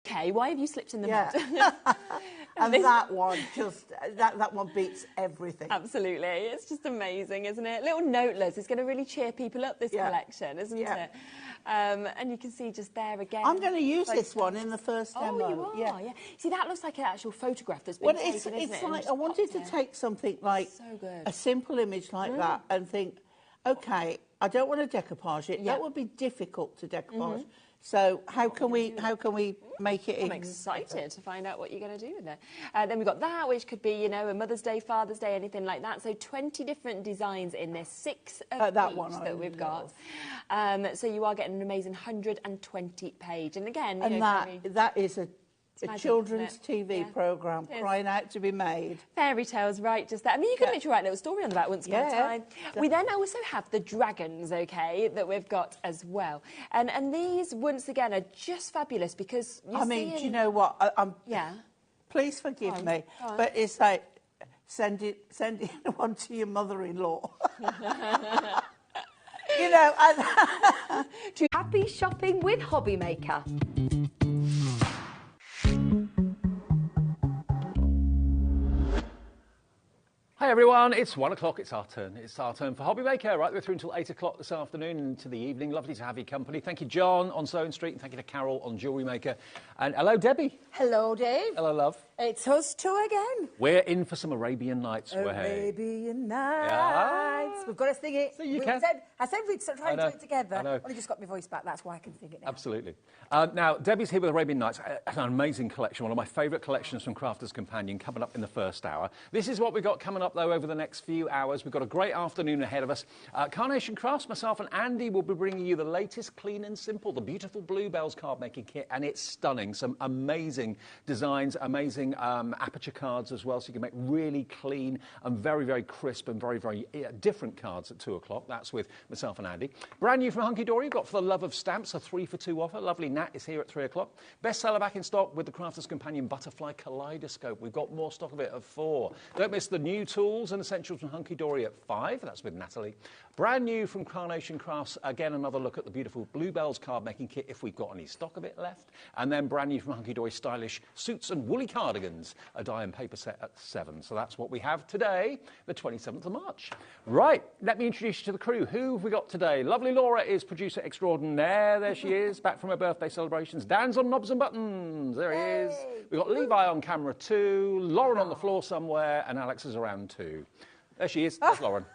okay. Why have you slipped in the mud? And that one that one beats everything. Absolutely. It's just amazing, isn't it? Little noteless. It's going to really cheer people up, this collection, isn't it? And you can see just there again. I'm going to use this one in the first demo. Oh, you are, yeah. See, that looks like an actual photograph that's been taken, isn't it? It's like I wanted to take something like a simple image like that and think, OK, I don't want to decoupage it. That would be difficult to decoupage. So how can we make it? I'm excited to find out what you're going to do with it. Then we've got that, which could be, you know, a Mother's Day, Father's Day, anything like that. So 20 different designs in this, 6 of that each one that we've got. So you are getting an amazing 120 page. And again, and that is a children's TV programme crying out to be made. Fairy tales, right, just that. I mean, you could literally write a little story on that once upon a time. We then also have the dragons, OK, that we've got as well. And these, once again, are just fabulous because I mean, do you know what? Please forgive me, but it's like sending one to your mother-in-law. You know, Happy shopping with HobbyMaker. Hi everyone, it's 1 o'clock, it's our turn. It's our turn for HobbyMaker, right? We're through until 8 o'clock this afternoon into the evening. Lovely to have your company. Thank you, John, on Sewing Street, and thank you to Carol on Jewellery Maker. And hello, Debbie. Hello, Dave. Hello, love. It's us two again. We're in for some Arabian Nights. Arabian Nights. Yeah. We've got to sing it. So you can. I said we'd try and do it together. I know. Only just got my voice back, that's why I can sing it now. Absolutely. Now, Debbie's here with Arabian Nights. An amazing collection, one of my favourite collections from Crafter's Companion, coming up in the first hour. This is what we've got coming up, though, over the next few hours. We've got a great afternoon ahead of us. Carnation Crafts, myself and Andy will be bringing you the latest Clean and Simple, the beautiful Bluebells card making kit, and it's stunning. Some amazing designs, amazing aperture cards as well, so you can make really clean and very, very crisp and very, very different cards at 2 o'clock. That's with myself and Andy. Brand new from Hunky Dory, we've got For the Love of Stamps, a 3 for 2 offer. Lovely Nat is here at 3 o'clock. Bestseller back in stock with the Crafter's Companion Butterfly Kaleidoscope. We've got more stock of it at 4. Don't miss the new tools and essentials from Hunky Dory at 5. That's with Natalie. Brand new from Carnation Crafts, again another look at the beautiful Bluebells card making kit if we've got any stock of it left. And then brand new from Hunky Dory, stylish suits and woolly cardigans, a die and paper set at 7. So that's what we have today, the 27th of March. Right, let me introduce you to the crew. Who have we got today? Lovely Laura is producer extraordinaire. There she is, back from her birthday celebrations. Dan's on knobs and buttons. There he is. We've got Levi on camera too, Lauren on the floor somewhere, and Alex is around too. There she is. There's Lauren.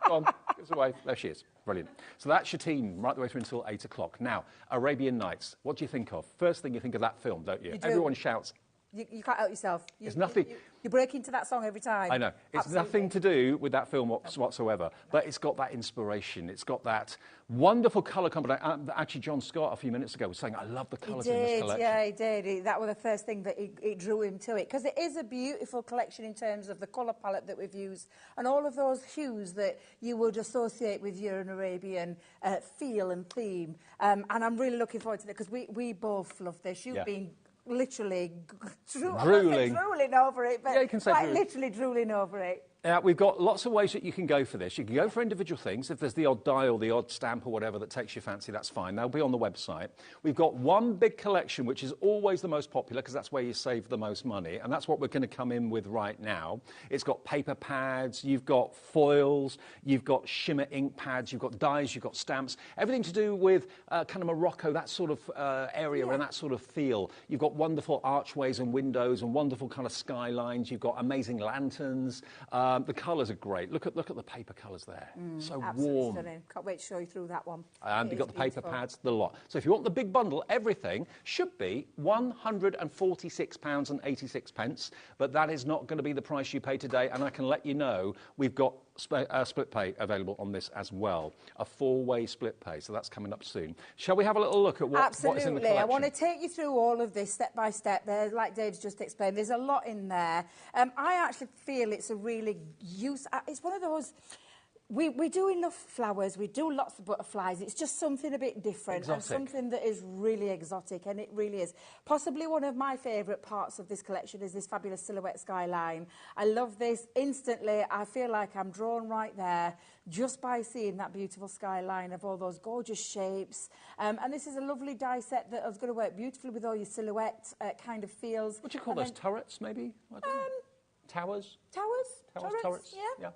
Go on, give us away. There she is. Brilliant. So that's your team right the way through until 8 o'clock. Now, Arabian Nights. What do you think of? First thing you think of that film, don't you? Everyone shouts. You can't help yourself. It's nothing. You break into that song every time. I know. It's nothing to do with that film whatsoever. But it's got that inspiration. It's got that wonderful colour combination. Actually, John Scott, a few minutes ago, was saying, I love the colours in this collection. Yeah, he did. That was the first thing that it drew him to it. Because it is a beautiful collection in terms of the colour palette that we've used and all of those hues that you would associate with your Arabian feel and theme. And I'm really looking forward to it because we both love this. You've been literally drooling over it, but you can say quite literally drooling over it. We've got lots of ways that you can go for this. You can go for individual things. If there's the odd die or the odd stamp or whatever that takes your fancy, that's fine. They'll be on the website. We've got one big collection, which is always the most popular because that's where you save the most money, and that's what we're going to come in with right now. It's got paper pads, you've got foils, you've got shimmer ink pads, you've got dies, you've got stamps, everything to do with kind of Morocco, that sort of area and that sort of feel. You've got wonderful archways and windows and wonderful kind of skylines. You've got amazing lanterns. The colours are great. Look at the paper colours there. So warm. Stunning. Can't wait to show you through that one. And you've got the paper pads, the lot. So if you want the big bundle, everything should be £146.86, but that is not going to be the price you pay today, and I can let you know we've got split pay available on this as well. A 4-way split pay, so that's coming up soon. Shall we have a little look at what is in the collection? I want to take you through all of this step by step. There, like Dave's just explained, there's a lot in there. I actually feel it's a really it's one of those We do enough flowers, we do lots of butterflies. It's just something a bit different and something that is really exotic, and it really is. Possibly one of my favourite parts of this collection is this fabulous silhouette skyline. I love this instantly. I feel like I'm drawn right there just by seeing that beautiful skyline of all those gorgeous shapes. And this is a lovely die set that is going to work beautifully with all your silhouette kind of feels. What do you call those, turrets maybe? I don't know. Towers? Turrets, yeah.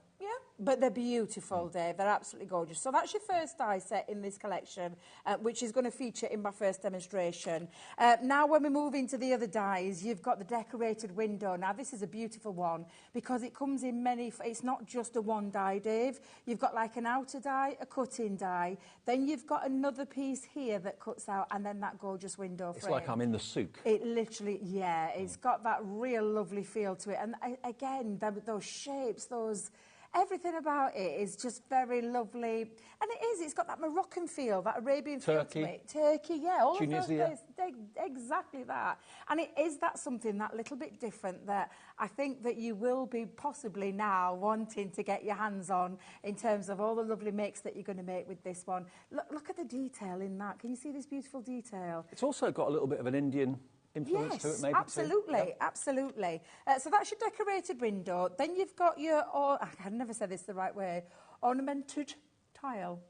But they're beautiful, Dave. They're absolutely gorgeous. So that's your first die set in this collection, which is going to feature in my first demonstration. Now, when we move into the other dies, you've got the decorated window. Now, this is a beautiful one because it comes in many... It's not just a one die, Dave. You've got like an outer die, a cut-in die. Then you've got another piece here that cuts out, and then that gorgeous window frame. It's like I'm in the souk. It literally, yeah, it's got that real lovely feel to it. And again, those shapes, everything about it is just very lovely. And it's got that Moroccan feel, that Arabian feel to it. Turkey, yeah, all Tunisia. of those things, exactly that. And it is something that little bit different that I think that you will be possibly now wanting to get your hands on in terms of all the lovely makes that you're going to make with this one. Look at the detail in that. Can you see this beautiful detail? It's also got a little bit of an Indian influence to it, maybe. Absolutely, absolutely. So that's your decorated window. Then you've got your, I can never say this the right way, ornamented tile.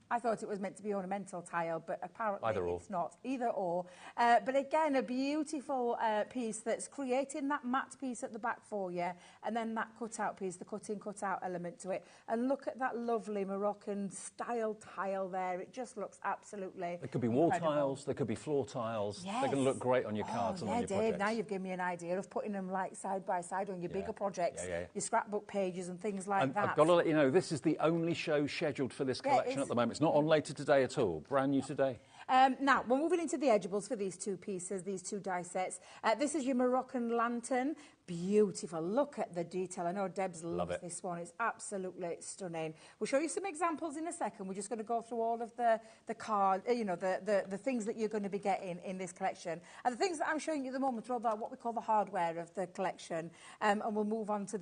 I thought it was meant to be ornamental tile, but apparently it's not. Either or. But again, a beautiful piece that's creating that matte piece at the back for you, and then that cut-out piece, the cut-in, cut-out element to it. And look at that lovely Moroccan style tile there. It just looks absolutely There could be wall tiles, there could be floor tiles. Yes. They're going to look great on your cards and on your projects. Dave, now you've given me an idea of putting them like side by side on your bigger projects, your scrapbook pages and things like that. I've got to let you know, this is the only show scheduled for this collection at the moment. It's not on later today at all. Brand new today. Now, we're moving into the edibles for these two pieces, these two die sets. This is your Moroccan lantern. Beautiful. Look at the detail. I know Debs loves this one. It's absolutely stunning. We'll show you some examples in a second. We're just going to go through all of the card, the things that you're going to be getting in this collection. And the things that I'm showing you at the moment are all what we call the hardware of the collection. And we'll move on to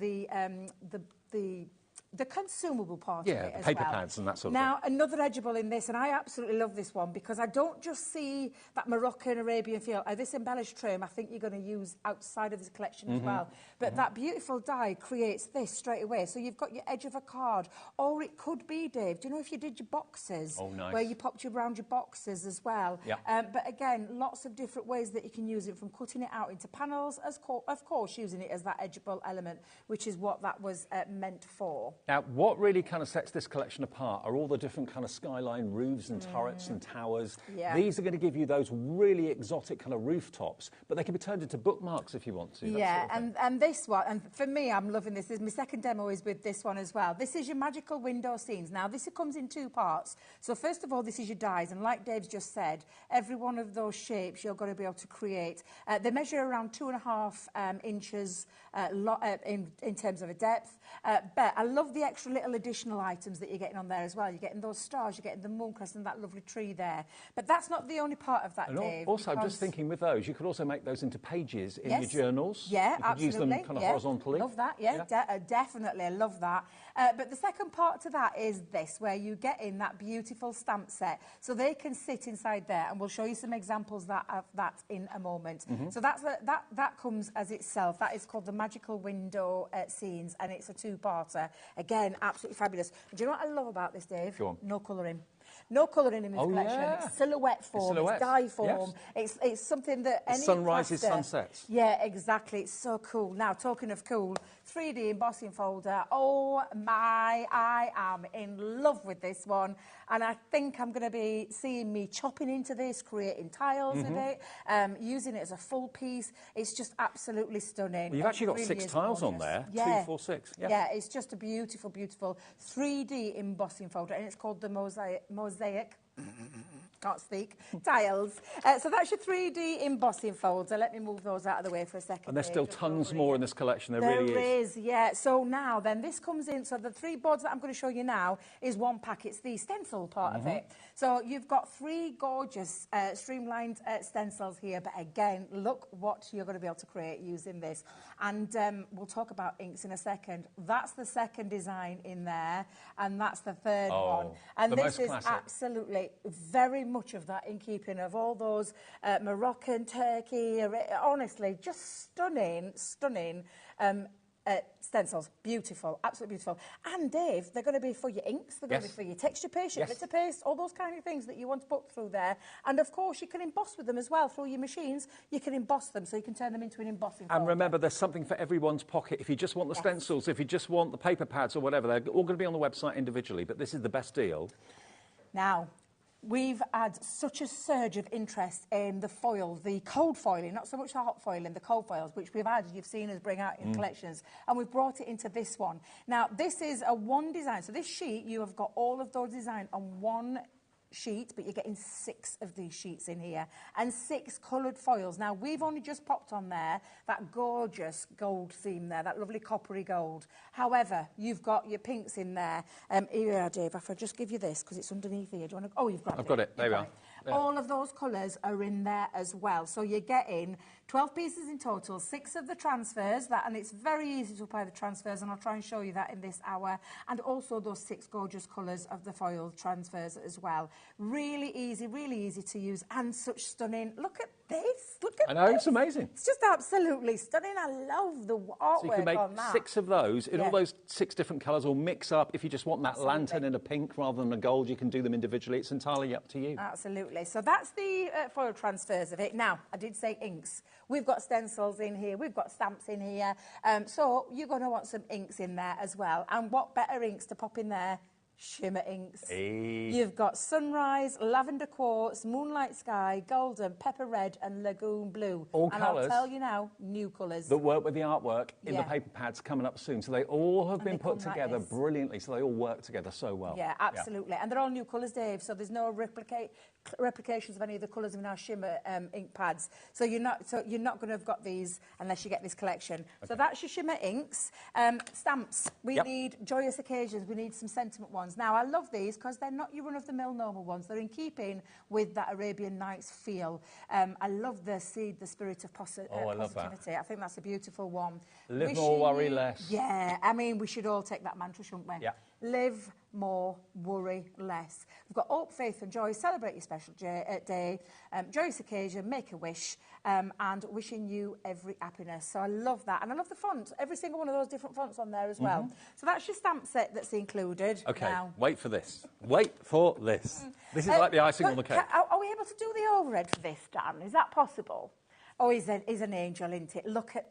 the consumable part of it as well. Yeah, paper pads and that sort of thing. Now, another edible in this, and I absolutely love this one because I don't just see that Moroccan Arabian feel. This embellished trim, I think you're going to use outside of this collection as well. But that beautiful die creates this straight away. So you've got your edge of a card, or it could be, Dave, do you know if you did your boxes? Oh, nice. Where you popped around your boxes as well. But again, lots of different ways that you can use it, from cutting it out into panels, of course, using it as that edgeable element, which is what that was meant for. Now, what really kind of sets this collection apart are all the different kind of skyline roofs and turrets and towers. These are going to give you those really exotic kind of rooftops, but they can be turned into bookmarks if you want to. And this one, and for me, I'm loving this. My second demo is with this one as well. This is your magical window scenes. Now, this comes in two parts. So first of all, this is your dies, and like Dave's just said, every one of those shapes you're going to be able to create. They measure around 2.5 inches in terms of a depth. But I love the extra little additional items that you're getting on there as well. You're getting those stars, you're getting the mooncrest and that lovely tree there. But that's not the only part of that, and Dave. Also, I'm just thinking with those, you could also make those into pages in your journals. Yeah, you could use them kind of horizontally. Love that, definitely, I love that. But the second part to that is this, where you get in that beautiful stamp set. So they can sit inside there, and we'll show you some examples of that in a moment. So that comes as itself. That is called the Magical Window Scenes, and it's a two-parter. Again, absolutely fabulous. Do you know what I love about this, Dave? Go on. No colouring. No colouring in this collection. Yeah. It's silhouette form, it's die form. Yes. It's something that any sunrises, crafter, sunsets. Yeah, exactly. It's so cool. Now, talking of cool, 3D embossing folder. Oh my, I am in love with this one. And I think I'm going to be seeing me chopping into this, creating tiles with it, using it as a full piece. It's just absolutely stunning. Well, you've actually got 6 tiles on there. Yeah. 2, 4, 6. Yeah, it's just a beautiful, beautiful 3D embossing folder, and it's called the Mosaic. can't speak, tiles. So that's your 3D embossing folder. Let me move those out of the way for a second. And there's still tons more in this collection. There really is, yeah. So now then this comes in, so the 3 boards that I'm going to show you now is one pack. It's the stencil part of it. So you've got 3 gorgeous streamlined stencils here, but again, look what you're going to be able to create using this. And we'll talk about inks in a second. That's the second design in there, and that's the third one. And this is absolutely very much of that in keeping of all those Moroccan, Turkey, honestly, just stunning stencils. Beautiful, absolutely beautiful. And Dave, they're going to be for your inks, they're going to be for your texture paste, your glitter paste, all those kind of things that you want to put through there. And of course, you can emboss with them as well through your machines. You can emboss them, so you can turn them into an embossing folder. And remember, there's something for everyone's pocket. If you just want the stencils, if you just want the paper pads or whatever, they're all going to be on the website individually. But this is the best deal. Now, we've had such a surge of interest in the foil, the cold foiling, not so much the hot foiling, the cold foils, which we've had, you've seen us bring out in collections, and we've brought it into this one. Now, this is a one design. So this sheet, you have got all of those designs on one sheet, but you're getting 6 of these sheets in here and 6 coloured foils. Now, we've only just popped on there that gorgeous gold theme there, that lovely coppery gold. However, you've got your pinks in there. Here, Dave, if I just give you this, because it's underneath here. Do you want to... Oh, you've got it. I've got it. There we are. Yeah. All of those colours are in there as well. So you're getting 12 pieces in total, 6 of the transfers, and it's very easy to apply the transfers, and I'll try and show you that in this hour, and also those 6 gorgeous colours of the foil transfers as well. Really easy to use, and such stunning. Look at this. Look at I know, this. it's amazing. It's just absolutely stunning. I love the artwork so you can make on that. 6 of those in all those 6 different colours, or mix up. If you just want that lantern in a pink rather than a gold, you can do them individually. It's entirely up to you. Absolutely. So that's the foil transfers of it. Now, I did say inks. We've got stencils in here. We've got stamps in here. So you're going to want some inks in there as well. And what better inks to pop in there? Shimmer inks. Hey. You've got Sunrise, Lavender Quartz, Moonlight Sky, Golden, Pepper Red and Lagoon Blue. All and colours. I'll tell you now, new colours. That work with the artwork in the paper pads coming up soon. So they all have been put together brilliantly. So they all work together so well. Yeah, absolutely. Yeah. And they're all new colours, Dave. So there's no replications of any of the colours in our shimmer ink pads. So you're not going to have got these unless you get this collection. Okay. So that's your shimmer inks. Stamps. We need joyous occasions. We need some sentiment ones. Now, I love these because they're not your run-of-the-mill normal ones. They're in keeping with that Arabian Nights feel. I love the seed, the spirit of positivity. I love that. I think that's a beautiful one. Live more, worry less. Yeah, I mean, we should all take that mantra, shouldn't we? Yeah. Live more, worry less. We've got hope, faith and joy. Celebrate your special day. Joyous occasion, make a wish, and wishing you every happiness. So I love that. And I love the font. Every single one of those different fonts on there as well. So that's your stamp set that's included. OK, now. Wait for this. Wait for this. This is like the icing on the cake. Are we able to do the overhead for this, Dan? Is that possible? Oh, he's an angel, isn't it? Look at...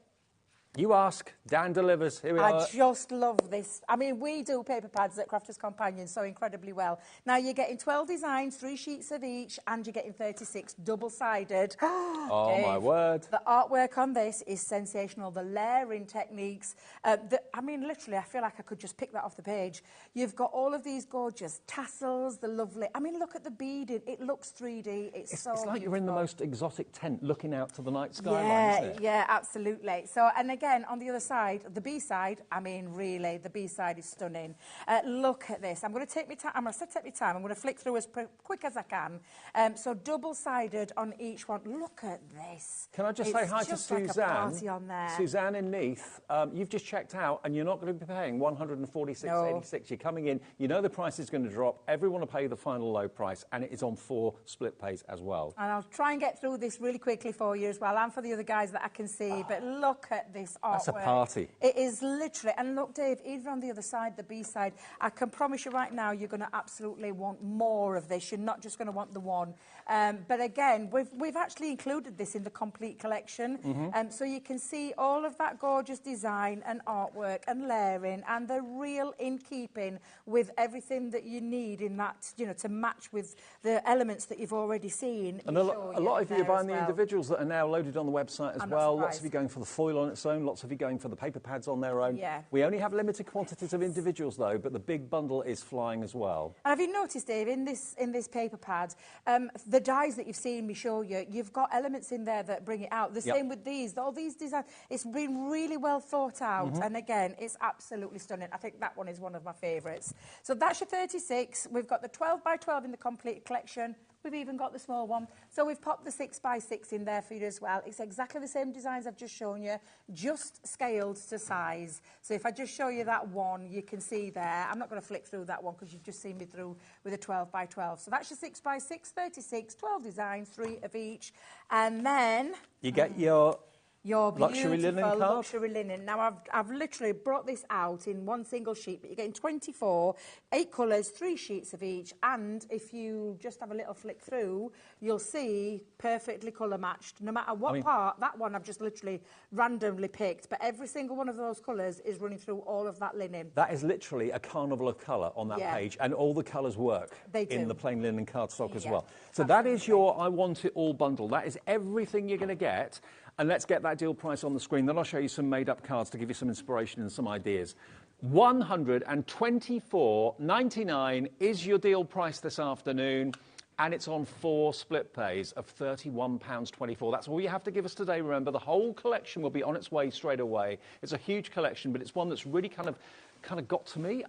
You ask, Dan delivers. Here we are. I just love this. I mean, we do paper pads at Crafters Companion so incredibly well. Now, you're getting 12 designs, 3 sheets of each, and you're getting 36 double-sided. Oh, Dave, my word. The artwork on this is sensational. The layering techniques. I mean, literally, I feel like I could just pick that off the page. You've got all of these gorgeous tassels, the lovely... I mean, look at the beading. It looks 3D. It's so It's like beautiful. you're in the most exotic tent looking out to the night skyline, isn't it? Yeah, absolutely. So, and again, on the other side, the B side, I mean, really, the B side is stunning. Look at this. I'm going to take my time. I'm going to take my time. I'm going to flick through as quick as I can. So double-sided on each one. Look at this. Can I just say hi to Suzanne? Like a party on there. Suzanne in Neath, you've just checked out and you're not going to be paying $146.86. You're coming in. You know the price is going to drop. Everyone will pay the final low price, and it is on 4 split pays as well. And I'll try and get through this really quickly for you as well, and for the other guys that I can see. But look at this artwork. That's a party. It is literally, and look, Dave, even on the other side, the B side, I can promise you right now, you're going to absolutely want more of this. You're not just going to want the one. But again, we've actually included this in the complete collection. So you can see all of that gorgeous design and artwork and layering, and they're real in keeping with everything that you need in that, you know, to match with the elements that you've already seen. And a lot of you are buying the individuals that are now loaded on the website as well. Lots of you going for the foil on its own. own, lots of you going for the paper pads on their own. Yeah. We only have limited quantities of individuals, though, but the big bundle is flying as well. And have you noticed, Dave, in this paper pad, the dies that you've seen me show you, you've got elements in there that bring it out. The same with these. All these designs, it's been really well thought out. And again, it's absolutely stunning. I think that one is one of my favourites. So that's your 36. We've got the 12 by 12 in the complete collection. We've even got the small one. So we've popped the 6 by 6 in there for you as well. It's exactly the same designs I've just shown you, just scaled to size. So if I just show you that one, you can see there. I'm not going to flick through that one because you've just seen me through with a 12 by 12. So that's your 6 by 6, 36, 12 designs, 3 of each. And then You get your luxury linen card? luxury linen. Now, I've literally brought this out in one single sheet, but you're getting 24, 8 colours, 3 sheets of each, and if you just have a little flick through, you'll see perfectly colour matched. No matter what part, that one I've just literally randomly picked, but every single one of those colours is running through all of that linen. That is literally a carnival of colour on that page, and all the colours work in the plain linen cardstock as well. So that is your I Want It All bundle. That is everything you're going to get. And let's get that deal price on the screen. Then I'll show you some made-up cards to give you some inspiration and some ideas. $124.99 is your deal price this afternoon, and it's on 4 split pays of £31.24. That's all you have to give us today. Remember, the whole collection will be on its way straight away. It's a huge collection, but it's one that's really kind of got to me.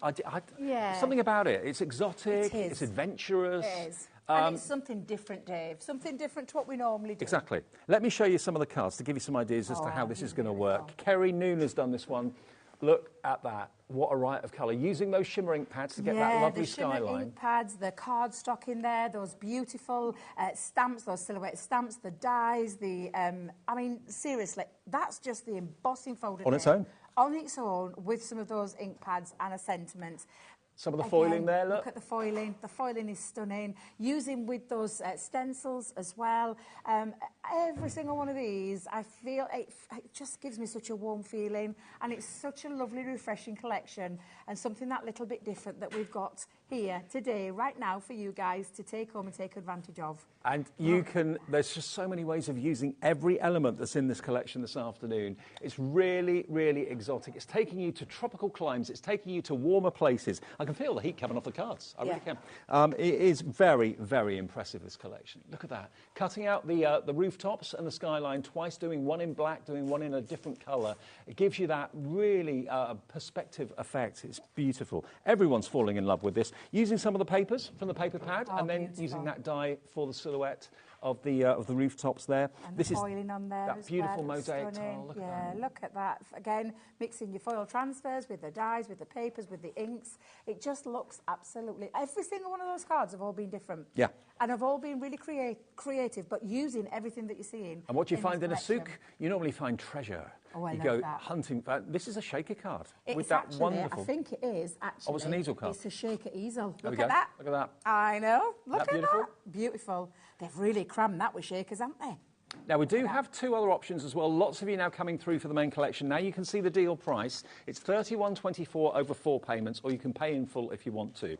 Something about it. It's exotic. It's adventurous. It is. And it's something different, Dave. Something different to what we normally do. Exactly. Let me show you some of the cards to give you some ideas as to how this is going to work. Kerry Noon has done this one. Look at that. What a riot of colour. Using those shimmer ink pads to get that lovely skyline. The shimmer ink pads, the cardstock in there, those beautiful stamps, those silhouette stamps, the dies, I mean, seriously, that's just the embossing folder. On its own? On its own, with some of those ink pads and a sentiment. Some of the foiling there, look. Look at the foiling. The foiling is stunning. Using with those stencils as well. Every single one of these, I feel, it just gives me such a warm feeling. And it's such a lovely, refreshing collection. And something that little bit different that we've got here today, right now, for you guys to take home and take advantage of. And you can, there's just so many ways of using every element that's in this collection this afternoon. It's really, really exotic. It's taking you to tropical climes. It's taking you to warmer places. I can feel the heat coming off the cards. I really can. It is very, very impressive, this collection. Look at that. Cutting out the rooftops and the skyline twice, doing one in black, doing one in a different colour. It gives you that really perspective effect. It's beautiful. Everyone's falling in love with this. Using some of the papers from the paper pad and then using that die for the silhouette of the rooftops there. And this the foiling on there that beautiful mosaic tile. Look at that. Look at that. Again, mixing your foil transfers with the dies, with the papers, with the inks. It just looks absolutely... Every single one of those cards have all been different. Yeah. And have all been really creative, but using everything that you're seeing. And what you find in a souk, you normally find treasure. Oh, I you love go that. Hunting. This is a shaker card. It's with that actually, wonderful. I think it is actually. Oh, it's an easel card. It's a shaker easel. Look at that. Look at that. I know. Look at beautiful? that. Beautiful. They've really crammed that with shakers, haven't they? Now, we do have 2 other options as well. Lots of you now coming through for the main collection. Now you can see the deal price. It's $31.24 over 4 payments, or you can pay in full if you want to.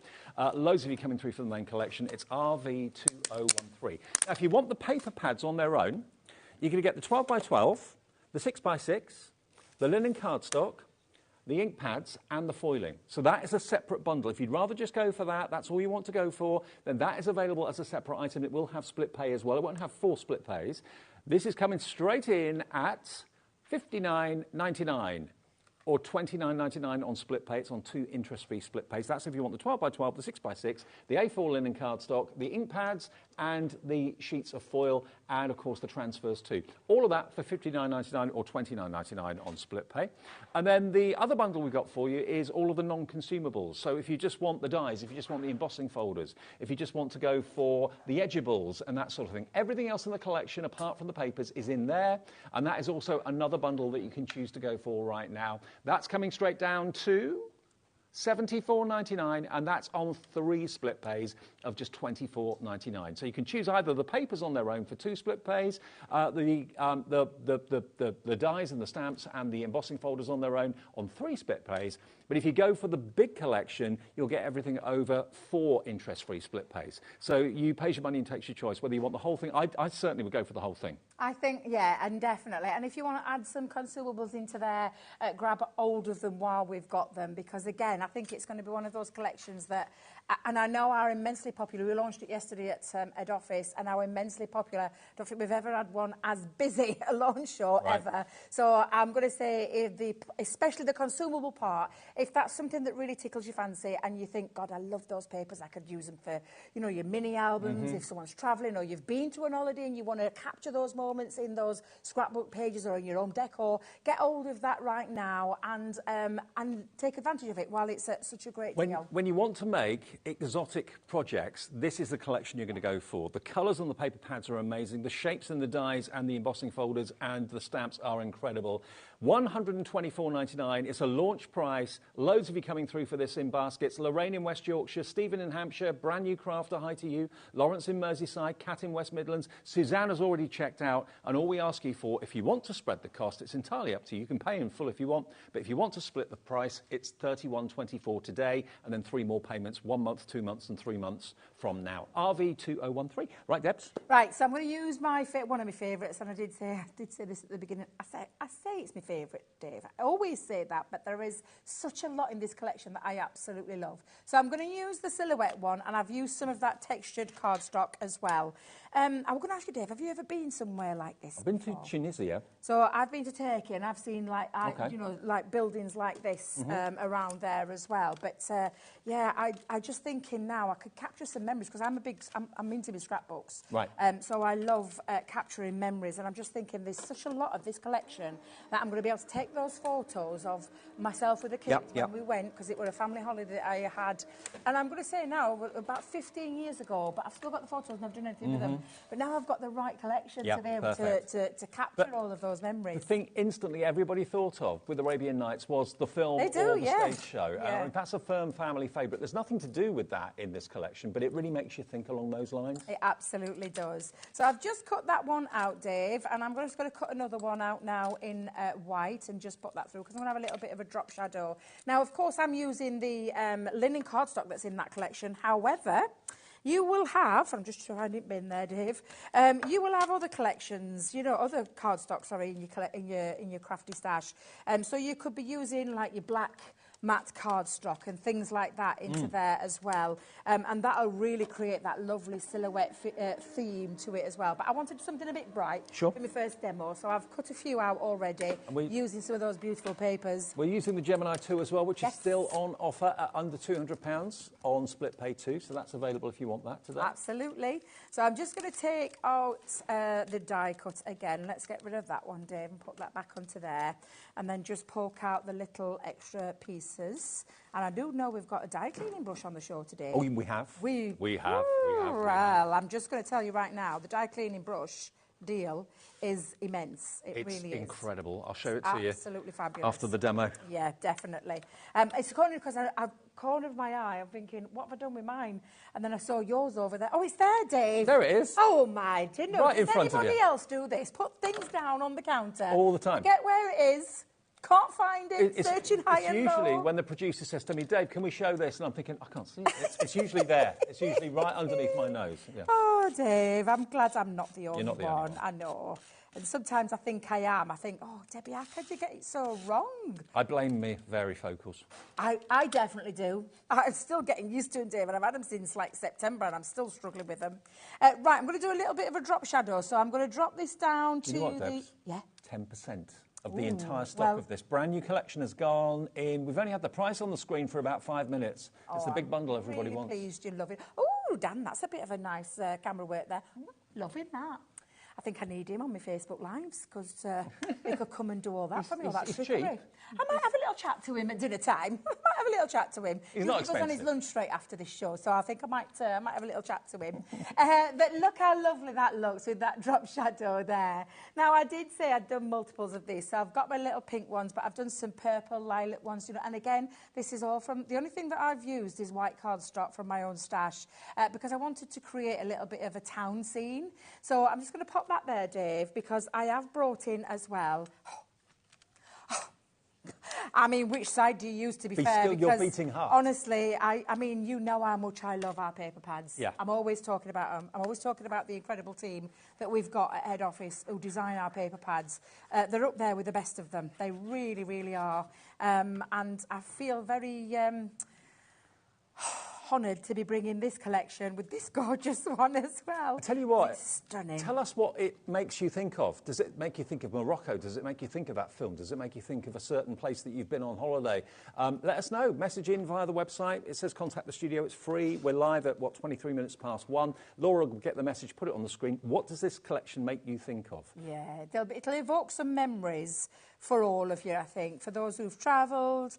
Loads of you coming through for the main collection. It's RV2013. Now, if you want the paper pads on their own, you're going to get the 12 by 12, the 6 by 6, the linen cardstock, the ink pads and the foiling. So that is a separate bundle. If you'd rather just go for that, that's all you want to go for, then that is available as a separate item. It will have split pay as well. It won't have 4 split pays. This is coming straight in at $59.99 or $29.99 on split pay. It's on 2 interest-free split pays. That's if you want the 12 by 12, the 6 by 6, the A4 linen cardstock, the ink pads and the sheets of foil, and of course the transfers too. All of that for $59.99 or $29.99 on split pay. And then the other bundle we've got for you is all of the non-consumables. So if you just want the dies, if you just want the embossing folders, if you just want to go for the edgeables and that sort of thing, everything else in the collection apart from the papers is in there, and that is also another bundle that you can choose to go for right now. That's coming straight down to $74.99, and that's on 3 split pays of just $24.99. So you can choose either the papers on their own for 2 split pays, the dies and the stamps and the embossing folders on their own on 3 split pays. But if you go for the big collection, you'll get everything over 4 interest-free split pays. So you pays your money and takes your choice whether you want the whole thing. I certainly would go for the whole thing. I think, yeah, and definitely. And if you want to add some consumables into there, grab hold of them while we've got them, because again, I think it's going to be one of those collections that, and I know are immensely popular. We launched it yesterday at Head Office, and are immensely popular. I don't think we've ever had one as busy a launch show ever. So I'm going to say, especially the consumable part, if that's something that really tickles your fancy and you think, God, I love those papers, I could use them for, you know, your mini albums, if someone's travelling or you've been to an holiday and you want to capture those moments in those scrapbook pages or in your own decor, get hold of that right now and take advantage of it while it's at such a great deal. When you want to make exotic projects, this is the collection you're going to go for. The colours on the paper pads are amazing. The shapes and the dies and the embossing folders and the stamps are incredible. $124.99. It's a launch price. Loads of you coming through for this in baskets. Lorraine in West Yorkshire, Stephen in Hampshire, brand new crafter, hi to you. Lawrence in Merseyside, Kat in West Midlands. Suzanne has already checked out. And all we ask you for, if you want to spread the cost, it's entirely up to you. You can pay in full if you want. But if you want to split the price, it's $31.24 today. And then 3 more payments, 1 month, 2 months and 3 months from now. RV2013. Right, Debs? Right, so I'm going to use one of my favourites, and I did say this at the beginning. I say it's my favourite, Dave. I always say that, but there is such a lot in this collection that I absolutely love. So I'm going to use the silhouette one, and I've used some of that textured cardstock as well. I'm going to ask you, Dave, have you ever been somewhere like this? I've been to Tunisia. So I've been to Turkey, and I've seen you know, like buildings like this around there as well. But yeah, I just thinking now I could capture some memories, because I'm into my scrapbooks. Right. So I love capturing memories, and I'm just thinking there's such a lot of this collection that I'm going to be able to take those photos of myself with the kids when we went, because it was a family holiday that I had. And I'm going to say now, about 15 years ago, but I've still got the photos and I've done anything with them. But now I've got the right collection to be able to capture all of those memories. The thing instantly everybody thought of with Arabian Nights was the film or the stage show. Yeah. That's a firm family favourite. There's nothing to do with that in this collection, but it really makes you think along those lines. It absolutely does. So I've just cut that one out, Dave, and I'm just going to cut another one out now in white and just put that through, because I'm going to have a little bit of a drop shadow. Now, of course, I'm using the linen cardstock that's in that collection. However, you will have, I'm just trying it in there, Dave. You will have other collections, you know, other cardstock, sorry, in your crafty stash. So you could be using like your black matte cardstock and things like that into there as well. And that'll really create that lovely silhouette theme to it as well. But I wanted something a bit bright for my first demo, so I've cut a few out already using some of those beautiful papers. We're using the Gemini 2 as well, which is still on offer at under £200 on split pay 2, so that's available if you want that today. Absolutely. So I'm just going to take out the die cut again. Let's get rid of that one, Dave, and put that back onto there. And then just poke out the little extra pieces. And I do know we've got a die cleaning brush on the show today. Oh, we have. We have. Well, I'm just going to tell you right now, the die cleaning brush deal is immense. It really is. It's incredible. I'll show it to you. Absolutely fabulous. After the demo. Yeah, definitely. It's only because I've cornered my eye. I'm thinking, what have I done with mine? And then I saw yours over there. Oh, it's there, Dave. There it is. Oh, my goodness. Right in front of you. Does anybody else do this? Put things down on the counter. All the time. Forget where it is. Can't find it. Searching high and low. It's usually when the producer says to me, Dave, can we show this? And I'm thinking, I can't see it. It's usually there. It's usually right underneath my nose. Yeah. Oh, Dave, I'm glad I'm not the only You're not the one. only one. I know. And sometimes I think I am. I think, oh, Debbie, how could you get it so wrong? I blame me varifocals. I definitely do. I'm still getting used to them, Dave, and I've had them since like September, and I'm still struggling with them. Right, I'm going to do a little bit of a drop shadow. So I'm going to drop this down to you know what, Debs? 10% of the entire stock of this brand new collection has gone in. We've only had the price on the screen for about 5 minutes. It's the big bundle everybody really wants. Pleased, you love it. Oh, Dan, that's a bit of a nice camera work there. Loving that. I think I need him on my Facebook Lives, because he could come and do all that for me, all that trickery. cheap. I might have a little chat to him at dinner time. I might have a little chat to him. He's not expensive. He goes on his lunch straight after this show, so I think I might have a little chat to him. But look how lovely that looks with that drop shadow there. Now, I did say I'd done multiples of this, so I've got my little pink ones, but I've done some purple lilac ones, you know, and again, this is all from, the only thing that I've used is white cardstock from my own stash, because I wanted to create a little bit of a town scene. So I'm just going to pop that there, Dave, because I have brought in as well. I mean, which side do you use, to be fair? Still, you're beating heart. Honestly, I mean, you know how much I love our paper pads. Yeah. I'm always talking about them. I'm always talking about the incredible team that we've got at head office who design our paper pads. They're up there with the best of them. They really, really are. And I feel very honoured to be bringing this collection with this gorgeous one as well. I tell you what, it's stunning. Tell us what it makes you think of. Does it make you think of Morocco? Does it make you think of that film? Does it make you think of a certain place that you've been on holiday? Let us know. Message in via the website. It says contact the studio. It's free. We're live at, 23 minutes past 1. Laura will get the message, put it on the screen. What does this collection make you think of? Yeah, it'll evoke some memories for all of you, I think, for those who've travelled,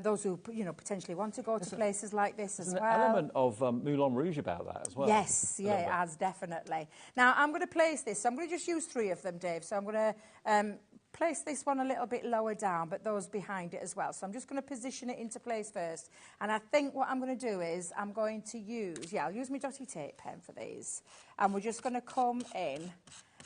those who, you know, potentially want to go to places like this as well. There's an element of Moulin Rouge about that as well. Yes, yeah, it has, definitely. Now, I'm going to place this. So I'm going to just use 3 of them, Dave. So I'm going to place this one a little bit lower down, but those behind it as well. So I'm just going to position it into place first. And I think what I'm going to do is I'm going to use, I'll use my dotty tape pen for these. And we're just going to come in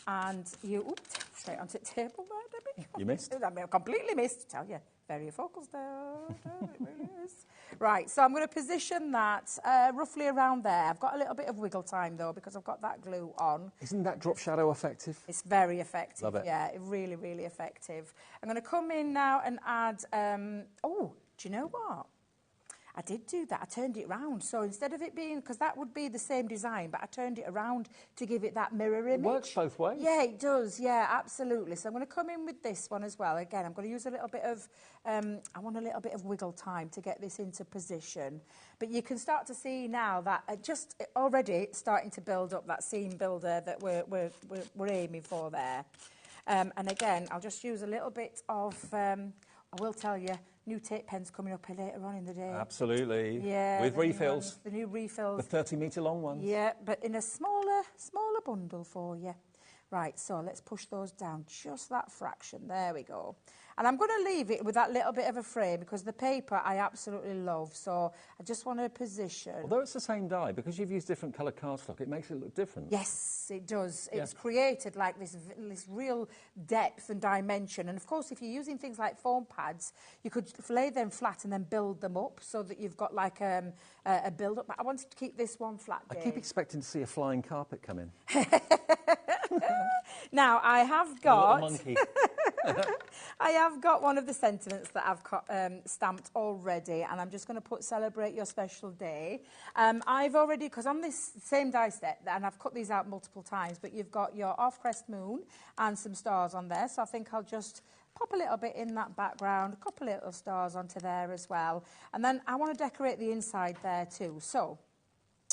and straight onto the table there, Debbie. You missed? I completely missed, tell you. Varifocals there. It really is. Right, so I'm going to position that roughly around there. I've got a little bit of wiggle time, though, because I've got that glue on. Isn't that drop shadow effective? It's very effective. Love it. Yeah, really, really effective. I'm going to come in now and add... do you know what? I did do that. I turned it round. So instead of it being... Because that would be the same design, but I turned it around to give it that mirror image. It works both ways. Yeah, it does. Yeah, absolutely. So I'm going to come in with this one as well. Again, I'm going to use a little bit of... I want a little bit of wiggle time to get this into position. But you can start to see now that just already starting to build up that scene builder that we're aiming for there. And again, I'll just use a little bit of... I will tell you, new tape pens coming up later on in the day. Absolutely. Yeah. With refills. The new refills. The 30-metre long ones. Yeah, but in a smaller bundle for you. Right, so let's push those down just that fraction. There we go. And I'm going to leave it with that little bit of a frame because the paper I absolutely love. So I just want to position. Although it's the same die, because you've used different colour cardstock, it makes it look different. Yes, it does. Yeah. It's created like this real depth and dimension. And of course, if you're using things like foam pads, you could lay them flat and then build them up so that you've got like a build-up. But I wanted to keep this one flat, Dave. I keep expecting to see a flying carpet come in. Now, I have got... A monkey. I have got one of the sentiments that I've stamped already, and I'm just going to put celebrate your special day. I've already, because on this same die set, and I've cut these out multiple times, but you've got your off-crest moon and some stars on there, so I think I'll just pop a little bit in that background, a couple of little stars onto there as well. And then I want to decorate the inside there too. So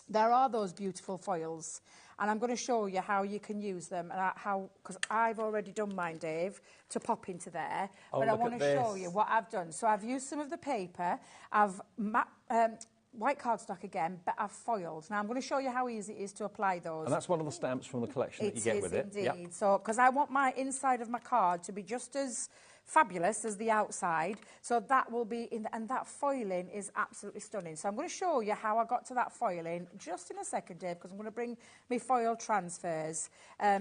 there are those beautiful foils. And I'm going to show you how you can use them and how, because I've already done mine, Dave, to pop into there. Oh, but I want to show you what I've done. So I've used some of the paper. I've white cardstock again, but I've foiled. Now I'm going to show you how easy it is to apply those. And that's one of the stamps from the collection that you get with it. It is indeed. So, because I want my inside of my card to be just as fabulous as the outside, so that will be in and that foiling is absolutely stunning. So I'm going to show you how I got to that foiling just in a second, Dave, because I'm going to bring my foil transfers.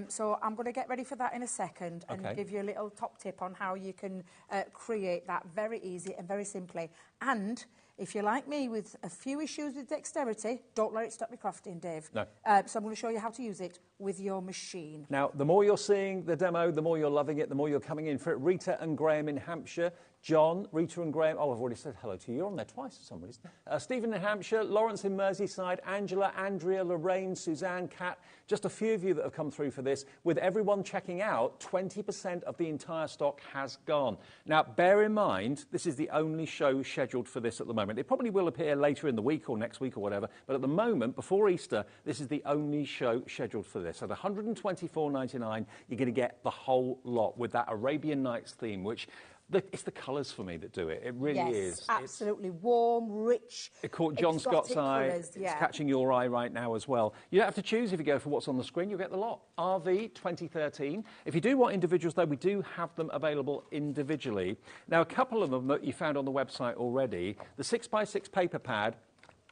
So I'm going to get ready for that in a second and give you a little top tip on how you can create that very easy and very simply. And if you're like me with a few issues with dexterity, don't let it stop you crafting, Dave. No. So I'm going to show you how to use it with your machine. Now, the more you're seeing the demo, the more you're loving it, the more you're coming in for it. Rita and Graham in Hampshire. John, Rita and Graham. Oh, I've already said hello to you. You're on there twice for some reason. Stephen in Hampshire, Lawrence in Merseyside, Angela, Andrea, Lorraine, Suzanne, Kat. Just a few of you that have come through for this. With everyone checking out, 20% of the entire stock has gone. Now, bear in mind, this is the only show scheduled for this at the moment. It probably will appear later in the week or next week or whatever, but at the moment, before Easter, this is the only show scheduled for this. At $124.99, you're going to get the whole lot with that Arabian Nights theme, which It's the colours for me that do it. It really is. Yes, absolutely. Warm, rich. It caught John Scott's eye. Colours, yeah. It's catching your eye right now as well. You don't have to choose if you go for what's on the screen. You'll get the lot. RV 2013. If you do want individuals, though, we do have them available individually. Now, a couple of them that you found on the website already. The 6x6 paper pad.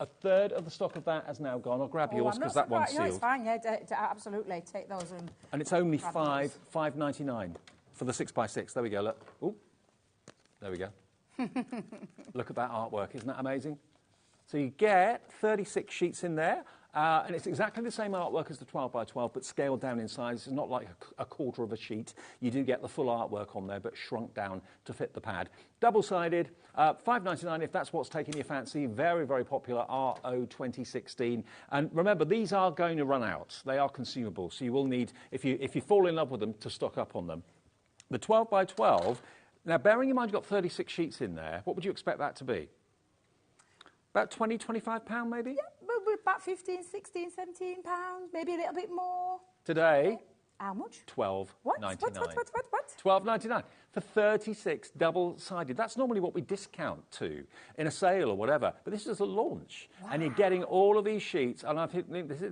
A third of the stock of that has now gone. I'll grab yours because that one's sealed. No, it's fine. Yeah, absolutely. Take those and it's only $5.99 for the 6x6. There we go. Look. Ooh. There we go. Look at that artwork. Isn't that amazing? So you get 36 sheets in there. And it's exactly the same artwork as the 12x12, but scaled down in size. It's not like a quarter of a sheet. You do get the full artwork on there, but shrunk down to fit the pad. Double-sided, $5.99 if that's what's taking your fancy. Very, very popular, RO 2016. And remember, these are going to run out. They are consumable, so you will need, if you fall in love with them, to stock up on them. The 12x12, now bearing in mind you've got 36 sheets in there, what would you expect that to be? About £20, £25 maybe? Yeah, about 15, 16, 17 pounds, maybe a little bit more. Today? How much? $12.99. What? $12.99 for 36 double-sided. That's normally what we discount to in a sale or whatever. But this is a launch. Wow. And you're getting all of these sheets. And I think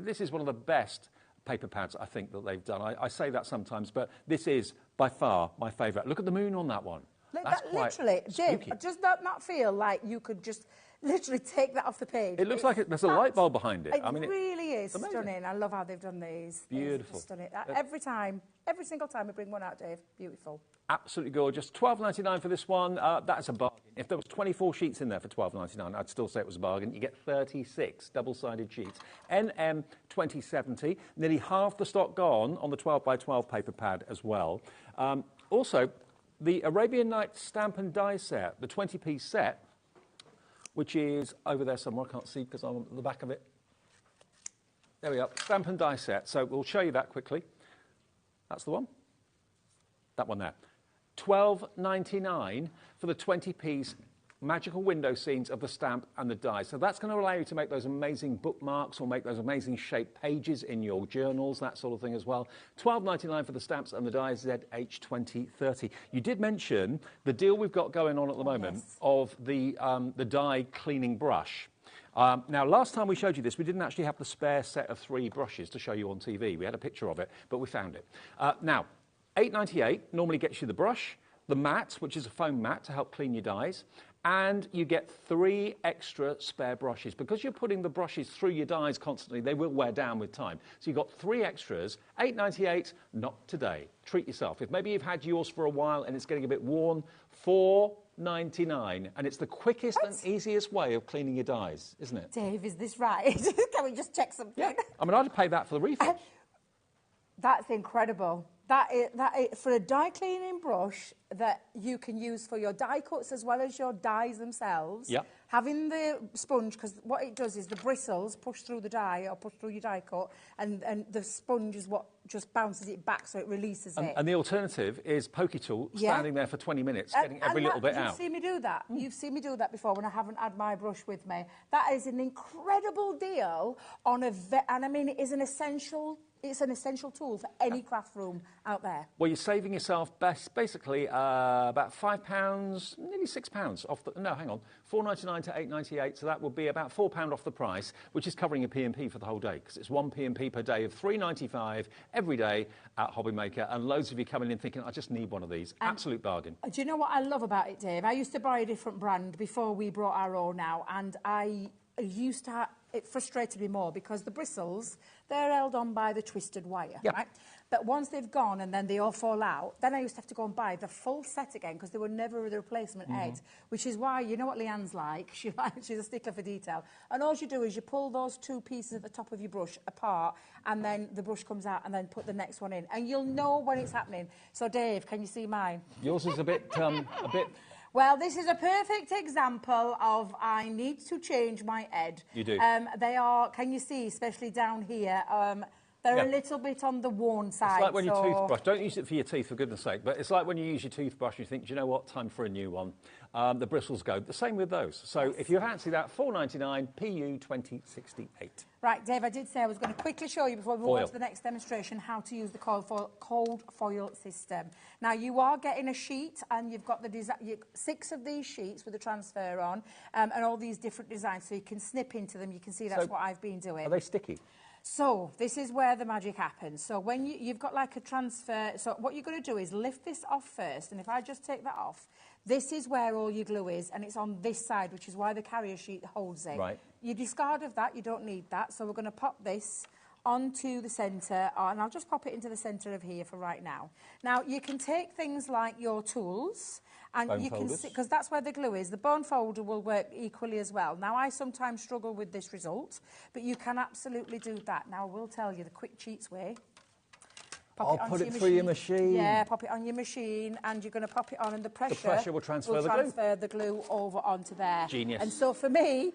this is one of the best paper pads I think that they've done. I say that sometimes, but this is by far my favourite. Look at the moon on that one. That's literally, Dave, does that not feel like you could just literally take that off the page? It looks like there's a light bulb behind it. It really is stunning. I love how they've done these. Beautiful. Stunning. Every single time we bring one out, Dave, beautiful. Absolutely gorgeous. $12.99 for this one. That's a bargain. If there was 24 sheets in there for $12.99, I'd still say it was a bargain. You get 36 double-sided sheets. NM 2070. Nearly half the stock gone on the 12x12 paper pad as well. Also, the Arabian Nights stamp and die set, the 20-piece set, which is over there somewhere. I can't see because I'm at the back of it. There we are. Stamp and die set. So we'll show you that quickly. That's the one. That one there. $12.99 for the 20-piece magical window scenes of the stamp and the die. So that's going to allow you to make those amazing bookmarks or make those amazing shaped pages in your journals, that sort of thing as well. $12.99 for the stamps and the dies, ZH2030. You did mention the deal we've got going on at the moment of the die cleaning brush. Now, last time we showed you this, we didn't actually have the spare set of 3 brushes to show you on TV. We had a picture of it, but we found it. Now, $8.98 normally gets you the brush, the mat, which is a foam mat to help clean your dies, and you get 3 extra spare brushes. Because you're putting the brushes through your dies constantly, they will wear down with time. So you've got 3 extras, $8.98, not today. Treat yourself. If maybe you've had yours for a while and it's getting a bit worn, $4.99, and it's the quickest and easiest way of cleaning your dies, isn't it? Dave, is this right? Can we just check something? Yeah. I mean, I'd pay that for the refill. That's incredible. That is, for a die cleaning brush that you can use for your die cuts as well as your dies themselves. Yep. Having the sponge, because what it does is the bristles push through the die or push through your die cut, and the sponge is what just bounces it back so it releases it. And the alternative is pokey tool, standing there for 20 minutes, getting every little bit out. You've seen me do that. You've seen me do that before when I haven't had my brush with me. That is an incredible deal on and I mean, it is an essential. It's an essential tool for any craft room out there. Well, you're saving yourself basically about £5, nearly £6 off the... No, hang on. $4.99 to $8.98, so that would be about £4 off the price, which is covering a P&P for the whole day, because it's 1 P&P per day of $3.95 every day at HobbyMaker, and loads of you coming in thinking, I just need one of these. Absolute bargain. Do you know what I love about it, Dave? I used to buy a different brand before we brought our own now, and I used to... It frustrated me more because the bristles, they're held on by the twisted wire, right? But once they've gone and then they all fall out, then I used to have to go and buy the full set again because there were never the replacement head, which is why, you know what Leanne's like? She's a stickler for detail. And all you do is you pull those 2 pieces at the top of your brush apart and then the brush comes out and then put the next one in. And you'll know when it's happening. So, Dave, can you see mine? Yours is a bit... Well, this is a perfect example of I need to change my head. You do. They are, can you see, especially down here, They're a little bit on the worn side. It's like when you toothbrush. Don't use it for your teeth, for goodness sake. But it's like when you use your toothbrush and you think, do you know what, time for a new one. The bristles go. The same with those. So if you fancy that, $4.99, PU 2068. Right, Dave, I did say I was going to quickly show you before we move on to the next demonstration how to use the cold foil system. Now, you are getting a sheet and you've got the 6 of these sheets with the transfer on and all these different designs, so you can snip into them. You can see that's what I've been doing. Are they sticky? So this is where the magic happens. So when you've got like a transfer, so what you're going to do is lift this off first, and if I just take that off, this is where all your glue is, and it's on this side, which is why the carrier sheet holds it. Right. You discard of that, you don't need that, so we're going to pop this onto the centre, and I'll just pop it into the centre of here for right now. Now, you can take things like your tools, and bone you folders. can see, because that's where the glue is. The bone folder will work equally as well. Now, I sometimes struggle with this result, but you can absolutely do that. Now, I will tell you the quick cheats way. I'll put it through your machine. Yeah, pop it on your machine, and you're going to pop it on, and the pressure will transfer the glue over onto there. Genius. And so for me,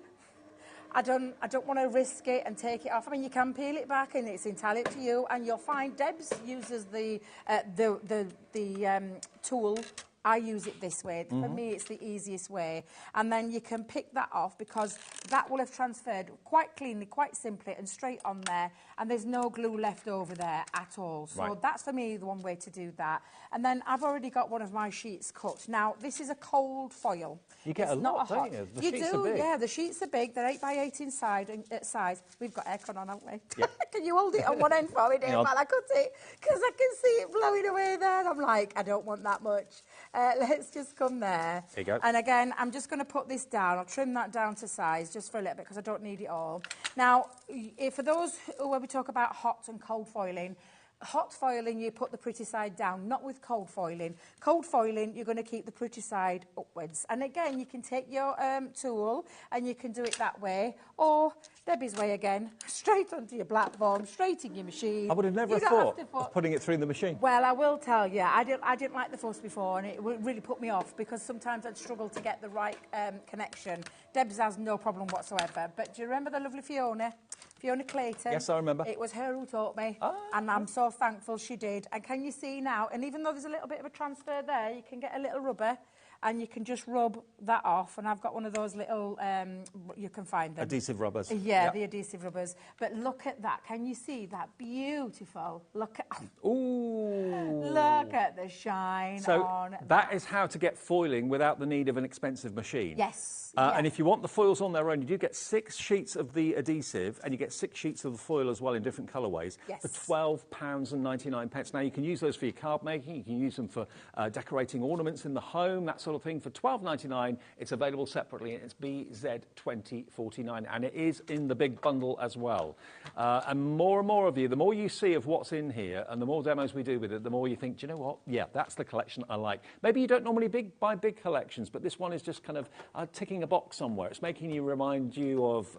I don't want to risk it and take it off. I mean, you can peel it back, and it's entirely up to you. And you'll find Debs uses the tool. I use it this way. For me, it's the easiest way. And then you can pick that off, because that will have transferred quite cleanly, quite simply, and straight on there. And there's no glue left over there at all. So that's, for me, the one way to do that. And then I've already got one of my sheets cut. Now, this is a cold foil. You get a lot, don't you? The sheets are big. Yeah, the sheets are big. They're 8 by 8 inside and size. We've got aircon on, haven't we? Yep. Can you hold it on one end for me, Dave, while I cut it? Because I can see it blowing away there. And I'm like, I don't want that much. Let's just come there. There you go. And again, I'm just going to put this down. I'll trim that down to size just for a little bit, because I don't need it all. Now, for those where we talk about hot and cold foiling, hot foiling, you put the pretty side down, not with cold foiling. Cold foiling, you're going to keep the pretty side upwards. And again, you can take your tool and you can do it that way, or Debbie's way again, straight onto your platform, straight in your machine. I would have never thought of putting it through the machine. Well, I will tell you, I didn't like the fuss before, and it really put me off, because sometimes I'd struggle to get the right connection. Deb's has no problem whatsoever. But do you remember the lovely Fiona Clayton? Yes, I remember. It was her who taught me, and I'm so thankful she did. And can you see now, and even though there's a little bit of a transfer there, you can get a little rubber, and you can just rub that off. And I've got one of those little, you can find them. Adhesive rubbers. Yeah, yep. The adhesive rubbers. But look at that. Can you see that? Beautiful. Look at... Ooh. Look at the shine on that is how to get foiling without the need of an expensive machine. Yes. And if you want the foils on their own, you do get 6 sheets of the adhesive, and you get 6 sheets of the foil as well in different colourways for £12.99. Now, you can use those for your card making. You can use them for decorating ornaments in the home, that sort of thing. For £12.99, it's available separately, and it's BZ2049, and it is in the big bundle as well. And more of you, the more you see of what's in here, and the more demos we do with it, the more you think, do you know what? Yeah, that's the collection I like. Maybe you don't normally buy big collections, but this one is just kind of ticking a box somewhere. It's making you remind you of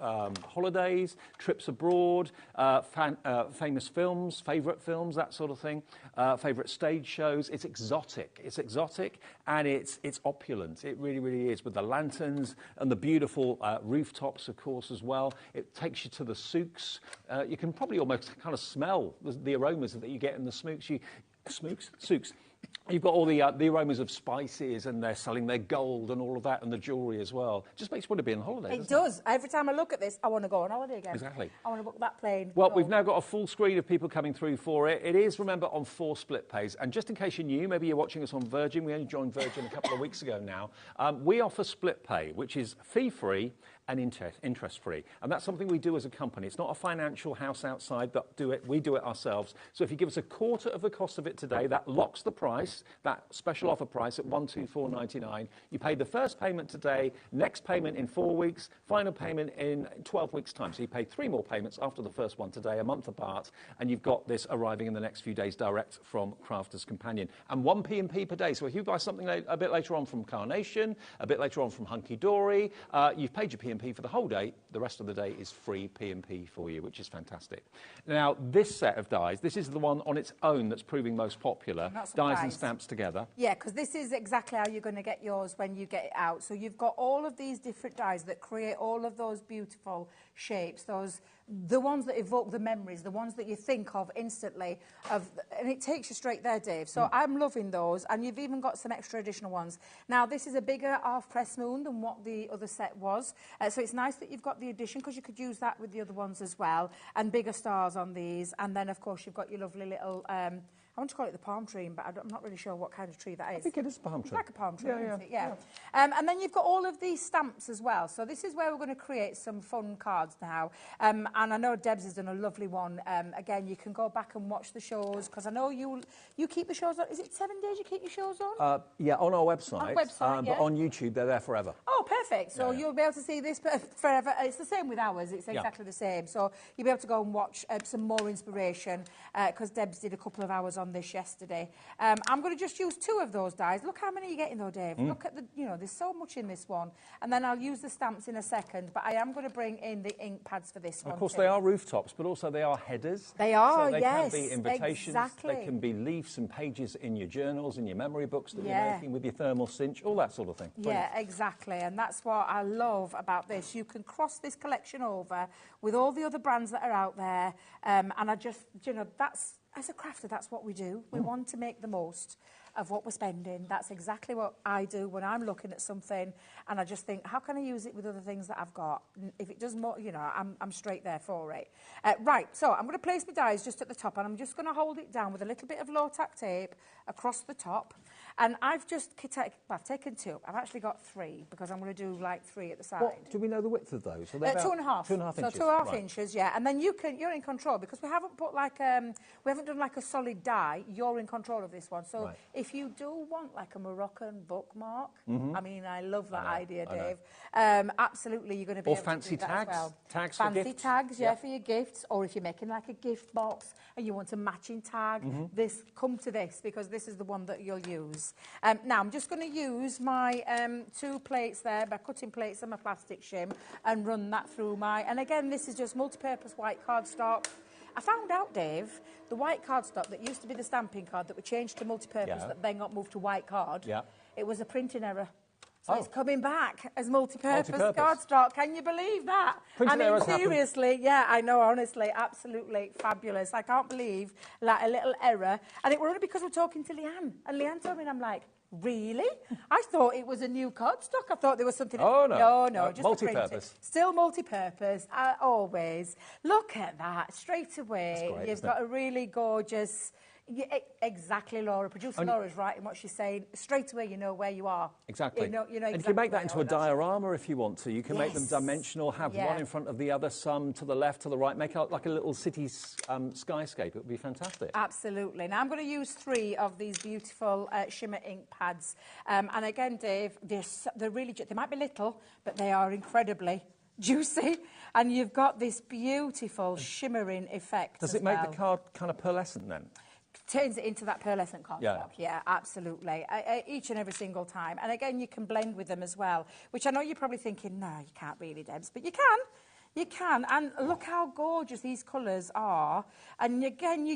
holidays, trips abroad, famous films, favourite films, that sort of thing, favourite stage shows. It's exotic. It's exotic, and it's opulent. It really, really is, with the lanterns and the beautiful rooftops, of course, as well. It takes you to the souks. You can probably almost kind of smell the aromas that you get in the souks. You've got all the aromas of spices, and they're selling their gold and all of that, and the jewellery as well. Just makes you want to be on holiday. It does. Every time I look at this, I want to go on holiday again. Exactly. I want to book that plane. Well, we've now got a full screen of people coming through for it. It is, remember, on 4 split pays. And just in case you're new, maybe you're watching us on Virgin. We only joined Virgin a couple of weeks ago now. We offer split pay, which is fee-free and interest-free. And that's something we do as a company. It's not a financial house outside that do it. We do it ourselves. So if you give us a quarter of the cost of it today, that locks the price, that special offer price at $124.99. You pay the first payment today, next payment in 4 weeks, final payment in 12 weeks' time. So you pay 3 more payments after the first one today, a month apart, and you've got this arriving in the next few days direct from Crafter's Companion. And 1 P&P per day. So if you buy something a bit later on from Carnation, a bit later on from Hunky Dory, you've paid your P&P for the whole day. The rest of the day is free P&P for you, which is fantastic. Now, this set of dies, this is the one on its own that's proving most popular. Dies and stamps together. Yeah, because this is exactly how you're going to get yours when you get it out. So you've got all of these different dies that create all of those beautiful shapes, those the ones that evoke the memories, the ones that you think of instantly, and it takes you straight there, Dave. So I'm loving those, and you've even got some extra additional ones. Now, this is a bigger half-press moon than what the other set was, so it's nice that you've got the addition, because you could use that with the other ones as well, and bigger stars on these, and then, of course, you've got your lovely little... I want to call it the palm tree, but I'm not really sure what kind of tree that is. I think it is a palm tree. It's like a palm tree, isn't it? Yeah. And then you've got all of these stamps as well. So this is where we're going to create some fun cards now. And I know Debs has done a lovely one. Again, you can go back and watch the shows, because I know you keep the shows on. Is it 7 days you keep your shows on? Yeah, on our website. On the website, But on YouTube, they're there forever. Oh, perfect. So you'll be able to see this forever. It's the same with ours. It's exactly the same. So you'll be able to go and watch some more inspiration, because Debs did a couple of hours on this yesterday. I'm going to just use 2 of those dies. Look how many you're getting though, Dave. Look at the, there's so much in this one. And then I'll use the stamps in a second, but I am going to bring in the ink pads for this one. Of course, they are rooftops, but also they are headers. They are, so they yes. can be invitations. Exactly. They can be leaves and pages in your journals, in your memory books that you're making with your thermal cinch, all that sort of thing. Yeah, exactly. And that's what I love about this. You can cross this collection over with all the other brands that are out there. And I just, that's... As a crafter, that's what we do. We want to make the most of what we're spending. That's exactly what I do when I'm looking at something, and I just think, how can I use it with other things that I've got? If it does more, I'm straight there for it. Right, so I'm going to place my dies just at the top, and I'm just going to hold it down with a little bit of low-tack tape across the top. And I've just taken 2. I've actually got 3, because I'm going to do like 3 at the side. Do we know the width of those? 2.5. 2.5 inches. So 2.5 inches, yeah. And then you're in control, because we haven't put like we haven't done like a solid die. You're in control of this one. So if you do want like a Moroccan bookmark, I mean, I love that idea, Dave. Absolutely, you're going to be able fancy to do that tags. as well. Tags for fancy gifts. tags, for your gifts, or if you're making like a gift box and you want a matching tag, come to this, because this is the one that you'll use. Now, I'm just going to use my 2 plates there, by cutting plates and my plastic shim, and run that through my... And again, this is just multi-purpose white cardstock. I found out, Dave, the white cardstock that used to be the stamping card that we changed to multi-purpose that then got moved to white card, it was a printing error. So it's coming back as multi-purpose cardstock. Can you believe that? Printing errors seriously, I know, honestly, absolutely fabulous. I can't believe like a little error. And it was only because we're talking to Leanne. And Leanne told me, and I'm like, really? I thought it was a new cardstock. I thought there was something... Oh, no. No, just multi-purpose. Still multi-purpose, always. Look at that, straight away. Great, you've got a really gorgeous... exactly, Laura. Producer Laura's right in what she's saying. Straight away, you know where you are. Exactly. You know exactly. And you can make that into a diorama if you want to. You can make them dimensional, have one in front of the other, some to the left, to the right. Make it like a little city skyscape. It would be fantastic. Absolutely. Now, I'm going to use 3 of these beautiful shimmer ink pads. And again, Dave, they're really... They might be little, but they are incredibly juicy. And you've got this beautiful shimmering effect. Does it make the card kind of pearlescent then? Turns it into that pearlescent cardstock. Yeah, absolutely. Each and every single time. And again, you can blend with them as well, which I know you're probably thinking, no, you can't really, Debs, but you can. You can. And look how gorgeous these colours are. And again,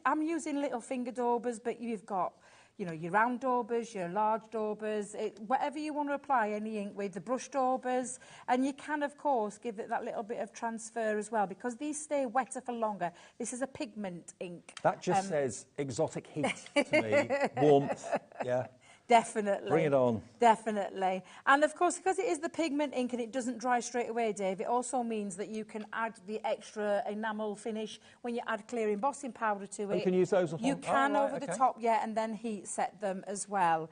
I'm using little finger daubers, but you've got, your round daubers, your large daubers, whatever you want to apply any ink with, the brush daubers. And you can, of course, give it that little bit of transfer as well, because these stay wetter for longer. This is a pigment ink. That just says exotic heat to me. Warmth, Definitely. Bring it on. Definitely. And of course, because it is the pigment ink and it doesn't dry straight away, Dave, it also means that you can add the extra enamel finish when you add clear embossing powder to it. You can use those You can over the top, and then heat set them as well.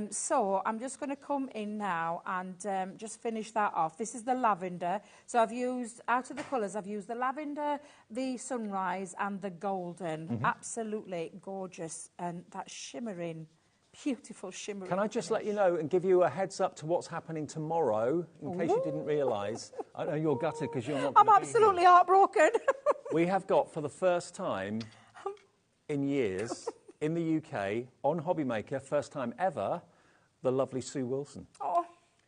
So I'm just going to come in now and just finish that off. This is the lavender. So I've used, out of the colours, I've used the lavender, the sunrise and the golden. Absolutely gorgeous. And that shimmering... Beautiful shimmering. Can I just let you know and give you a heads up to what's happening tomorrow, in case you didn't realise? I know you're gutted because you're not. I'm absolutely heartbroken. We have got, for the first time in years, in the UK, on HobbyMaker, first time ever, the lovely Sue Wilson. Oh.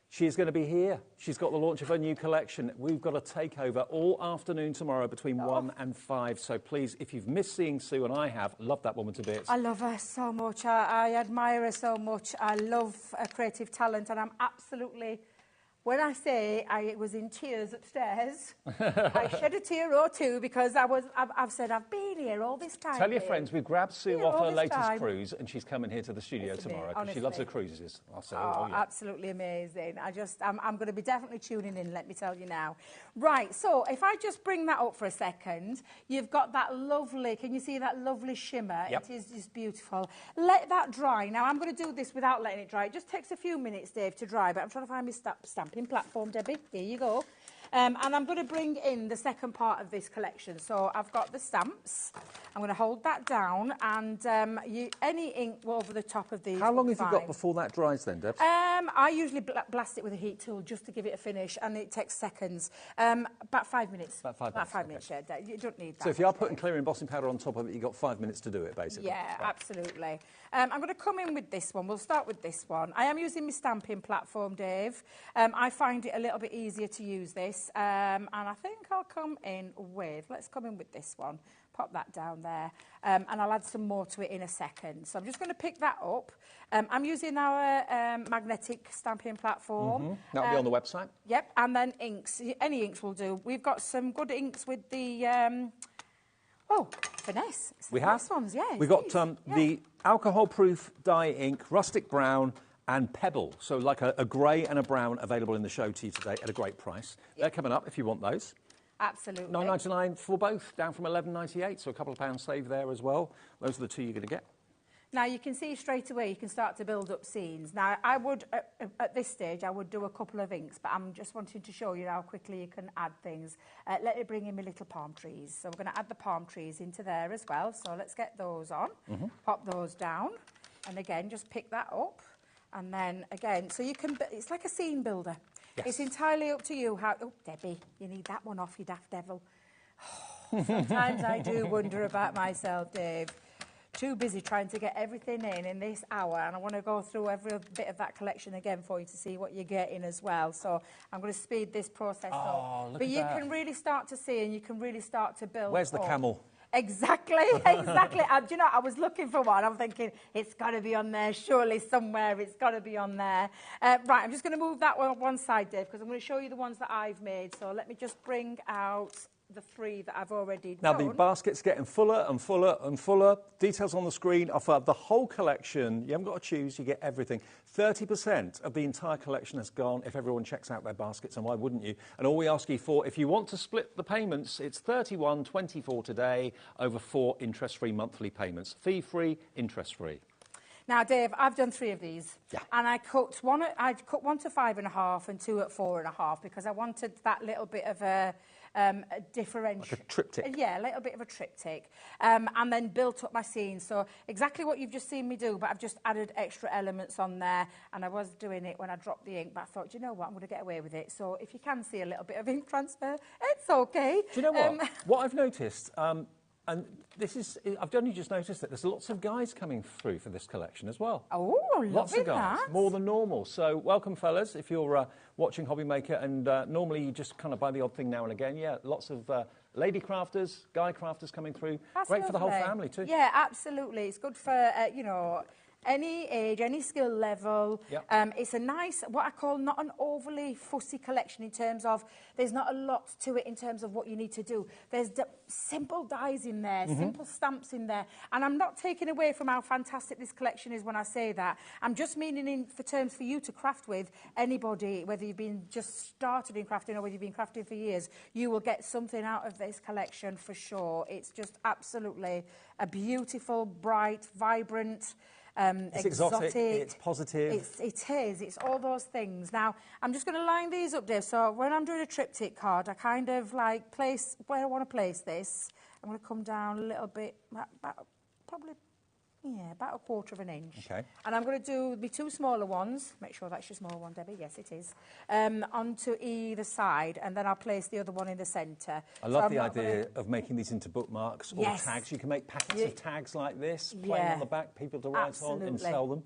She's going to be here. She's got the launch of her new collection. We've got a takeover all afternoon tomorrow between 1 and 5. So please, if you've missed seeing Sue, and I have, love that woman to bits. I love her so much. I admire her so much. I love her creative talent, and I'm absolutely when I say I was in tears upstairs, I shed a tear or two because I've said I've been here all this time. Tell your friends we've grabbed Sue off her latest time. cruise, and she's coming here to the studio tomorrow because she loves her cruises. I'll say, yeah. Absolutely amazing. I'm going to be definitely tuning in, let me tell you now. Right, so if I just bring that up for a second, you've got that lovely, can you see that lovely shimmer? Yep. It is just beautiful. Let that dry. Now, I'm going to do this without letting it dry. It just takes a few minutes, Dave, to dry, but I'm trying to find my stamping platform, Debbie. Here you go. And I'm going to bring in the second part of this collection. So I've got the stamps. I'm going to hold that down, and any ink over the top of these. How long have you got before that dries then, Deb? I usually blast it with a heat tool just to give it a finish, and it takes seconds. About 5 minutes. About 5 minutes, yeah. You don't need that. So if you are putting clear embossing powder on top of it, you've got 5 minutes to do it, basically. Yeah, right. Absolutely. I'm going to come in with this one. We'll start with this one. I am using my stamping platform, Dave. I find it a little bit easier to use this, and I think I'll come in with, let's come in with this one. Pop that down there, and I'll add some more to it in a second. So I'm just going to pick that up. I'm using our magnetic stamping platform. Mm-hmm. That'll be on the website. Yep, and then inks. Any inks will do. We've got some good inks with the... Finesse. We have. Finesse ones, yeah. We've got the alcohol-proof dye ink, rustic brown, and pebble. So like a grey and a brown available in the show to you today at a great price. Yep. They're coming up if you want those. Absolutely. $9.99 for both, down from $11.98, so a couple of pounds save there as well. Those are the two you're going to get. Now, you can see straight away you can start to build up scenes. Now, I would, at this stage, I would do a couple of inks, but I'm just wanting to show you how quickly you can add things. Let me bring in my little palm trees. So we're going to add the palm trees into there as well. So let's get those on, pop those down, and again, just pick that up. And then, again, so you can, it's like a scene builder. Yes. It's entirely up to you how... Oh, Debbie, you need that one off, you daft devil. Oh, sometimes I do wonder about myself, Dave. Too busy trying to get everything in this hour, and I want to go through every bit of that collection again for you to see what you're getting as well. So I'm going to speed this process up. But you can really start to see, and you can really start to build. Where's the camel? Exactly, exactly. Do you know, I was looking for one. I'm thinking, it's got to be on there, surely somewhere. It's got to be on there. Right, I'm just going to move that one side, Dave, because I'm going to show you the ones that I've made. So let me just bring out the 3 that I've already done. Now, the basket's getting fuller and fuller and fuller. Details on the screen offer the whole collection. You haven't got to choose, you get everything. 30% of the entire collection has gone if everyone checks out their baskets, and why wouldn't you? And all we ask you for, if you want to split the payments, it's $31.24 today over 4 interest-free monthly payments. Fee-free, interest-free. Now, Dave, I've done 3 of these, and I cut one to 5.5 and 2 at 4.5 because I wanted that little bit of a differential. Like a triptych. Yeah, a little bit of a triptych, and then built up my scene. So exactly what you've just seen me do, but I've just added extra elements on there, and I was doing it when I dropped the ink, but I thought, you know what, I'm going to get away with it. So if you can see a little bit of ink transfer, it's okay. Do you know what? What I've noticed... and this is, I've only just noticed that there's lots of guys coming through for this collection as well. Oh, lots of guys, more than normal. So welcome, fellas, if you're watching HobbyMaker, and normally you just kind of buy the odd thing now and again. Yeah, lots of lady crafters, guy crafters coming through. That's great lovely. For the whole family too. Yeah, absolutely. It's good for, you know, any age, any skill level. Yep. It's a nice, what I call not an overly fussy collection in terms of, there's not a lot to it in terms of what you need to do. There's simple dies in there, simple stamps in there. And I'm not taking away from how fantastic this collection is when I say that. I'm just meaning in for terms for you to craft with anybody, whether you've been just started in crafting or whether you've been crafting for years, you will get something out of this collection for sure. It's just absolutely a beautiful, bright, vibrant, it's exotic, it's positive. It is, it's all those things. Now, I'm just going to line these up, Dave. So when I'm doing a triptych card, I kind of like place where I want to place this. I'm going to come down a little bit, probably, yeah, about 1/4 of an inch. Okay. And I'm going to do the 2 smaller ones. Make sure that's your small one, Debbie. Yes, it is. Onto either side, and then I'll place the other one in the centre. I love the idea of making these into bookmarks or tags. You can make packets of tags like this, plain on the back, people to write on and sell them.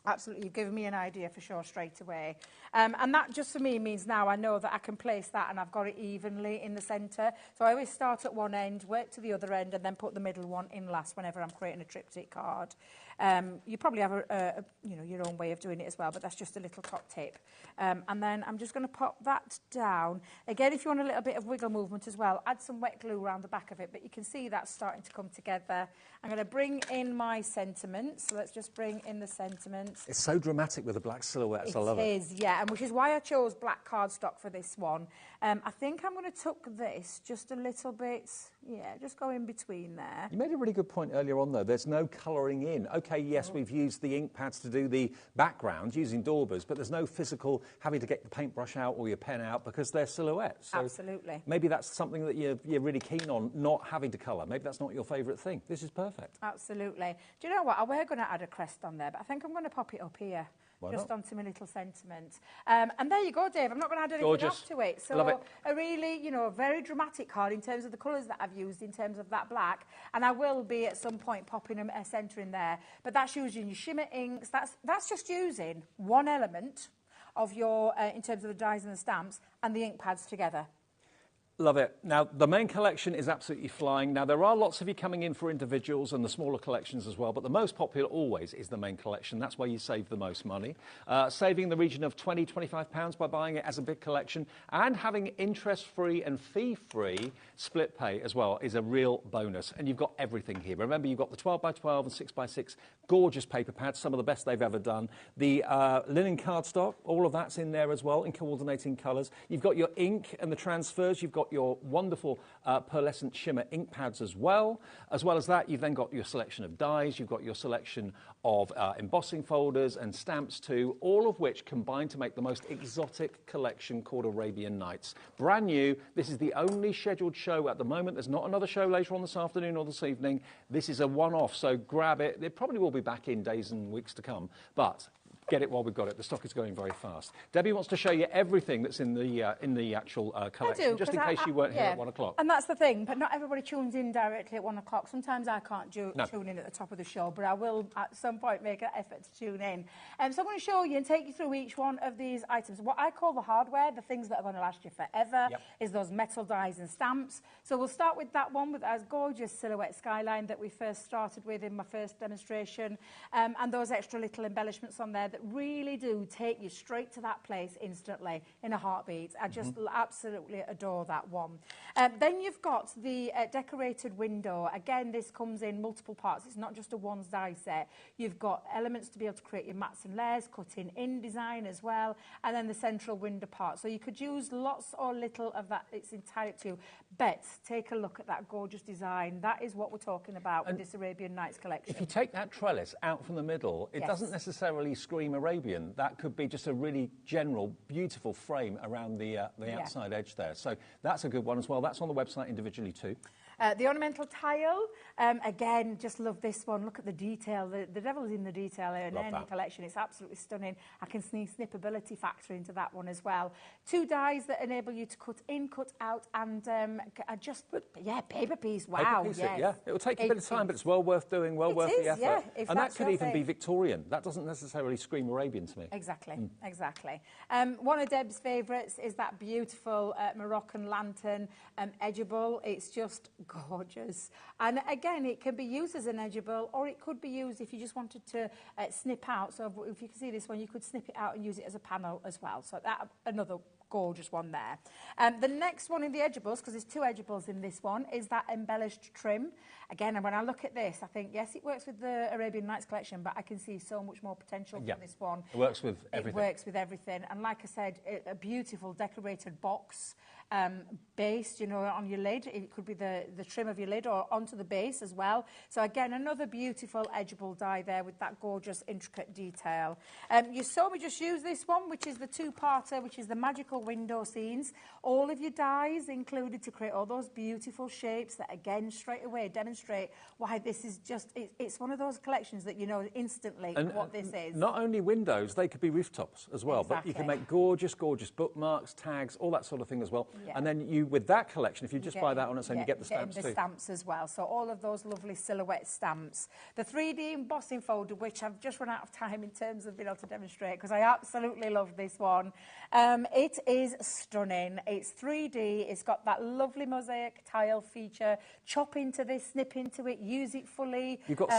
Absolutely, you've given me an idea for sure straight away. And that just for me means now I know that I can place that and I've got it evenly in the centre. So I always start at one end, work to the other end, and then put the middle one in last whenever I'm creating a triptych card. You probably have you know, your own way of doing it as well, but that's just a little top tip. And then I'm just going to pop that down. Again, if you want a little bit of wiggle movement as well, add some wet glue around the back of it, but you can see that's starting to come together. I'm going to bring in my sentiments. So let's just bring in the sentiments. It's so dramatic with the black silhouettes. I love it. It is, yeah, and which is why I chose black cardstock for this one. I think I'm going to tuck this just a little bit, yeah, just go in between there. You made a really good point earlier on, though. There's no colouring in. OK, yes, we've used the ink pads to do the background using daubers, but there's no physical having to get the paintbrush out or your pen out because they're silhouettes. So absolutely. Maybe that's something that you're really keen on, not having to colour. Maybe that's not your favourite thing. This is perfect. Absolutely. Do you know what? I were going to add a crest on there, but I think I'm going to pop it up here. Why just not? onto my little sentiment. And there you go, Dave. I'm not going to add anything else to it. So love it. A really, you know, very dramatic card in terms of the colours that I've used in terms of that black. And I will be at some point popping a centre in there. But that's using your shimmer inks. That's just using one element of your, in terms of the dies and the stamps, and the ink pads together. Love it. Now, the main collection is absolutely flying. Now, there are lots of you coming in for individuals and the smaller collections as well, but the most popular always is the main collection. That's where you save the most money. Saving in the region of £20, £25 by buying it as a big collection, and having interest-free and fee-free split pay as well is a real bonus. And you've got everything here. Remember, you've got the 12x12 and 6x6 gorgeous paper pads, some of the best they've ever done. The linen cardstock, all of that's in there as well in coordinating colours. You've got your ink and the transfers. You've got your wonderful pearlescent shimmer ink pads as well. As well as that, you've then got your selection of dies, you've got your selection of embossing folders and stamps too, all of which combine to make the most exotic collection called Arabian Nights. Brand new. This is the only scheduled show at the moment. There's not another show later on this afternoon or this evening. This is a one-off, so grab it. It probably will be back in days and weeks to come, but get it while we've got it. The stock is going very fast. Debbie wants to show you everything that's in the actual collection, I do, just in case you weren't here at 1 o'clock. And that's the thing, but not everybody tunes in directly at 1 o'clock. Sometimes I can't tune in at the top of the show, but I will at some point make an effort to tune in. So I'm going to show you and take you through each one of these items. What I call the hardware, the things that are going to last you forever, is those metal dies and stamps. So we'll start with that one with our gorgeous silhouette skyline that we first started with in my first demonstration, and those extra little embellishments on there that really do take you straight to that place instantly in a heartbeat. I just absolutely adore that one. Then you've got the decorated window. Again, this comes in multiple parts. It's not just a one die set. You've got elements to be able to create your mats and layers, cutting in design as well, and then the central window part. So you could use lots or little of that. It's entirely up to you. But take a look at that gorgeous design. That is what we're talking about with this Arabian Nights collection. If you take that trellis out from the middle, it doesn't necessarily scream Arabian. That could be just a really general, beautiful frame around the outside edge there. So that's a good one as well. That's on the website individually too. The ornamental tile, again, just love this one. Look at the detail. The devil's in the detail in any collection. It's absolutely stunning. I can see snippability factor into that one as well. 2 dies that enable you to cut in, cut out, and paper piece. Wow, paper piece, yeah. It will take a bit of time, but it's well worth doing, well worth the effort. Yeah, and that could even be Victorian. That doesn't necessarily scream Arabian to me. Exactly, exactly. One of Deb's favourites is that beautiful Moroccan lantern, edgeable. It's just gorgeous. And again, it can be used as an edgeable, or it could be used if you just wanted to snip out. So if you can see this one, you could snip it out and use it as a panel as well. So that another gorgeous one there. The next one in the edgeables, because there's 2 edgeables in this one, is that embellished trim. Again, and when I look at this, I think, yes, it works with the Arabian Nights collection, but I can see so much more potential from this one. It works with everything. It works with everything. And like I said, a beautiful decorated box base, you know, on your lid. It could be the trim of your lid or onto the base as well. So again, another beautiful edgeable die there with that gorgeous intricate detail. You saw me just use this one, which is the 2-parter, which is the magical window scenes. All of your dies included to create all those beautiful shapes that again straight away demonstrate why this is just, it's one of those collections that you know instantly what this is. Not only windows, they could be rooftops as well, but you can make gorgeous, gorgeous bookmarks, tags, all that sort of thing as well. And then you, with that collection, if you just buy that on its own, you get the stamps too. The stamps as well. So all of those lovely silhouette stamps. The 3D embossing folder, which I've just run out of time in terms of being able to demonstrate, because I absolutely love this one. It is stunning. It's 3D. It's got that lovely mosaic tile feature. Chop into this, snip into it, use it fully. You've got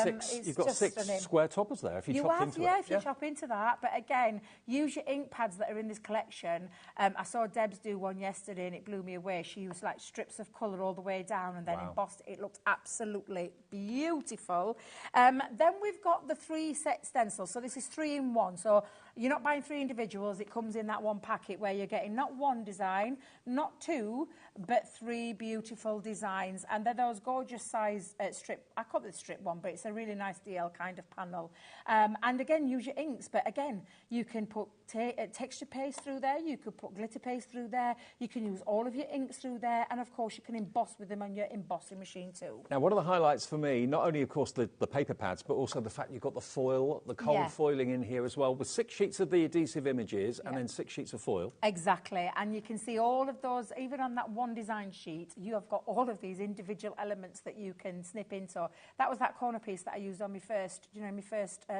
six square toppers there if you chop into it. Yeah, if you chop into that. But again, use your ink pads that are in this collection. I saw Debs do one yesterday and it blew me away. She used like strips of colour all the way down and then embossed it. It looked absolutely beautiful. Then we've got the 3 set stencils. So this is 3 in 1. So you're not buying 3 individuals. It comes in that one packet where you're getting not 1 design, not 2, but 3 beautiful designs. And they're those gorgeous size strip. I call it the strip one, but it's a really nice DL kind of panel. And again, use your inks. But again, you can put texture paste through there. You could put glitter paste through there. You can use all of your inks through there. And of course, you can emboss with them on your embossing machine too. Now, one of the highlights for me, not only, of course, the paper pads, but also the fact you've got the foil, the cold foiling in here as well, with 6 sheets of the adhesive images and then 6 sheets of foil. Exactly. And you can see all of those, even on that one design sheet, you have got all of these individual elements that you can snip into. That was that corner piece that I used on my first,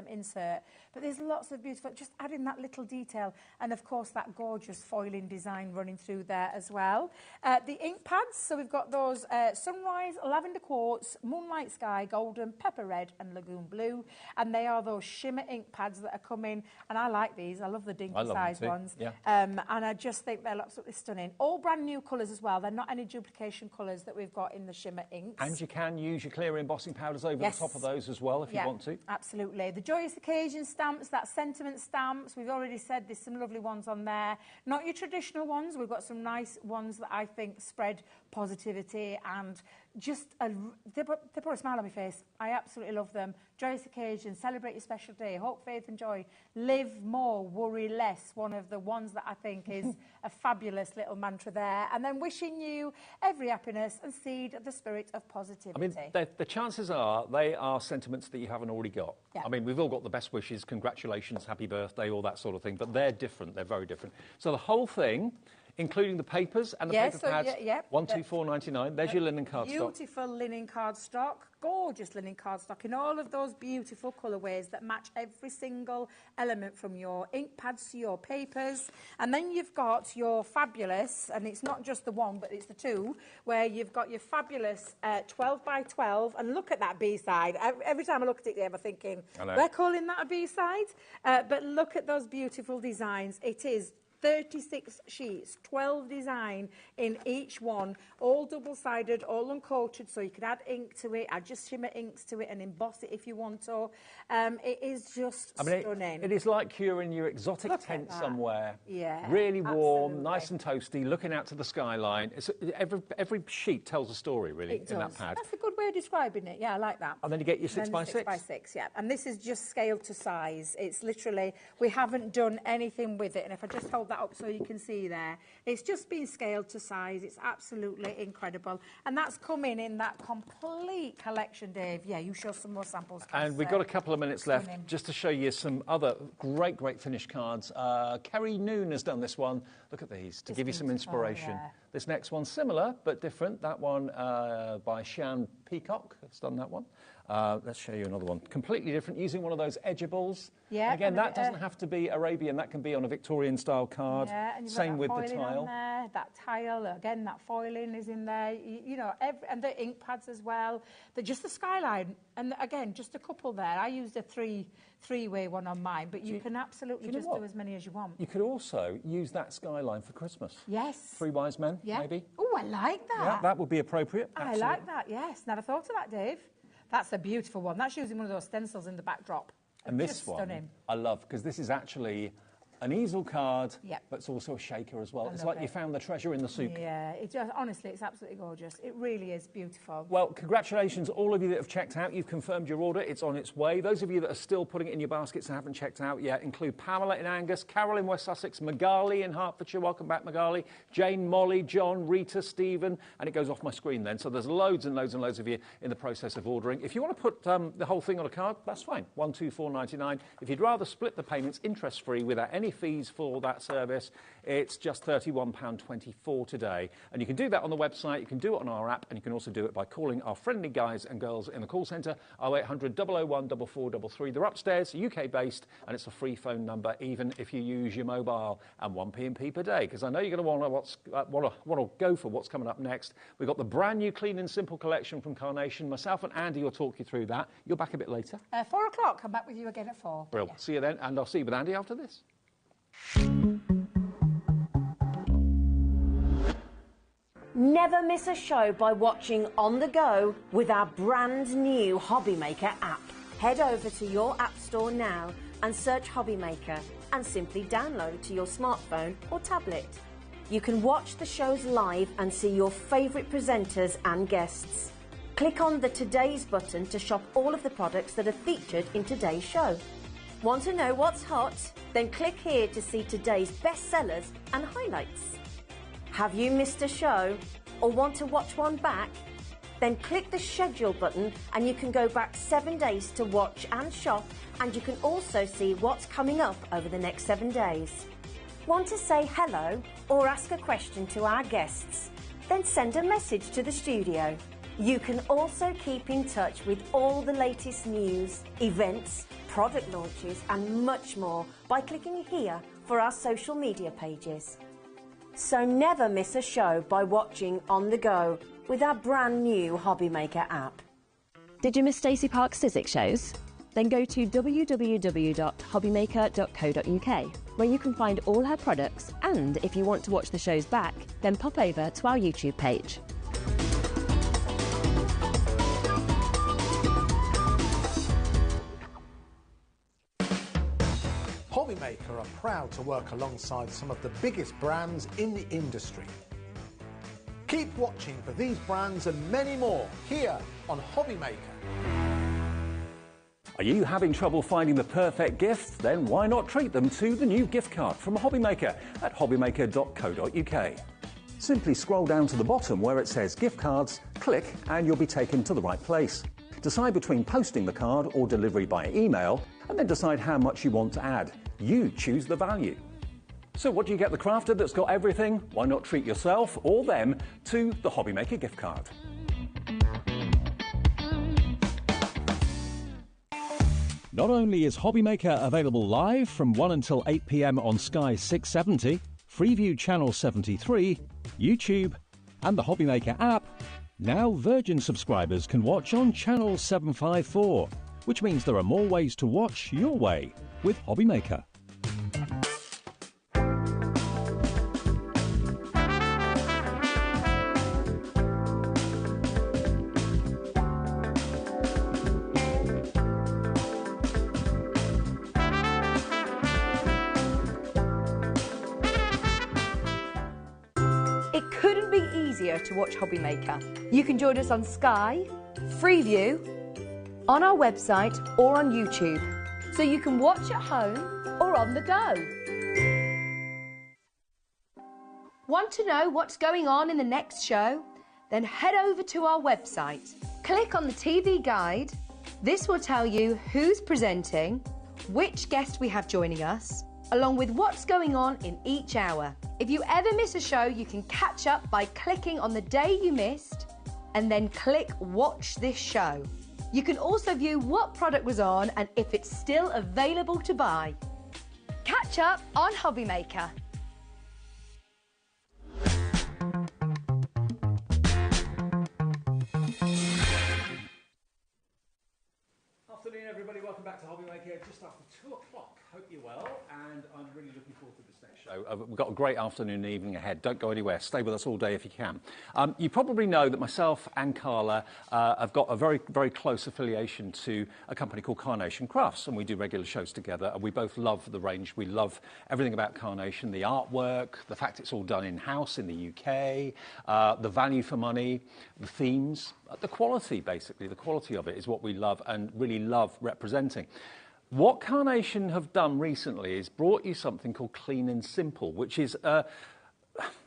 insert. But there's lots of beautiful, just adding that little detail. And of course, that gorgeous foiling design running through there as well. The ink pads, so we've got those Sunrise, Lavender Quartz, Moonlight Sky, Golden, Pepper Red and Lagoon Blue. And they are those shimmer ink pads that are coming. And I like these. I love the dinky size ones. Yeah. And I just think they're absolutely stunning. All brand new colours as well. They're not any duplication colours that we've got in the shimmer inks. And you can use your clear embossing powders over the top of those as well if you want to. Absolutely. The Joyous Occasion stamps, that sentiment stamps, we've already said there's some lovely ones on there. Not your traditional ones. We've got some nice ones that I think spread positivity and just they put a smile on my face. I absolutely love them. Joyous Occasion, celebrate your special day, hope, faith and joy, live more, worry less, one of the ones that I think is a fabulous little mantra there. And then wishing you every happiness and seed the spirit of positivity. I mean, the chances are they are sentiments that you haven't already got. Yeah. I mean, we've all got the best wishes, congratulations, happy birthday, all that sort of thing, but they're different, they're very different. So the whole thing, including the papers and the paper pads, £124.99. There's your linen cardstock. Beautiful linen cardstock, gorgeous linen cardstock in all of those beautiful colourways that match every single element from your ink pads to your papers. And then you've got your fabulous, and it's not just the one, but it's the 2, where you've got your fabulous 12 by 12. And look at that B-side. Every time I look at it, I'm thinking, we're calling that a B-side? But look at those beautiful designs. It is 36 sheets, 12 design in each one, all double-sided, all uncoated, so you could add ink to it, add just shimmer inks to it and emboss it if you want to. It is just stunning. It is like you're in your exotic tent somewhere. Yeah, really warm, nice and toasty, looking out to the skyline. Every sheet tells a story, really, in that pad. That's a good way of describing it. Yeah, I like that. And then you get your 6 by 6. 6 by 6, yeah. And this is just scaled to size. It's literally, we haven't done anything with it. And if I just hold that up so you can see there, it's just been scaled to size. It's absolutely incredible. And that's coming in that complete collection, Dave. Yeah, you show some more samples. And we've got a couple of minutes left just to show you some other great finished cards. Kerry Noon has done this one. Look at these to give you some inspiration. Yeah. This next one's similar but different. That one by Shan Peacock has done that one. Let's show you another one. Completely different, using one of those edgeables. Yeah. Again, that doesn't have to be Arabian. That can be on a Victorian-style card. Yeah, and same with the tile. On there, that tile, again, that foiling is in there. You know, and the ink pads as well. Just the skyline. And again, just a couple there. I used a three-way one on mine, but you can absolutely just do as many as you want. You could also use that skyline for Christmas. Yes. 3 wise men, maybe. Oh, I like that. Yeah, that would be appropriate. Absolutely. I like that, yes. Never thought of that, Dave. That's a beautiful one. That's using one of those stencils in the backdrop. And this one, stunning. I love, because this is actually an easel card, but it's also a shaker as well. It's like you found the treasure in the soup. Yeah, honestly, it's absolutely gorgeous. It really is beautiful. Well, congratulations, all of you that have checked out. You've confirmed your order. It's on its way. Those of you that are still putting it in your baskets and haven't checked out yet include Pamela in Angus, Carol in West Sussex, Magali in Hertfordshire. Welcome back, Magali. Jane, Molly, John, Rita, Stephen, and it goes off my screen then. So there's loads and loads and loads of you in the process of ordering. If you want to put the whole thing on a card, that's fine. £124.99. If you'd rather split the payments interest-free without any any fees for that service. It's just £31.24 today. And you can do that on the website, you can do it on our app, and you can also do it by calling our friendly guys and girls in the call centre, 0800 001 4433. They're upstairs, UK-based, and it's a free phone number, even if you use your mobile, and 1p per day, because I know you're going to want to go for what's coming up next. We've got the brand new Clean and Simple collection from Carnation. Myself and Andy will talk you through that. You're back a bit later. 4 o'clock. I'm back with you again at 4. Brilliant. Yeah. See you then, and I'll see you with Andy after this. Never miss a show by watching on the go with our brand new HobbyMaker app. Head over to your app store now and search HobbyMaker and simply download to your smartphone or tablet. You can watch the shows live and see your favourite presenters and guests. Click on the Today's button to shop all of the products that are featured in today's show. Want to know what's hot? Then click here to see today's bestsellers and highlights. Have you missed a show or want to watch one back? Then click the schedule button and you can go back 7 days to watch and shop, and you can also see what's coming up over the next 7 days. Want to say hello or ask a question to our guests? Then send a message to the studio. You can also keep in touch with all the latest news, events, product launches and much more by clicking here for our social media pages. So never miss a show by watching on the go with our brand new HobbyMaker app. Did you miss Stacey Park's Sizzix shows? Then go to www.hobbymaker.co.uk, where you can find all her products, and if you want to watch the shows back, then pop over to our YouTube page. HobbyMaker are proud to work alongside some of the biggest brands in the industry. Keep watching for these brands and many more here on HobbyMaker. Are you having trouble finding the perfect gift? Then why not treat them to the new gift card from HobbyMaker at hobbymaker.co.uk. Simply scroll down to the bottom where it says gift cards, click and you'll be taken to the right place. Decide between posting the card or delivery by email, and then decide how much you want to add. You choose the value. So what do you get the crafter that's got everything? Why not treat yourself or them to the HobbyMaker gift card? Not only is HobbyMaker available live from 1 until 8 p.m. on Sky 670, Freeview Channel 73, YouTube and the HobbyMaker app, now Virgin subscribers can watch on Channel 754, which means there are more ways to watch your way with HobbyMaker. It couldn't be easier to watch HobbyMaker. You can join us on Sky, Freeview, on our website or on YouTube, so you can watch at home or on the go. Want to know what's going on in the next show? Then head over to our website. Click on the TV guide. This will tell you who's presenting, which guest we have joining us, along with what's going on in each hour. If you ever miss a show, you can catch up by clicking on the day you missed and then click Watch This Show. You can also view what product was on and if it's still available to buy. Catch up on HobbyMaker. Afternoon, everybody. Welcome back to HobbyMaker. Just after 2 o'clock. Hope you're well, and I'm really looking forward to this next show. We've got a great afternoon and evening ahead. Don't go anywhere. Stay with us all day if you can. You probably know that myself and Carla have got a very, very close affiliation to a company called Carnation Crafts, and we do regular shows together, and we both love the range. We love everything about Carnation, the artwork, the fact it's all done in-house in the UK, the value for money, the themes, the quality, basically. The quality of it is what we love and really love representing. What Carnation have done recently is brought you something called Clean and Simple, which is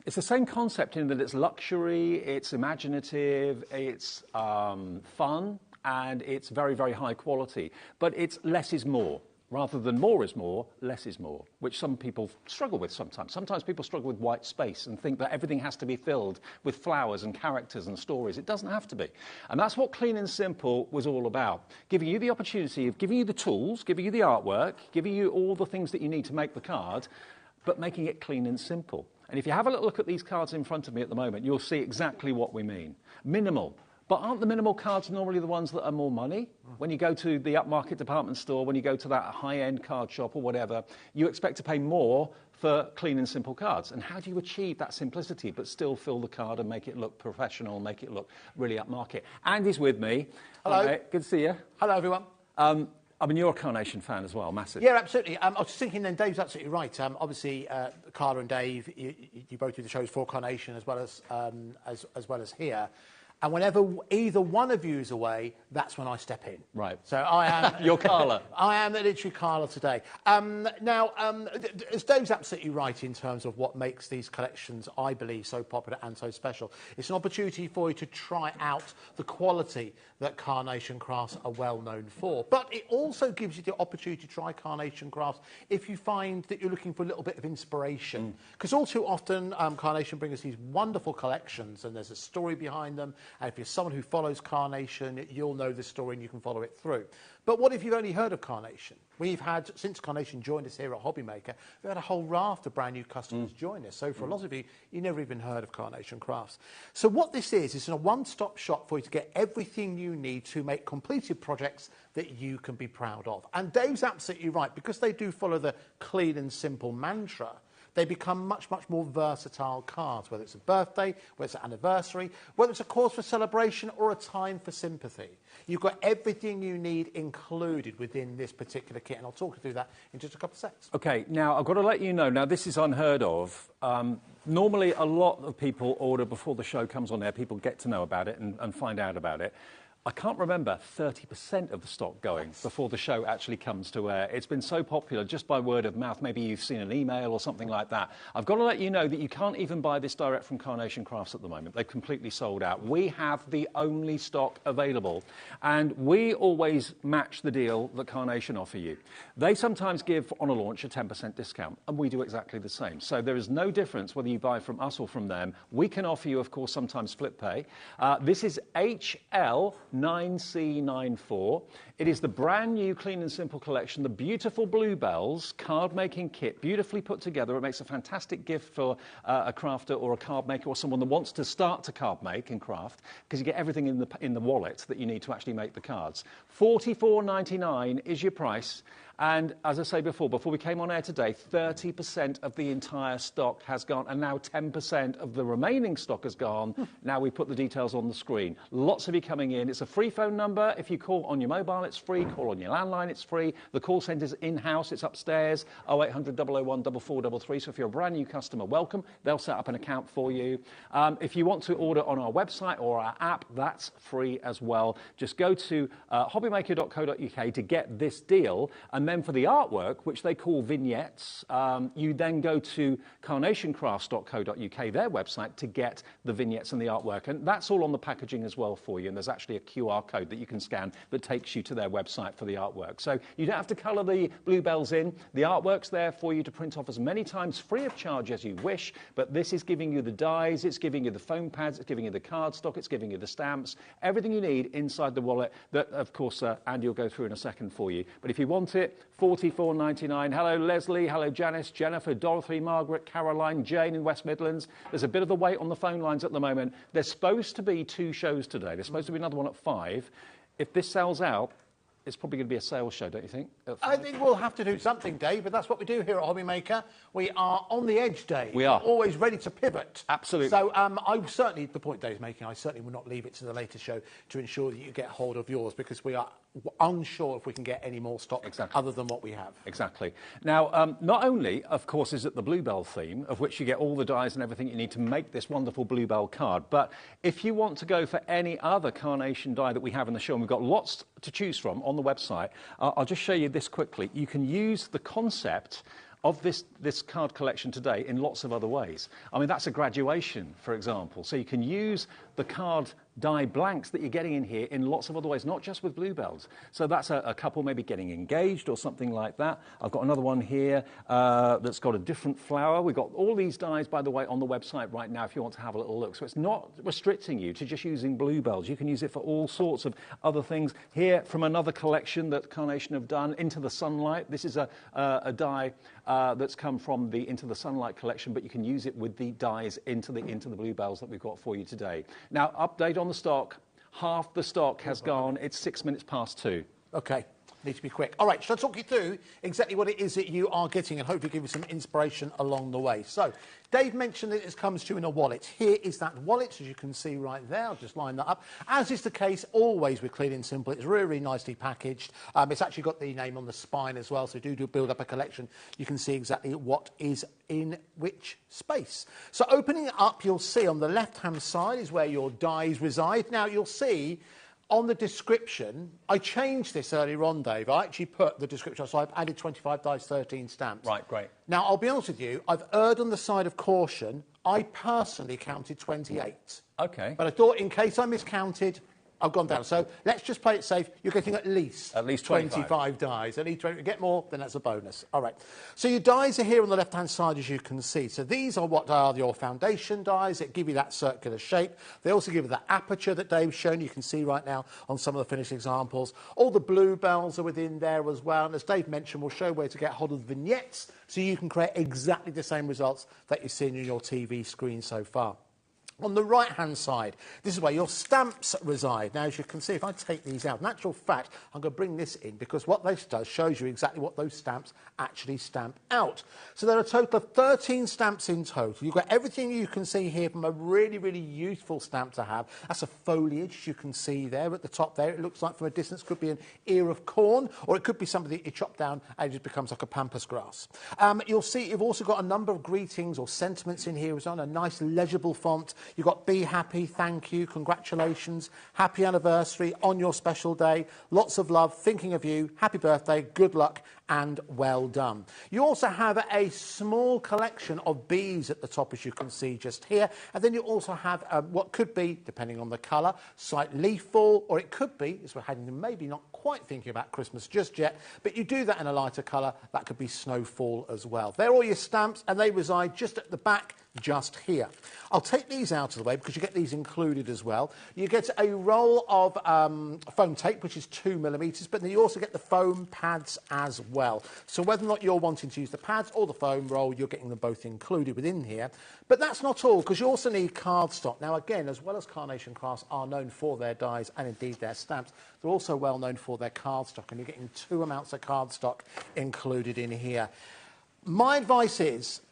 it's the same concept in that it's luxury, it's imaginative, it's fun, and it's very, very high quality. But it's less is more. Rather than more is more, less is more, which some people struggle with sometimes. Sometimes people struggle with white space and think that everything has to be filled with flowers and characters and stories. It doesn't have to be. And that's what Clean and Simple was all about, giving you the opportunity of giving you the tools, giving you the artwork, giving you all the things that you need to make the card, but making it clean and simple. And if you have a look at these cards in front of me at the moment, you'll see exactly what we mean. Minimal. But aren't the minimal cards normally the ones that are more money? When you go to the upmarket department store, when you go to that high-end card shop or whatever, you expect to pay more for clean and simple cards. And how do you achieve that simplicity but still fill the card and make it look professional, make it look really upmarket? Andy's with me. Hello. Good to see you. Hello, everyone. I mean, you're a Carnation fan as well, massive. Yeah, absolutely. I was just thinking then, Dave's absolutely right. Obviously, Carla and Dave, you both do the shows for Carnation as well as here. And whenever either one of you is away, that's when I step in. Right. So I am... You're Carla. I am literally Carla today. Now, Dave's absolutely right in terms of what makes these collections, I believe, so popular and so special. It's an opportunity for you to try out the quality that Carnation Crafts are well known for. But it also gives you the opportunity to try Carnation Crafts if you find that you're looking for a little bit of inspiration. Because all too often, Carnation bring us these wonderful collections and there's a story behind them. And if you're someone who follows Carnation, you'll know the story and you can follow it through. But what if you've only heard of Carnation? We've had, since Carnation joined us here at HobbyMaker, we've had a whole raft of brand new customers join us. So for a lot of you, you never even heard of Carnation Crafts. So what this is a one-stop shop for you to get everything you need to make completed projects that you can be proud of. And Dave's absolutely right, because they do follow the clean and simple mantra. They become much, much more versatile cards, whether it's a birthday, whether it's an anniversary, whether it's a cause for celebration or a time for sympathy. You've got everything you need included within this particular kit, and I'll talk you through that in just a couple of seconds. OK, now, I've got to let you know, now, this is unheard of. Normally, a lot of people order before the show comes on air. People get to know about it and find out about it. I can't remember 30% of the stock going before the show actually comes to air. It's been so popular just by word of mouth. Maybe you've seen an email or something like that. I've got to let you know that you can't even buy this direct from Carnation Crafts at the moment. They've completely sold out. We have the only stock available, and we always match the deal that Carnation offer you. They sometimes give, on a launch, a 10% discount, and we do exactly the same. So there is no difference whether you buy from us or from them. We can offer you, of course, sometimes split pay. This is HL 9C94. It is the brand new Clean and Simple collection, the beautiful Bluebells card making kit, beautifully put together. It makes a fantastic gift for a crafter or a card maker or someone that wants to start to card make and craft, because you get everything in the wallet that you need to actually make the cards. $44.99 is your price. And as I say before we came on air today, 30% of the entire stock has gone, and now 10% of the remaining stock has gone. Now we put the details on the screen. Lots of you coming in. It's a free phone number. If you call on your mobile, it's free. Call on your landline, it's free. The call centre's in-house. It's upstairs, 0800 001 4433. So if you're a brand new customer, welcome. They'll set up an account for you. If you want to order on our website or our app, that's free as well. Just go to hobbymaker.co.uk to get this deal. And then for the artwork, which they call vignettes, you then go to carnationcrafts.co.uk, their website, to get the vignettes and the artwork. And that's all on the packaging as well for you. And there's actually a QR code that you can scan that takes you to their website for the artwork. So you don't have to colour the bluebells in. The artwork's there for you to print off as many times free of charge as you wish. But this is giving you the dies, it's giving you the foam pads, it's giving you the cardstock, it's giving you the stamps, everything you need inside the wallet that, of course, Andy will go through in a second for you. But if you want it, $44.99. Hello, Leslie. Hello, Janice, Jennifer, Dorothy, Margaret, Caroline, Jane in West Midlands. There's a bit of a wait on the phone lines at the moment. There's supposed to be 2 shows today. There's supposed to be another one at 5. If this sells out, it's probably going to be a sales show, don't you think? I think we'll have to do something, Dave, but that's what we do here at HobbyMaker. We are on the edge, Dave. We are. Always ready to pivot. Absolutely. So I certainly, the point Dave's making, I certainly will not leave it to the later show to ensure that you get hold of yours, because we are unsure if we can get any more stock other than what we have. Exactly. Now, not only, of course, is it the Bluebell theme, of which you get all the dies and everything you need to make this wonderful Bluebell card, but if you want to go for any other Carnation die that we have in the show, and we've got lots to choose from on the website, I'll just show you this quickly. You can use the concept of this card collection today in lots of other ways. I mean, that's a graduation, for example. So you can use the card dye blanks that you're getting in here in lots of other ways, not just with bluebells. So that's a couple maybe getting engaged or something like that. I've got another one here that's got a different flower. We've got all these dyes, by the way, on the website right now if you want to have a little look. So it's not restricting you to just using bluebells. You can use it for all sorts of other things. Here from another collection that Carnation have done, Into the Sunlight. This is a dye that's come from the Into the Sunlight collection, but you can use it with the dyes into the bluebells that we've got for you today. Now, update on the stock. Half the stock has gone. It's 6 minutes past 2. OK. Need to be quick. All right, shall I talk you through exactly what it is that you are getting and hopefully give you some inspiration along the way. So, Dave mentioned that it comes to you in a wallet. Here is that wallet, as you can see right there. I'll just line that up. As is the case always with Clean and Simple, it's really, really nicely packaged. It's actually got the name on the spine as well, so do build up a collection. You can see exactly what is in which space. So opening it up, you'll see on the left-hand side is where your dies reside. Now, you'll see on the description, I changed this earlier on, Dave. I actually put the description, so I've added 25 dies, 13 stamps. Right, great. Now, I'll be honest with you, I've erred on the side of caution. I personally counted 28. OK. But I thought in case I miscounted, I've gone down. So let's just play it safe. You're getting at least 25 dies. At least 20. Get more, then that's a bonus. All right. So your dies are here on the left-hand side, as you can see. So these are what are your foundation dies that give you that circular shape. They also give you the aperture that Dave's shown. You can see right now on some of the finished examples. All the bluebells are within there as well. And as Dave mentioned, we'll show where to get hold of the vignettes so you can create exactly the same results that you've seen on your TV screen so far. On the right-hand side, this is where your stamps reside. Now, as you can see, if I take these out, in actual fact, I'm going to bring this in because what this does shows you exactly what those stamps actually stamp out. So there are a total of 13 stamps in total. You've got everything you can see here from a really, really useful stamp to have. That's a foliage you can see there at the top there. It looks like from a distance could be an ear of corn, or it could be something that you chop down and it just becomes like a pampas grass. You'll see you've also got a number of greetings or sentiments in here as well, a nice legible font. You've got be happy, thank you, congratulations, happy anniversary on your special day, lots of love, thinking of you, happy birthday, good luck, and well done. You also have a small collection of bees at the top, as you can see just here. And then you also have what could be, depending on the colour, slight leaf fall, or it could be, as we're heading to maybe not quite thinking about Christmas just yet, but you do that in a lighter colour, that could be snowfall as well. They're all your stamps, and they reside just at the back, just here. I'll take these out of the way because you get these included as well. You get a roll of foam tape, which is 2mm, but then you also get the foam pads as well. So whether or not you're wanting to use the pads or the foam roll, you're getting them both included within here. But that's not all, because you also need cardstock. Now, again, as well as Carnation Crafts are known for their dies and indeed their stamps, they're also well known for their cardstock, and you're getting 2 amounts of cardstock included in here. My advice is,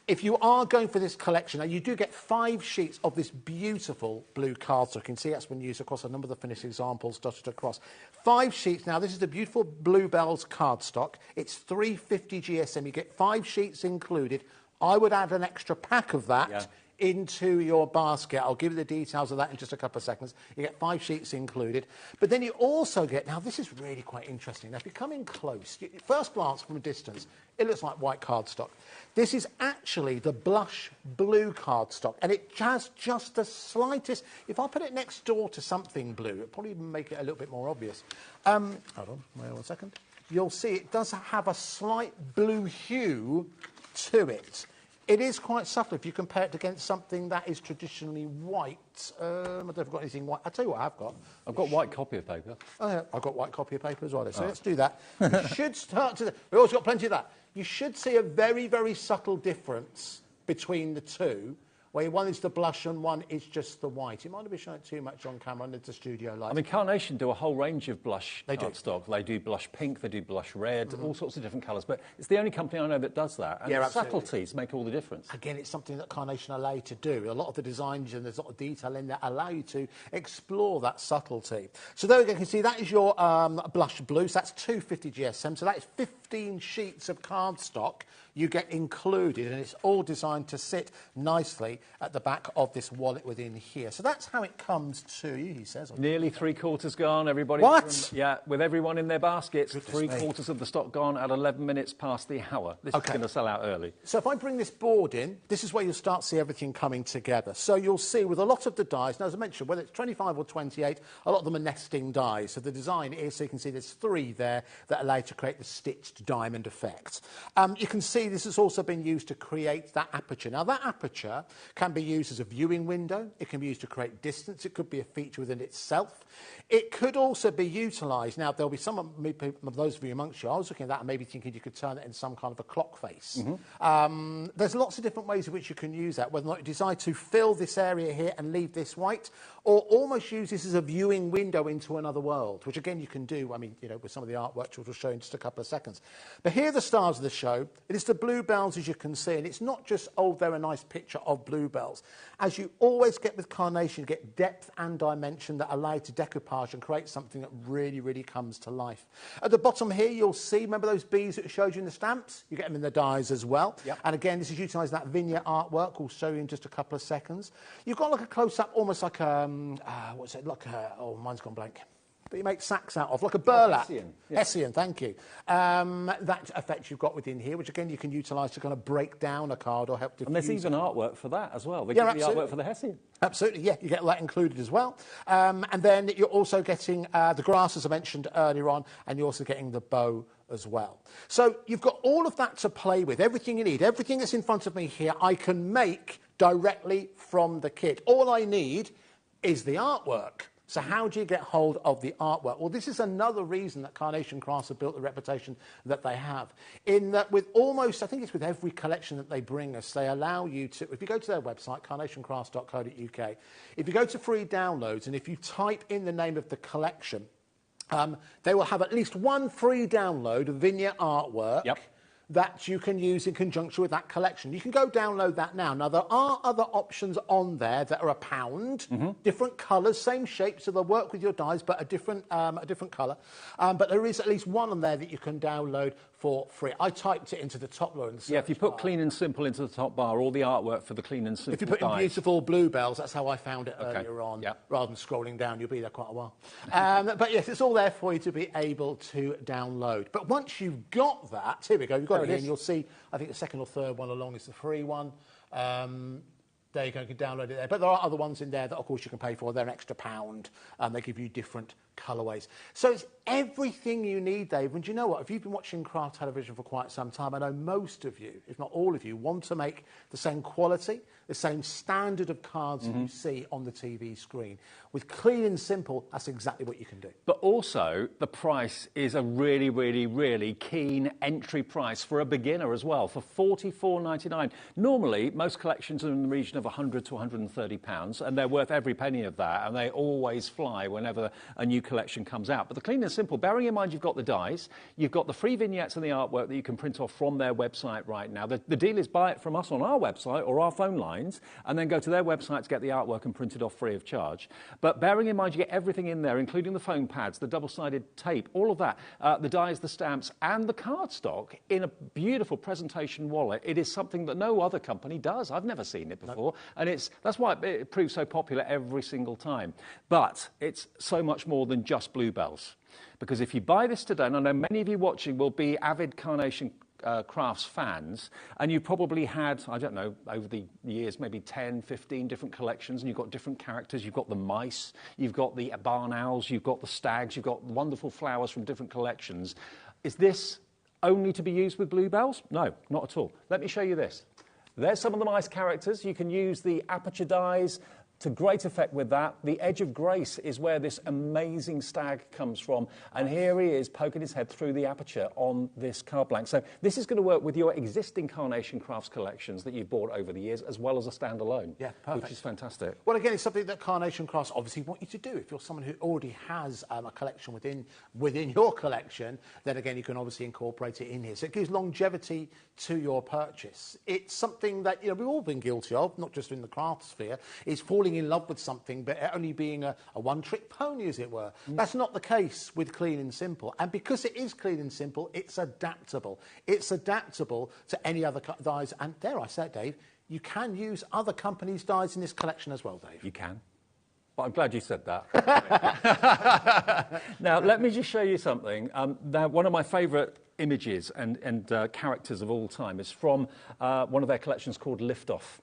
if you are going for this collection, now you do get 5 sheets of this beautiful blue cardstock. You can see that's been used across a number of the finished examples dotted across. 5 sheets. Now, this is the beautiful Bluebells cardstock. It's 350 GSM. You get 5 sheets included. I would add an extra pack of that into your basket. I'll give you the details of that in just a couple of seconds. You get 5 sheets included. But then you also get, now this is really quite interesting. Now, if you're coming close, first glance from a distance, it looks like white cardstock. This is actually the blush blue cardstock, and it has just the slightest, if I put it next door to something blue, it'll probably make it a little bit more obvious. Hold on, wait 1 second. You'll see it does have a slight blue hue to it. It is quite subtle if you compare it against something that is traditionally white. I don't know if I've got anything white. I'll tell you what I've got. I've got white copy of paper. Oh, yeah, I've got white copy of paper as well. So let's do that. You should start to... We've also got plenty of that. You should see a very, very subtle difference between the two, where one is the blush and one is just the white. It might not be showing too much on camera under the studio light. I mean, Carnation do a whole range of blush cardstock. They do blush pink, they do blush red, all sorts of different colours. But it's the only company I know that does that. And subtleties make all the difference. Again, it's something that Carnation allow you to do. A lot of the designs and there's a lot of detail in there allow you to explore that subtlety. So there we go. You can see that is your blush blue. So that's 250 GSM. So that is 15 sheets of cardstock you get included, and it's all designed to sit nicely at the back of this wallet within here. So that's how it comes to you, he says. Nearly 3/4 gone, everybody. What? Yeah, with everyone in their baskets, Goodness 3/4 of the stock gone at 11 minutes past the hour. This is going to sell out early. So if I bring this board in, this is where you'll start to see everything coming together. So you'll see with a lot of the dies, now as I mentioned, whether it's 25 or 28, a lot of them are nesting dies. So the design is, so you can see there's 3 there that allow you to create the stitched diamond effect. You can see this has also been used to create that aperture. Now that aperture can be used as a viewing window, it can be used to create distance, it could be a feature within itself. It could also be utilised. Now there'll be some of those of you amongst you, I was looking at that and maybe thinking you could turn it in some kind of a clock face. There's lots of different ways in which you can use that, whether or not you decide to fill this area here and leave this white, or almost use this as a viewing window into another world, which again you can do, I mean, you know, with some of the artwork which we'll show in just a couple of seconds. But here are the stars of the show. It is the bluebells, as you can see, and it's not just, oh, they're a nice picture of bluebells. As you always get with carnation, you get depth and dimension that allow you to decoupage and create something that really, really comes to life. At the bottom here, you'll see, remember those bees that I showed you in the stamps? You get them in the dies as well. Yep. And again, this is utilising that vignette artwork. We'll show you in just a couple of seconds. You've got like a close-up, almost like a, what's it, like a, oh, mine's gone blank. But you make sacks out of, like a burlap. Hessian. Yeah. Hessian, thank you. That effect you've got within here, which again you can utilise to kind of break down a card or help diffuse. And there's even artwork for that as well. They give you the artwork for the Hessian. Absolutely, yeah, you get that included as well. And then you're also getting the grass, as I mentioned earlier on, and you're also getting the bow as well. So you've got all of that to play with, everything you need, everything that's in front of me here, I can make directly from the kit. All I need is the artwork. So how do you get hold of the artwork? Well, this is another reason that Carnation Crafts have built the reputation that they have. In that with almost, I think it's with every collection that they bring us, they allow you to, if you go to their website, carnationcrafts.co.uk, if you go to free downloads and if you type in the name of the collection, they will have at least one free download of vignette artwork. Yep. That you can use in conjunction with that collection. You can go download that now. Now, there are other options on there that are £1, different colours, same shape, so they'll work with your dies, but a different colour. But there is at least one on there that you can download for free. I typed it into the top bar. Yeah, if you put clean and simple into the top bar, all the artwork for the clean and simple if you put in dies. Beautiful bluebells, that's how I found it earlier on. Yep. Rather than scrolling down, you'll be there quite a while. But yes, it's all there for you to be able to download. But once you've got that, here we go, you've got it here, and you'll see, I think the second or third one along is the free one. There you go, you can download it there. But there are other ones in there that, of course, you can pay for. They're an extra £1. They give you different colourways. So it's everything you need, Dave. And do you know what? If you've been watching craft television for quite some time, I know most of you, if not all of you, want to make the same quality, the same standard of cards that you see on the TV screen. With clean and simple, that's exactly what you can do. But also, the price is a really, really, really keen entry price for a beginner as well, for $44.99. Normally, most collections are in the region of £100 to £130, and they're worth every penny of that, and they always fly whenever a new collection comes out. But the clean and simple, bearing in mind you've got the dies, you've got the free vignettes and the artwork that you can print off from their website right now. The deal is buy it from us on our website or our phone lines, and then go to their website to get the artwork and print it off free of charge. But bearing in mind you get everything in there, including the foam pads, the double-sided tape, all of that, the dies, the stamps, and the cardstock in a beautiful presentation wallet. It is something that no other company does. I've never seen it before, and that's why it proves so popular every single time. But it's so much more than just bluebells. Because if you buy this today, and I know many of you watching will be avid Carnation Crafts fans, and you probably had, I don't know, over the years, maybe 10, 15 different collections, and you've got different characters. You've got the mice, you've got the barn owls, you've got the stags, you've got wonderful flowers from different collections. Is this only to be used with bluebells? No, not at all. Let me show you this. There's some of the mice characters. You can use the aperture dies to great effect with that. The Edge of Grace is where this amazing stag comes from. And here he is poking his head through the aperture on this card blank. So this is going to work with your existing Carnation Crafts collections that you've bought over the years, as well as a standalone. Yeah, perfect. Which is fantastic. Well, again, it's something that Carnation Crafts obviously want you to do. If you're someone who already has a collection within your collection, then again, you can obviously incorporate it in here. So it gives longevity to your purchase. It's something that, you know, we've all been guilty of, not just in the craft sphere, is falling falling in love with something, but it only being a one-trick pony, as it were. That's not the case with Clean and Simple. And because it is Clean and Simple, it's adaptable. It's adaptable to any other dyes. And dare I say it, Dave, you can use other companies' dyes in this collection as well, Dave. You can. But I'm glad you said that. Now, let me just show you something. Now, one of my favourite images and characters of all time is from one of their collections called Liftoff.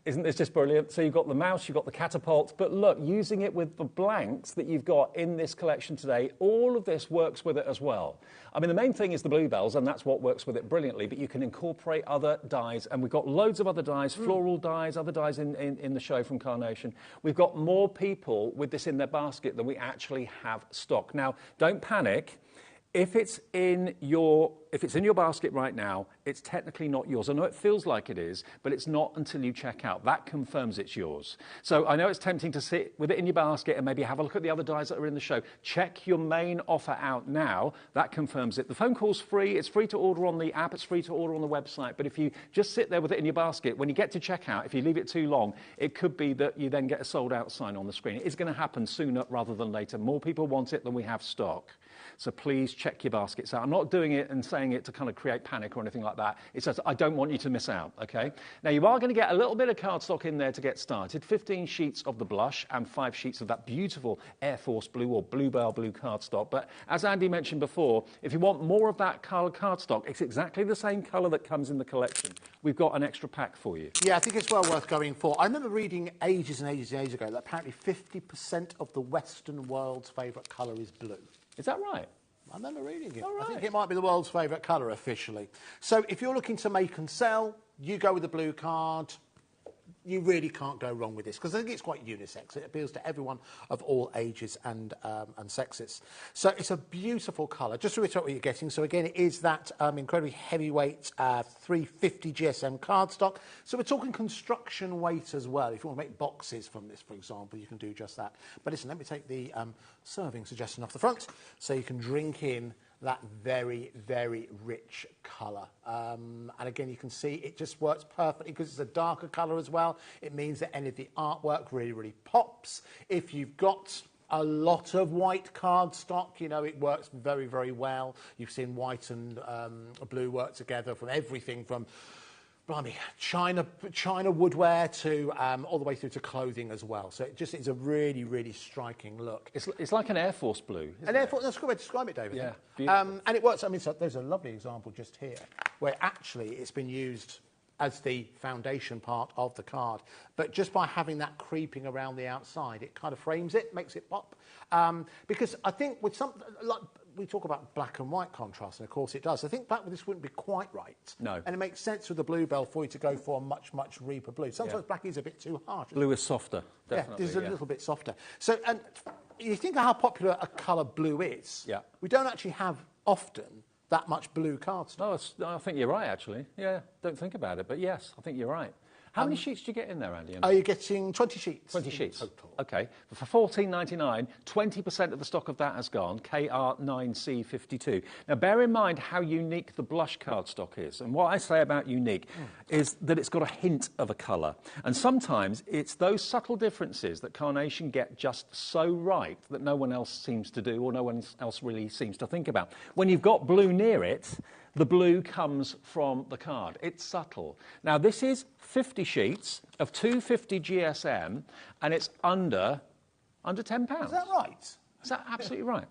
Isn't this just brilliant? So you've got the mouse, you've got the catapult, but look, using it with the blanks that you've got in this collection today, all of this works with it as well. I mean, the main thing is the bluebells, and that's what works with it brilliantly, but you can incorporate other dyes, and we've got loads of other dyes, floral dyes, other dyes in the show from Carnation. We've got more people with this in their basket than we actually have stock. Now, don't panic. If it's in your basket right now, it's technically not yours. I know it feels like it is, but it's not until you check out. That confirms it's yours. So I know it's tempting to sit with it in your basket and maybe have a look at the other dyes that are in the show. Check your main offer out now. That confirms it. The phone call's free. It's free to order on the app. It's free to order on the website. But if you just sit there with it in your basket, when you get to checkout, if you leave it too long, it could be that you then get a sold out sign on the screen. It is going to happen sooner rather than later. More people want it than we have stock. So please check your baskets out. I'm not doing it and saying it to kind of create panic or anything like that. It's just I don't want you to miss out, okay? Now, you are going to get a little bit of cardstock in there to get started. 15 sheets of the blush and 5 sheets of that beautiful Air Force blue or Bluebell blue cardstock. But as Andy mentioned before, if you want more of that colour cardstock, it's exactly the same colour that comes in the collection. We've got an extra pack for you. Yeah, I think it's well worth going for. I remember reading ages and ages and ages ago that apparently 50% of the Western world's favourite colour is blue. Is that right? I remember reading it. Right. I think it might be the world's favourite colour officially. So if you're looking to make and sell, you go with the blue card. You really can't go wrong with this because I think it's quite unisex. It appeals to everyone of all ages and sexes. So it's a beautiful colour. Just to reiterate what you're getting. So again, it is that incredibly heavyweight 350 GSM cardstock. So we're talking construction weight as well. If you want to make boxes from this, for example, you can do just that. But listen, let me take the serving suggestion off the front so you can drink in that very, very rich colour. And again, you can see it just works perfectly because it's a darker colour as well. It means that any of the artwork really, really pops. If you've got a lot of white cardstock, you know, it works very, very well. You've seen white and blue work together from everything from China woodware to all the way through to clothing as well. So it just is a really, really striking look. It's like an Air Force blue. An Air Force, that's a good way to describe it, David. Yeah, beautiful. And it works. I mean, so there's a lovely example just here where actually it's been used as the foundation part of the card. But just by having that creeping around the outside, it kind of frames it, makes it pop. Because I think with something like we talk about black and white contrast, and of course it does. I think black with this wouldn't be quite right. No. And it makes sense with the bluebell for you to go for a much, much reaper blue. Sometimes black is a bit too harsh. Blue is softer, definitely. Yeah, this is a little bit softer. So, and you think of how popular a colour blue is. Yeah. We don't actually have often that much blue cardstock. No, I think you're right, actually. Yeah, don't think about it, but yes, I think you're right. How many sheets do you get in there, Andy? Are you getting 20 sheets? 20 sheets. Total. OK. For $14.99, 20% of the stock of that has gone, KR9C52. Now, bear in mind how unique the blush cardstock is. And what I say about unique is that it's got a hint of a colour. And sometimes it's those subtle differences that Carnation get just so right that no one else seems to do or no one else really seems to think about. When you've got blue near it, the blue comes from the card. It's subtle. Now, this is 50 sheets of 250 GSM, and it's under £10. Is that right? Is that absolutely right?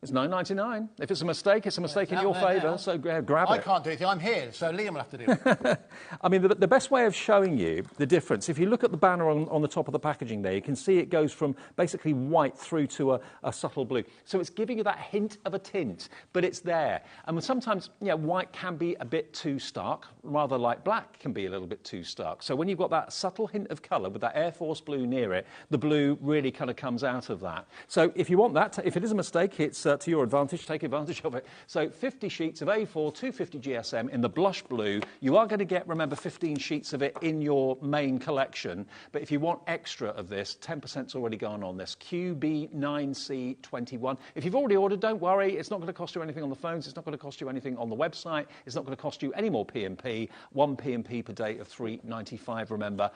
It's $9.99. If it's a mistake, it's a mistake in your favour, so grab it. I can't do anything. I'm here, so Liam will have to do it. I mean, the best way of showing you the difference, if you look at the banner on the top of the packaging there, you can see it goes from basically white through to a subtle blue. So it's giving you that hint of a tint, but it's there. And sometimes, white can be a bit too stark, rather like black can be a little bit too stark. So when you've got that subtle hint of colour with that Air Force blue near it, the blue really kind of comes out of that. So if you want that, if it is a mistake, it's to your advantage. Take advantage of it. So 50 sheets of A4, 250 GSM in the blush blue. You are going to get, remember, 15 sheets of it in your main collection. But if you want extra of this, 10%'s already gone on this. QB9C21. If you've already ordered, don't worry. It's not going to cost you anything on the phones. It's not going to cost you anything on the website. It's not going to cost you any more P&P. 1 P&P per day of $3.95, remember,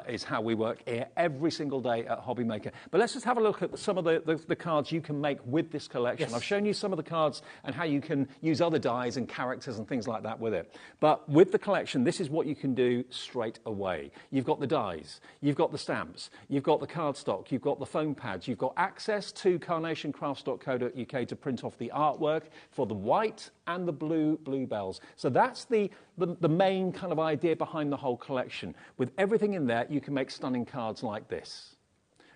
is how we work here every single day at HobbyMaker. But let's just have a look at some of the cards you can make with this collection. Yes. I've shown you some of the cards and how you can use other dies and characters and things like that with it. But with the collection, this is what you can do straight away. You've got the dies, you've got the stamps, you've got the cardstock, you've got the foam pads, you've got access to carnationcrafts.co.uk to print off the artwork for the white and the blue bluebells. So that's the main kind of idea behind the whole collection. With everything in there, you can make stunning cards like this.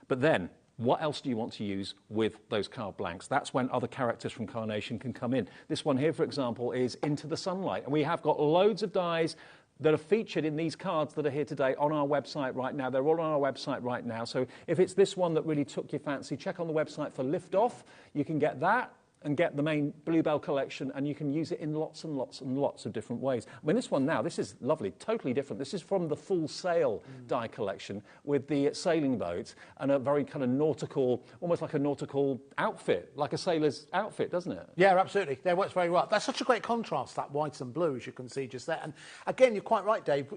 But then, what else do you want to use with those card blanks? That's when other characters from Carnation can come in. This one here, for example, is Into the Sunlight. And we have got loads of dies that are featured in these cards that are here today on our website right now. They're all on our website right now. So if it's this one that really took your fancy, check on the website for Lift Off. You can get that and get the main Bluebell collection, and you can use it in lots and lots and lots of different ways. I mean, this one now, this is lovely, totally different. This is from the Full Sail die collection with the sailing boat and a very kind of nautical, almost like a nautical outfit, like a sailor's outfit, doesn't it? Yeah, absolutely. That works very well. That's such a great contrast, that white and blue, as you can see just there. And again, you're quite right, Dave.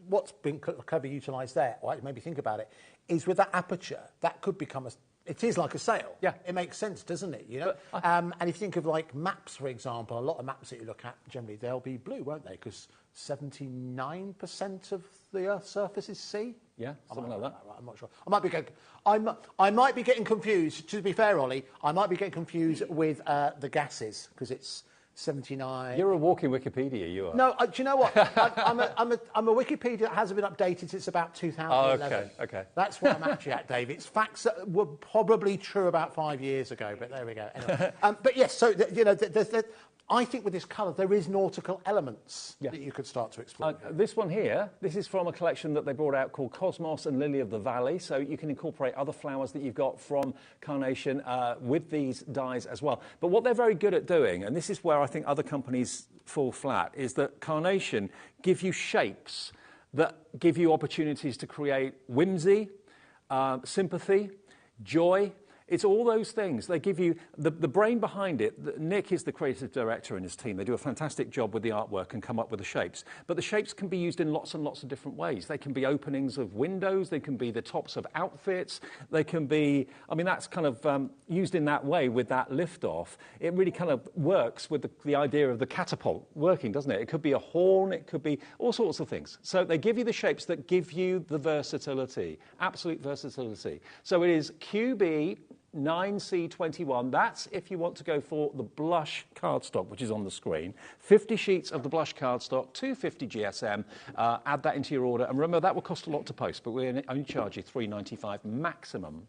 What's been cleverly utilised there, or maybe think about it, is with that aperture, that could become it is like a sail. Yeah. It makes sense, doesn't it? You know? And if you think of like maps, for example, a lot of maps that you look at, generally they'll be blue, won't they? Because 79% of the Earth's surface is sea. Yeah, something like that. Right, I'm not sure. I might be getting confused. To be fair, Ollie, I might be getting confused with the gases because it's 79. You're a walking Wikipedia, you are. No, do you know what? I'm a Wikipedia that hasn't been updated since about 2011. Oh, okay. That's what I'm actually at, Dave. It's facts that were probably true about 5 years ago, but there we go. Anyway, but yes, so, you know, I think with this colour, there is nautical elements that you could start to explore. This one here, this is from a collection that they brought out called Cosmos and Lily of the Valley. So you can incorporate other flowers that you've got from Carnation with these dies as well. But what they're very good at doing, and this is where I think other companies fall flat, is that Carnation give you shapes that give you opportunities to create whimsy, sympathy, joy. It's all those things. They give you the brain behind it. Nick is the creative director in his team. They do a fantastic job with the artwork and come up with the shapes. But the shapes can be used in lots and lots of different ways. They can be openings of windows. They can be the tops of outfits. They can be, I mean, that's kind of used in that way with that lift-off. It really kind of works with the idea of the catapult working, doesn't it? It could be a horn. It could be all sorts of things. So they give you the shapes that give you the versatility, absolute versatility. So it is QB9C21. That's if you want to go for the blush cardstock, which is on the screen. 50 sheets of the blush cardstock, 250 GSM. Add that into your order. And remember, that will cost a lot to post, but we only charge you $3.95 maximum.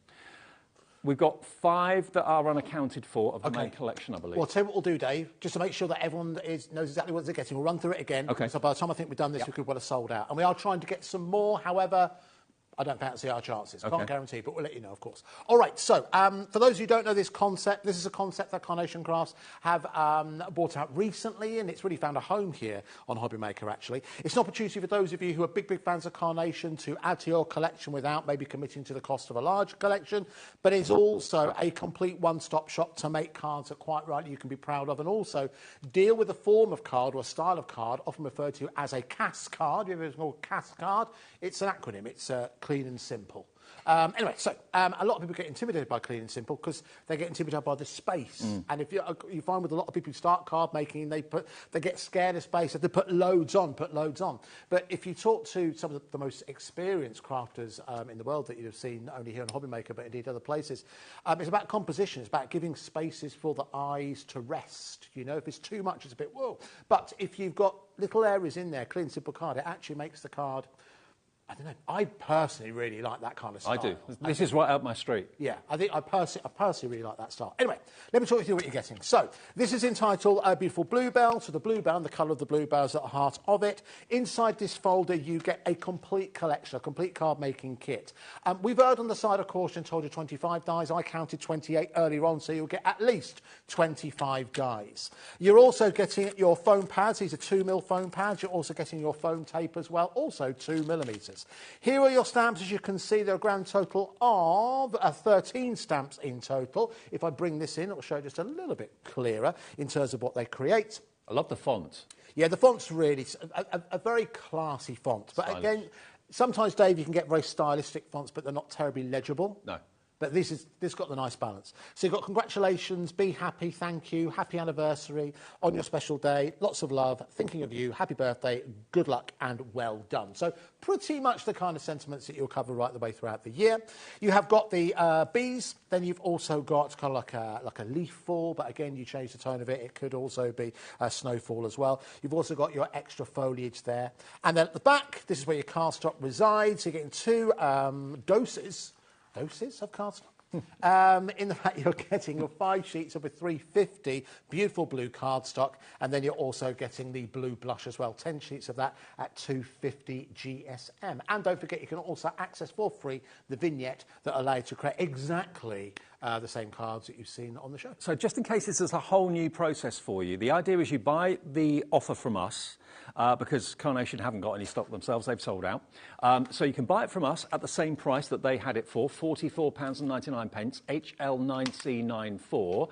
We've got 5 that are unaccounted for of the main collection, I believe. Well, I'll tell you what we'll do, Dave, just to make sure that everyone knows exactly what they're getting. We'll run through it again. Okay. So by the time I think we've done this, we could well have sold out. And we are trying to get some more, however, I don't fancy our chances. Can't guarantee, but we'll let you know, of course. All right, so for those who don't know this concept, this is a concept that Carnation Crafts have brought out recently, and it's really found a home here on HobbyMaker, actually. It's an opportunity for those of you who are big fans of Carnation to add to your collection without maybe committing to the cost of a large collection, but it's also a complete one-stop shop to make cards that quite rightly you can be proud of, and also deal with a form of card or a style of card, often referred to as a CAS card. You ever called CAS card? It's an acronym. It's clean and simple. Anyway, so a lot of people get intimidated by clean and simple because they get intimidated by the space. And if you find with a lot of people who start card making, they get scared of space, so they put loads on. But if you talk to some of the most experienced crafters in the world that you've seen, not only here on HobbyMaker, but indeed other places, it's about composition. It's about giving spaces for the eyes to rest. You know, if it's too much, it's a bit, whoa. But if you've got little areas in there, clean, simple card, it actually makes the card I don't know. I personally really like that kind of style. I do. This is right up my street. Yeah, I think I personally really like that style. Anyway, let me talk you through what you're getting. So, this is entitled Beautiful Bluebell. So, the bluebell and the colour of the bluebell is at the heart of it. Inside this folder, you get a complete collection, a complete card-making kit. We've erred on the side of caution and told you 25 dies. I counted 28 earlier on, so you'll get at least 25 dies. You're also getting your foam pads. These are 2mm foam pads. You're also getting your foam tape as well, also 2mm. Here are your stamps. As you can see, there are a grand total of 13 stamps in total. If I bring this in, it will show just a little bit clearer in terms of what they create. I love the font. Yeah, the font's really a very classy font. But Stylish. again, sometimes, Dave, you can get very stylistic fonts, but they're not terribly legible. No. But this got the nice balance. So you've got congratulations, be happy, thank you, happy anniversary, on your special day, lots of love, thinking of you, happy birthday, good luck and well done. So pretty much the kind of sentiments that you'll cover right the way throughout the year. You have got the bees, then you've also got kind of like a leaf fall, but again, you change the tone of it. It could also be a snowfall as well. You've also got your extra foliage there. And then at the back, this is where your cardstock resides. You're getting 2 doses of cardstock. In the fact, you're getting your 5 sheets of a 350 beautiful blue cardstock, and then you're also getting the blue blush as well, 10 sheets of that at 250 GSM. And don't forget, you can also access for free the vignette that allows you to create exactly the same cards that you've seen on the show. So just in case this is a whole new process for you, the idea is you buy the offer from us, because Carnation haven't got any stock themselves, they've sold out. So you can buy it from us at the same price that they had it for, £44.99, HL9C94.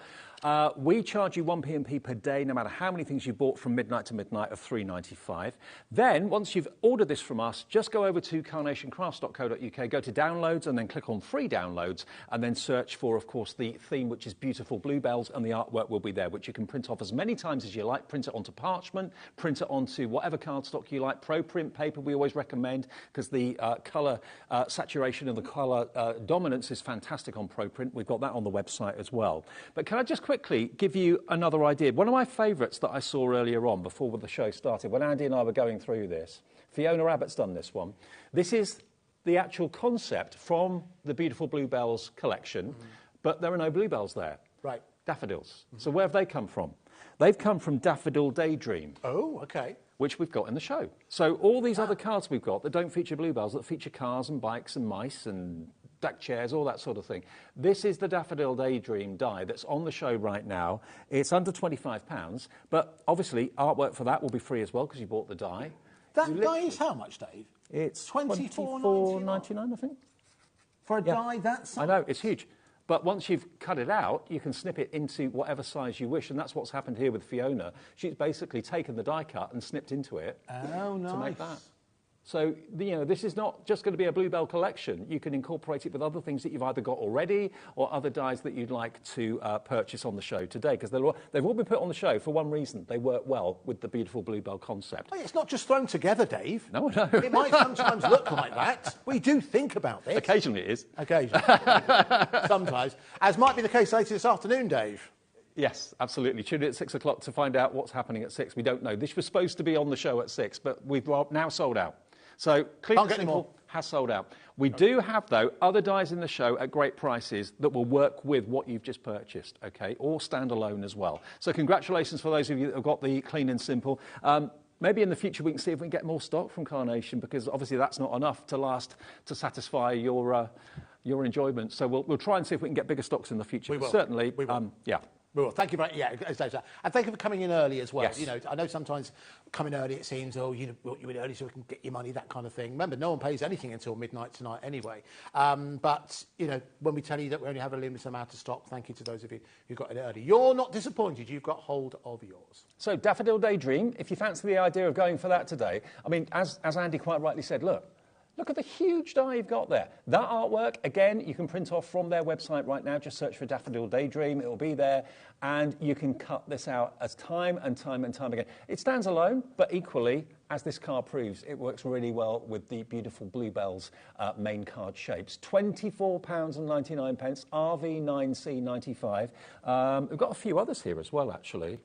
We charge you 1p&p per day, no matter how many things you bought from midnight to midnight of £3.95. Then, once you've ordered this from us, just go over to carnationcrafts.co.uk, go to downloads, and then click on free downloads, and then search for, of course, the theme, which is Beautiful Bluebells, and the artwork will be there, which you can print off as many times as you like. Print it onto parchment, print it onto whatever cardstock you like. Pro print paper we always recommend, because the colour saturation and the colour dominance is fantastic on Pro print. We've got that on the website as well. But can I just quickly give you another idea? One of my favourites that I saw earlier on before the show started, when Andy and I were going through this, Fiona Abbott's done this one. This is the actual concept from the Beautiful Bluebells collection, but there are no bluebells there. Right. Daffodils. So where have they come from? They've come from Daffodil Daydream. Oh, OK. Which we've got in the show. So all these other cards we've got that don't feature bluebells, that feature cars and bikes and mice and deck chairs, all that sort of thing. This is the Daffodil Daydream die that's on the show right now. It's under £25, but obviously artwork for that will be free as well because you bought the die. That die is how much, Dave? It's £24.99, I think. For a die that size? I know, it's huge. But once you've cut it out, you can snip it into whatever size you wish, and that's what's happened here with Fiona. She's basically taken the die cut and snipped into it to make that. So, this is not just going to be a bluebell collection. You can incorporate it with other things that you've either got already or other dies that you'd like to purchase on the show today, because they've all been put on the show for one reason. They work well with the Beautiful Bluebell concept. Well, it's not just thrown together, Dave. No, I know. It might sometimes look like that. We do think about this. Occasionally it is. Occasionally. Sometimes. As might be the case later this afternoon, Dave. Yes, absolutely. Tune in at 6 o'clock to find out what's happening at 6. We don't know. This was supposed to be on the show at 6, but we've now sold out. So, Clean and Simple has sold out. We do have, though, other dies in the show at great prices that will work with what you've just purchased, OK, or stand alone as well. So congratulations for those of you that have got the Clean and Simple. Maybe in the future we can see if we can get more stock from Carnation, because obviously that's not enough to satisfy your enjoyment. So we'll try and see if we can get bigger stocks in the future. We will. Certainly, we will. Yeah. Well, thank you very much. Yeah, and thank you for coming in early as well. Yes. I know sometimes coming early it seems, you in early so we can get your money, that kind of thing. Remember, no one pays anything until midnight tonight anyway. But when we tell you that we only have a limited amount of stock, thank you to those of you who got it early. You're not disappointed. You've got hold of yours. So Daffodil Daydream, if you fancy the idea of going for that today, I mean, as Andy quite rightly said, Look at the huge die you've got there. That artwork, again, you can print off from their website right now. Just search for Daffodil Daydream. It will be there. And you can cut this out as time and time and time again. It stands alone, but equally, as this card proves, it works really well with the Beautiful Bluebells main card shapes. £24.99, RV9C95. We've got a few others here as well, actually.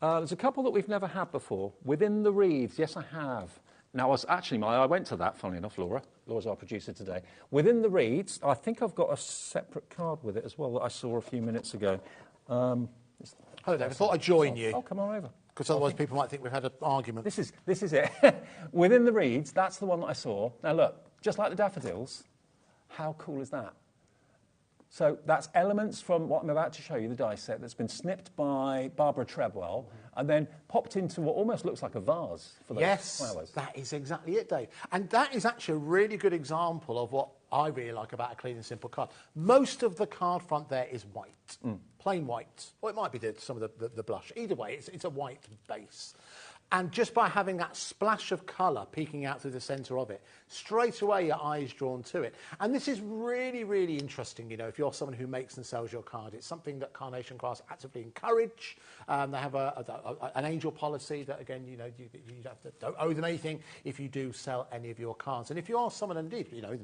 There's a couple that we've never had before. Within the Wreaths, yes, I have. Now, I went to that, funnily enough, Laura. Laura's our producer today. Within the reeds, I think I've got a separate card with it as well that I saw a few minutes ago. Hello, Dave. I thought I'd join you. Oh, come on over. Because otherwise people might think we've had an argument. This is it. Within the reeds, that's the one that I saw. Now, look, just like the daffodils, how cool is that? So that's elements from what I'm about to show you, the die set, that's been snipped by Barbara Treadwell and then popped into what almost looks like a vase for those flowers. That is exactly it, Dave. And that is actually a really good example of what I really like about a clean and simple card. Most of the card front there is white, plain white. Or it might be some of the blush. Either way, it's a white base. And just by having that splash of colour peeking out through the centre of it, straight away your eye is drawn to it. And this is really, really interesting, you know, if you're someone who makes and sells your card. It's something that Carnation Crafts actively encourage. They have an angel policy that, again, you know, you don't owe them anything if you do sell any of your cards. And if you are someone, indeed, you know,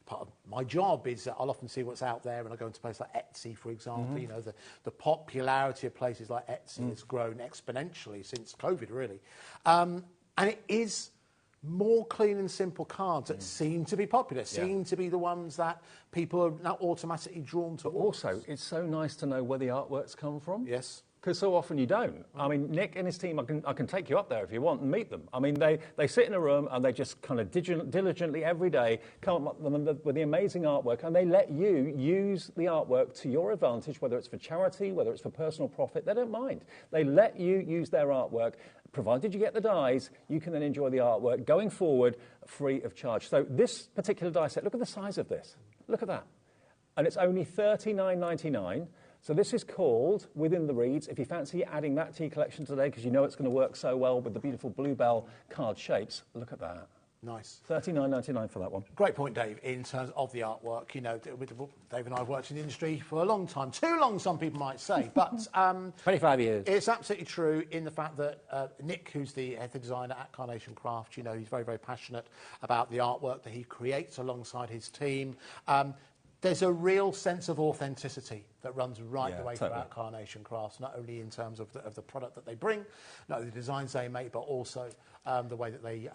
part of my job is that I'll often see what's out there, and I go into places like Etsy, for example. You know, the popularity of places like Etsy has grown exponentially since COVID, really. And it is more clean and simple cards that seem to be popular, seem to be the ones that people are now automatically drawn to. But also, it's so nice to know where the artworks come from. Yes. Because so often you don't. I mean, Nick and his team, I can take you up there if you want and meet them. I mean, they sit in a room and they just kind of diligently every day come up with the amazing artwork, and they let you use the artwork to your advantage, whether it's for charity, whether it's for personal profit. They don't mind. They let you use their artwork. Provided you get the dies, you can then enjoy the artwork going forward free of charge. So this particular die set, look at the size of this. Look at that. And it's only $39.99. So this is called Within the Reeds. If you fancy adding that to your collection today, because you know it's going to work so well with the beautiful bluebell card shapes, look at that. Nice. $39.99 for that one. Great point, Dave, in terms of the artwork. You know, Dave and I have worked in the industry for a long time. Too long, some people might say. But 25 years. It's absolutely true in the fact that Nick, who's the head designer at Carnation Craft, you know, he's very, very passionate about the artwork that he creates alongside his team. There's a real sense of authenticity that runs right the way throughout Carnation Crafts, not only in terms of the product that they bring, not only the designs they make, but also the way that they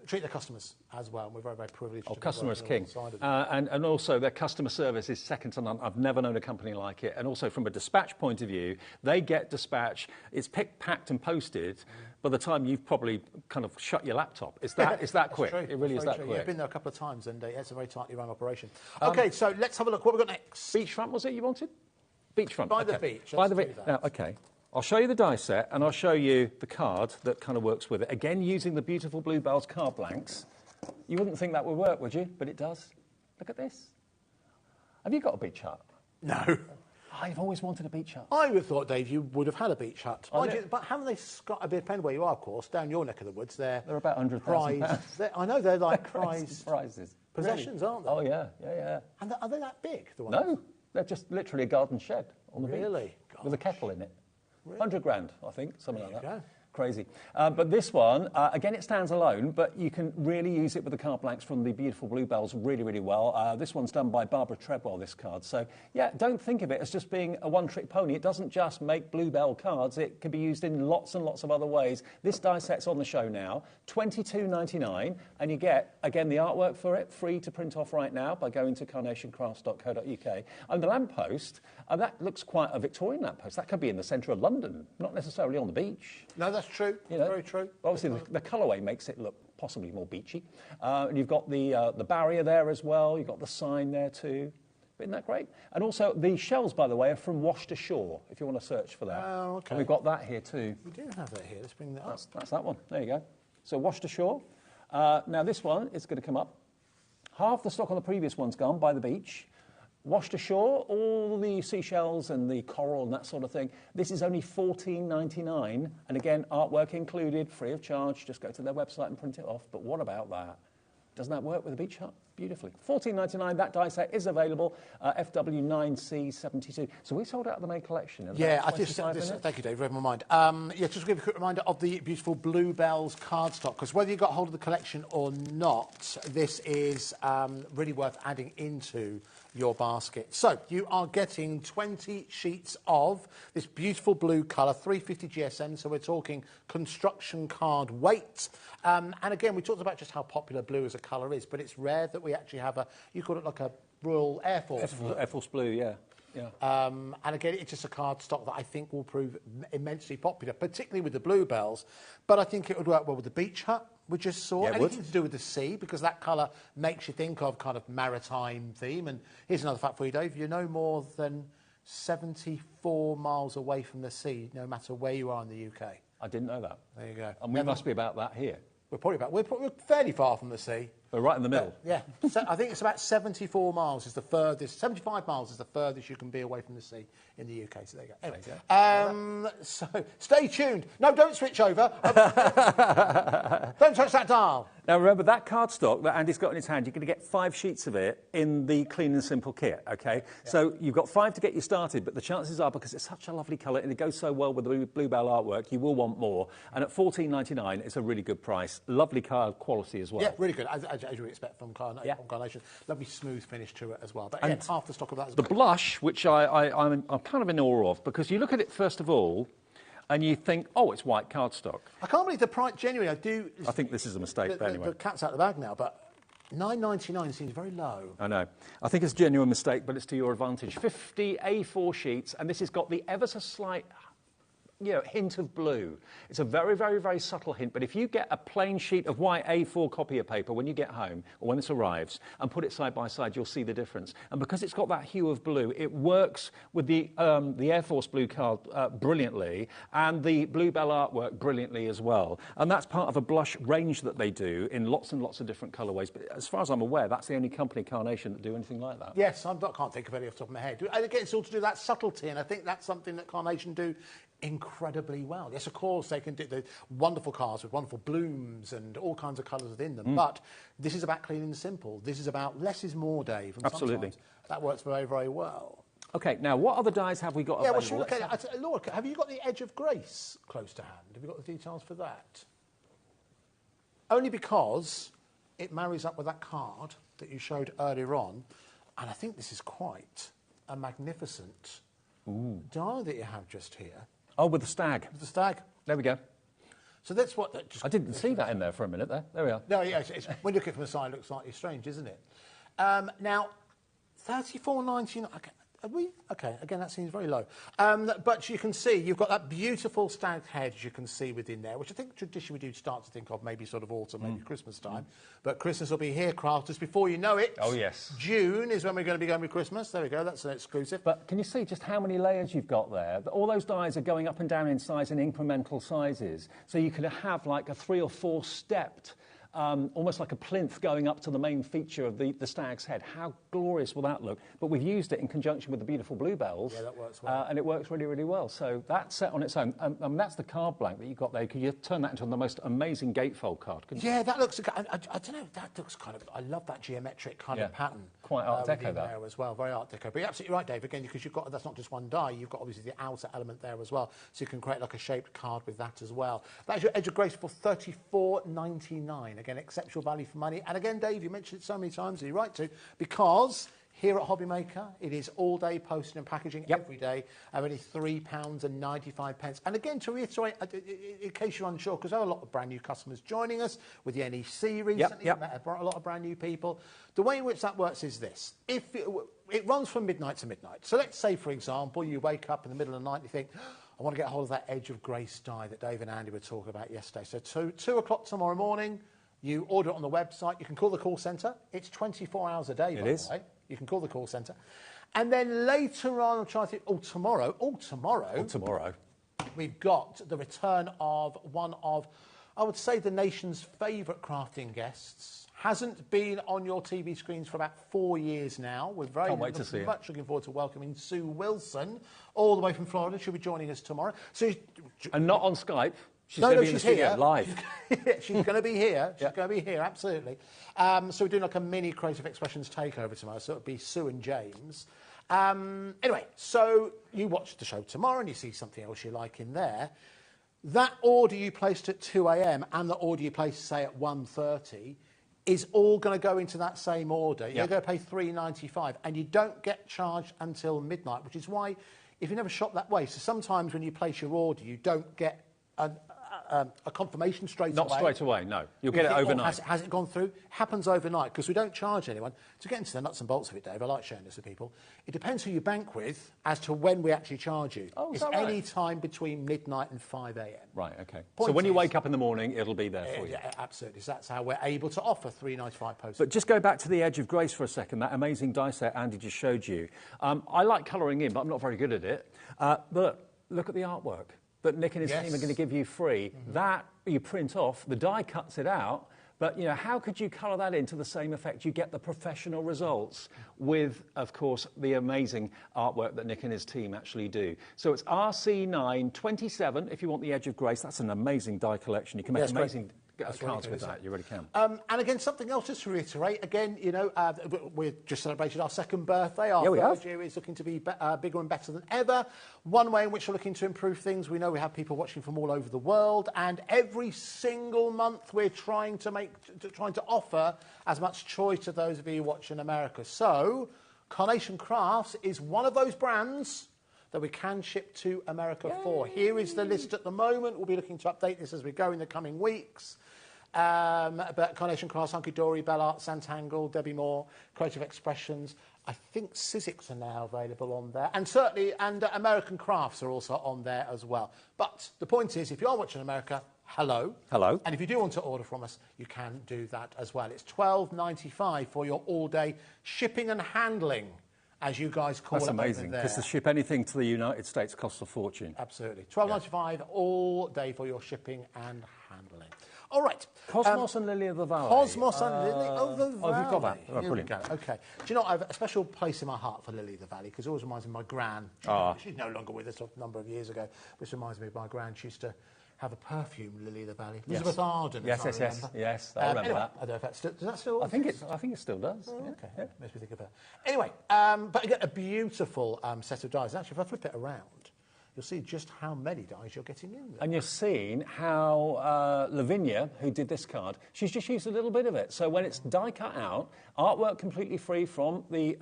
treat their customers as well. And we're very, very privileged to be customer is working king. alongside of them. And also their customer service is second to none. I've never known a company like it. And also from a dispatch point of view, they get dispatch. It's picked, packed and posted by the time you've probably kind of shut your laptop. It's that quick. True. It really is that quick. Yeah, I've been there a couple of times, and it's a very tightly run operation. OK, so let's have a look. What have we got next? Beachfront, was it you wanted? Beachfront. By the beach. By the beach. Now, OK. I'll show you the die set, and I'll show you the card that kind of works with it. Again, using the beautiful Bluebells card blanks. You wouldn't think that would work, would you? But it does. Look at this. Have you got a beach hut? No. I've always wanted a beach hut. I would have thought, Dave, you would have had a beach hut. But haven't they got a bit, depending where you are, of course, down your neck of the woods, they're about £100,000. I know, they're like prized prizes. possessions, aren't they? Oh, yeah, yeah, yeah. And are they that big, the ones? No, they're just literally a garden shed on the beach. Really? With a kettle in it. Really? 100 grand, I think, something like that. Go. Crazy. But this one, again, it stands alone, but you can really use it with the card blanks from the beautiful Bluebells really, really well. This one's done by Barbara Treadwell, this card. So, yeah, don't think of it as just being a one-trick pony. It doesn't just make Bluebell cards. It can be used in lots and lots of other ways. This die set's on the show now, $22.99, and you get, again, the artwork for it, free to print off right now by going to carnationcrafts.co.uk. And the lamppost, that looks quite a Victorian lamppost. That could be in the centre of London, not necessarily on the beach. No, that's true. You know, very true. Obviously, the colourway makes it look possibly more beachy. And you've got the barrier there as well. You've got the sign there too. Isn't that great? And also, the shells, by the way, are from Washed Ashore, if you want to search for that. Oh, OK. And we've got that here too. We do have that here. Let's bring that up. That's that one. There you go. So, Washed Ashore. Now, this one is going to come up. Half the stock on the previous one's gone by the beach. Washed Ashore, all the seashells and the coral and that sort of thing. This is only $14.99. And again, artwork included, free of charge. Just go to their website and print it off. But what about that? Doesn't that work with a beach hut? beautifully. $14.99, that die set is available, FW9C72. So we sold out the main collection in yeah, about 25 minutes. Thank you, Dave, read my mind. Yeah, just to give you a quick reminder of the beautiful Bluebells cardstock, because whether you got hold of the collection or not, this is really worth adding into your basket. So you are getting 20 sheets of this beautiful blue colour, 350 GSM, so we're talking construction card weight. And again, we talked about just how popular blue as a colour is, but it's rare that we actually have you call it like a Royal Air Force. Air Force blue, yeah. Yeah. And again, it's just a cardstock that I think will prove immensely popular, particularly with the Bluebells. But I think it would work well with the beach hut we just saw. Yeah, anything to do with the sea, because that colour makes you think of kind of maritime theme. And here's another fact for you, Dave. You're no more than 74 miles away from the sea, no matter where you are in the UK. I didn't know that. There you go. And we must be about that here. We're fairly far from the sea. We're right in the middle. Yeah. So I think it's about 74 miles is the furthest. 75 miles is the furthest you can be away from the sea in the UK. So there you go. Anyway, so stay tuned. No, don't switch over. Don't touch that dial. Now remember, that cardstock that Andy's got in his hand, you're going to get 5 sheets of it in the Clean and Simple kit, OK? Yeah. So you've got 5 to get you started, but the chances are, because it's such a lovely colour and it goes so well with the Bluebell artwork, you will want more. And at $14.99, it's a really good price. Lovely card quality as well. Yeah, really good, as you would expect from Carnation. Lovely smooth finish to it as well. But again, half the stock of that is the blush, which I'm kind of in awe of, because you look at it first of all, and you think, oh, it's white cardstock. I can't believe the price, genuinely, I think this is a mistake, but anyway. The cat's out of the bag now, but $9.99 seems very low. I know. I think it's a genuine mistake, but it's to your advantage. 50 A4 sheets, and this has got the ever so slight hint of blue. It's a very, very, very subtle hint, but if you get a plain sheet of white A4 copier paper when you get home, or when this arrives, and put it side by side, you'll see the difference. And because it's got that hue of blue, it works with the Air Force blue card brilliantly, and the Bluebell artwork brilliantly as well. And that's part of a blush range that they do in lots and lots of different colourways. But as far as I'm aware, that's the only company, Carnation, that do anything like that. Yes, I can't think of any off the top of my head. And again, it's all to do with that subtlety, and I think that's something that Carnation do incredibly well. Yes, of course, they can do the wonderful cards with wonderful blooms and all kinds of colours within them, but this is about clean and simple. This is about less is more, Dave. And absolutely. That works very, very well. OK, now, what other dyes have we got available? Well, should we look at it? Laura, have you got the Edge of Grace close to hand? Have you got the details for that? Only because it marries up with that card that you showed earlier on, and I think this is quite a magnificent die that you have just here. Oh, with the stag. With the stag. There we go. So that's what... I didn't see that in there for a minute there. There we are. No, yeah, when you look at it from the side, it looks slightly strange, isn't it? Now, $34.99... OK, again, that seems very low. But you can see you've got that beautiful stag head you can see within there, which I think traditionally we do start to think of maybe sort of autumn, maybe Christmas time. But Christmas will be here, crafters, before you know it. Oh, yes. June is when we're going to be going with Christmas. There we go, that's an exclusive. But can you see just how many layers you've got there? All those dies are going up and down in size in incremental sizes. So you could have like a 3 or 4 stepped, almost like a plinth going up to the main feature of the stag's head. How glorious will that look? But we've used it in conjunction with the beautiful Bluebells. Yeah, that works well. And it works really, really well. So that's set on its own. That's the card blank that you've got there. Could you turn that into the most amazing gatefold card, couldn't you? Yeah, that looks... I don't know, that looks kind of... I love that geometric kind of pattern. Quite Art Deco, that. There as well, very Art Deco. But you're absolutely right, Dave, again, because you've got... That's not just one die, you've got obviously the outer element there as well. So you can create like a shaped card with that as well. That's your Edge of Grace for $34.99. Again, exceptional value for money. And again, Dave, you mentioned it so many times, and you're right to, because here at HobbyMaker, it is all-day posting and packaging every day, and only £3.95. And again, to reiterate, in case you're unsure, because there are a lot of brand new customers joining us with the NEC recently, met a lot of brand new people. The way in which that works is this. If it runs from midnight to midnight. So let's say, for example, you wake up in the middle of the night and you think, I want to get hold of that Edge of Grace die that Dave and Andy were talking about yesterday. So 2 o'clock tomorrow morning, you order it on the website. You can call the call centre. It's 24 hours a day, by the way. You can call the call centre. And then later on, I'm trying to think, tomorrow, we've got the return of one of, I would say, the nation's favourite crafting guests. Hasn't been on your TV screens for about 4 years now. We're very much looking forward to welcoming Sue Wilson, all the way from Florida. She'll be joining us tomorrow. And not on Skype. She's going to be in the studio here. live. She's going to be here. She's going to be here, absolutely. So we're doing like a mini Creative Expressions takeover tomorrow, so it'll be Sue and James. Anyway, so you watch the show tomorrow and you see something else you like in there. That order you placed at 2 a.m. and the order you placed, say, at 1:30 is all going to go into that same order. You're going to pay $3.95 and you don't get charged until midnight, which is why, if you never shop that way, so sometimes when you place your order, you don't get a confirmation straight away. Not straight away, no. You'll get it overnight. Has it gone through? Happens overnight, because we don't charge anyone. To get into the nuts and bolts of it, Dave, I like sharing this with people. It depends who you bank with as to when we actually charge you. Oh, is it's that right? any time between midnight and 5 a.m. Right, OK. Point So when you is, wake up in the morning, it'll be there for you. Yeah, absolutely. So that's how we're able to offer $3.95 post. But just go back to the Edge of Grace for a second, that amazing die set Andy just showed you. I like colouring in, but I'm not very good at it. But look at the artwork that Nick and his team are going to give you free. That you print off, the die cuts it out, but, you know, how could you colour that in to the same effect? You get the professional results with, of course, the amazing artwork that Nick and his team actually do. So it's RC927 if you want the Edge of Grace. That's an amazing die collection. You can make amazing cards with that. You really can. And again, something else just to reiterate. Again, you know, we've just celebrated our second birthday. Our third year is looking to be bigger and better than ever. One way in which we're looking to improve things, we know we have people watching from all over the world, and every single month we're trying to offer as much choice to those of you watching America. So, Carnation Crafts is one of those brands that we can ship to America for. Here is the list at the moment. We'll be looking to update this as we go in the coming weeks. But Carnation Crafts, Hunky Dory, Bell Art, Santangle, Debbie Moore, Creative Expressions. I think Sizzix are now available on there. And certainly, American Crafts are also on there as well. But the point is, if you are watching America, hello. Hello. And if you do want to order from us, you can do that as well. It's $12.95 for your all-day shipping and handling, as you guys call it. That's amazing, because to ship anything to the United States costs a fortune. Absolutely. $12.95 all day for your shipping and handling. All right. Cosmos and Lily of the Valley. Cosmos and Lily of the Valley. Oh, you've got that. Oh, Here brilliant. we go. OK. Do you know, I have a special place in my heart for Lily of the Valley, because it always reminds me of my gran. She's no longer with us a number of years ago, which reminds me of my gran. She used to have a perfume, Lily of the Valley. Elizabeth Arden, yes, I remember. Yes, I remember anyway, that. I don't know if that still... Does that still... I think it still does. Oh, OK. Yeah. Makes me think of her. Anyway, but again, a beautiful set of dies. Actually, if I flip it around, you'll see just how many dies you're getting in there. And you're seeing how Lavinia, who did this card, she's just used a little bit of it. So when it's die cut out, artwork completely free from the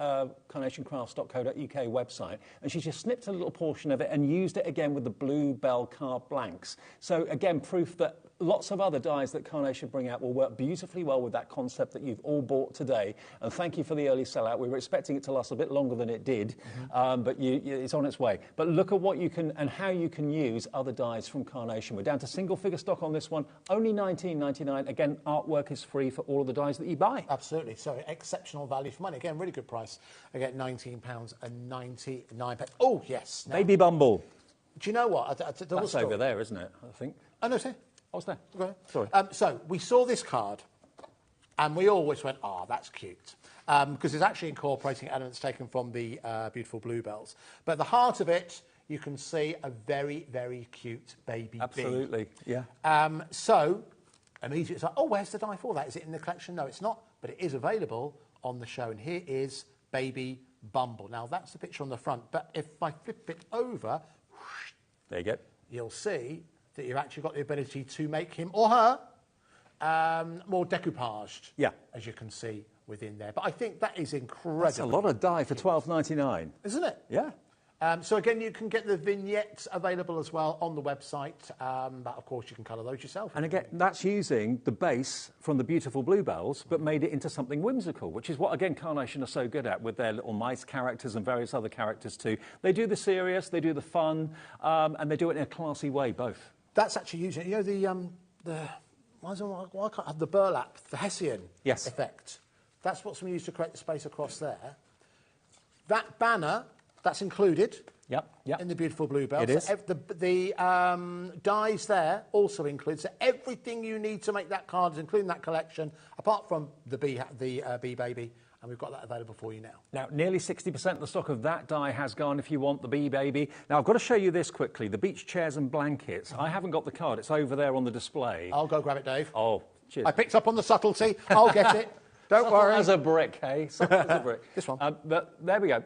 carnationcrafts.co.uk website, and she's just snipped a little portion of it and used it again with the Blue Bell card blanks. So again, proof that lots of other dies that Carnation bring out will work beautifully well with that concept that you've all bought today. And thank you for the early sellout. We were expecting it to last a bit longer than it did, but it's on its way. But look at what you can and how you can use other dies from Carnation. We're down to single figure stock on this one, only $19.99. Again, artwork is free for all of the dies that you buy. Absolutely. So exceptional value for money. Again, really good price. Again, £19.99. Oh, yes. Now, Baby Bumble. do you know what? That's over there, isn't it, I think? Oh, no, sir. Oh, it's there. Go ahead. Sorry. So we saw this card, and we always went, that's cute. Because it's actually incorporating elements taken from the beautiful bluebells. But at the heart of it, you can see a very, very cute baby bee. Absolutely, yeah. So immediately it's like, where's the die for that? Is it in the collection? No, it's not, but it is available on the show. And here is Baby Bumble. Now, that's the picture on the front, but if I flip it over, There you go. you'll see that you've actually got the ability to make him or her more decoupaged, as you can see within there. But I think that is incredible. That's a lot of die for $12.99. Isn't it? Yeah. So again, you can get the vignettes available as well on the website, but of course you can colour those yourself. And again, that's using the base from the beautiful bluebells, but made it into something whimsical, which is what, again, Carnation are so good at with their little mice characters and various other characters too. They do the serious, they do the fun, and they do it in a classy way, both. That's actually using, you know, why can't I have the burlap, the Hessian effect? That's what's been used to create the space across there. That banner, that's included in the beautiful bluebell. It is. So the dies there also includes. So everything you need to make that card is including that collection, apart from the bee baby, and we've got that available for you now. Now, nearly 60% of the stock of that die has gone if you want the Bee Baby. Now, I've got to show you this quickly, the beach chairs and blankets. I haven't got the card. It's over there on the display. I'll go grab it, Dave. Oh, cheers. I picked up on the subtlety. I'll get it. Don't worry. As a brick, hey? As a brick. This one. But there we go.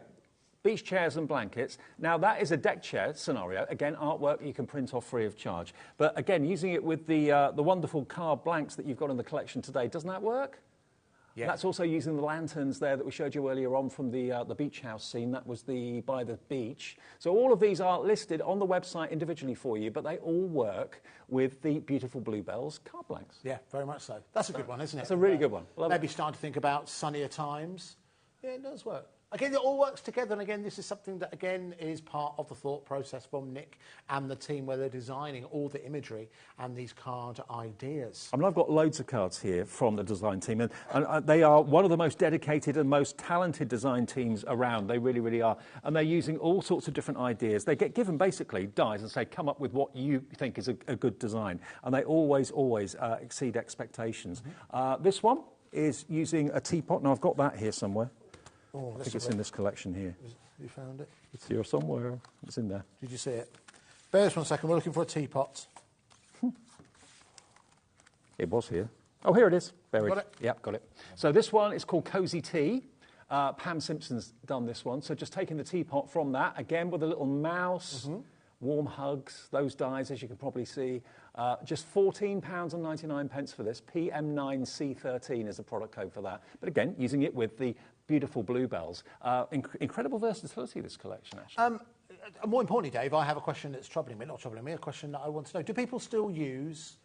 Beach chairs and blankets. Now, that is a deck chair scenario. Again, artwork you can print off free of charge. But again, using it with the wonderful carved blanks that you've got in the collection today, doesn't that work? Yeah. That's also using the lanterns there that we showed you earlier on from the beach house scene. That was by the beach. So all of these are listed on the website individually for you, but they all work with the beautiful bluebells card blanks. Yeah, very much so. That's a good one, isn't it? That's a really good one. Maybe starting to think about sunnier times. Yeah, it does work. Again, it all works together, and again, this is something that, again, is part of the thought process from Nick and the team where they're designing all the imagery and these card ideas. I mean, I've got loads of cards here from the design team, and they are one of the most dedicated and most talented design teams around. They really, really are. And they're using all sorts of different ideas. They get given, basically, dies and say, come up with what you think is a good design. And they always exceed expectations. This one is using a teapot. Now, I've got that here somewhere. Oh, I think it's in this collection here. You found it? It's here somewhere. It's in there. Did you see it? Bear with 1 second. We're looking for a teapot. It was here. Oh, here it is. Buried. Got it? Yep, got it. So this one is called Cozy Tea. Pam Simpson's done this one. So just taking the teapot from that, again with a little mouse, warm hugs, those dies, as you can probably see. Just £14.99 for this. PM9C13 is the product code for that. But again, using it with the beautiful bluebells. Incredible versatility, this collection, actually. More importantly, Dave, I have a question that's troubling me. Not troubling me, a question that I want to know. Do people still use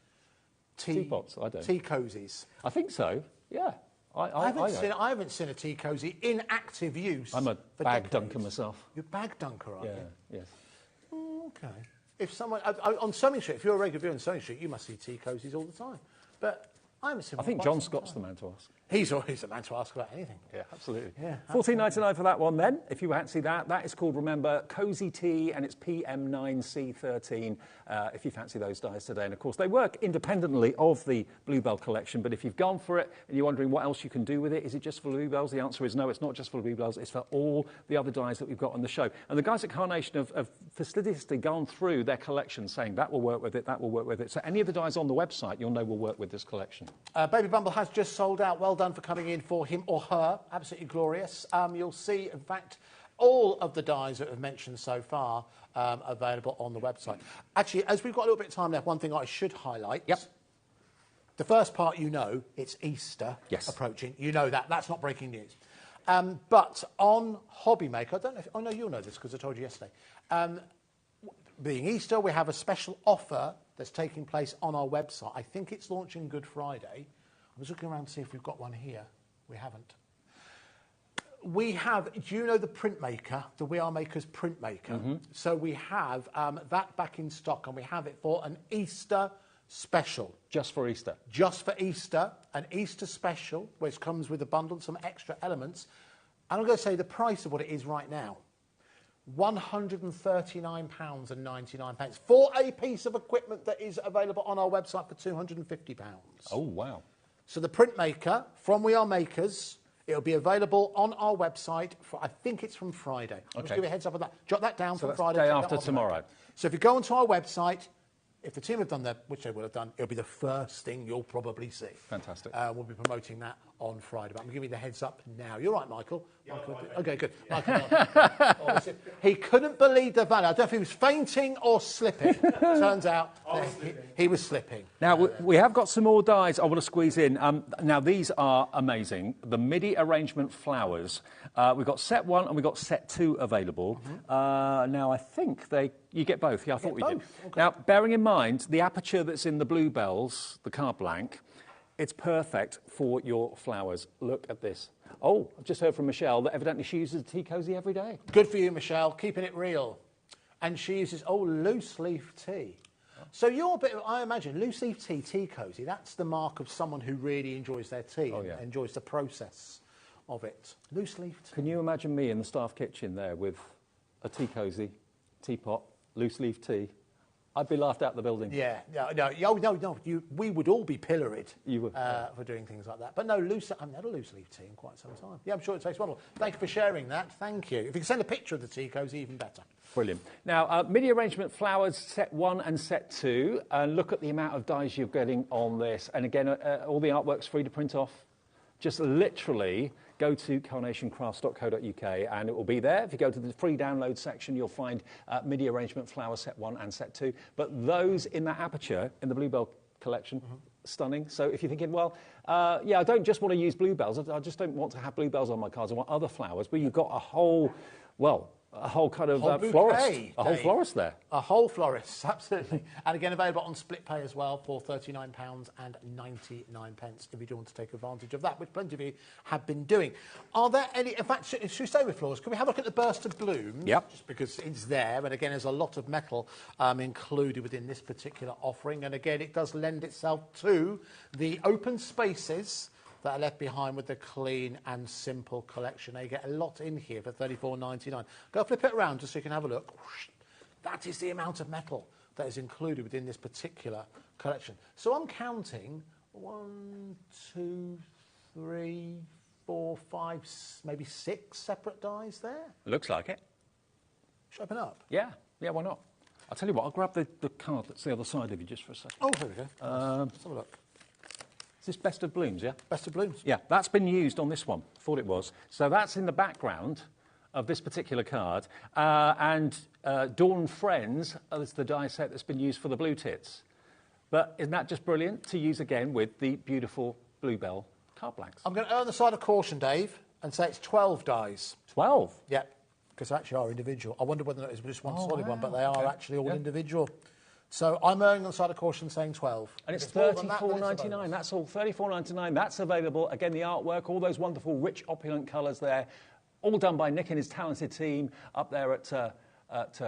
teapots? I don't. Tea cozies? I think so, yeah. I haven't seen a tea cosy in active use. I'm a bag dunker myself. You're a bag dunker, aren't you? Yes. Okay. If someone on Sewing Street, if you're a regular viewer on Sewing Street, you must see tea cozies all the time. But I haven't seen one. I think John Scott's the man to ask. He's always the man to ask about anything. Yeah, absolutely. Yeah, $14.99 for that one then, if you fancy that. That is called, remember, Cozy Tea, and it's PM9C13, if you fancy those dies today. And, of course, they work independently of the Bluebell collection, but if you've gone for it and you're wondering what else you can do with it, is it just for Bluebells? The answer is no, it's not just for Bluebells, it's for all the other dies that we've got on the show. And the guys at Carnation have fastidiously gone through their collection saying that will work with it, that will work with it. So any of the dies on the website you'll know will work with this collection. Baby Bumble has just sold out. Well done for coming in for him or her. Absolutely glorious. You'll see, in fact, all of the dies that we've mentioned so far available on the website. Actually, as we've got a little bit of time left, one thing I should highlight. Yep. The first part, it's Easter approaching. You know that. That's not breaking news. But on HobbyMaker, I don't know if... Oh, no, you'll know this because I told you yesterday. Being Easter, we have a special offer that's taking place on our website. I think it's launching Good Friday. I was looking around to see if we've got one here. We haven't. We have, do you know the printmaker, the We Are Makers printmaker? So we have that back in stock, and we have it for an Easter special. Just for Easter? Just for Easter, an Easter special, which comes with a bundle and some extra elements. And I'm going to say the price of what it is right now. £139.99 for a piece of equipment that is available on our website for £250. Oh, wow. So the printmaker from We Are Makers, it'll be available on our website for, I think it's from Friday. I'll just give you a heads up on that. Jot that down for Friday. Day after tomorrow. So if you go onto our website, if the team have done that, which they will have done, it'll be the first thing you'll probably see. Fantastic. We'll be promoting that on Friday. But I'm giving you the heads up now. You're right, Michael. Okay, good. Michael, he couldn't believe the value. I don't know if he was fainting or slipping. Turns out he was slipping. Now, we have got some more dies I want to squeeze in. Now, these are amazing. The MIDI arrangement flowers. We've got set 1 and we've got set 2 available. Now, I think you get both. Yeah, I thought we did. Okay. Now, bearing in mind the aperture that's in the bluebells, the card blank, it's perfect for your flowers. Look at this. Oh, I've just heard from Michelle that evidently she uses a tea cosy every day. Good for you, Michelle. Keeping it real. And she uses, loose leaf tea. So you're a bit of, I imagine, loose leaf tea, tea cosy, that's the mark of someone who really enjoys their tea and enjoys the process of it. Loose leaf tea. Can you imagine me in the staff kitchen there with a tea cosy, teapot, loose leaf tea, I'd be laughed out the building. Yeah, no. We would all be pilloried You would, for doing things like that. But no, I haven't had a loose leaf tea in quite some time. Yeah, I'm sure it tastes wonderful. Thank you for sharing that. Thank you. If you can send a picture of the tea cozy, even better. Brilliant. Now, MIDI arrangement flowers set 1 and set 2. And look at the amount of dies you're getting on this. And again, all the artwork's free to print off. Just literally go to carnationcrafts.co.uk and it will be there. If you go to the free download section, you'll find MIDI arrangement flower set 1 and set 2. But those in that aperture, in the Bluebell collection, stunning. So if you're thinking, well, yeah, I don't just want to use bluebells. I just don't want to have bluebells on my cards. I want other flowers. But you've got a whole, well, a whole kind of florist. A whole florist there. A whole florist, absolutely. And again, available on split pay as well for £39.99 if you do want to take advantage of that, which plenty of you have been doing. Are there any, in fact, should we stay with flowers? Can we have a look at the burst of bloom? Yep. Just because it's there, and again, there's a lot of metal included within this particular offering. And again, it does lend itself to the open spaces that are left behind with the clean and simple collection. Now you get a lot in here for $34.99. Go flip it around just so you can have a look. That is the amount of metal that is included within this particular collection. So I'm counting 1, 2, 3, 4, 5, maybe 6 separate dies there. Looks like it. Should I open up? Yeah, why not? I'll tell you what, I'll grab the card that's the other side of you just for a second. Oh, there we go. Let's have a look. Is this Best of Blooms, yeah? Best of Blooms. Yeah, that's been used on this one. Thought it was. So that's in the background of this particular card. Dawn Friends is the die set that's been used for the blue tits. But isn't that just brilliant to use again with the beautiful Bluebell card blanks? I'm going to err on the side of caution, Dave, and say it's 12 dies. 12? Yeah, because they actually are individual. I wonder whether it's just one solid one, but they are actually all individual. So I'm erring on the side of caution saying 12. And it's $34.99. That's all, $34.99. That's available. Again, the artwork, all those wonderful, rich, opulent colours there, all done by Nick and his talented team up there at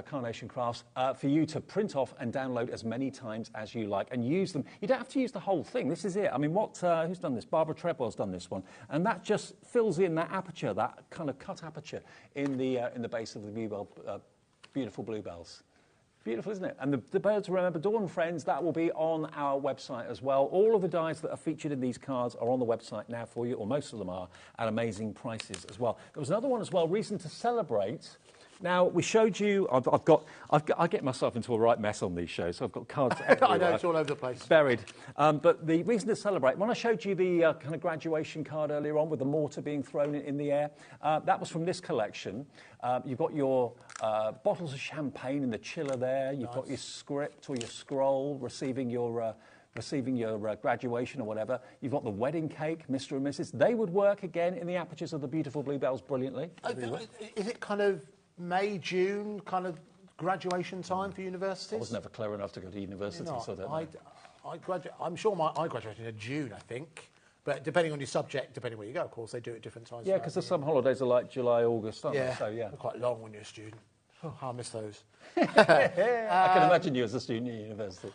Carnation Crafts for you to print off and download as many times as you like and use them. You don't have to use the whole thing. This is it. I mean, who's done this? Barbara Treadwell's done this one. And that just fills in that aperture, that kind of cut aperture in the base of the Bluebell, beautiful bluebells. Beautiful, isn't it? And the birds, remember, Dawn Friends, that will be on our website as well. All of the dies that are featured in these cards are on the website now for you, or most of them are, at amazing prices as well. There was another one as well, Reason to Celebrate. Now, we showed you, I get myself into a right mess on these shows, so I've got cards everywhere. I know, it's all over the place. Buried. But the Reason to Celebrate, when I showed you the kind of graduation card earlier on with the mortar being thrown in the air, that was from this collection. You've got your bottles of champagne in the chiller there. You've got your script or your scroll receiving your graduation or whatever. You've got the wedding cake, Mr. and Mrs. They would work again in the apertures of the beautiful bluebells brilliantly. Is it kind of May, June, kind of graduation time for universities? I was never clever enough to go to university, so I don't know. I'm sure I graduated in June, I think. But depending on your subject, depending where you go, of course, they do it at different times. Yeah, because there's some holidays are like July, August, aren't they? So, yeah. They're quite long when you're a student. Oh, I miss those. I can imagine you as a student at university.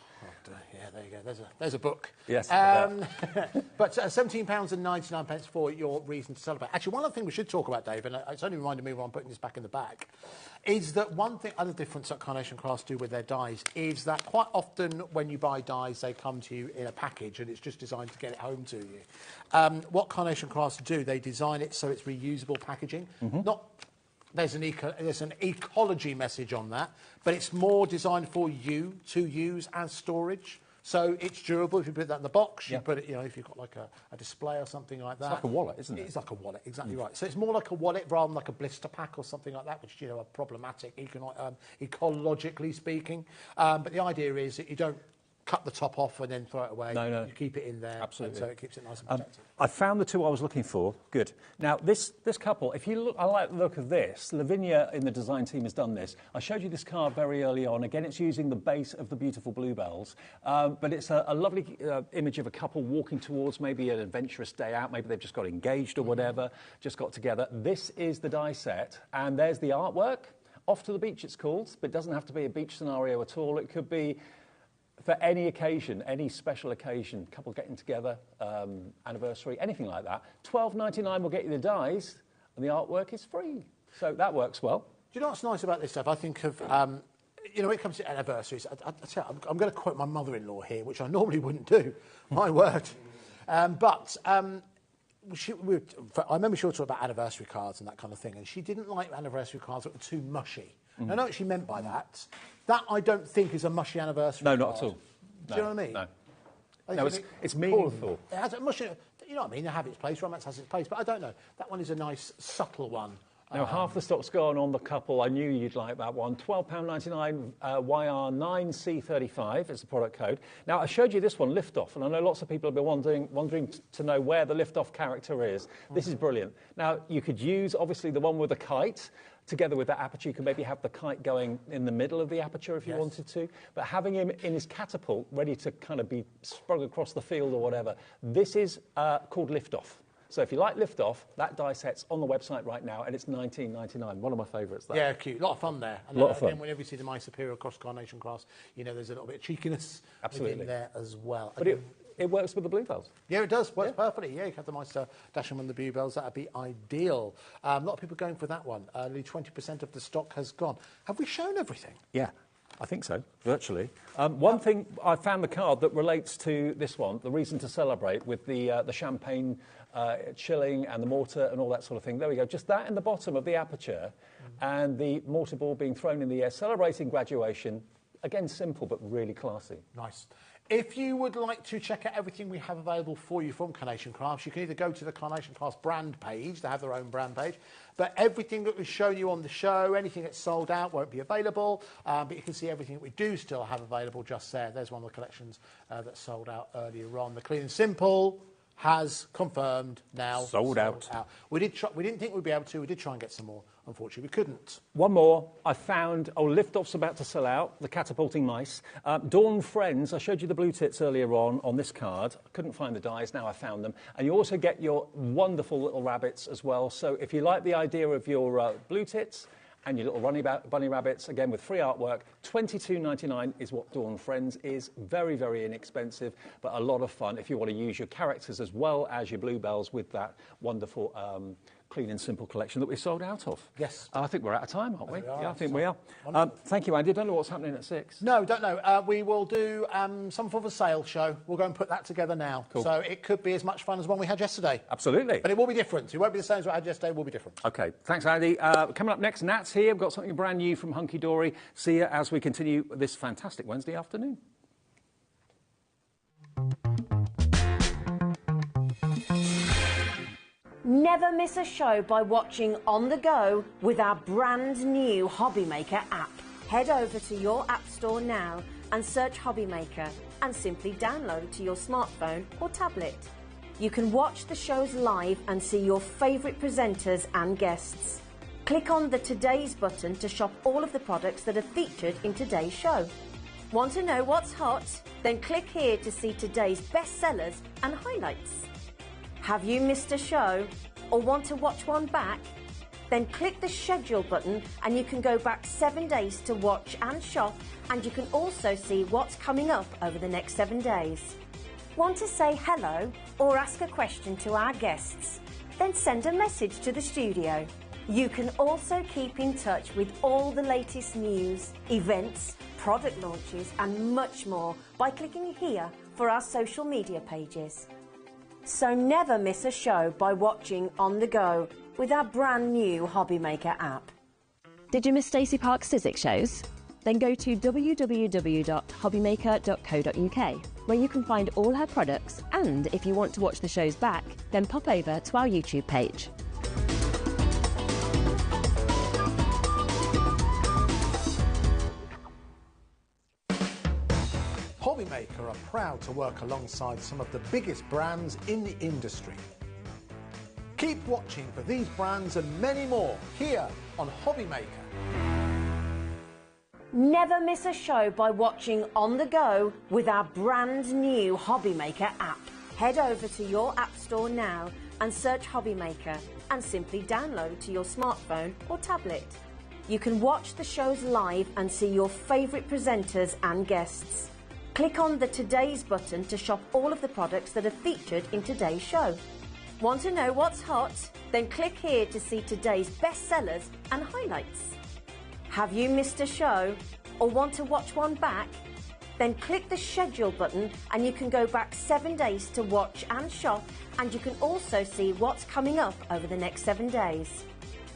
Yeah, there you go. There's a book. Yes. But £17.99 for your Reason to Celebrate. Actually, one other thing we should talk about, Dave, and it's only reminded me when I'm putting this back in the bag, is that other difference that Carnation Crafts do with their dies is that quite often when you buy dies, they come to you in a package and it's just designed to get it home to you. What Carnation Crafts do, they design it so it's reusable packaging. There's an ecology message on that, but it's more designed for you to use as storage. So it's durable. If you put that in the box, you put it, if you've got like a display or something like that. It's like a wallet, isn't it? It's like a wallet, exactly right. So it's more like a wallet rather than like a blister pack or something like that, which, are problematic ecologically speaking. But the idea is that you don't cut the top off and then throw it away. No. You keep it in there. Absolutely. So it keeps it nice and protected. I found the two I was looking for. Good. Now, this couple, if you look, I like the look of this. Lavinia in the design team has done this. I showed you this card very early on. Again, it's using the base of the beautiful bluebells. But it's a lovely image of a couple walking towards maybe an adventurous day out. Maybe they've just got engaged or whatever, just got together. This is the die set. And there's the artwork. Off to the beach, it's called. But it doesn't have to be a beach scenario at all. It could be for any occasion, any special occasion, couple getting together, anniversary, anything like that. $12.99 will get you the dies, and the artwork is free. So that works well. Do you know what's nice about this stuff? I think of, you know, when it comes to anniversaries, I'm going to quote my mother-in-law here, which I normally wouldn't do, my word. I remember she would talk about anniversary cards and that kind of thing, and she didn't like anniversary cards that were too mushy. I know what she meant by that. That, I don't think, is a mushy anniversary card. No, not at all. Do you know what I mean? No. No, it's meaningful. It has a mushy, you know what I mean? They have its place, romance has its place, but I don't know. That one is a nice, subtle one. Now, half the stock's gone on the couple. I knew you'd like that one. £12.99 YR9C35 is the product code. Now, I showed you this one, Liftoff, and I know lots of people have been wondering to know where the Liftoff character is. This is brilliant. Now, you could use, obviously, the one with the kite. Together with that aperture, you can maybe have the kite going in the middle of the aperture if you wanted to. But having him in his catapult, ready to kind of be sprung across the field or whatever, this is called Liftoff. So if you like Liftoff, that die set's on the website right now, and it's $19.99. One of my favourites. Yeah, cute. A lot of fun there. And a lot of fun. Again, whenever you see the My Superior Cross Carnation class, you know there's a little bit of cheekiness in there as well. But it works with the bluebells. Yeah, it does. Works perfectly. Yeah, you can have the nice dashing on the bluebells. That would be ideal. A lot of people going for that one. Nearly 20% of the stock has gone. Have we shown everything? Yeah. I think so, virtually. One thing, I found the card that relates to this one, the reason to celebrate, with the champagne chilling and the mortar and all that sort of thing. There we go, just that in the bottom of the aperture and the mortar ball being thrown in the air, celebrating graduation. Again, simple but really classy. Nice. If you would like to check out everything we have available for you from Carnation Crafts, you can either go to the Carnation Crafts brand page. They have their own brand page. But everything that we've shown you on the show, anything that's sold out won't be available. But you can see everything that we do still have available just there. There's one of the collections that sold out earlier on. The Clean and Simple has confirmed now sold out. We didn't think we'd be able to. We did try and get some more. Unfortunately, we couldn't. One more. I found, Liftoff's about to sell out, the catapulting mice. Dawn Friends, I showed you the blue tits earlier on this card. I couldn't find the dies, now I found them. And you also get your wonderful little rabbits as well. So if you like the idea of your blue tits and your little bunny rabbits, again with free artwork, $22.99 is what Dawn Friends is. Very, very inexpensive, but a lot of fun if you want to use your characters as well as your bluebells with that wonderful Clean and Simple collection that we sold out of. Yes. I think we're out of time, aren't we? Yeah, I think we are. Thank you, Andy. I don't know what's happening at 6. No, don't know. We will do some sort of a sale show. We'll go and put that together now. Cool. So it could be as much fun as one we had yesterday. Absolutely. But it will be different. It won't be the same as what I had yesterday. It will be different. OK. Thanks, Andy. Coming up next, Nat's here. We've got something brand new from Hunky Dory. See you as we continue this fantastic Wednesday afternoon. Never miss a show by watching on the go with our brand new HobbyMaker app. Head over to your app store now and search HobbyMaker and simply download to your smartphone or tablet. You can watch the shows live and see your favourite presenters and guests. Click on the Today's button to shop all of the products that are featured in today's show. Want to know what's hot? Then click here to see today's bestsellers and highlights. Have you missed a show or want to watch one back? Then click the schedule button and you can go back 7 days to watch and shop, and you can also see what's coming up over the next 7 days. Want to say hello or ask a question to our guests? Then send a message to the studio. You can also keep in touch with all the latest news, events, product launches and much more by clicking here for our social media pages. So never miss a show by watching on the go with our brand new HobbyMaker app. Did you miss Stacey Park's Sizzix shows? Then go to www.hobbymaker.co.uk, where you can find all her products, and if you want to watch the shows back, then pop over to our YouTube page. HobbyMaker are proud to work alongside some of the biggest brands in the industry. Keep watching for these brands and many more here on HobbyMaker. Never miss a show by watching on the go with our brand new HobbyMaker app. Head over to your app store now and search HobbyMaker and simply download to your smartphone or tablet. You can watch the shows live and see your favourite presenters and guests. Click on the Today's button to shop all of the products that are featured in today's show. Want to know what's hot? Then click here to see today's bestsellers and highlights. Have you missed a show or want to watch one back? Then click the schedule button and you can go back 7 days to watch and shop, and you can also see what's coming up over the next 7 days.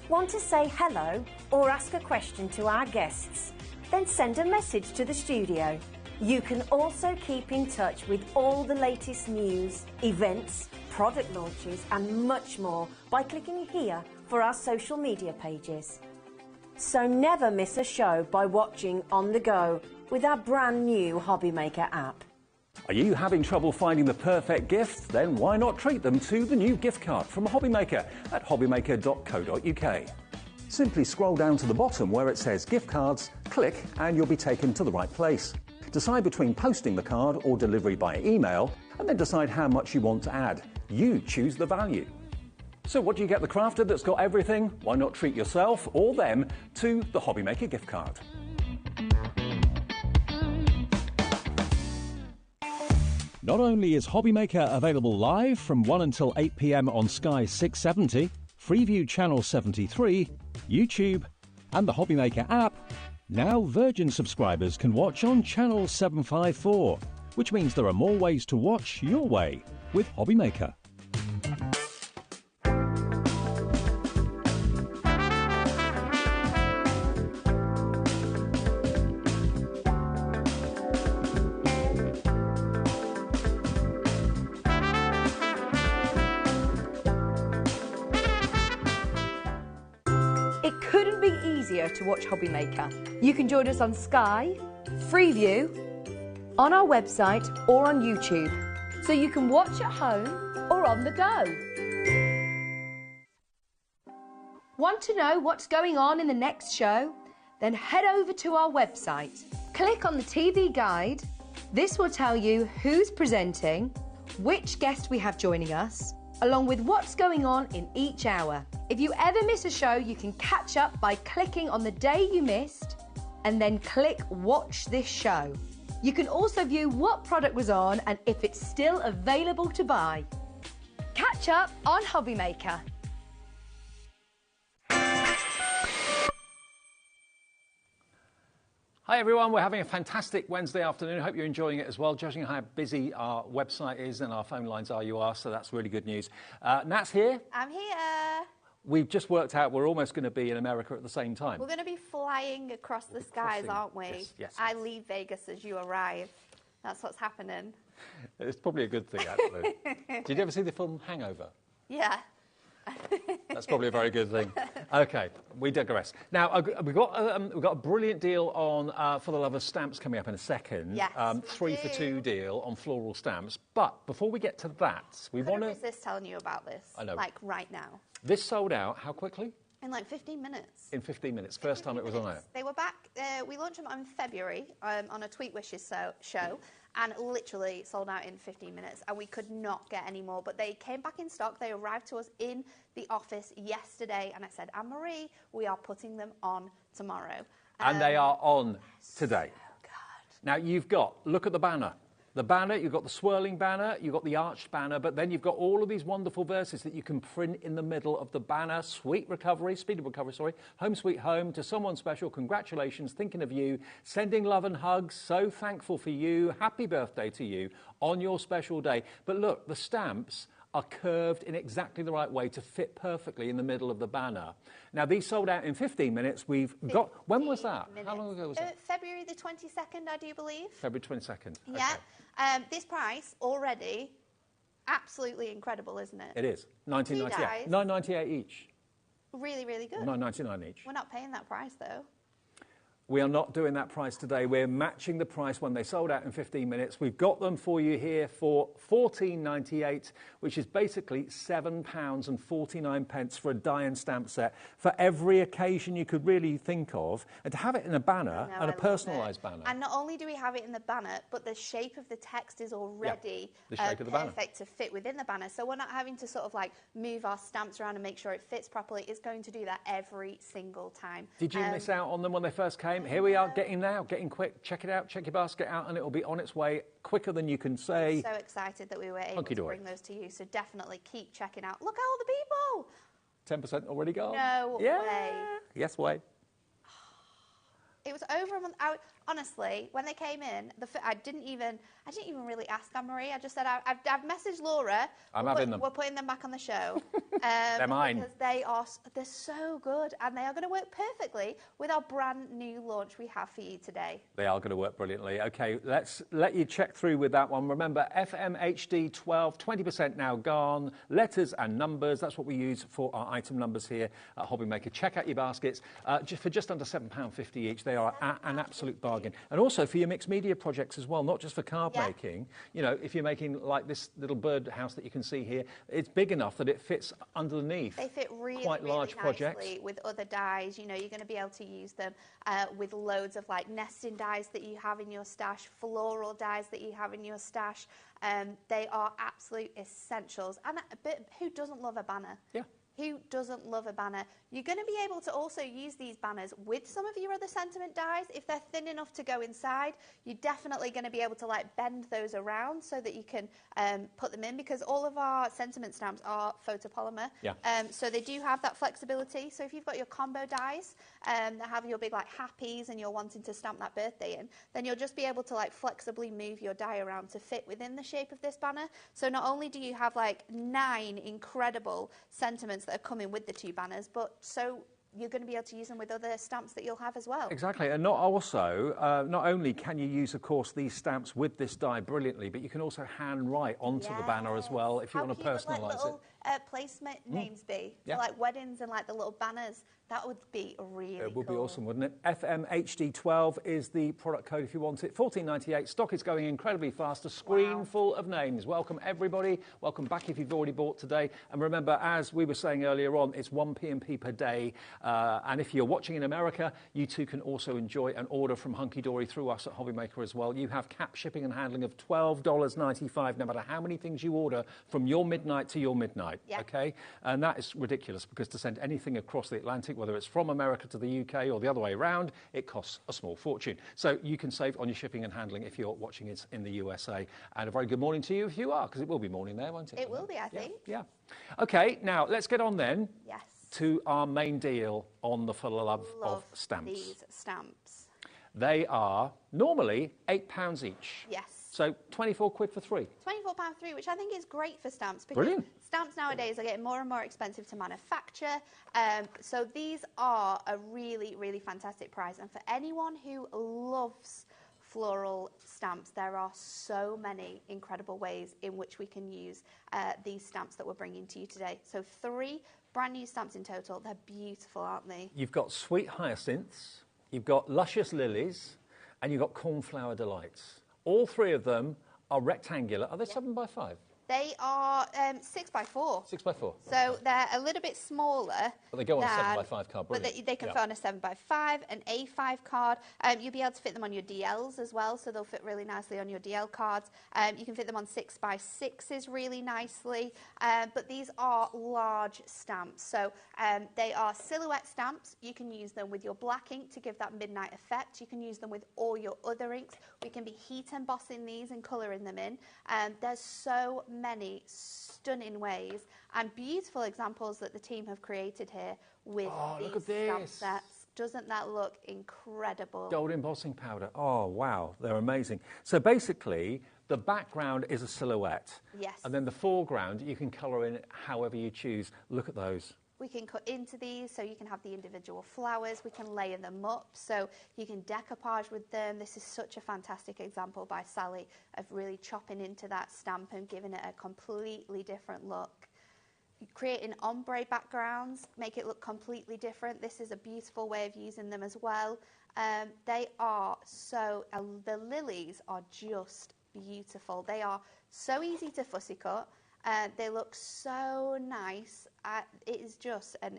Want to say hello or ask a question to our guests? Then send a message to the studio. You can also keep in touch with all the latest news, events, product launches and much more by clicking here for our social media pages. So never miss a show by watching on the go with our brand new HobbyMaker app. Are you having trouble finding the perfect gift? Then why not treat them to the new gift card from HobbyMaker at hobbymaker.co.uk. Simply scroll down to the bottom where it says gift cards, click and you'll be taken to the right place. Decide between posting the card or delivery by email, and then decide how much you want to add. You choose the value. So what do you get the crafter that's got everything? Why not treat yourself or them to the HobbyMaker gift card? Not only is HobbyMaker available live from 1 until 8 p.m. on Sky 670, Freeview Channel 73, YouTube and the HobbyMaker app, now Virgin subscribers can watch on Channel 754, which means there are more ways to watch your way with HobbyMaker. It couldn't be easier to watch HobbyMaker. You can join us on Sky, Freeview, on our website or on YouTube, so you can watch at home or on the go. Want to know what's going on in the next show? Then head over to our website. Click on the TV guide. This will tell you who's presenting, which guest we have joining us, along with what's going on in each hour. If you ever miss a show, you can catch up by clicking on the day you missed and then click Watch This Show. You can also view what product was on and if it's still available to buy. Catch up on HobbyMaker. Hi everyone, we're having a fantastic Wednesday afternoon. I hope you're enjoying it as well, judging how busy our website is and our phone lines are, you are, so that's really good news. Nat's here. I'm here. We've just worked out we're almost going to be in America at the same time. We're going to be flying across the skies, aren't we? Yes, yes. I leave Vegas as you arrive. That's what's happening. It's probably a good thing, actually. Did you ever see the film Hangover? Yeah. That's probably a very good thing. Okay, we digress. Now, we've got a brilliant deal on For the Love of Stamps coming up in a second. Yes, 3 for 2 deal on floral stamps. But before we get to that, we want to... resist telling you about this. I know. Like right now. This sold out how quickly? In like 15 minutes. In 15 minutes. First time it was on air. They were back. We launched them in February on a Tweet Wishes show. And literally sold out in 15 minutes, and we could not get any more. But they came back in stock. They arrived to us in the office yesterday, and I said, Anne-Marie, we are putting them on tomorrow. And they are on today. Oh, God. Now, you've got, look at the banner. The banner, you've got the swirling banner, you've got the arched banner, but then you've got all of these wonderful verses that you can print in the middle of the banner. Speed of recovery, home sweet home, to someone special, congratulations, thinking of you, sending love and hugs, so thankful for you, happy birthday to you on your special day. But look, the stamps are curved in exactly the right way to fit perfectly in the middle of the banner. Now, these sold out in 15 minutes. We've got... When was that? How long ago was that? February the 22nd, I do believe. February 22nd. Yeah. Okay. This price already, absolutely incredible, isn't it? It is. 19.98. 9.98 each. Really, really good. 9.99 each. We're not paying that price, though. We are not doing that price today. We're matching the price when they sold out in 15 minutes. We've got them for you here for £14.98, which is basically £7.49 for a die and stamp set for every occasion you could really think of. And to have it in a banner and a personalised banner. And not only do we have it in the banner, but the shape of the text is already the shape of the banner. Perfect to fit within the banner. So we're not having to sort of like move our stamps around and make sure it fits properly. It's going to do that every single time. Did you miss out on them when they first came? Here we are, getting now, getting quick. Check it out, check your basket out, and it'll be on its way quicker than you can say. So excited that we were able to bring those to you. So definitely keep checking out. Look at all the people. 10% already gone. No way. Yes way. It was over a month. Honestly, when they came in, I didn't even really ask Anne-Marie. I just said, I've messaged Laura. We're putting them back on the show. They're mine. Because they're so good, and they are going to work perfectly with our brand new launch we have for you today. They are going to work brilliantly. Okay, let's let you check through with that one. Remember, FMHD 12, 20% now gone. Letters and numbers, that's what we use for our item numbers here at HobbyMaker. Check out your baskets. For just under £7.50 each, they are an absolute bargain. And also for your mixed media projects as well, not just for card making. You know, if you're making like this little bird house that you can see here, it's big enough that it fits underneath. They fit really, quite large really projects. nicely with other dies. You know, you're going to be able to use them with loads of like nesting dies that you have in your stash, floral dies that you have in your stash. They are absolute essentials. And who doesn't love a banner? Yeah. Who doesn't love a banner? You're going to be able to also use these banners with some of your other sentiment dies. If they're thin enough to go inside, you're definitely going to be able to like bend those around so that you can put them in, because all of our sentiment stamps are photopolymer. Yeah. So they do have that flexibility. So if you've got your combo dies that have your big like happies and you're wanting to stamp that birthday in, then you'll just be able to like flexibly move your die around to fit within the shape of this banner. So not only do you have like 9 incredible sentiments that are coming with the 2 banners, but so you're going to be able to use them with other stamps that you'll have as well. Exactly, and not only can you use, of course, these stamps with this die brilliantly, but you can also hand write onto the banner as well if you want to personalise it. Placement names be for like weddings and like the little banners. That would be really cool. It would be awesome, wouldn't it? FMHD12 is the product code if you want it. $14.98. Stock is going incredibly fast. A screen full of names. Welcome, everybody. Welcome back if you've already bought today. And remember, as we were saying earlier on, it's 1 P&P per day. And if you're watching in America, you too can also enjoy an order from Hunky Dory through us at HobbyMaker as well. You have cap shipping and handling of $12.95, no matter how many things you order from your midnight to your midnight. Yeah. Okay? And that is ridiculous, because to send anything across the Atlantic, whether it's from America to the UK or the other way around, it costs a small fortune. So you can save on your shipping and handling if you're watching it in the USA. And a very good morning to you if you are, because it will be morning there, won't it? It will be, I think. Yeah. Okay, now let's get on then to our main deal on the For the Love of Stamps. These stamps. They are normally £8 each. Yes. So 24 quid for 3. £24 which I think is great for stamps, because stamps nowadays are getting more and more expensive to manufacture. So these are a really, really fantastic price. And for anyone who loves floral stamps, there are so many incredible ways in which we can use these stamps that we're bringing to you today. So 3 brand new stamps in total. They're beautiful, aren't they? You've got Sweet Hyacinths, you've got Luscious Lilies, and you've got Cornflower Delights. All 3 of them are rectangular. Are they 7x5? They are 6x4. 6x4. So they're a little bit smaller. But they go on a 7x5 card, brilliant. But they can fit on a 7x5, an A5 card. You'll be able to fit them on your DLs as well, so they'll fit really nicely on your DL cards. You can fit them on 6x6s really nicely. But these are large stamps. So they are silhouette stamps. You can use them with your black ink to give that midnight effect. You can use them with all your other inks. We can be heat embossing these and colouring them in. There's so many stunning ways and beautiful examples that the team have created here with these stamp sets. Doesn't that look incredible? Gold embossing powder. Oh, wow. They're amazing. So basically, the background is a silhouette. Yes. And then the foreground, you can colour in however you choose. Look at those. We can cut into these so you can have the individual flowers. We can layer them up so you can decoupage with them. This is such a fantastic example by Sally of really chopping into that stamp and giving it a completely different look. Creating ombre backgrounds, make it look completely different. This is a beautiful way of using them as well. They are so, the lilies are just beautiful. They are so easy to fussy cut. They look so nice. It is just a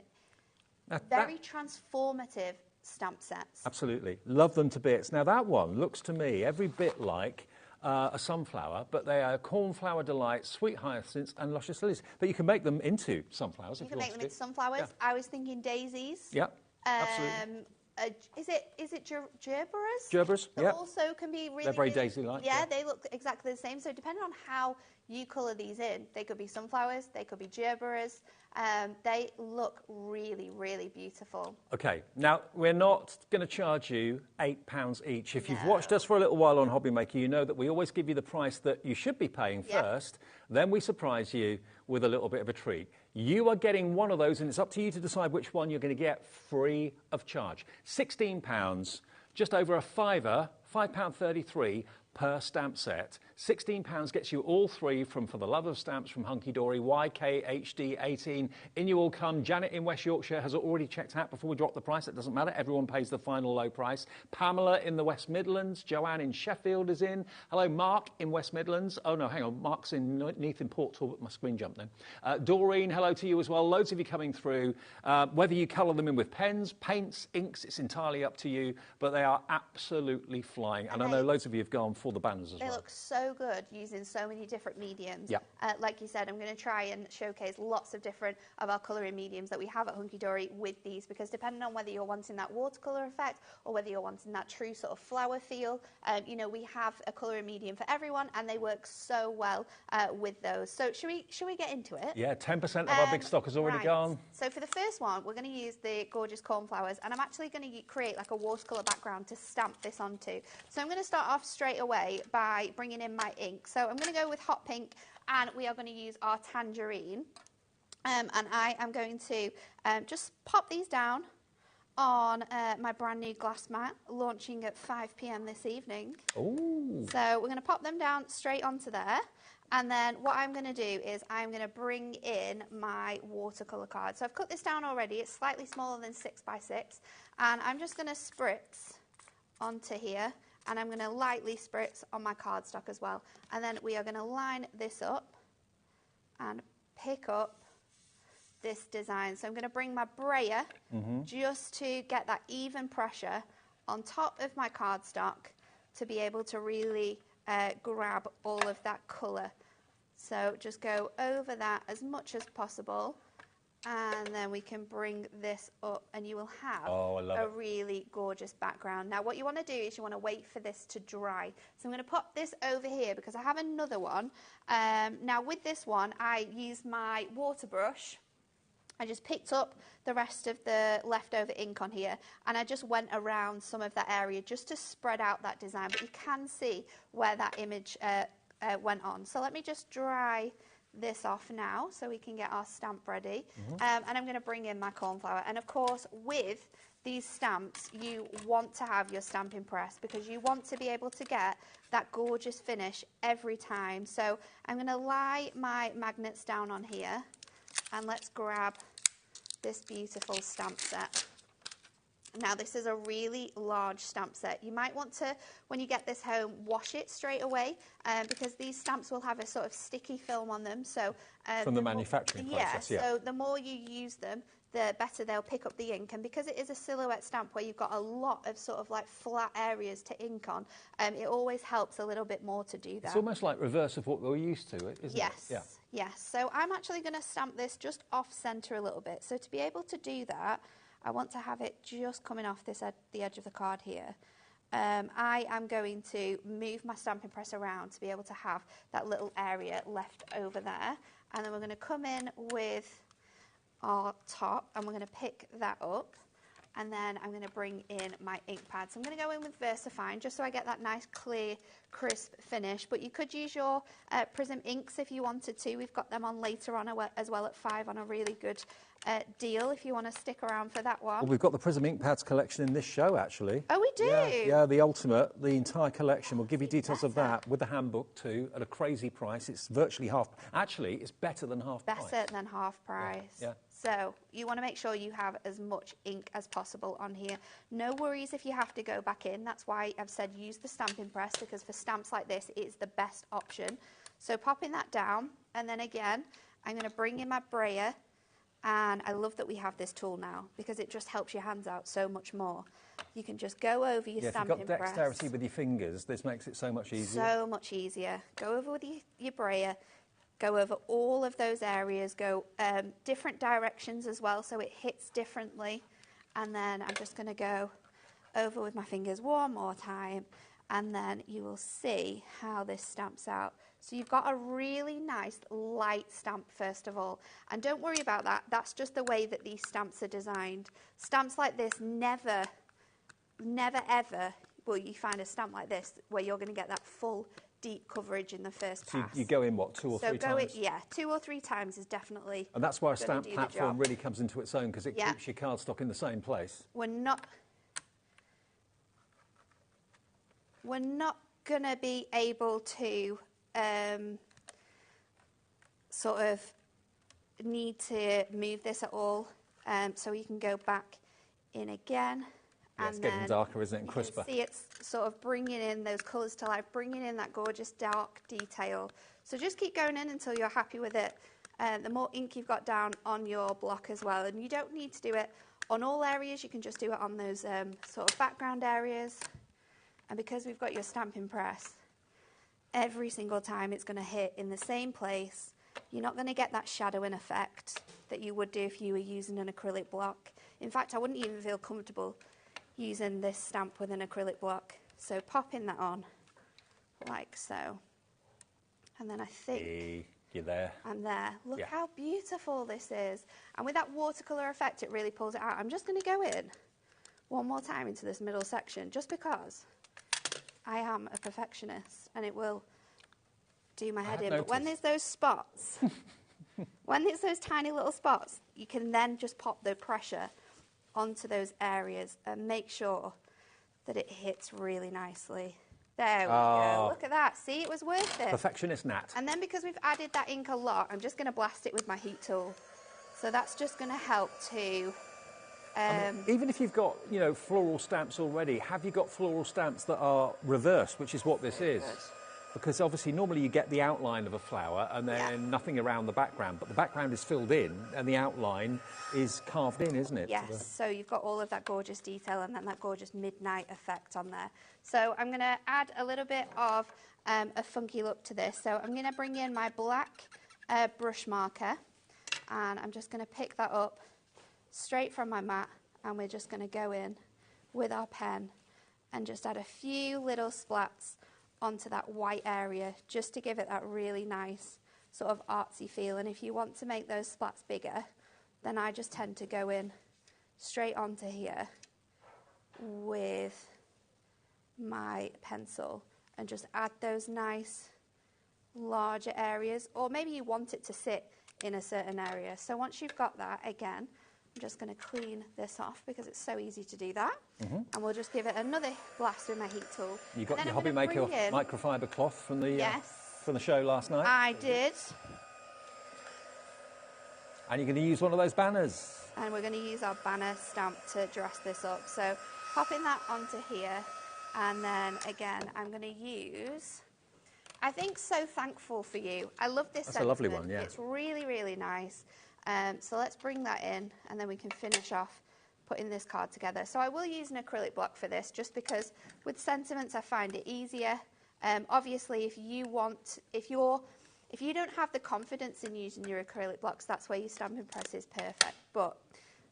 very transformative stamp sets. Absolutely. Love them to bits. Now, that one looks to me every bit like a sunflower, but they are Cornflower Delight, Sweet Hyacinths and Luscious Lilies. But you can make them into sunflowers if you want to. You can make them into sunflowers. Yeah. I was thinking daisies. Yeah, absolutely. Is it gerberas? Gerberas, yeah. Also can be really... They're very daisy-like. Yeah, they look exactly the same. So depending on how you colour these in. They could be sunflowers, they could be gerberas. They look really, really beautiful. OK, now we're not going to charge you £8 each. If you've watched us for a little while on HobbyMaker, you know that we always give you the price that you should be paying first. Then we surprise you with a little bit of a treat. You are getting one of those, and it's up to you to decide which one you're going to get free of charge. £16, just over a fiver, £5.33 per stamp set. £16 gets you all three from For the Love of Stamps, from Hunky Dory, YK, HD, 18. In you all come. Janet in West Yorkshire has already checked out before we drop the price. It doesn't matter. Everyone pays the final low price. Pamela in the West Midlands. Joanne in Sheffield is in. Hello, Mark in West Midlands. Oh, no, hang on. Mark's in Neath in Port Talbot. My screen jumped then. Doreen, hello to you as well. Loads of you coming through. Whether you colour them in with pens, paints, inks, it's entirely up to you. But they are absolutely flying. And I know loads of you have gone for the banners as well. They look so good using so many different mediums. Yeah. Like you said, I'm going to try and showcase lots of different of our colouring mediums that we have at Hunky Dory with these, because depending on whether you're wanting that watercolour effect or whether you're wanting that true sort of flower feel, you know, we have a colouring medium for everyone, and they work so well with those. So should we get into it? Yeah, 10% of our big stock has already gone. So for the first one, we're going to use the gorgeous cornflowers, and I'm actually going to create like a watercolour background to stamp this onto. So I'm going to start off straight away by bringing in my ink. So I'm going to go with hot pink, and we are going to use our tangerine. And I am going to just pop these down on my brand new glass mat, launching at 5 p.m. this evening. Ooh. So we're going to pop them down straight onto there. And then what I'm going to do is I'm going to bring in my watercolour card. So I've cut this down already. It's slightly smaller than 6x6. And I'm just going to spritz onto here. And I'm going to lightly spritz on my cardstock as well. And then we are going to line this up and pick up this design. So I'm going to bring my brayer just to get that even pressure on top of my cardstock to be able to really grab all of that colour. So just go over that as much as possible. And then we can bring this up, and you will have a really gorgeous background. Now, what you want to do is you want to wait for this to dry. So I'm going to pop this over here because I have another one. Now, with this one, I used my water brush. I just picked up the rest of the leftover ink on here, and I just went around some of that area just to spread out that design. But you can see where that image went on. So let me just dry this off now so we can get our stamp ready. And I'm going to bring in my cornflower. And of course, with these stamps, you want to have your stamping press because you want to be able to get that gorgeous finish every time. So I'm going to lie my magnets down on here, and let's grab this beautiful stamp set. Now, this is a really large stamp set. You might want to, when you get this home, wash it straight away because these stamps will have a sort of sticky film on them. So from the manufacturing process, so the more you use them, the better they'll pick up the ink. And because it is a silhouette stamp where you've got a lot of sort of like flat areas to ink on, it always helps a little bit more to do that. It's almost like reverse of what we're used to, isn't it? Yes. Yes. So I'm actually going to stamp this just off centre a little bit. So to be able to do that, I want to have it just coming off this the edge of the card here. I am going to move my stamping press around to be able to have that little area left over there. And then we're going to come in with our top, and we're going to pick that up. And then I'm going to bring in my ink pad. So I'm going to go in with Versafine just so I get that nice, clear, crisp finish. But you could use your Prism inks if you wanted to. We've got them on later on as well at 5 on a really good deal if you want to stick around for that one. Well, we've got the Prism ink pads collection in this show, actually. Oh, we do? Yeah, the ultimate, the entire collection. We'll give you details of that with the handbook too at a crazy price. It's virtually half. Actually, it's better than half price. Better than half price. Yeah. So you want to make sure you have as much ink as possible on here. No worries if you have to go back in. That's why I've said use the stamping press, because for stamps like this, it is the best option. So popping that down, and then again, I'm going to bring in my brayer. And I love that we have this tool now because it just helps your hands out so much more. You can just go over your stamping press. If you've got dexterity with your fingers, this makes it so much easier. So much easier. Go over with your brayer. Go over all of those areas. Go different directions as well so it hits differently. And then I'm just going to go over with my fingers one more time. and then you will see how this stamps out. So you've got a really nice light stamp first of all, and don't worry about that, that's just the way that these stamps are designed. Stamps like this never ever will you find a stamp like this where you're going to get that full deep coverage in the first pass. So you go in what, 2 or 3 times? Yeah, 2 or 3 times is definitely. And that's why a stamp platform really comes into its own, because it keeps your cardstock in the same place. We're not going to be able to sort of need to move this at all, so you can go back in again. Yeah, it's getting darker, isn't it, and crisper. You can see it's sort of bringing in those colours to life, bringing in that gorgeous dark detail. So just keep going in until you're happy with it. The more ink you've got down on your block as well, and you don't need to do it on all areas, you can just do it on those sort of background areas. And because we've got your stamping press, every single time it's going to hit in the same place. You're not going to get that shadowing effect that you would do if you were using an acrylic block. In fact, I wouldn't even feel comfortable using this stamp with an acrylic block. So popping that on like so. And then I think you're there. I'm there. Look how beautiful this is. And with that watercolour effect, it really pulls it out. I'm just going to go in one more time into this middle section, just because I am a perfectionist and it will do my head in. But when there's those spots, when there's those tiny little spots, you can then just pop the pressure onto those areas and make sure that it hits really nicely. There we go. Look at that. See, it was worth it. Perfectionist Nat. And then because we've added that ink a lot, I'm just going to blast it with my heat tool. So that's just going to help to... I mean, even if you've got, you know, floral stamps already, have you got floral stamps that are reversed, which is what this is? Good. Because obviously normally you get the outline of a flower and then nothing around the background, but the background is filled in and the outline is carved in, isn't it? Yes, so you've got all of that gorgeous detail and then that gorgeous midnight effect on there. So I'm going to add a little bit of a funky look to this. So I'm going to bring in my black brush marker, and I'm just going to pick that up straight from my mat, and we're just going to go in with our pen and just add a few little splats onto that white area, just to give it that really nice sort of artsy feel. And if you want to make those splats bigger, then I just tend to go in straight onto here with my pencil and just add those nice larger areas, or maybe you want it to sit in a certain area. So once you've got that, again, I'm just going to clean this off because it's so easy to do that. And we'll just give it another blast with my heat tool. You got your HobbyMaker microfiber cloth from the show last night? I did. And you're going to use one of those banners. And we're going to use our banner stamp to dress this up. So popping that onto here, and then again I'm going to use, I think, So Thankful for You. I love this sentiment. That's a lovely one, yeah. It's really, really nice. So let's bring that in, and then we can finish off putting this card together. So I will use an acrylic block for this, just because with sentiments I find it easier. Obviously, if you don't have the confidence in using your acrylic blocks, that's where your stamping press is perfect. But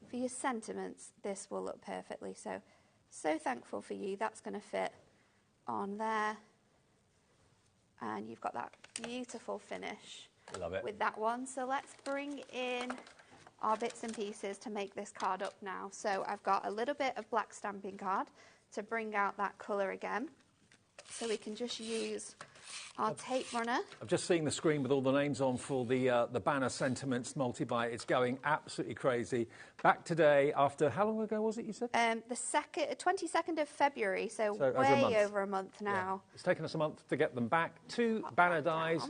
for your sentiments, this will look perfectly. So Thankful for You, that's going to fit on there. And you've got that beautiful finish. Love it. With that one. So let's bring in our bits and pieces to make this card up now. So I've got a little bit of black stamping card to bring out that colour again. So we can just use our tape runner. I'm just seeing the screen with all the names on for the banner sentiments multi-buy. It's going absolutely crazy. Back today after, how long ago was it, you said? The 22nd of February, so way over a month now. Yeah. It's taken us a month to get them back. 2 banner dies.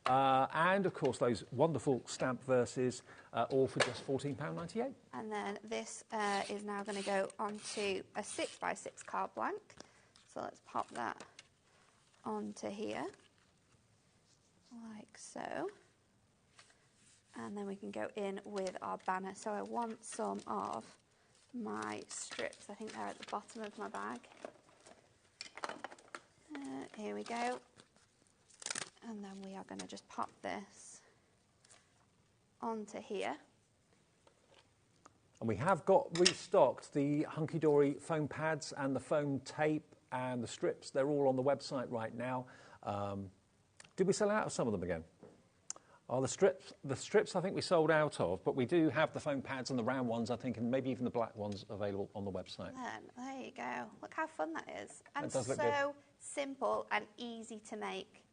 And, of course, those wonderful stamp verses, all for just £14.98. And then this is now going to go onto a 6x6 card blank. So let's pop that onto here, like so. And then we can go in with our banner. So I want some of my strips. I think they're at the bottom of my bag. Here we go. And then we are going to just pop this onto here. And we have got restocked the hunky-dory foam pads and the foam tape and the strips, they're all on the website right now. Did we sell out of some of them again? Oh, the strips I think we sold out of, but we do have the foam pads and the round ones, I think, and maybe even the black ones available on the website. There you go. Look how fun that is. And it does look good. So simple and easy to make.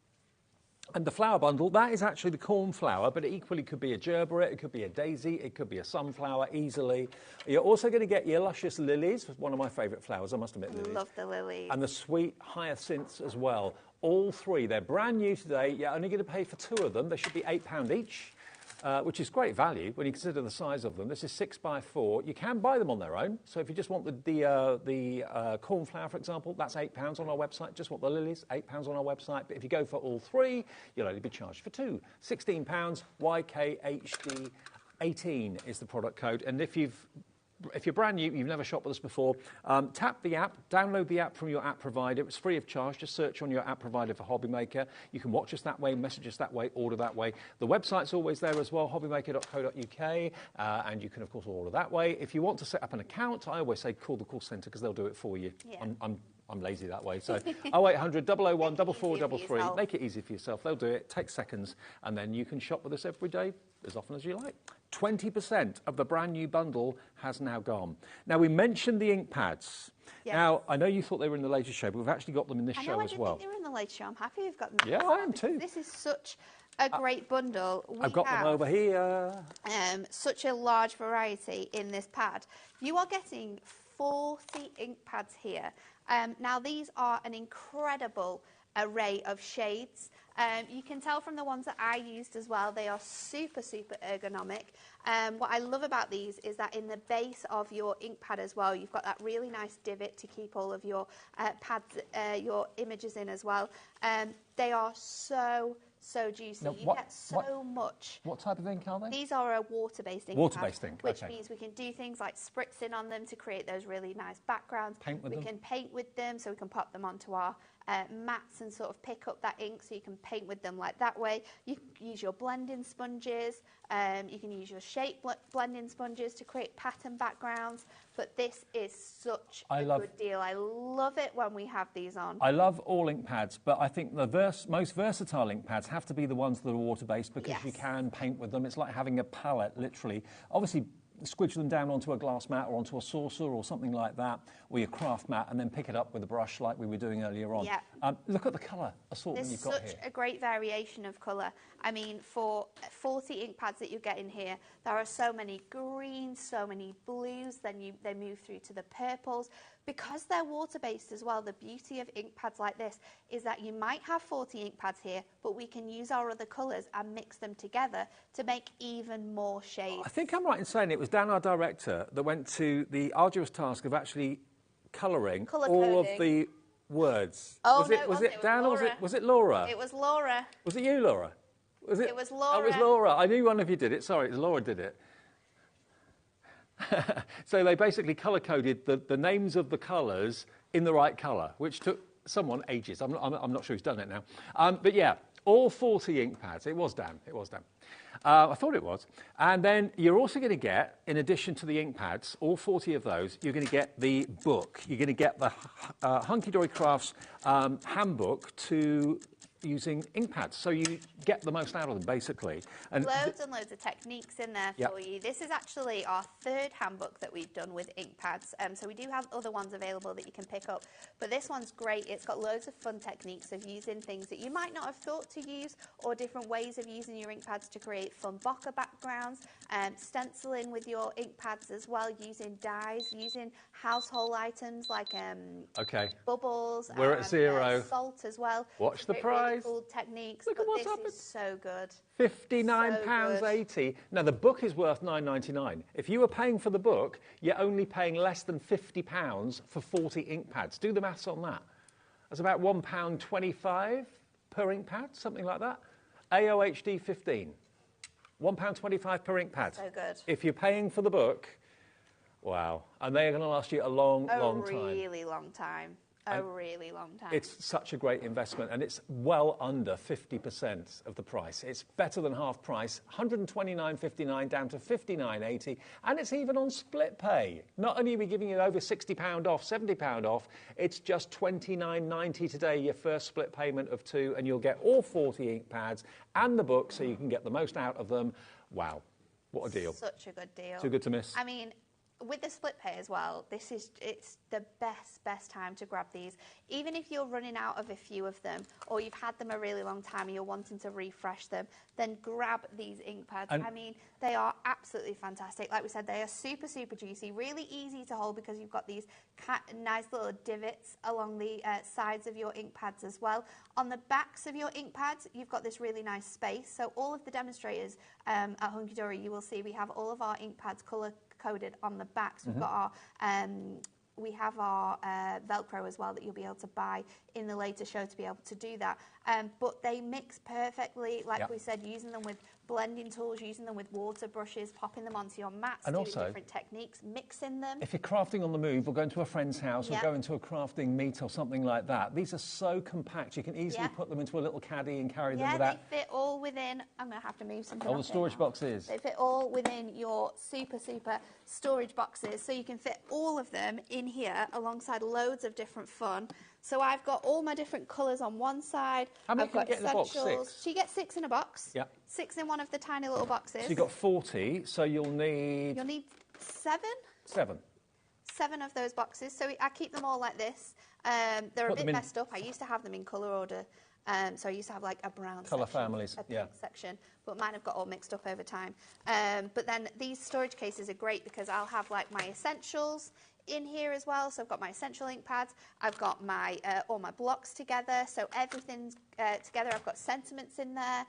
And the flower bundle, that is actually the cornflower, but it equally could be a gerbera, it could be a daisy, it could be a sunflower easily. You're also going to get your luscious lilies, one of my favourite flowers, I must admit, lilies. Love the lilies. And the sweet hyacinths as well. All three, they're brand new today. You're only going to pay for 2 of them. They should be £8 each, which is great value when you consider the size of them. This is 6x4. You can buy them on their own. So if you just want the cornflower, for example, that's £8 on our website. Just want the lilies, £8 on our website. But if you go for all 3, you'll only be charged for 2. £16, YKHD 18 is the product code. And if you're brand new, you've never shopped with us before, tap the app, download the app from your app provider. It's free of charge. Just search on your app provider for HobbyMaker. You can watch us that way, message us that way, order that way. The website's always there as well, hobbymaker.co.uk, and you can, of course, order that way. If you want to set up an account, I always say call the call centre because they'll do it for you. Yeah. I'm lazy that way. So 0800 001 4433. Make it easy for yourself. They'll do it. Take seconds. And then you can shop with us every day as often as you like. 20% of the brand new bundle has now gone. Now, we mentioned the ink pads. Yes. Now, I know you thought they were in the latest show, but we've actually got them in this show as well. I didn't think they were in the latest show. I'm happy we've got them. Yeah, I am too. This is such a great bundle. I've got them over here. Such a large variety in this pad. You are getting 40 ink pads here. Now, these are an incredible array of shades. You can tell from the ones that I used as well, they are super, super ergonomic. What I love about these is that in the base of your ink pad as well, you've got that really nice divot to keep all of your pads, your images in as well. They are so juicy. Now, you get so much. What type of ink are they? These are a water-based ink. Water-based ink, which means we can do things like spritzing on them to create those really nice backgrounds. We can paint with them, so we can pop them onto our mats and sort of pick up that ink, so you can paint with them like that way. You can use your blending sponges. You can use your shape blending sponges to create pattern backgrounds. But this is such a good deal. I love it when we have these on. I love all ink pads, but I think the most versatile ink pads have to be the ones that are water-based because you can paint with them. It's like having a palette, literally. Obviously, squidge them down onto a glass mat or onto a saucer or something like that, or your craft mat, and then pick it up with a brush like we were doing earlier on. Yeah. Look at the colour assortment you've got here. There's such a great variation of colour. I mean, for 40 ink pads that you're getting here, there are so many greens, so many blues, then they move through to the purples. Because they're water-based as well, the beauty of ink pads like this is that you might have 40 ink pads here, but we can use our other colours and mix them together to make even more shades. I think I'm right in saying it was Dan, our director, that went to the arduous task of actually colouring all of the words. Oh, was it Dan or was it Laura? It was Laura. Was it you, Laura? It was Laura. Oh, it was Laura. I knew one of you did it. Sorry, Laura did it. So they basically colour-coded the names of the colours in the right colour, which took someone ages. I'm not sure who's done it now. But yeah, all 40 ink pads. It was Dan. It was Dan. I thought it was. And then you're also going to get, in addition to the ink pads, all 40 of those, you're going to get the book. You're going to get the Hunky Dory Crafts handbook to using ink pads, so you get the most out of them, basically. And loads and loads of techniques in there for you. This is actually our 3rd handbook that we've done with ink pads, so we do have other ones available that you can pick up, but this one's great. It's got loads of fun techniques of using things that you might not have thought to use, or different ways of using your ink pads to create fun bokeh backgrounds, stenciling with your ink pads as well, using dyes, using household items like bubbles. We're at 0. Salt as well. Watch the price. Really cool techniques. Look at what's happened. This is so good. £59.80. Now, the book is worth £9.99. If you were paying for the book, you're only paying less than £50 for 40 ink pads. Do the maths on that. That's about £1.25 per ink pad, something like that. AOHD 15. £1.25 per ink pad. So good. If you're paying for the book, wow. And they are going to last you a long time. A really long time. a really long time. It's such a great investment, and it's well under 50% of the price. It's better than half price, £129.59 down to £59.80, and it's even on split pay. Not only are we giving you over £60 off, £70 off, it's just £29.90 today, your first split payment of 2, and you'll get all 40 ink pads and the book so you can get the most out of them. Wow, what a deal. Such a good deal. Too good to miss. I mean, with the split pay as well, it's the best time to grab these. Even if you're running out of a few of them, or you've had them a really long time and you're wanting to refresh them, then grab these ink pads. I mean, they are absolutely fantastic. Like we said, they are super, super juicy, really easy to hold because you've got these nice little divots along the sides of your ink pads as well. On the backs of your ink pads, you've got this really nice space. So all of the demonstrators at Hunky Dory, you will see we have all of our ink pads colour-coded on the backs. We've got our... we have our Velcro as well that you'll be able to buy in the later show to be able to do that. But they mix perfectly, like we said, using them with blending tools, using them with water brushes, popping them onto your mats, and doing different techniques, mixing them. If you're crafting on the move or going to a friend's house or going to a crafting meet or something like that, these are so compact. You can easily put them into a little caddy and carry them without... they fit all within... I'm going to have to move something the storage boxes. They fit all within your super, super storage boxes, so you can fit all of them in here alongside loads of different fun. So I've got all my different colours on one side. How many I've got can you get in a box? 6? So you get 6 in a box. Yeah. 6 in one of the tiny little boxes. So you've got 40, so you'll need... You'll need 7? 7. 7 of those boxes. So I keep them all like this. They're a bit messed up. I used to have them in colour order. So I used to have like a brown colour section, families, a pink section, but mine have got all mixed up over time. But then these storage cases are great because I'll have like my essentials in here as well. So I've got my essential ink pads, I've got my all my blocks together, so everything's together. I've got sentiments in there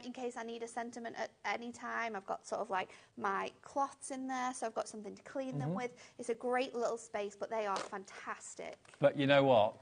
in case I need a sentiment at any time. I've got sort of like my cloths in there, so I've got something to clean them with. It's a great little space, but they are fantastic. But you know what?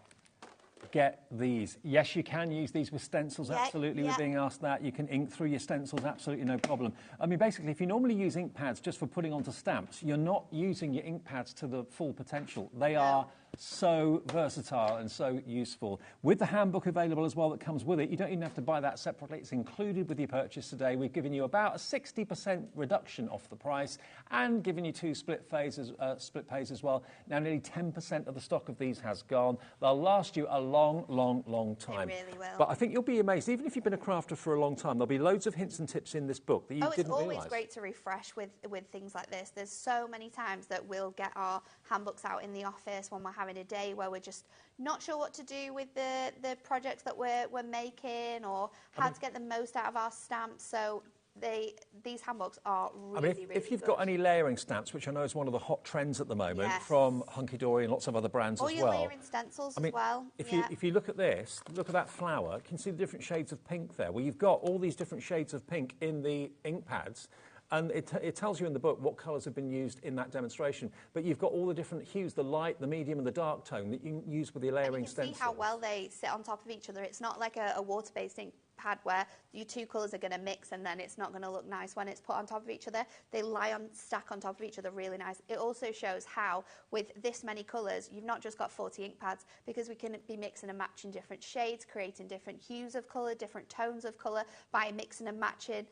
Get these. Yes, you can use these with stencils, absolutely. We're being asked that. You can ink through your stencils, absolutely no problem. I mean, basically, if you normally use ink pads just for putting onto stamps, you're not using your ink pads to the full potential. They are so versatile and so useful. With the handbook available as well that comes with it, you don't even have to buy that separately. It's included with your purchase today. We've given you about a 60% reduction off the price and given you 2 split pays as well. Now, nearly 10% of the stock of these has gone. They'll last you a long, long, long time. They really will. But I think you'll be amazed. Even if you've been a crafter for a long time, there'll be loads of hints and tips in this book that you didn't realise. It's always great to refresh with things like this. There's so many times that we'll get our handbooks out in the office when we're having a day where we're just not sure what to do with the projects that we're making or how to get the most out of our stamps. So these handbooks are really, really if you've good. got any layering stamps, which I know is one of the hot trends at the moment from Hunky Dory and lots of other brands as well. Or your layering stencils as well. If you look at this, look at that flower, you can see the different shades of pink there. Well, you've got all these different shades of pink in the ink pads. And it tells you in the book what colours have been used in that demonstration. But you've got all the different hues, the light, the medium and the dark tone that you can use with your layering stencils. You can see how well they sit on top of each other. It's not like a water-based ink pad where your 2 colours are going to mix and then it's not going to look nice when it's put on top of each other. They stack on top of each other really nice. It also shows how, with this many colours, you've not just got 40 ink pads, because we can be mixing and matching different shades, creating different hues of colour, different tones of colour by mixing and matching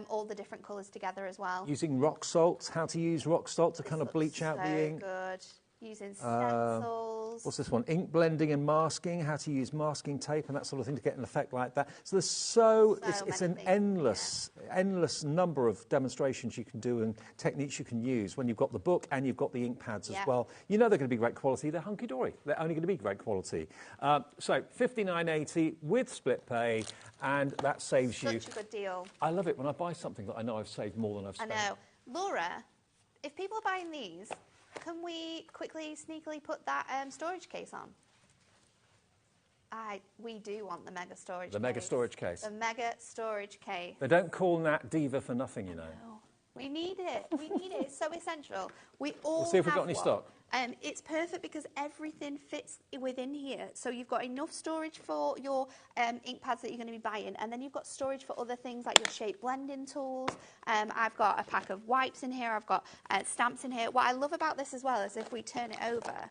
all the different colours together as well. Using rock salt, how to use rock salt to kind of bleach out the ink. Good. Using stencils. What's this one? Ink blending and masking, how to use masking tape and that sort of thing to get an effect like that. So there's it's an endless number of demonstrations you can do and techniques you can use when you've got the book and you've got the ink pads as well. You know they're going to be great quality. They're Hunky Dory. They're only going to be great quality. So $59.80 with split pay, and that saves you. Such a good deal. I love it when I buy something that I know I've saved more than I've spent. I know. Laura, if people are buying these, can we quickly, sneakily put that storage case on? We do want the mega storage case. The mega storage case. The mega storage case. They don't call Nat Diva for nothing, you know. No. We need it. We need it. It's so essential. We'll see if we've got any stock. It's perfect because everything fits within here. So you've got enough storage for your ink pads that you're going to be buying, and then you've got storage for other things like your shape blending tools. I've got a pack of wipes in here. I've got stamps in here. What I love about this as well is if we turn it over,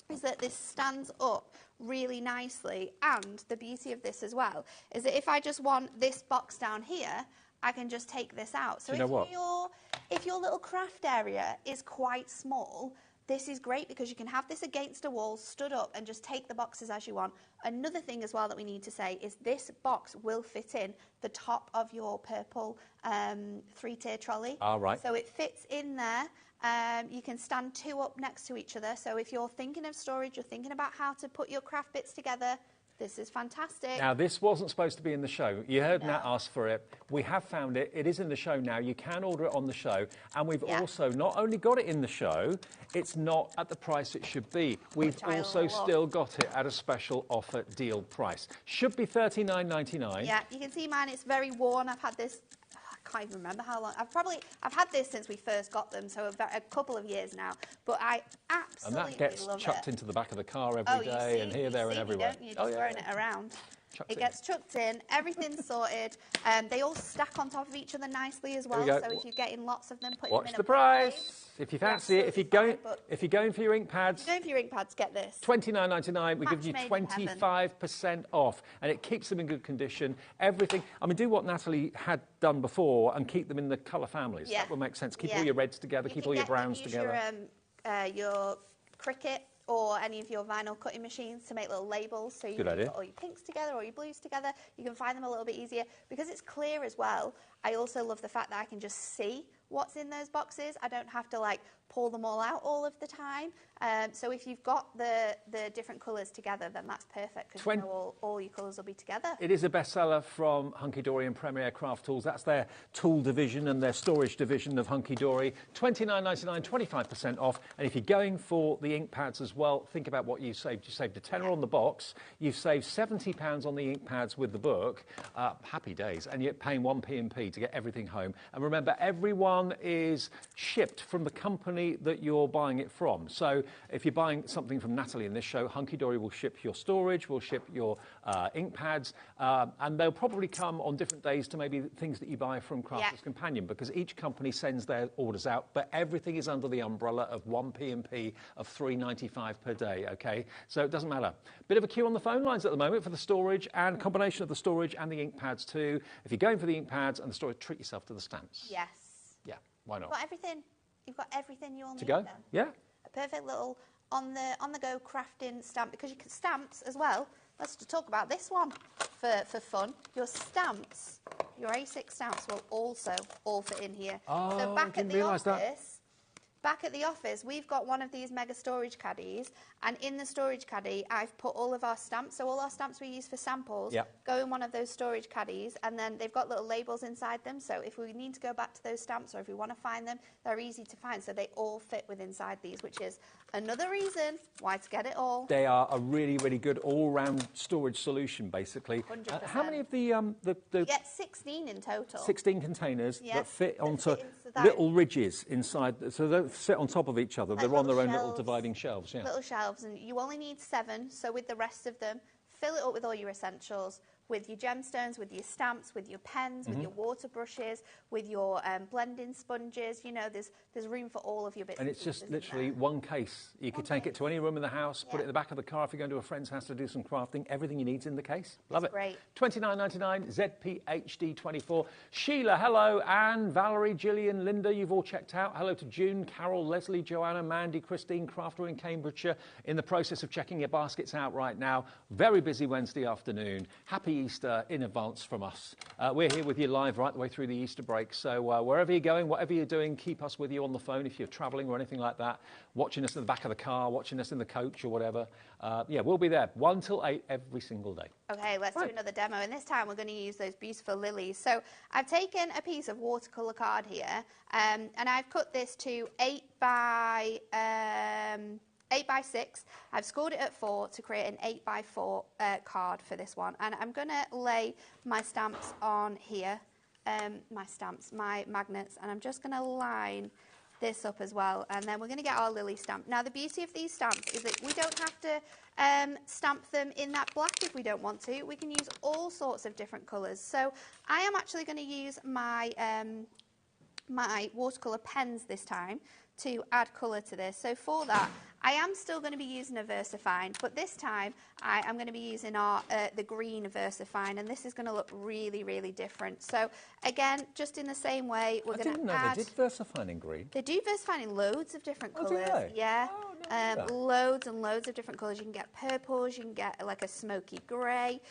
is that this stands up really nicely, and the beauty of this as well is that if I just want this box down here, I can just take this out. So if your little craft area is quite small, this is great because you can have this against a wall, stood up, and just take the boxes as you want. Another thing as well that we need to say is this box will fit in the top of your purple 3-tier trolley. All right. So it fits in there. You can stand 2 up next to each other. So if you're thinking of storage, you're thinking about how to put your craft bits together, this is fantastic. Now, this wasn't supposed to be in the show. You heard Nat ask for it. We have found it. It is in the show now. You can order it on the show. And we've also not only got it in the show, it's not at the price it should be. We've also still got it at a special offer deal price. Should be $39.99. Yeah, you can see mine. It's very worn. I've had this... I can't even remember how long. I've had this since we first got them, so a couple of years now. But I absolutely love it. And that gets chucked into the back of the car every day, and here, there, and everywhere. You're just throwing it around. It gets chucked in, everything's sorted. They all stack on top of each other nicely as well. So if you're getting lots of them, put them in Watch the price. If you fancy it, if you're going for your ink pads, get this. $29.99. We give you 25% off, and it keeps them in good condition. Everything. I mean, do what Natalie had done before and keep them in the colour families. That will make sense. Keep all your reds together. Keep all your browns together. Your Cricut or any of your vinyl cutting machines to make little labels, so you can put all your pinks together or your blues together. You can find them a little bit easier because it's clear as well. I also love the fact that I can just see what's in those boxes. I don't have to like pull them all out all of the time. So if you've got the different colours together, then that's perfect because you know all your colours will be together. It is a bestseller from Hunky Dory and Premier Craft Tools. That's their tool division and their storage division of Hunky Dory. $29.99, 25% off. And if you're going for the ink pads as well, think about what you saved. You saved a tenner on the box. You've saved £70 on the ink pads with the book. Happy days. And you're paying 1p&p to get everything home. And remember, everyone is shipped from the company that you're buying it from. So if you're buying something from Natalie in this show, Hunky Dory will ship your storage, will ship your ink pads, and they'll probably come on different days to maybe things that you buy from Crafters Companion, because each company sends their orders out, but everything is under the umbrella of 1p&p of $3.95 per day, okay? So it doesn't matter. Bit of a queue on the phone lines at the moment for the storage, and combination of the storage and the ink pads too. If you're going for the ink pads and the storage, treat yourself to the stamps. Yes. Yeah, why not? You've got everything you all need to go. Then. Yeah. A perfect little on the go crafting stamp, because you can stamps as well. Let's talk about this one for fun. Your stamps, your A6 stamps will also all fit in here. Oh, so I didn't realise that. Back at the office, we've got one of these mega storage caddies, and in the storage caddy, I've put all of our stamps. So all our stamps we use for samples go in one of those storage caddies, and then they've got little labels inside them. So if we need to go back to those stamps, or if we want to find them, they're easy to find. So they all fit with inside these, which is another reason why to get it all. They are a really, really good all-round storage solution, basically. 100%. How many of the You get 16 in total. 16 containers that fit onto little ridges inside, so they don't sit on top of each other. They're on their own little dividing shelves. Little shelves, and you only need 7. So with the rest of them, fill it up with all your essentials, with your gemstones, with your stamps, with your pens, with your water brushes, with your blending sponges. You know, there's room for all of your bits. And it's just literally one case. You could take it to any room in the house, put it in the back of the car if you're going to a friend's house to do some crafting. Everything you need's in the case. Love it. Great. $29.99, ZPHD24. Sheila, hello. Anne, Valerie, Gillian, Linda, you've all checked out. Hello to June, Carol, Leslie, Joanna, Mandy, Christine, Crafter in Cambridgeshire. In the process of checking your baskets out right now. Very busy Wednesday afternoon. Happy Easter in advance from us. We're here with you live right the way through the Easter break. So wherever you're going, whatever you're doing, keep us with you on the phone if you're travelling or anything like that. Watching us in the back of the car, watching us in the coach or whatever. We'll be there 1 till 8 every single day. Okay, let's do another demo. And this time we're going to use those beautiful lilies. So I've taken a piece of watercolour card here, and I've cut this to 8 by 6. I've scored it at 4 to create an 8 by 4 card for this one. And I'm going to lay my stamps on here, my magnets, and I'm just going to line this up as well. And then we're going to get our lily stamp. Now, the beauty of these stamps is that we don't have to stamp them in that black if we don't want to. We can use all sorts of different colours. So I am actually going to use my my watercolour pens this time to add colour to this. So for that, I am still going to be using a VersaFine, but this time I am going to be using the green VersaFine, and this is going to look really, really different. So again, just in the same way, we're going to didn't know add... they did VersaFine in green. They do VersaFine in loads of different colours. Do they? Yeah. Oh, no. Loads and loads of different colours. You can get purples, you can get like a smoky grey.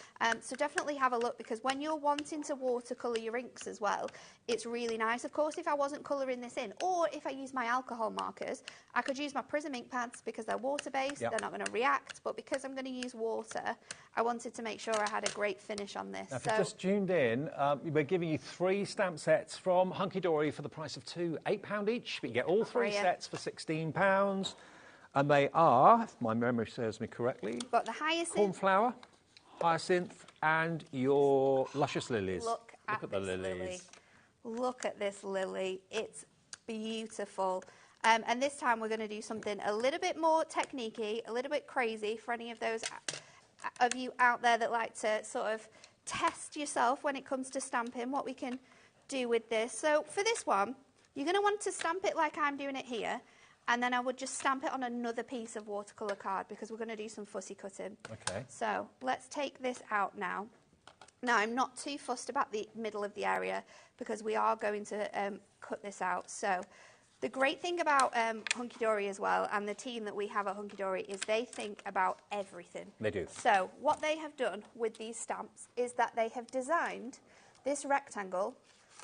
So definitely have a look, because when you're wanting to watercolour your inks as well, it's really nice. Of course, if I wasn't colouring this in, or if I use my alcohol markers, I could use my Prism ink pads because they're water-based, they're not going to react, but because I'm going to use water, I wanted to make sure I had a great finish on this. Now, if you've just tuned in, we're giving you 3 stamp sets from Hunky Dory for the price of 2, £8 each, but you get all 3 sets for £16. And they are, if my memory serves me correctly, You've got the hyacinth, cornflower, hyacinth, and your luscious lilies. Look at the this lilies. lily. Look at this lily. It's beautiful. And this time we're going to do something a little bit more techniquey, a little bit crazy for any of those of you out there that like to sort of test yourself when it comes to stamping, what we can do with this. So for this one, you're going to want to stamp it like I'm doing it here, and then I would just stamp it on another piece of watercolour card because we're going to do some fussy cutting. Okay. So let's take this out now. Now, I'm not too fussed about the middle of the area because we are going to cut this out. So the great thing about Hunky Dory as well, and the team that we have at Hunky Dory, is they think about everything. They do. So what they have done with these stamps is that they have designed this rectangle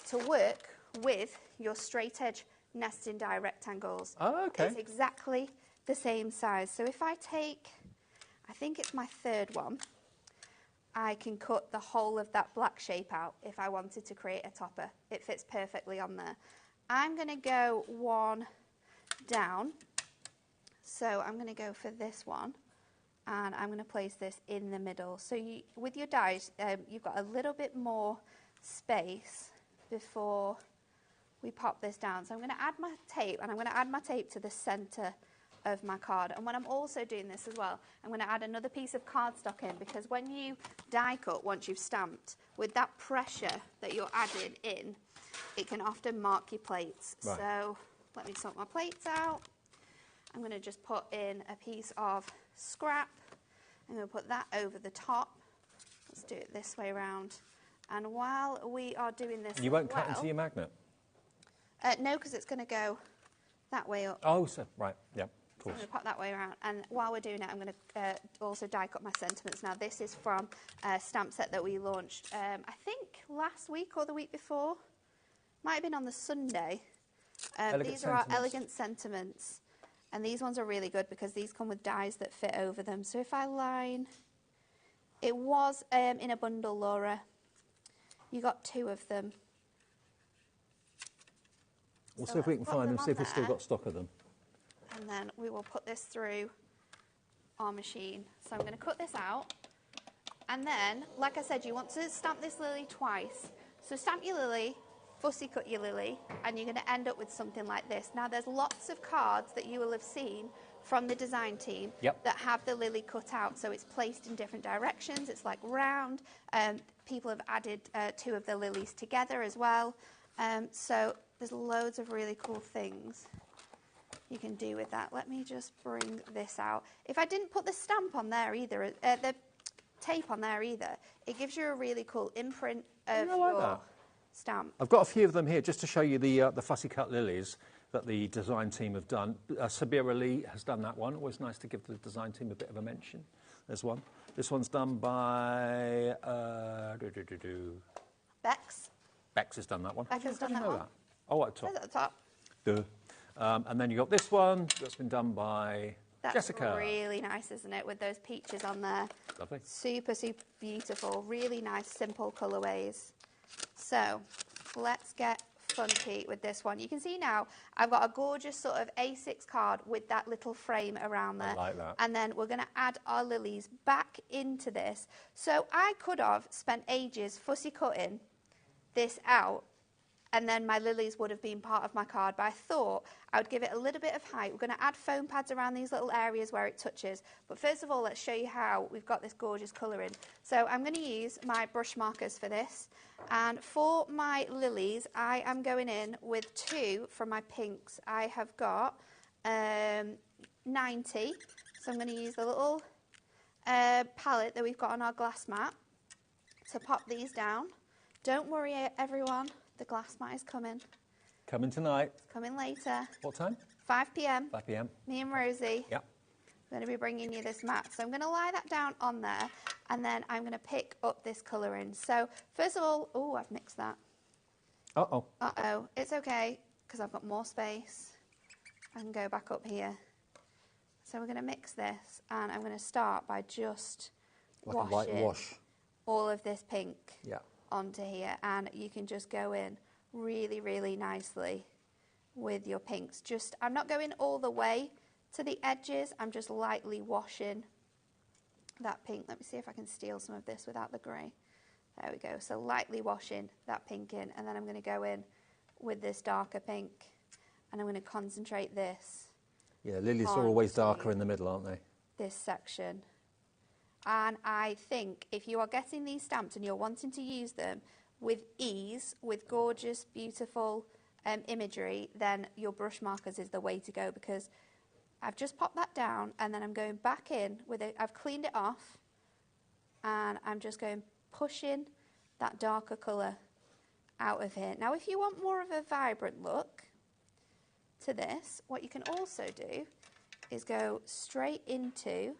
to work with your straight edge nesting die rectangles. Oh, okay. It's exactly the same size. So if I take, I think it's my 3rd one, I can cut the whole of that black shape out if I wanted to create a topper. It fits perfectly on there. I'm going to go one down. So I'm going to go for this one, and I'm going to place this in the middle. So with your dies, you've got a little bit more space before we pop this down. So I'm going to add my tape, and I'm going to add my tape to the centre of my card. And when I'm also doing this as well, I'm going to add another piece of cardstock in, because when you die cut, once you've stamped, with that pressure that you're adding in, it can often mark your plates. Right. So let me sort my plates out. I'm going to just put in a piece of scrap. I'm going to put that over the top. Let's do it this way around. And while we are doing this, you won't cut into your magnet? No, because it's going to go that way up. Oh, so right, yeah, of course. So I'm going to pop that way around, and while we're doing it, I'm going to also die cut my sentiments. Now, this is from a stamp set that we launched, I think last week or the week before. Might have been on the Sunday. These are our Elegant Sentiments, and these ones are really good because these come with dies that fit over them. So if I line, it was in a bundle, Laura. You got 2 of them. We'll see if we can find them, see if we've still got stock of them. And then we will put this through our machine. So I'm going to cut this out. And then, like I said, you want to stamp this lily twice. So stamp your lily, fussy cut your lily, and you're going to end up with something like this. Now, there's lots of cards that you will have seen from the design team that have the lily cut out. So it's placed in different directions. It's like round. People have added 2 of the lilies together as well. So there's loads of really cool things you can do with that. Let me just bring this out. If I didn't put the stamp on there either, the tape on there either, it gives you a really cool imprint of your stamp. I've got a few of them here just to show you the fussy cut lilies that the design team have done. Sabira Lee has done that one. Always nice to give the design team a bit of a mention. There's one. This one's done by Bex. Bex has done that one. Bex has done that one. That? Oh, at the top. At the top. Duh. And then you got this one that's been done by Jessica. That's really nice, isn't it, with those peaches on there. Lovely. Super, super beautiful. Really nice, simple colourways. So let's get funky with this one. You can see now I've got a gorgeous sort of A6 card with that little frame around there. I like that. And then we're going to add our lilies back into this. So I could have spent ages fussy cutting this out, and then my lilies would have been part of my card, but I thought I would give it a little bit of height. We're going to add foam pads around these little areas where it touches, but first of all, let's show you how we've got this gorgeous colouring. So I'm going to use my brush markers for this, and for my lilies, I am going in with 2 from my pinks. I have got 90. So I'm going to use the little palette that we've got on our glass mat to pop these down. Don't worry, everyone, the glass mat is coming. Coming tonight. It's coming later. What time? 5 p.m. 5 p.m. Me and Rosie. Yep. I'm going to be bringing you this mat. So I'm going to lie that down on there, and then I'm going to pick up this colouring. So first of all, oh, I've mixed that. Uh-oh. Uh-oh. It's okay, because I've got more space. I can go back up here. So we're going to mix this, and I'm going to start by just Like a light wash. all of this pink Yeah. onto here, and you can just go in really, really nicely with your pinks. I'm not going all the way to the edges, I'm just lightly washing that pink. Let me see if I can steal some of this without the grey. There we go. So lightly washing that pink in, and then I'm going to go in with this darker pink, and I'm going to concentrate this. Yeah, lilies are always darker in the middle, aren't they? This section. And I think if you are getting these stamps and you're wanting to use them with ease, with gorgeous, beautiful imagery, then your brush markers is the way to go, because I've just popped that down, and then I'm going back in with it. I've cleaned it off, and I'm just going pushing that darker colour out of here. Now, if you want more of a vibrant look to this, what you can also do is go straight into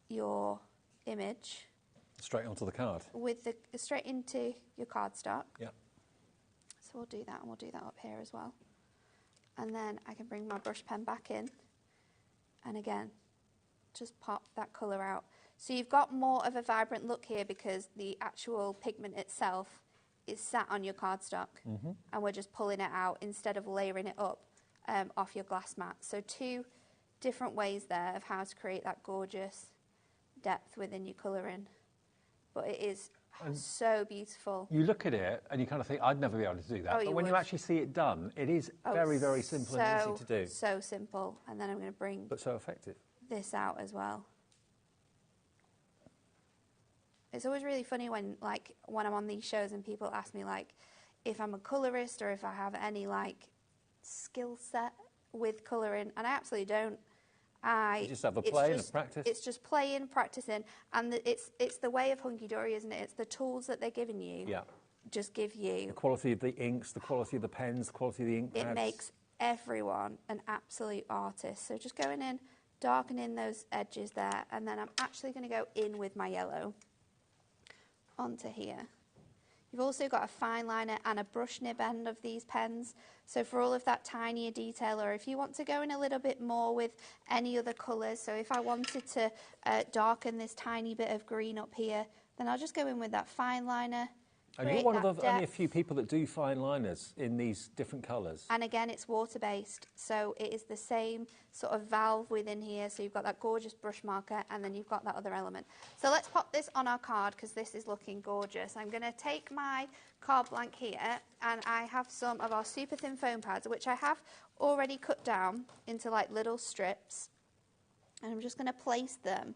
your image. Straight onto the card. Straight into your cardstock. Yeah. So we'll do that, and we'll do that up here as well. And then I can bring my brush pen back in, and again, just pop that colour out. So you've got more of a vibrant look here because the actual pigment itself is sat on your cardstock, and we're just pulling it out instead of layering it up off your glass mat. So 2 different ways there of how to create that gorgeous depth within your colouring. But it is so beautiful. You look at it and you kind of think, I'd never be able to do that. Oh, but when you actually see it done, it is very, very simple and easy to do. So simple. And then I'm going to bring but so effective. This out as well. It's always really funny when I'm on these shows and people ask me if I'm a colourist or if I have any skill set with colouring, and I absolutely don't. You just have a play and a practice. It's just playing, practicing, and it's the way of hunky-dory, isn't it? It's the tools that they're giving you. Yeah. Just give you. The quality of the inks, the quality of the pens, the quality of the ink pads. It makes everyone an absolute artist. So just going in, darkening those edges there, and then I'm actually going to go in with my yellow onto here. You've also got a fine liner and a brush nib end of these pens. So for all of that tinier detail, or if you want to go in a little bit more with any other colours, so if I wanted to darken this tiny bit of green up here, then I'll just go in with that fine liner. And you're one of the only a few people that do fine liners in these different colours. And again, it's water-based, so it is the same sort of valve within here. So you've got that gorgeous brush marker, and then you've got that other element. So let's pop this on our card, because this is looking gorgeous. I'm going to take my card blank here, and I have some of our super thin foam pads, which I have already cut down into little strips. And I'm just going to place them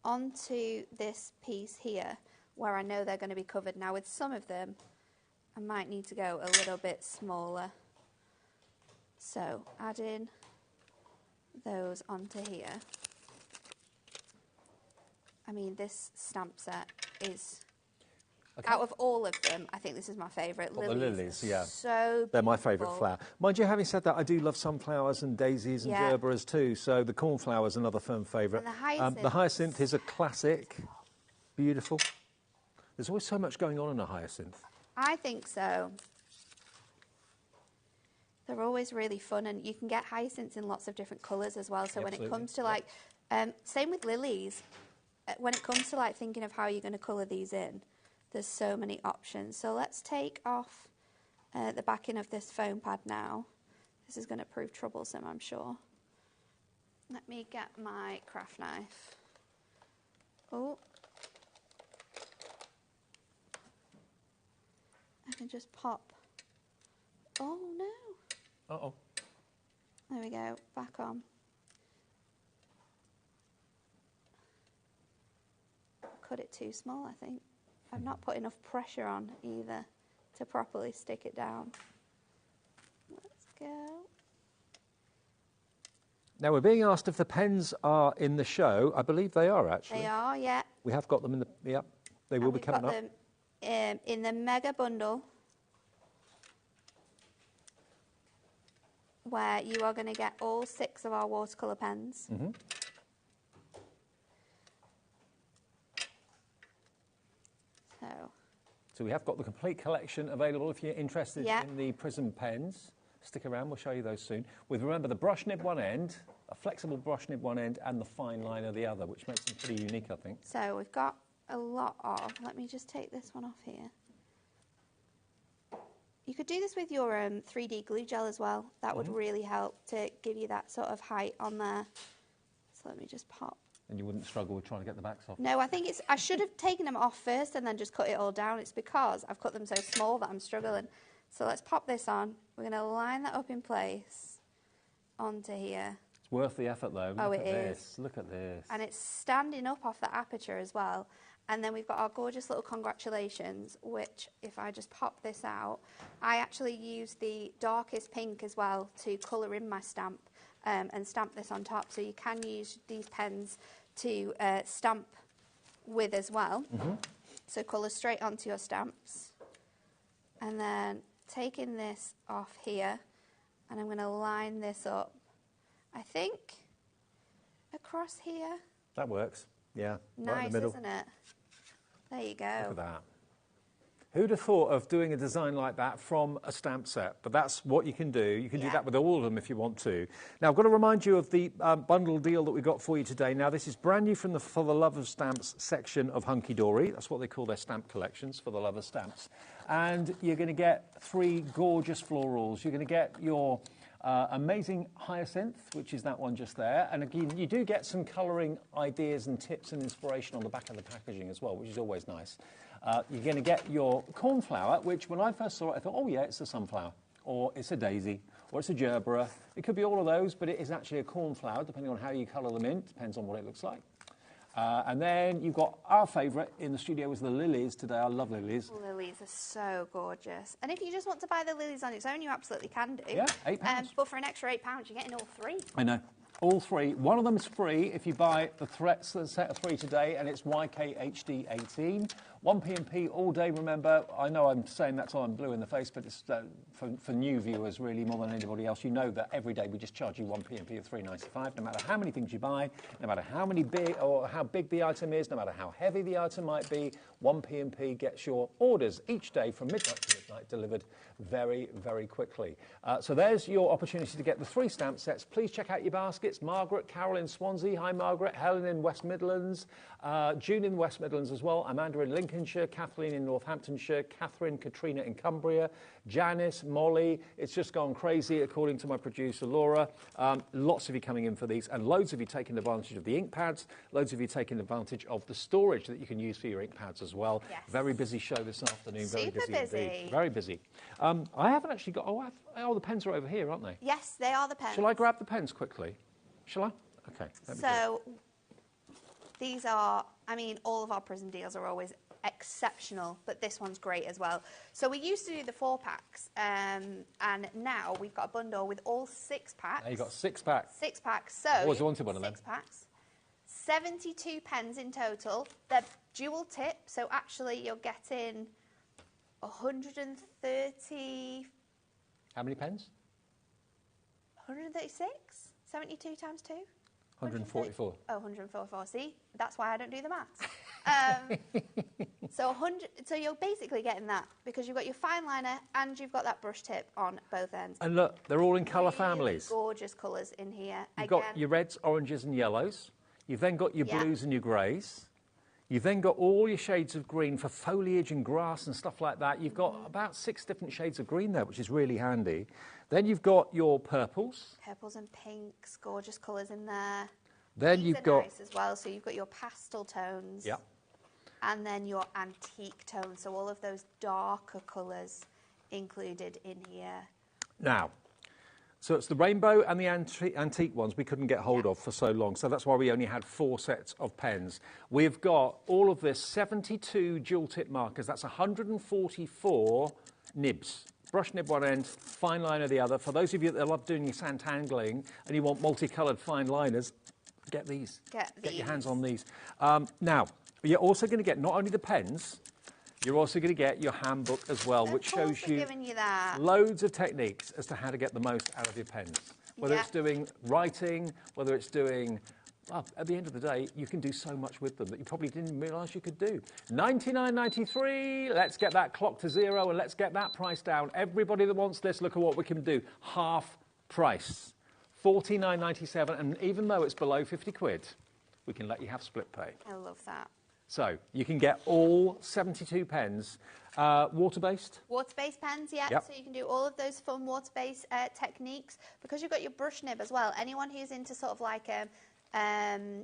onto this piece here, where I know they're going to be covered. Now with some of them, I might need to go a little bit smaller. So adding those onto here. I mean, this stamp set is, out of all of them, I think this is my favourite. The lilies, yeah. So they're my favourite flower. Mind you, having said that, I do love sunflowers and daisies and gerberas too, so the cornflower is another firm favourite. And the hyacinth is a classic. Beautiful. There's always so much going on in a hyacinth. I think so. They're always really fun, and you can get hyacinths in lots of different colours as well. So when it comes to same with lilies, when it comes to thinking of how you're going to colour these in, there's so many options. So let's take off the backing of this foam pad now. This is going to prove troublesome, I'm sure. Let me get my craft knife. Oh. I can just pop. Oh no. Uh-oh. There we go, back on. Cut it too small, I think. I've not put enough pressure on either to properly stick it down. Let's go. Now, we're being asked if the pens are in the show. I believe they are, actually. They are, yeah. We have got them in the... Yep, they will be coming up. We've got them in the mega bundle, where you are going to get all 6 of our watercolour pens. Mm-hmm. So we have got the complete collection available if you're interested in the Prism pens. Stick around, we'll show you those soon. With, remember, the brush nib one end, a flexible brush nib one end, and the fine liner the other, which makes them pretty unique, I think. So we've got a lot of... Let me just take this one off here. You could do this with your 3D glue gel as well. That would really help to give you that sort of height on there. So let me just pop. And you wouldn't struggle with trying to get the backs off? No, I think it's... I should have taken them off first and then just cut it all down. It's because I've cut them so small that I'm struggling. So let's pop this on. We're going to line that up in place onto here. It's worth the effort, though. Oh, Look it at is. this. Look at this. And it's standing up off the aperture as well. And then we've got our gorgeous little congratulations, which, if I just pop this out, I actually use the darkest pink as well to colour in my stamp and stamp this on top. So you can use these pens to stamp with as well. Mm-hmm. So colour straight onto your stamps. And then taking this off here, and I'm going to line this up, I think, across here. That works, yeah. Nice, right in the middle. isn't it? There you go. Look at that. Who'd have thought of doing a design like that from a stamp set? But that's what you can do. You can do that with all of them if you want to. Now, I've got to remind you of the bundle deal that we've got for you today. Now, this is brand new from the For the Love of Stamps section of Hunky Dory. That's what they call their stamp collections, For the Love of Stamps. And you're going to get 3 gorgeous florals. You're going to get your amazing hyacinth, which is that one just there. And again, you do get some colouring ideas and tips and inspiration on the back of the packaging as well, which is always nice. You're going to get your cornflower, which when I first saw it, I thought, oh yeah, it's a sunflower, or it's a daisy, or it's a gerbera. It could be all of those, but it is actually a cornflower, depending on how you colour them in. Depends on what it looks like. And then you've got our favourite in the studio is the lilies today. I love lilies. Lilies are so gorgeous. And if you just want to buy the lilies on its own, you absolutely can do. Yeah, £8. But for an extra £8, you're getting all 3. I know. All 3. One of them is free if you buy the set of 3 today, and it's YKHD18. 1p&p all day, remember. I know I'm saying that till I'm blue in the face, but it's for new viewers, really, more than anybody else. You know that every day we just charge you 1p&p of £3.95, no matter how many things you buy, no matter how many big or how big the item is, no matter how heavy the item might be, 1p&p gets your orders each day from midnight to midnight delivered very, very quickly. So there's your opportunity to get the 3 stamp sets. Please check out your baskets. Margaret, Carol in Swansea. Hi, Margaret. Helen in West Midlands. June in West Midlands as well. Amanda in Lincolnshire. Kathleen in Northamptonshire. Catherine, Katrina in Cumbria. Janice, Molly. It's just gone crazy, according to my producer, Laura. Lots of you coming in for these, and loads of you taking advantage of the ink pads. Loads of you taking advantage of the storage that you can use for your ink pads as well. Yes. Very busy show this afternoon. Very busy indeed. Very busy. I haven't actually got... Oh, the pens are over here, aren't they? Yes, they are the pens. Shall I grab the pens quickly? Shall I? Okay. So these are... I mean, all of our Prism deals are always exceptional, but this one's great as well. So we used to do the 4-packs, and now we've got a bundle with all 6-packs. Now you've got 6-pack. 6-packs. So I always wanted one of them. 6-packs. 72 pens in total. They're dual tip, so actually you're getting 130... How many pens? 136? 72 times 2? 144. Oh, 144. See? That's why I don't do the maths. So you're basically getting that because you've got your fine liner and you've got that brush tip on both ends. And look, they're all in colour families. Gorgeous colours in here. You've got your reds, oranges and yellows. You've then got your blues and your greys. You've then got all your shades of green for foliage and grass and stuff like that. You've got about 6 different shades of green there, which is really handy. Then you've got your purples. Purples and pinks, gorgeous colours in there. Then These you've are got... nice as well, so you've got your pastel tones. Yeah. And then your antique tones, so all of those darker colours included in here. Now, so it's the rainbow and the antique ones we couldn't get hold of for so long, so that's why we only had 4 sets of pens. We've got all of this 72 dual tip markers. That's 144 nibs. brush nib one end, fine liner the other. For those of you that love doing your santangling and you want multicoloured fine liners, get these. Get your hands on these. Now, you're also going to get not only the pens, you're also going to get your handbook as well, which shows you loads of techniques as to how to get the most out of your pens. Whether it's doing writing, whether it's doing... Well, at the end of the day, you can do so much with them that you probably didn't realise you could do. $99.93. Let's get that clock to zero and let's get that price down. Everybody that wants this, look at what we can do. Half price. $49.97. And even though it's below 50 quid, we can let you have split pay. I love that. So you can get all 72 pens. Water-based? Water-based pens, yeah. Yep. So you can do all of those fun water-based techniques. Because you've got your brush nib as well. Anyone who's into sort of like...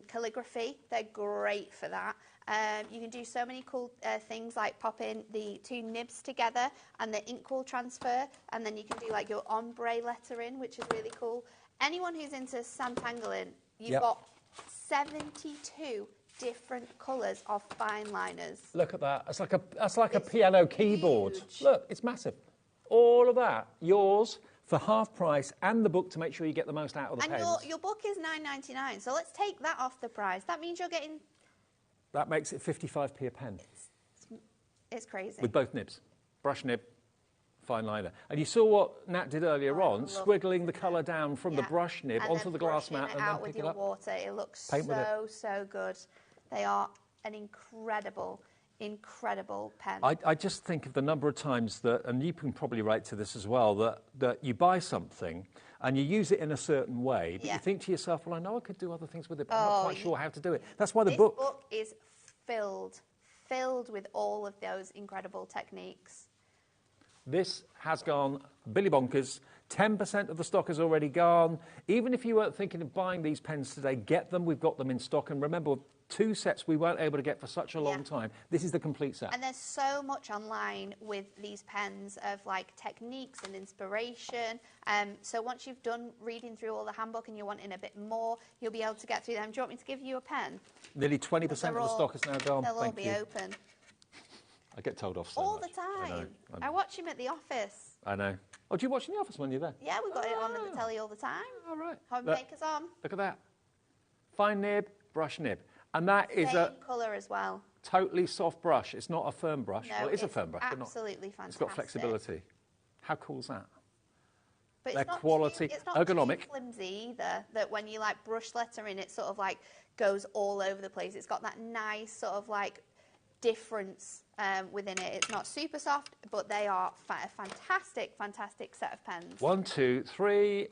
calligraphy, they're great for that. You can do so many cool things like popping the two nibs together and the ink will transfer, and then you can do like your ombre lettering, which is really cool. Anyone who's into santangling, you've got 72 different colours of fine liners. Look at that. That's like a piano keyboard. Look, it's massive. All of that, yours for half price, and the book to make sure you get the most out of the pens. And your book is $9.99, so let's take that off the price. That means you're getting... That makes it 55p a pen. It's crazy. With both nibs. Brush nib, fine liner. And you saw what Nat did earlier on, squiggling the colour down from the brush nib onto the glass mat and then pick it up. Water. It looks so good. They are an incredible pen. I just think of the number of times that, and you can probably relate to this as well, that you buy something and you use it in a certain way, but you think to yourself, well, I know I could do other things with it, but I'm not quite sure how to do it. That's why this book is filled with all of those incredible techniques. This has gone Billy Bonkers. 10% of the stock has already gone. Even if you weren't thinking of buying these pens today, get them. We've got them in stock. And remember, 2 sets we weren't able to get for such a long time. This is the complete set. And there's so much online with these pens of like techniques and inspiration. So once you've done reading through all the handbook and you're wanting a bit more, you'll be able to get through them. Do you want me to give you a pen? Nearly 20% of the stock is now gone. They'll all be open. I get told off so all much. the time. I know. I watch him at the office. I know. Oh, do you watch in the office when you're there? Yeah, we've got it on at the telly all the time. All right. HobbyMaker's on. Look at that. Fine nib, brush nib. And that is Same colour as well. Totally soft brush. It's not a firm brush. No, well, it is a firm brush, but not. Absolutely fantastic. It's got flexibility. How cool is that? But Their quality, it's not ergonomic. Too flimsy either. That when you like brush lettering, it sort of like goes all over the place. It's got that nice sort of like difference within it. It's not super soft, but they are a fantastic set of pens. 1, 2, 3,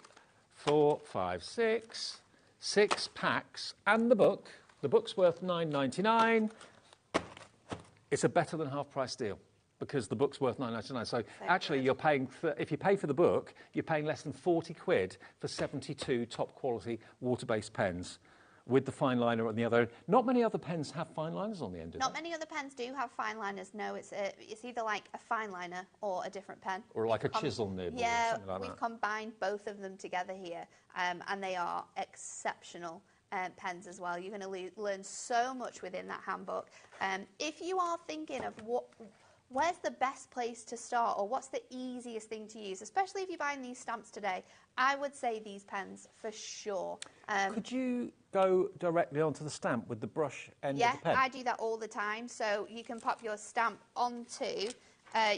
4, 5, 6. 6 packs and the book. The book's worth $9.99. It's a better than half price deal because the book's worth $9.99. So actually, you're paying if you pay for the book, you're paying less than 40 quid for 72 top quality water-based pens with the fine liner on the other end. Not many other pens have fine liners on the end. Not many other pens do have fine liners. No, it's either like a fine liner or a different pen. Or like a chisel nib. Yeah, or something like we've combined both of them together here, and they are exceptional pens as well. You're going to learn so much within that handbook. If you are thinking of where's the best place to start or what's the easiest thing to use, especially if you're buying these stamps today, I would say these pens for sure. Could you go directly onto the stamp with the brush end of the pen? Yeah, I do that all the time. So you can pop your stamp onto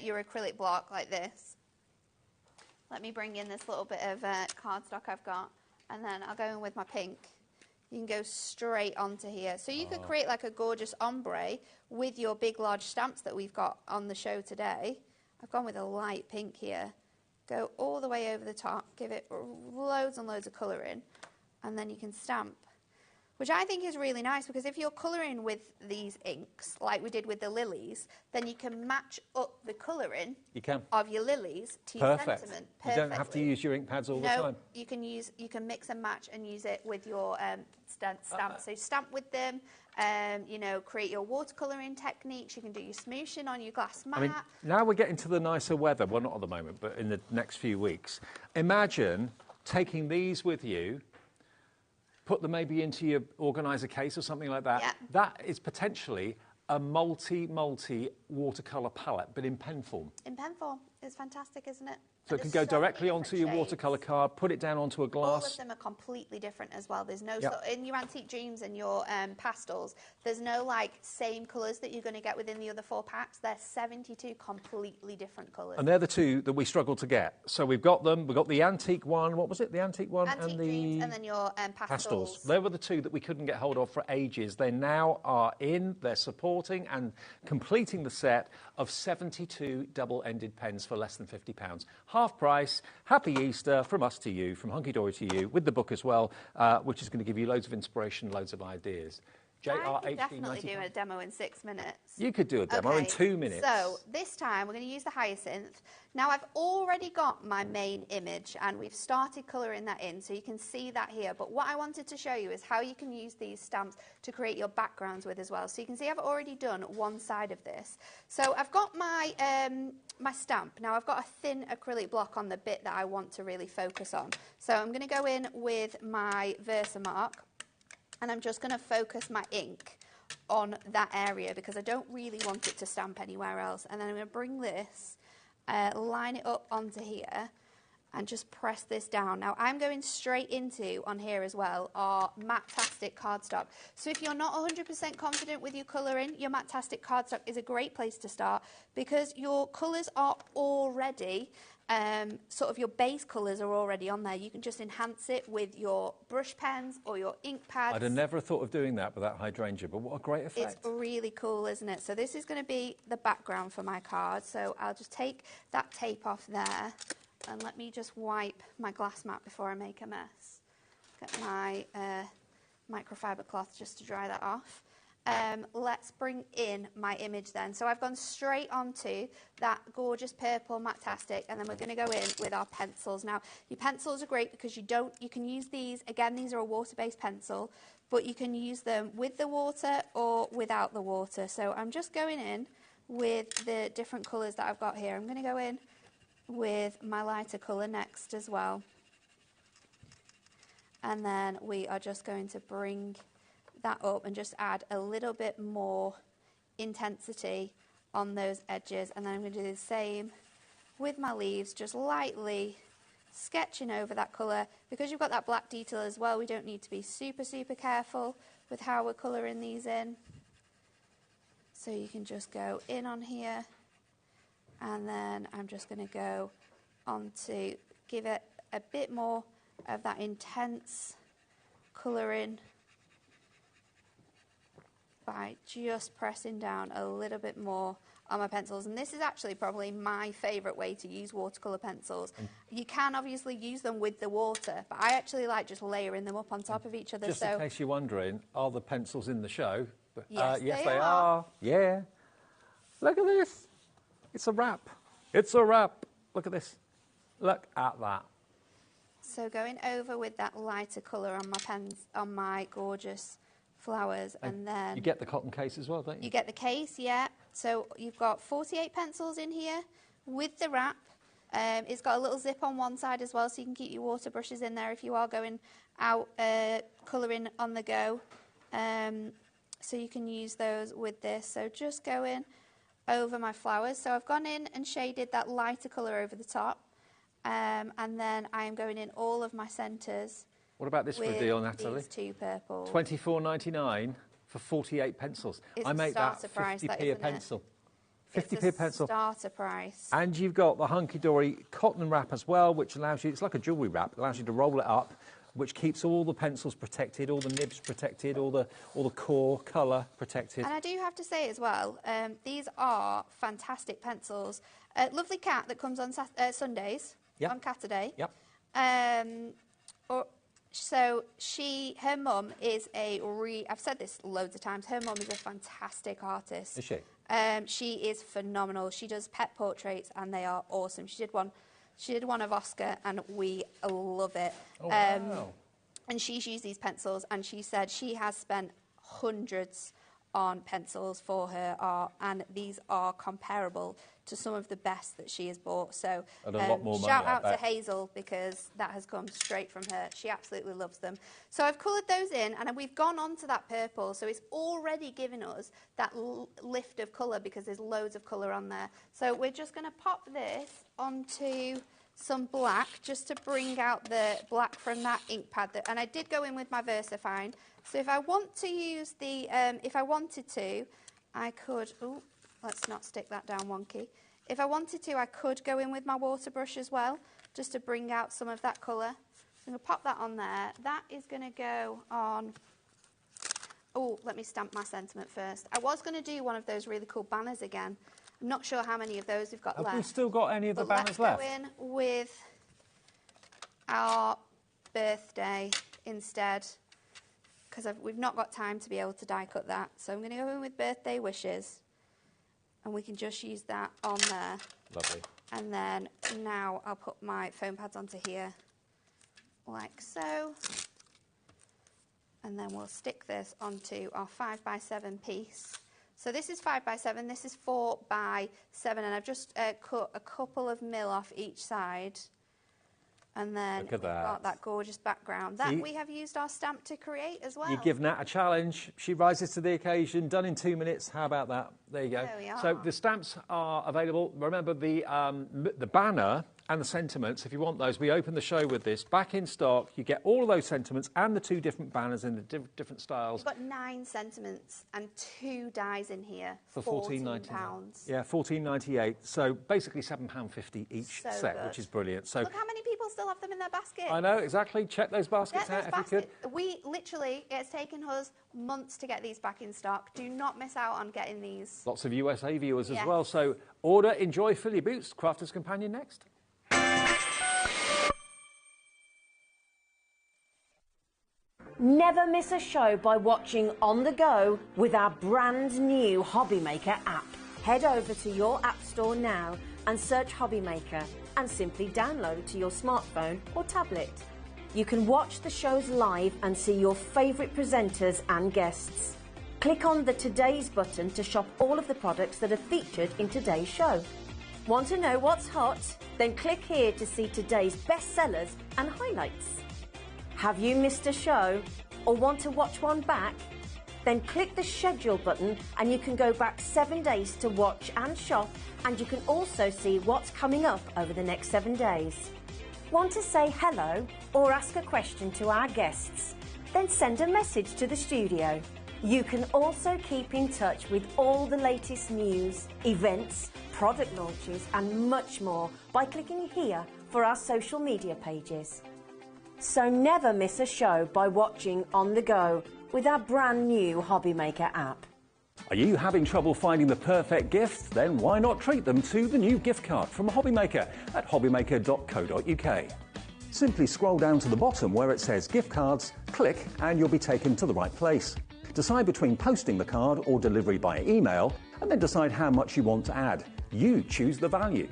your acrylic block like this. Let me bring in this little bit of cardstock I've got, and then I'll go in with my pink. You can go straight onto here. So you could create like a gorgeous ombre with your big, large stamps that we've got on the show today. I've gone with a light pink here. Go all the way over the top, give it loads and loads of colour in, and then you can stamp, which I think is really nice because if you're colouring with these inks, like we did with the lilies, then you can match up the colouring of your lilies to your sentiment perfectly. You don't have to use your ink pads all the time. You can mix and match and use it with your stamps. So stamp with them, create your watercolouring techniques. You can do your smooshing on your glass mat. I mean, now we're getting to the nicer weather. Well, not at the moment, but in the next few weeks. Imagine taking these with you, put them maybe into your organiser case or something like that. Yeah. That is potentially a multi watercolour palette, but in pen form. In pen form. It's fantastic, isn't it? So it can go directly onto your watercolour card, put it down onto a glass. All of them are completely different as well. There's no, in your Antique Dreams and your pastels, there's no like same colours that you're going to get within the other 4 packs. They're 72 completely different colours. And they're the 2 that we struggled to get. So we've got them. We've got the antique one. What was it? The antique one Antique Dreams, and then your pastels. They were the 2 that we couldn't get hold of for ages. They now are in. They're supporting and completing the set of 72 double-ended pens for less than £50. Half price. Happy Easter from us to you, from Hunky Dory to you, with the book as well, which is going to give you loads of inspiration, loads of ideas. I could definitely do a demo in 6 minutes. You could do a demo in 2 minutes. So this time we're going to use the hyacinth. Now I've already got my main image and we've started colouring that in, so you can see that here. But what I wanted to show you is how you can use these stamps to create your backgrounds with as well. So you can see I've already done one side of this. So I've got my my stamp. Now I've got a thin acrylic block on the bit that I want to really focus on. So I'm going to go in with my Versamark. And I'm just going to focus my ink on that area because I don't really want it to stamp anywhere else. And then I'm going to bring this, line it up onto here and just press this down. Now I'm going straight into, on here as well, our Matte-tastic cardstock. So if you're not 100% confident with your colouring, your Matte-tastic cardstock is a great place to start because your colours are already sort of your base colours are already on there. You can just enhance it with your brush pens or your ink pads. I'd have never thought of doing that with that hydrangea, but what a great effect. It's really cool, isn't it? So this is going to be the background for my card. So I'll just take that tape off there and let me just wipe my glass mat before I make a mess. Get my microfiber cloth just to dry that off. Let's bring in my image then. So I've gone straight onto that gorgeous purple Matte-tastic, and then we're going to go in with our pencils. Now, your pencils are great because you can use these, again, these are a water-based pencil, but you can use them with the water or without the water. So I'm just going in with the different colours that I've got here. I'm going to go in with my lighter colour next as well. And then we are just going to bring that up and just add a little bit more intensity on those edges, and then I'm going to do the same with my leaves, just lightly sketching over that colour. Because you've got that black detail as well, we don't need to be super careful with how we're colouring these in. So you can just go in on here, and then I'm just going to go on to give it a bit more of that intense colouring by just pressing down a little bit more on my pencils. And this is actually probably my favourite way to use watercolour pencils. You can obviously use them with the water, but I actually like just layering them up on top of each other. Just in case you're wondering, are the pencils in the show? Yes, yes they they are. Yeah. Look at this. It's a wrap. It's a wrap. Look at this. Look at that. So going over with that lighter colour on my pens, on my gorgeous flowers, and then you get the cotton case as well, don't you? You get the case, yeah. So you've got 48 pencils in here with the wrap. It's got a little zip on one side as well, so you can keep your water brushes in there if you are going out colouring on the go. So you can use those with this. So just go in over my flowers. So I've gone in and shaded that lighter colour over the top, and then I am going in all of my centres. What about this for a deal, Natalie? These 2 purple. $24.99 for 48 pencils. It's I make that 50p a pencil. 50p a pencil. Starter price. And you've got the Hunky Dory cotton wrap as well, which allows you, it's like a jewellery wrap, it allows you to roll it up, which keeps all the pencils protected, all the nibs protected, all the core colour protected. And I do have to say as well, these are fantastic pencils. Lovely Cat that comes on Sundays, on Saturday. Yep. So her mum is I've said this loads of times, her mum is a fantastic artist. Is she? She is phenomenal. She does pet portraits and they are awesome. She did one of Oscar and we love it. Oh, wow. And she's used these pencils and she said she has spent hundreds on pencils for her art, and these are comparable to some of the best that she has bought. So and a lot more money, shout out to Hazel, because that has come straight from her. She absolutely loves them. So I've coloured those in, and we've gone on to that purple, so it's already given us that lift of colour because there's loads of colour on there. So we're just going to pop this onto some black just to bring out the black from that ink pad. And I did go in with my VersaFine. So if I want to use the, if I wanted to, I could, oh, let's not stick that down wonky. If I wanted to, I could go in with my water brush as well, just to bring out some of that colour. So I'm going to pop that on there. That is going to go on, oh, let me stamp my sentiment first. I was going to do one of those really cool banners again. I'm not sure how many of those we've got left. Have we still got any of the banners left? Let's go in with our birthday instead, because we've not got time to be able to die cut that. So I'm going to go in with birthday wishes, and we can just use that on there. Lovely. And then now I'll put my foam pads onto here, like so. And then we'll stick this onto our 5x7 piece. So this is 5x7, this is 4x7, and I've just cut a couple of mil off each side. And then we've got that gorgeous background. That we have used our stamp to create as well. You give Nat a challenge. She rises to the occasion. Done in 2 minutes. How about that? There you go. There we are. So the stamps are available. Remember the banner and the sentiments. If you want those, we open the show with this. Back in stock. You get all of those sentiments and the 2 different banners in the different styles. We've got 9 sentiments and 2 dies in here for £14. Yeah, £14.98. So basically £7.50 each set, which is brilliant. So look how many people still have them in their basket. I know, exactly. Check those baskets out if you could. We literally, it's taken us months to get these back in stock. Do not miss out on getting these. Lots of USA viewers as well. So order, enjoy, fill your boots. Crafter's Companion next. Never miss a show by watching on the go with our brand new HobbyMaker app. Head over to your app store now and search HobbyMaker and simply download to your smartphone or tablet. You can watch the shows live and see your favourite presenters and guests. Click on the Today's button to shop all of the products that are featured in today's show. Want to know what's hot? Then click here to see today's bestsellers and highlights. Have you missed a show or want to watch one back? Then click the schedule button and you can go back 7 days to watch and shop, and you can also see what's coming up over the next 7 days. Want to say hello or ask a question to our guests? Then send a message to the studio. You can also keep in touch with all the latest news, events, product launches and much more by clicking here for our social media pages. So never miss a show by watching on the go with our brand new HobbyMaker app. Are you having trouble finding the perfect gift? Then why not treat them to the new gift card from HobbyMaker at hobbymaker.co.uk. Simply scroll down to the bottom where it says gift cards, click and you'll be taken to the right place. Decide between posting the card or delivery by email, and then decide how much you want to add. You choose the value.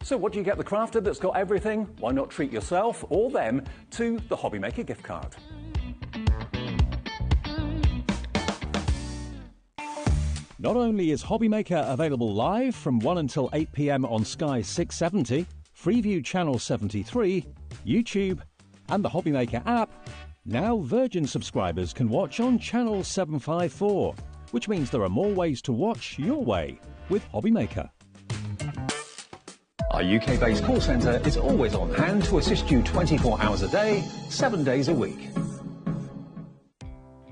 So what do you get the crafter that's got everything? Why not treat yourself or them to the HobbyMaker gift card? Not only is HobbyMaker available live from 1 until 8 p.m. on Sky 670, Freeview Channel 73, YouTube and the HobbyMaker app, now Virgin subscribers can watch on Channel 754, which means there are more ways to watch your way with HobbyMaker. Our UK-based call centre is always on hand to assist you 24 hours a day, 7 days a week.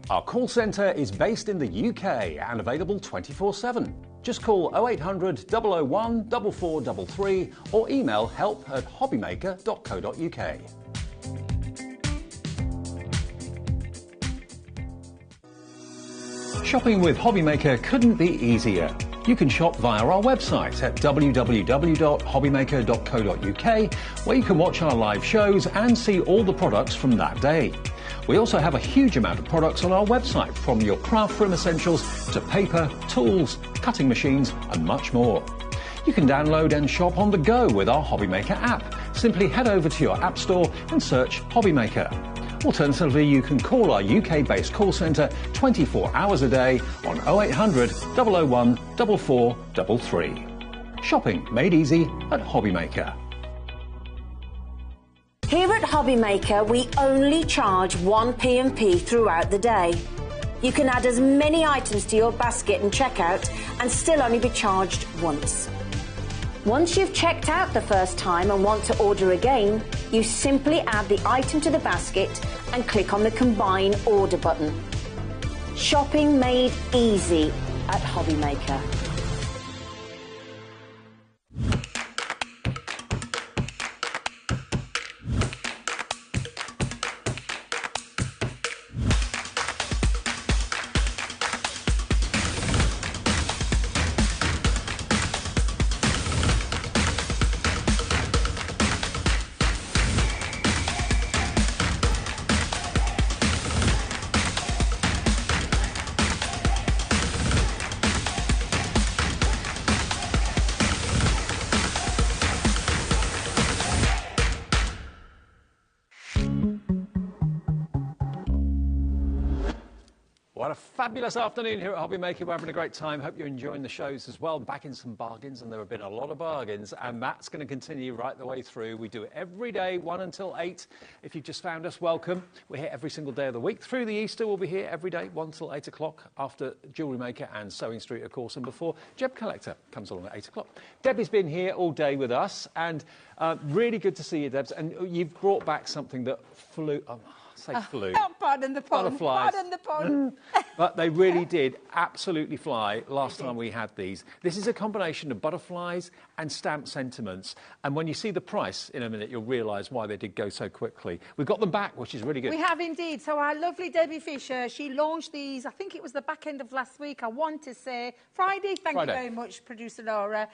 Our call centre is based in the UK and available 24/7. Just call 0800 001 4433 or email help@hobbymaker.co.uk. Shopping with HobbyMaker couldn't be easier. You can shop via our website at www.hobbymaker.co.uk, where you can watch our live shows and see all the products from that day. We also have a huge amount of products on our website, from your craft room essentials to paper, tools, cutting machines and much more. You can download and shop on the go with our HobbyMaker app. Simply head over to your app store and search HobbyMaker. Alternatively, you can call our UK-based call centre 24 hours a day on 0800 001 4433. Shopping made easy at HobbyMaker. Here at HobbyMaker, we only charge 1p&p throughout the day. You can add as many items to your basket and checkout and still only be charged once. Once you've checked out the first time and want to order again, you simply add the item to the basket and click on the Combine Order button. Shopping made easy at HobbyMaker. What a fabulous afternoon here at HobbyMaker. We're having a great time. Hope you're enjoying the shows as well. Back in some bargains, and there have been a lot of bargains, and that's going to continue right the way through. We do it every day, 1 until 8. If you've just found us, welcome. We're here every single day of the week. Through the Easter, we'll be here every day, 1 till 8 o'clock, after Jewellery Maker and Sewing Street, of course, and before Jeb Collector comes along at 8 o'clock. Debbie's been here all day with us, and really good to see you, Debs. And you've brought back something that flew... flew. Pardon the pun. Butterflies. Pardon the pun. But they really did absolutely fly last time we had these. This is a combination of butterflies and stamped sentiments. And when you see the price in a minute, you'll realise why they did go so quickly. We've got them back, which is really good. We have indeed. So our lovely Debbie Fisher, she launched these, I think it was the back end of last week. I want to say Friday. Thank you very much, producer Laura,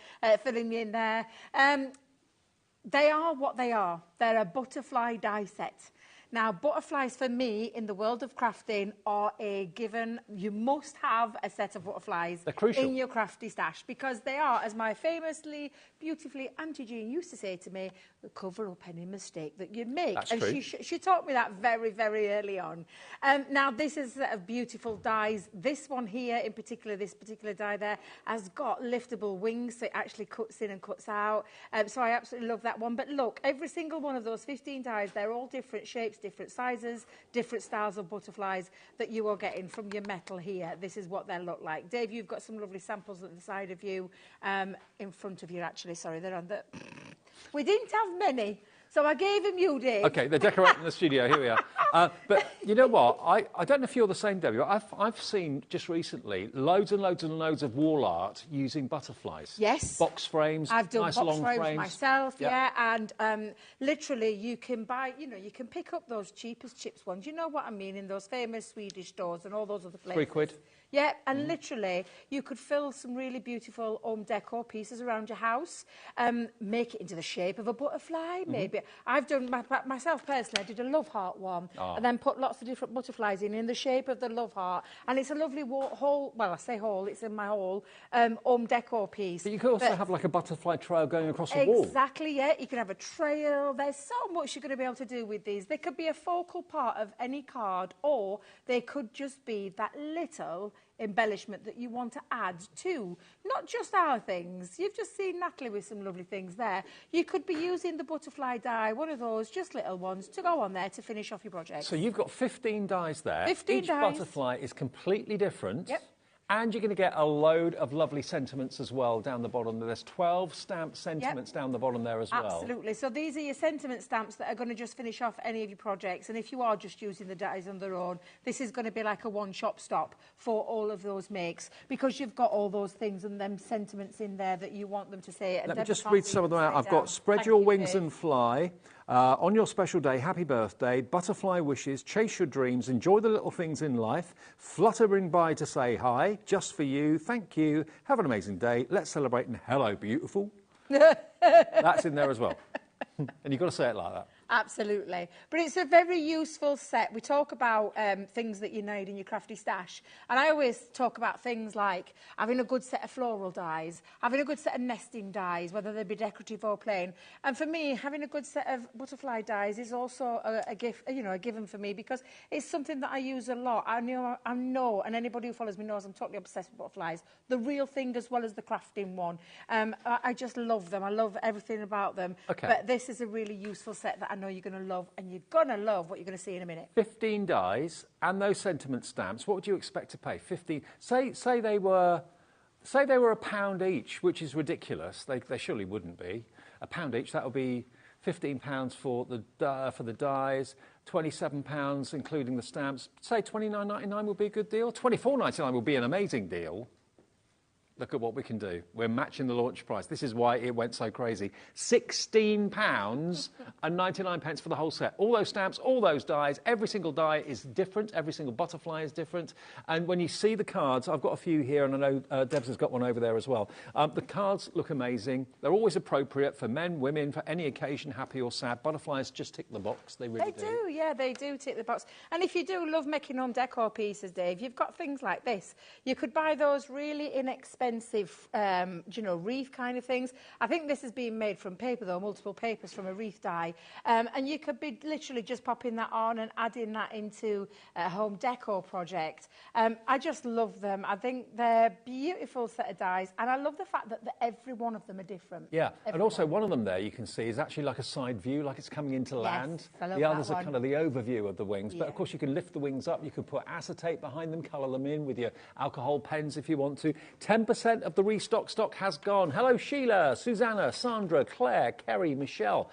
filling me in there. They are what they are. They're a butterfly die set. Now, butterflies for me in the world of crafting are a given. You must have a set of butterflies in your crafty stash because they are, as my famously, beautifully Auntie Jean used to say to me, cover up any mistake that you make. That's and true. she taught me that very, very early on. Now, this is a set of beautiful dies. This one here in particular, this particular die there, has got liftable wings, so it actually cuts in and cuts out. So I absolutely love that one. But look, every single one of those 15 dies, they're all different shapes, different sizes, different styles of butterflies that you are getting from your metal here. This is what they'll look like. Dave, you've got some lovely samples at the side of you, in front of you actually, sorry, they're on the... We didn't have many, so I gave them you, Dave. OK, they're decorating the studio, here we are. But you know what, I don't know if you're the same, Debbie, but I've seen just recently loads and loads and loads of wall art using butterflies. Yes. Box frames, I've done nice box long frames myself, yep. yeah, and literally you can buy, you know, you can pick up those cheapest chips ones, you know what I mean, in those famous Swedish stores and all those other places. £3. Yeah, and literally, you could fill some really beautiful home decor pieces around your house, make it into the shape of a butterfly, maybe. I've done, myself personally, I did a love heart one, and then put lots of different butterflies in the shape of the love heart, and it's a lovely whole, well, I say whole, it's in my whole, home decor piece. But you could also have like a butterfly trail going across the wall. Exactly, yeah, you can have a trail. There's so much you're going to be able to do with these. They could be a focal part of any card, or they could just be that little embellishment that you want to add to not just our things. You've just seen Natalie with some lovely things there. You could be using the butterfly die, one of those just little ones, to go on there to finish off your project. So you've got 15 dies there. 15 Each dies. butterfly is completely different. Yep. And you're going to get a load of lovely sentiments as well down the bottom. There's 12 stamped sentiments down the bottom there as well. Absolutely. So these are your sentiment stamps that are going to just finish off any of your projects. And if you are just using the dies on their own, this is going to be like a one-shop stop for all of those makes, because you've got all those things and them sentiments in there that you want them to say. And let me just read some of them out. I've got spread your wings and fly. On your special day, happy birthday, butterfly wishes, chase your dreams, enjoy the little things in life, fluttering by to say hi, just for you, thank you, have an amazing day, let's celebrate, and hello, beautiful. That's in there as well. And you've got to say it like that. Absolutely. But it's a very useful set. We talk about things that you need in your crafty stash. And I always talk about things like having a good set of floral dies, having a good set of nesting dies, whether they be decorative or plain. And for me, having a good set of butterfly dies is also a gift, you know, a given for me, because it's something that I use a lot. I know, and anybody who follows me knows I'm totally obsessed with butterflies. The real thing as well as the crafting one. I just love them. I love everything about them. Okay. But this is a really useful set that I know you're going to love, and you're going to love what you're going to see in a minute. 15 dies and those sentiment stamps. What would you expect to pay? 15. Say they were £1 each, which is ridiculous. They surely wouldn't be. £1 each. That would be £15 for the dies. £27 including the stamps. Say £29.99 would be a good deal. £24.99 would be an amazing deal. Look at what we can do. We're matching the launch price. This is why it went so crazy. £16.99 for the whole set. All those stamps, all those dies, every single die is different. Every single butterfly is different. And when you see the cards, I've got a few here, and I know Debs has got one over there as well. The cards look amazing. They're always appropriate for men, women, for any occasion, happy or sad. Butterflies just tick the box. They really do. They do, yeah, they do tick the box. And if you do love making home decor pieces, Dave, you've got things like this. You could buy those really inexpensive, you know, wreath kind of things. I think this is being made from paper, though, multiple papers from a wreath die. And you could be literally just popping that on and adding that into a home decor project. I just love them. I think they're a beautiful set of dies, and I love the fact that every one of them are different. Yeah, and also one of them there you can see is actually like a side view, like it's coming into land. I love the others that are kind of the overview of the wings, but of course you can lift the wings up, you can put acetate behind them, colour them in with your alcohol pens if you want to. 10% of the restock stock has gone. Hello Sheila, Susanna, Sandra, Claire, Kerry, Michelle.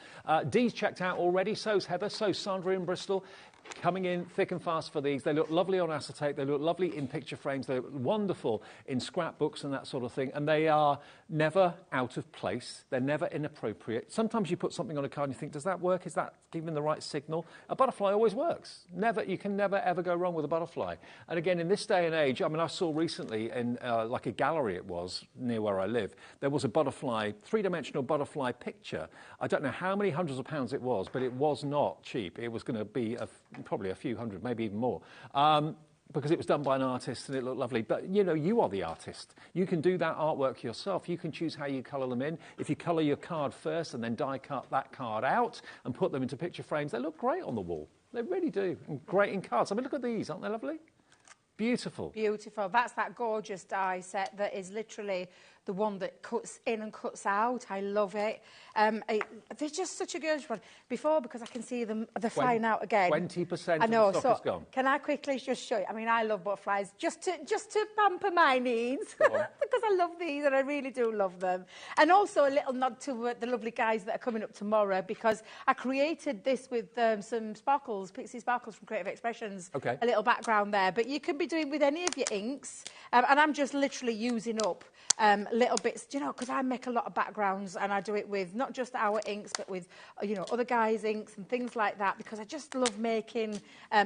Dee's checked out already, so's Heather, so's Sandra in Bristol. Coming in thick and fast for these. They look lovely on acetate. They look lovely in picture frames. They look wonderful in scrapbooks and that sort of thing. And they are never out of place. They're never inappropriate. Sometimes you put something on a card and you think, does that work? Is that giving the right signal? A butterfly always works. You can never, ever go wrong with a butterfly. And again, in this day and age, I mean, I saw recently in like a gallery it was near where I live, there was a butterfly, three-dimensional butterfly picture. I don't know how many hundreds of pounds it was, but it was not cheap. It was going to be probably a few hundred, maybe even more, because it was done by an artist and it looked lovely. But, you know, you are the artist. You can do that artwork yourself. You can choose how you colour them in. If you colour your card first and then die cut that card out and put them into picture frames, they look great on the wall. They really do. And great in cards. I mean, look at these. Aren't they lovely? Beautiful. Beautiful. That's that gorgeous die set that is literally the one that cuts in and cuts out. I love it. They're just such a gorgeous one. Before, because I can see them, they're flying out again. 20% I know, of the stock is gone. Can I quickly just show you? I mean, I love butterflies just to pamper my needs because I love these and I really do love them. And also a little nod to the lovely guys that are coming up tomorrow, because I created this with some sparkles, pixie sparkles from Creative Expressions. Okay. A little background there, but you can be doing with any of your inks, and I'm just literally using up little bits, you know, because I make a lot of backgrounds and I do it with not just our inks but with, you know, other guys' inks and things like that, because I just love making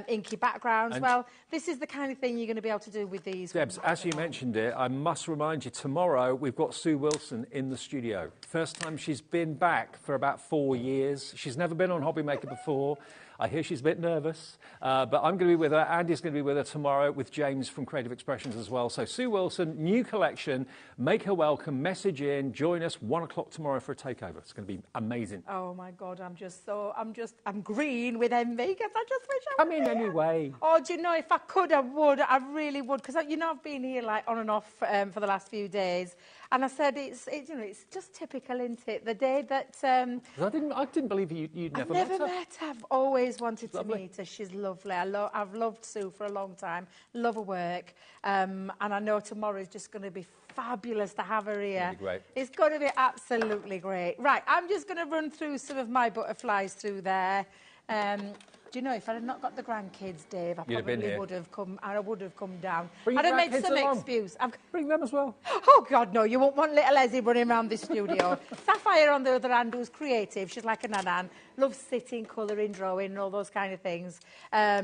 inky backgrounds. And well, this is the kind of thing you're going to be able to do with these. Debs, as you mentioned it, I must remind you, tomorrow we've got Sue Wilson in the studio. First time she's been back for about 4 years. She's never been on HobbyMaker before. I hear she's a bit nervous, but I'm going to be with her. Andy's going to be with her tomorrow with James from Creative Expressions as well. So Sue Wilson, new collection, make her welcome, message in, join us 1 o'clock tomorrow for a takeover. It's going to be amazing. Oh my God, I'm green with envy because I just wish I Come in anyway. Oh, do you know, if I could, I would. I really would, because you know I've been here like on and off for the last few days. And I said, it's you know, it's just typical, isn't it? The day that... I didn't believe you'd never met her. I've never met her. I've always wanted to meet her. She's lovely. I've loved Sue for a long time. Love her work. And I know tomorrow is just going to be fabulous to have her here. Really great. It's going to be absolutely great. Right, I'm just going to run through some of my butterflies through there. Do you know, if I had not got the grandkids, Dave, I probably would have come. I would have come down. I'd have made some excuse. Bring them as well. Oh God, no! You won't want little Leslie running around the studio. Sapphire, on the other hand, who's creative. She's like a nanan. Loves sitting, colouring, drawing, and all those kind of things.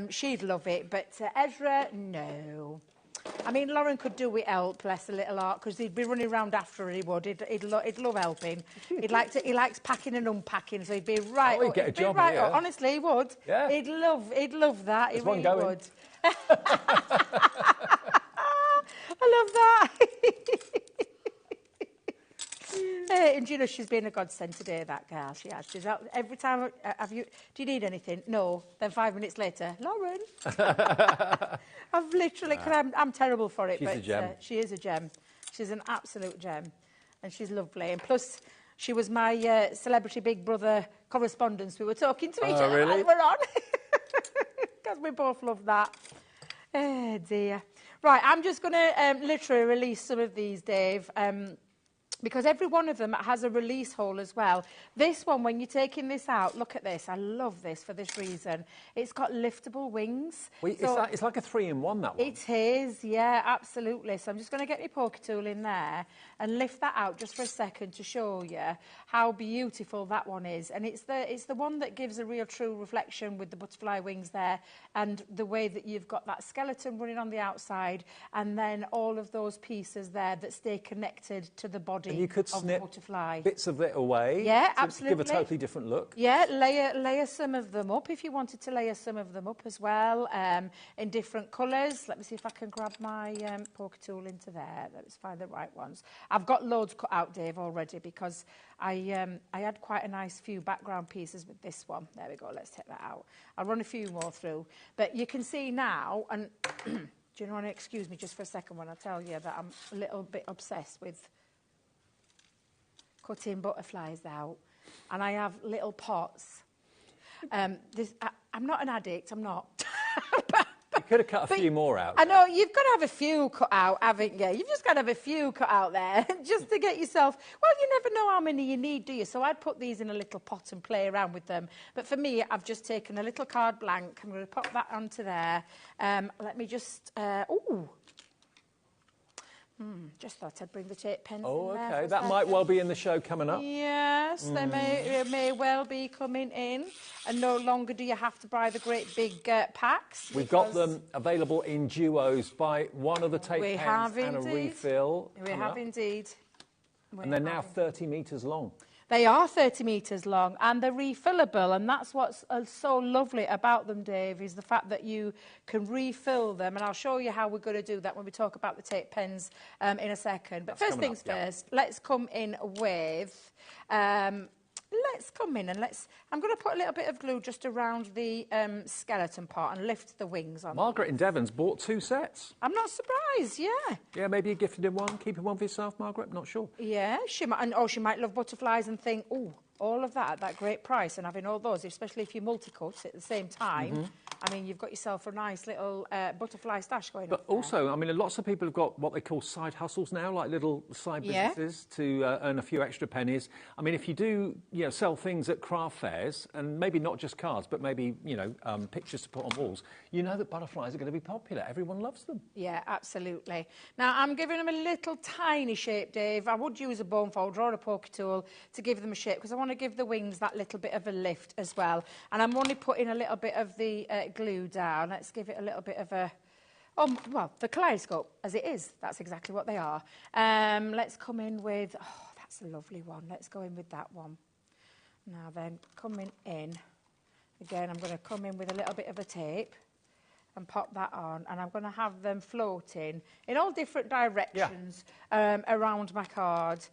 She'd love it. But Ezra, no. I mean, Lauren could do with help, bless the little heart, because he'd be running around after her, he would. He'd love helping. He likes packing and unpacking, so he'd be right. Oh, he'd get a job right here. Honestly, he would. Yeah. He'd love that. There's He really one going. would. I love that. And you know, she's been a godsend today, that girl. She has. She's out every time. Do you need anything? No. Then 5 minutes later, Lauren. I've literally, cause I'm terrible for it. She's but a gem. She is a gem. She's an absolute gem, and she's lovely. And plus, she was my celebrity Big Brother correspondence. We were talking to each other really? while we're on, because we both love that. Oh dear. Right, I'm just going to literally release some of these, Dave. Because every one of them has a release hole as well. This one, when you're taking this out, look at this. I love this for this reason. It's got liftable wings. Well, it's like a 3-in-1, that one. It is, yeah, absolutely. So I'm just going to get my poker tool in there and lift that out just for a second to show you how beautiful that one is. And it's the one that gives a real true reflection with the butterfly wings there, and the way that you've got that skeleton running on the outside, and then all of those pieces there that stay connected to the body. And you could of snip butterfly. bits of it away. Yeah, to absolutely. give a totally different look. Yeah, layer some of them up if you wanted to layer some of them up as well, in different colours. Let me see if I can grab my poker tool into there. Let's find the right ones. I've got loads cut out, Dave, already, because I had quite a nice few background pieces with this one. There we go. Let's take that out. I'll run a few more through. But you can see now, and do you want to excuse me just for a second when I tell you that I'm a little bit obsessed with cutting butterflies out, and I have little pots. I'm not an addict, I'm not. You could have cut a few more out. I know, you've got to have a few cut out, haven't you? You've just got to have a few cut out there just to get yourself... Well, you never know how many you need, do you? So I'd put these in a little pot and play around with them. But for me, I've just taken a little card blank. I'm going to pop that onto there. Let me just... just thought I'd bring the tape pens Oh, in there. OK. That might well be in the show coming up. Yes, they may well be coming in. And no longer do you have to buy the great big packs. We've got them available in duos. Buy one of the tape pens and a refill. We have indeed. And they're now 30 metres long. They are 30 metres long, and they're refillable, and that's what's so lovely about them, Dave, is the fact that you can refill them, and I'll show you how we're going to do that when we talk about the tape pens in a second. But first things first, let's come in with... I'm going to put a little bit of glue just around the skeleton part and lift the wings on. Margaret in Devon's bought 2 sets. I'm not surprised, yeah. Yeah, maybe you gifted him one, keeping one for yourself, Margaret, not sure. Yeah, she might love butterflies and think, oh, all of that at that great price, and having all those, especially if you multi-cut at the same time. I mean, you've got yourself a nice little butterfly stash going on. But also, I mean, lots of people have got what they call side hustles now, like little side businesses to earn a few extra pennies. I mean, if you do, sell things at craft fairs, and maybe not just cards, but maybe, pictures to put on walls, you know that butterflies are going to be popular. Everyone loves them. Yeah, absolutely. Now, I'm giving them a little tiny shape, Dave. I would use a bone folder or a poker tool to give them a shape, because I want to give the wings that little bit of a lift as well. And I'm only putting a little bit of the glue down. Let's give it a little bit of a... the kaleidoscope, as it is. That's exactly what they are. Let's come in with... Oh, that's a lovely one. Let's go in with that one. Now then, coming in. Again, I'm going to come in with a little bit of a tape and pop that on, and I'm going to have them floating in all different directions around my card.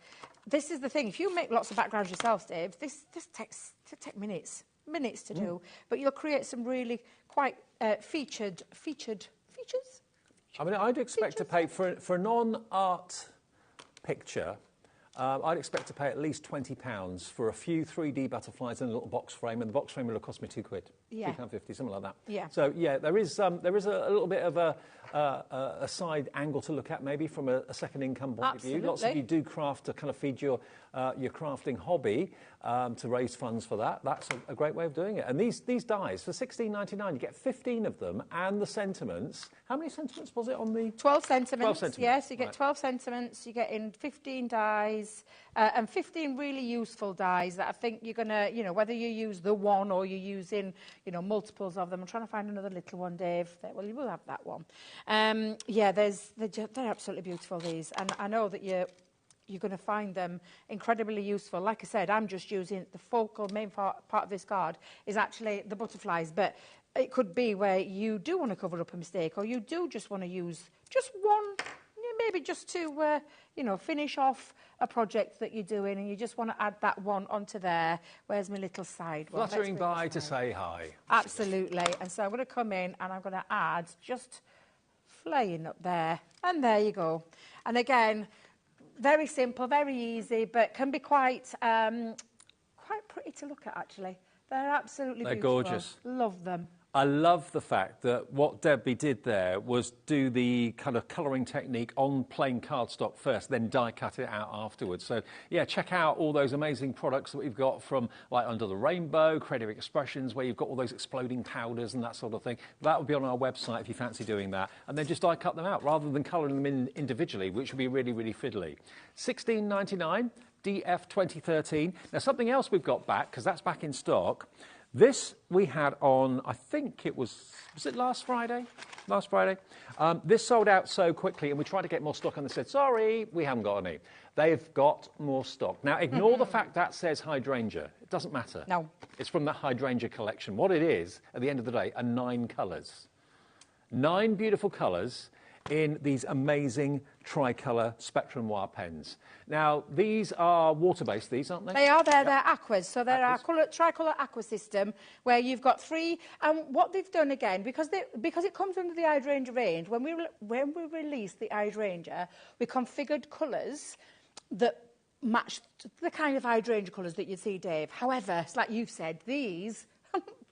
This is the thing. If you make lots of backgrounds yourself, Dave, this takes minutes to do, but you'll create some really quite featured features. I mean, I'd expect to pay for a non-art picture. I'd expect to pay at least £20 for a few 3D butterflies in a little box frame, and the box frame will have cost me £2. Yeah. £2.50, something like that. Yeah. So yeah, there is a little bit of a side angle to look at, maybe from a second income point of view. Lots of you do craft to kind of feed your crafting hobby, to raise funds for that. That's a great way of doing it. And these dies for £16.99, you get 15 of them, and the sentiments. How many sentiments was it on the? 12 sentiments. 12 sentiments. Yes, you get 12 sentiments. You get in 15 dies, and 15 really useful dies that I think you're gonna, whether you use the one or you're using, you know, multiples of them. I'm trying to find another little one, Dave. Well, you will have that one. Yeah, they're absolutely beautiful, these. And I know that you're going to find them incredibly useful. Like I said, I'm just using the main part of this card is actually the butterflies, but it could be where you do want to cover up a mistake, or you do just want to use just one, maybe just to, you know, finish off a project that you're doing, and you just want to add that one onto there. Where's my little side one? Fluttering by to say hi. Absolutely. And so I'm going to come in and I'm going to add just flaying up there. And there you go. And again, very simple, very easy, but can be quite pretty to look at, actually. They're absolutely beautiful. They're gorgeous. Love them. I love the fact that what Debbie did there was do the kind of colouring technique on plain cardstock first, then die cut it out afterwards. So, yeah, check out all those amazing products that we've got from, like, Under the Rainbow, Creative Expressions, where you've got all those exploding powders and that sort of thing. That would be on our website if you fancy doing that. And then just die cut them out rather than colouring them in individually, which would be really, really fiddly. $16.99, DF 2013. Now, something else we've got back, because that's back in stock. This we had on, I think it was it last Friday? Last Friday. This sold out so quickly, and we tried to get more stock, and they said, sorry, we haven't got any. They've got more stock. Now, ignore the fact that says hydrangea. It doesn't matter. No. It's from the hydrangea collection. What it is, at the end of the day, are 9 colours. 9 beautiful colours in these amazing tricolour Spectrum wire pens. Now, these are water-based, these, aren't they? They are, they're aquas. So they're our tricolour aqua system, where you've got 3. And what they've done, again, because it comes under the hydrangea range, when we released the hydrangea, we configured colours that match the kind of hydrangea colours that you see, Dave. However, it's like you've said, these...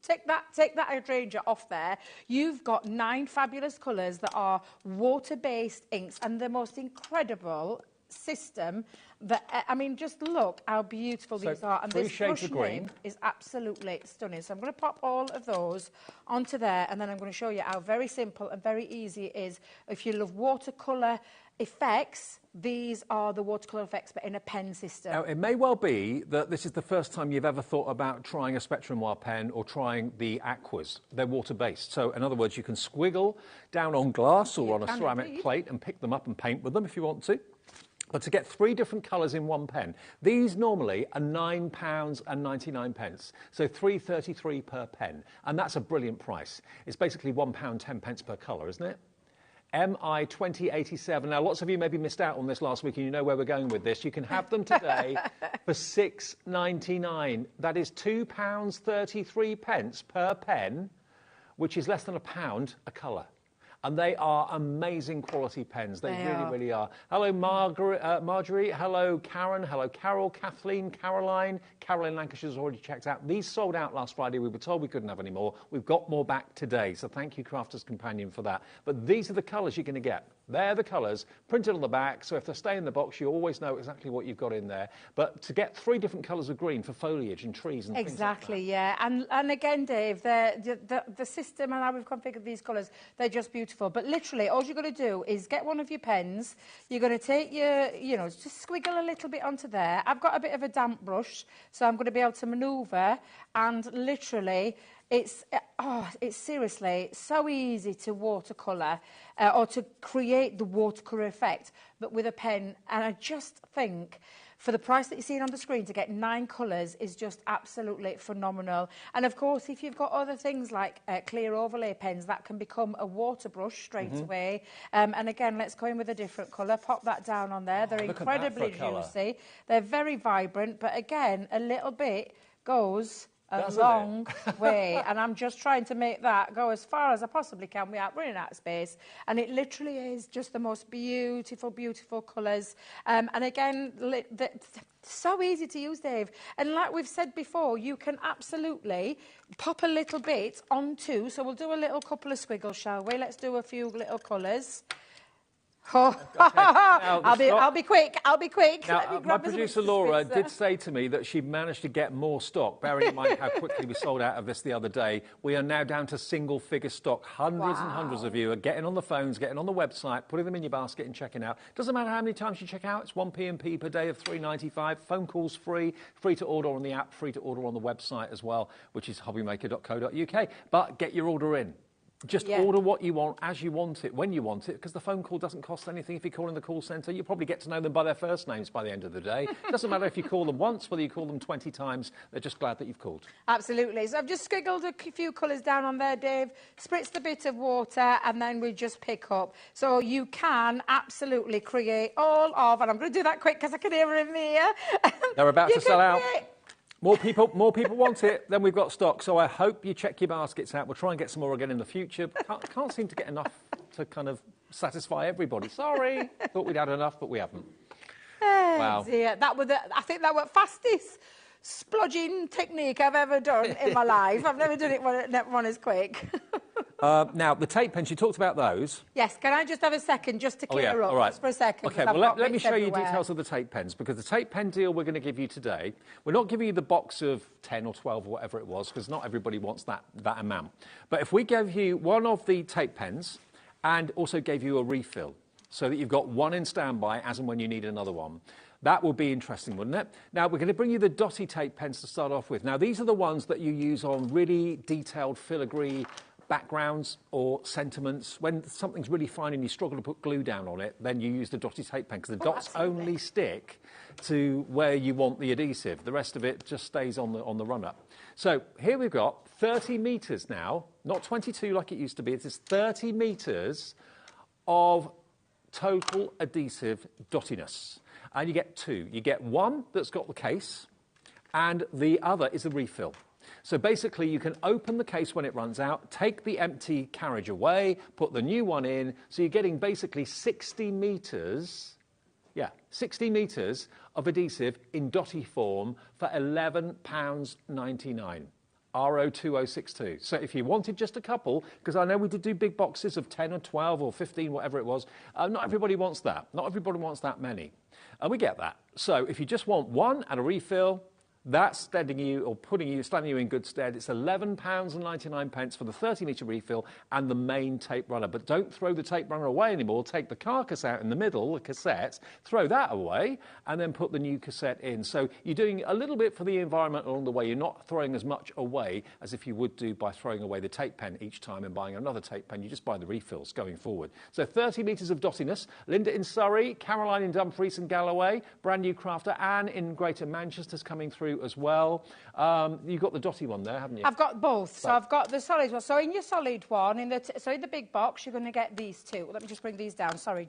Take that hydrangea off there. You've got 9 fabulous colours that are water-based inks, and the most incredible system that, I mean, just look how beautiful these are. And this brush nib is absolutely stunning. So I'm going to pop all of those onto there, and then I'm going to show you how very simple and very easy it is. If you love watercolour effects, these are the watercolour effects, but in a pen system. Now, it may well be that this is the first time you've ever thought about trying a Spectrum wire pen or trying the aquas. They're water-based. So, in other words, you can squiggle down on glass or on a ceramic plate and pick them up and paint with them if you want to. But to get 3 different colours in one pen, these normally are £9.99. So £3.33 per pen. And that's a brilliant price. It's basically £1.10 per colour, isn't it? MI 2087. Now, lots of you maybe missed out on this last week, and you know where we're going with this. You can have them today for £6.99. That is £2.33 per pen, which is less than £1 a colour. And they are amazing quality pens. They really, really are. Hello, Marjorie. Hello, Karen. Hello, Carol, Kathleen, Caroline. Caroline Lancashire's already checked out. These sold out last Friday. We were told we couldn't have any more. We've got more back today. So thank you, Crafter's Companion, for that. But these are the colours you're going to get. They're the colours printed on the back. So if they stay in the box, you always know exactly what you've got in there. But to get 3 different colours of green for foliage and trees and things like that. Yeah. And again, Dave, the system and how we've configured these colours, they're just beautiful. But literally, all you're going to do is get one of your pens. You're going to take your, just squiggle a little bit onto there. I've got a bit of a damp brush, so I'm going to be able to manoeuvre. And literally, it's seriously so easy to watercolour or to create the watercolour effect, but with a pen. And I just think, for the price that you're seeing on the screen, to get 9 colours is just absolutely phenomenal. And of course, if you've got other things like clear overlay pens, that can become a water brush straight away. And again, let's go in with a different colour. Pop that down on there. They're incredibly juicy. They're very vibrant, but again, a little bit goes a long way. And I'm just trying to make that go as far as I possibly can without running out of space. And it literally is just the most beautiful, beautiful colours. And again, so easy to use, Dave. And like we've said before, you can absolutely pop a little bit onto. So we'll do a little couple of squiggles, shall we? Let's do a few little colours. I'll be quick. Now, my producer Laura did say to me that she managed to get more stock, bearing in mind how quickly we sold out of this the other day. We are now down to single-figure stock. Hundreds and hundreds of you are getting on the phones, getting on the website, putting them in your basket and checking out. Doesn't matter how many times you check out. It's 1 P&P per day of $3.95. Phone calls free to order on the app, free to order on the website as well, which is hobbymaker.co.uk. But get your order in. Just order what you want as you want it, when you want it, because the phone call doesn't cost anything. If you call in the call centre, you probably get to know them by their first names by the end of the day. It doesn't matter if you call them once, whether you call them 20 times, they're just glad that you've called. Absolutely. So I've just scribbled a few colours down on there, Dave, spritzed a bit of water, and then we just pick up. So you can absolutely create all of, and I'm going to do that quick because I can hear her in here. They're about to sell out. More people want it than we've got stock, so I hope you check your baskets out. We'll try and get some more again in the future. Can't seem to get enough to kind of satisfy everybody. Sorry. Thought we'd had enough, but we haven't. Wow. Dear. I think that was fastest splodging technique I've ever done in my life. I've never done it one as quick. Now, the tape pens, you talked about those. Yes, can I just have a second just to clear up? All right. Just for a second. OK, well, let me show you details of the tape pens, because the tape pen deal we're going to give you today, we're not giving you the box of 10 or 12 or whatever it was, because not everybody wants that amount. But if we gave you one of the tape pens and also gave you a refill, so that you've got one in standby as and when you need another one, that would be interesting, wouldn't it? Now, we're going to bring you the dotty tape pens to start off with. Now, these are the ones that you use on really detailed filigree backgrounds or sentiments. When something's really fine and you struggle to put glue down on it, then you use the dotty tape pen, because the dots only stick to where you want the adhesive. The rest of it just stays on the run-up. So here we've got 30 metres now, not 22 like it used to be. It is 30 metres of total adhesive dottiness. And you get two. You get one that's got the case, and the other is a refill. So basically, you can open the case when it runs out, take the empty carriage away, put the new one in, so you're getting basically 60 metres, 60 metres of adhesive in dotty form for £11.99. RO2062. So if you wanted just a couple, because I know we did do big boxes of 10 or 12 or 15, whatever it was, not everybody wants that. Not everybody wants that many. And we get that. So if you just want one and a refill, that's standing you in good stead. It's £11.99 for the 30-metre refill and the main tape runner. But don't throw the tape runner away anymore. Take the carcass out in the middle, the cassette, throw that away, and then put the new cassette in. So you're doing a little bit for the environment along the way. You're not throwing as much away as if you would do by throwing away the tape pen each time and buying another tape pen. You just buy the refills going forward. So 30 metres of dottiness. Linda in Surrey, Caroline in Dumfries and Galloway, brand new crafter. Anne in Greater Manchester's coming through as well. You've got the dotty one there, haven't you? I've got both. So I've got the solid one. So in your solid one, in the big box, you're going to get these two. Let me just bring these down. Sorry.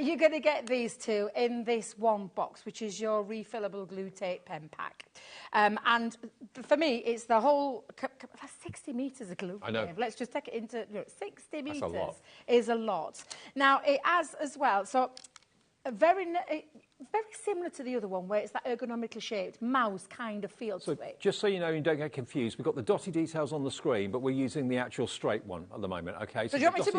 You're going to get these two in this one box, which is your refillable glue tape pen pack. And for me, it's the whole 60 metres of glue. I know. Let's just take it into 60 metres is a lot. Now it has as well. So very similar to the other one, where it's that ergonomically shaped mouse kind of feel to it. Just so you know, you don't get confused, we've got the dotty details on the screen, but we're using the actual straight one at the moment, OK? So do you want me to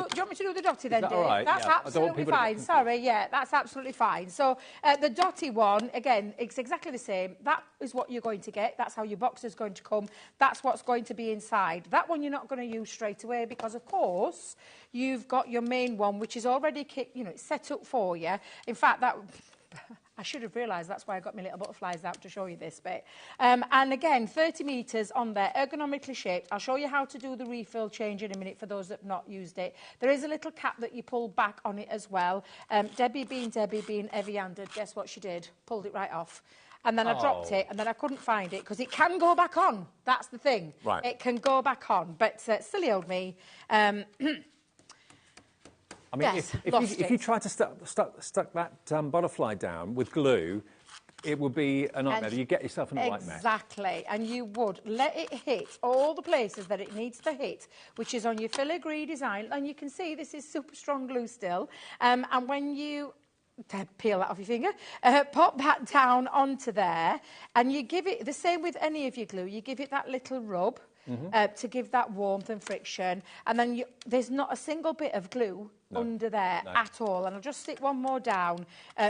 do the dotty then, Dave? All right? That's absolutely fine. Sorry, that's absolutely fine. So the dotty one, again, it's exactly the same. That is what you're going to get. That's how your box is going to come. That's what's going to be inside. That one you're not going to use straight away because, of course, you've got your main one, which is already it's set up for you. In fact, I should have realised that's why I got my little butterflies out to show you this bit. And again, 30 metres on there, ergonomically shaped. I'll show you how to do the refill change in a minute for those that have not used it. There is a little cap that you pull back on it as well. Debbie being heavy-handed, guess what she did? Pulled it right off. And then I dropped it, and then I couldn't find it, because it can go back on. That's the thing. Right. It can go back on. But silly old me. I mean, if you try to stuck that butterfly down with glue, it would be a nightmare. You get yourself in a right mess. Exactly, and you would let it hit all the places that it needs to hit, which is on your filigree design. And you can see this is super strong glue still. And when you peel that off your finger, pop that down onto there, and you give it the same with any of your glue. You give it that little rub to give that warmth and friction, and then there's not a single bit of glue under there at all. And I'll just stick one more down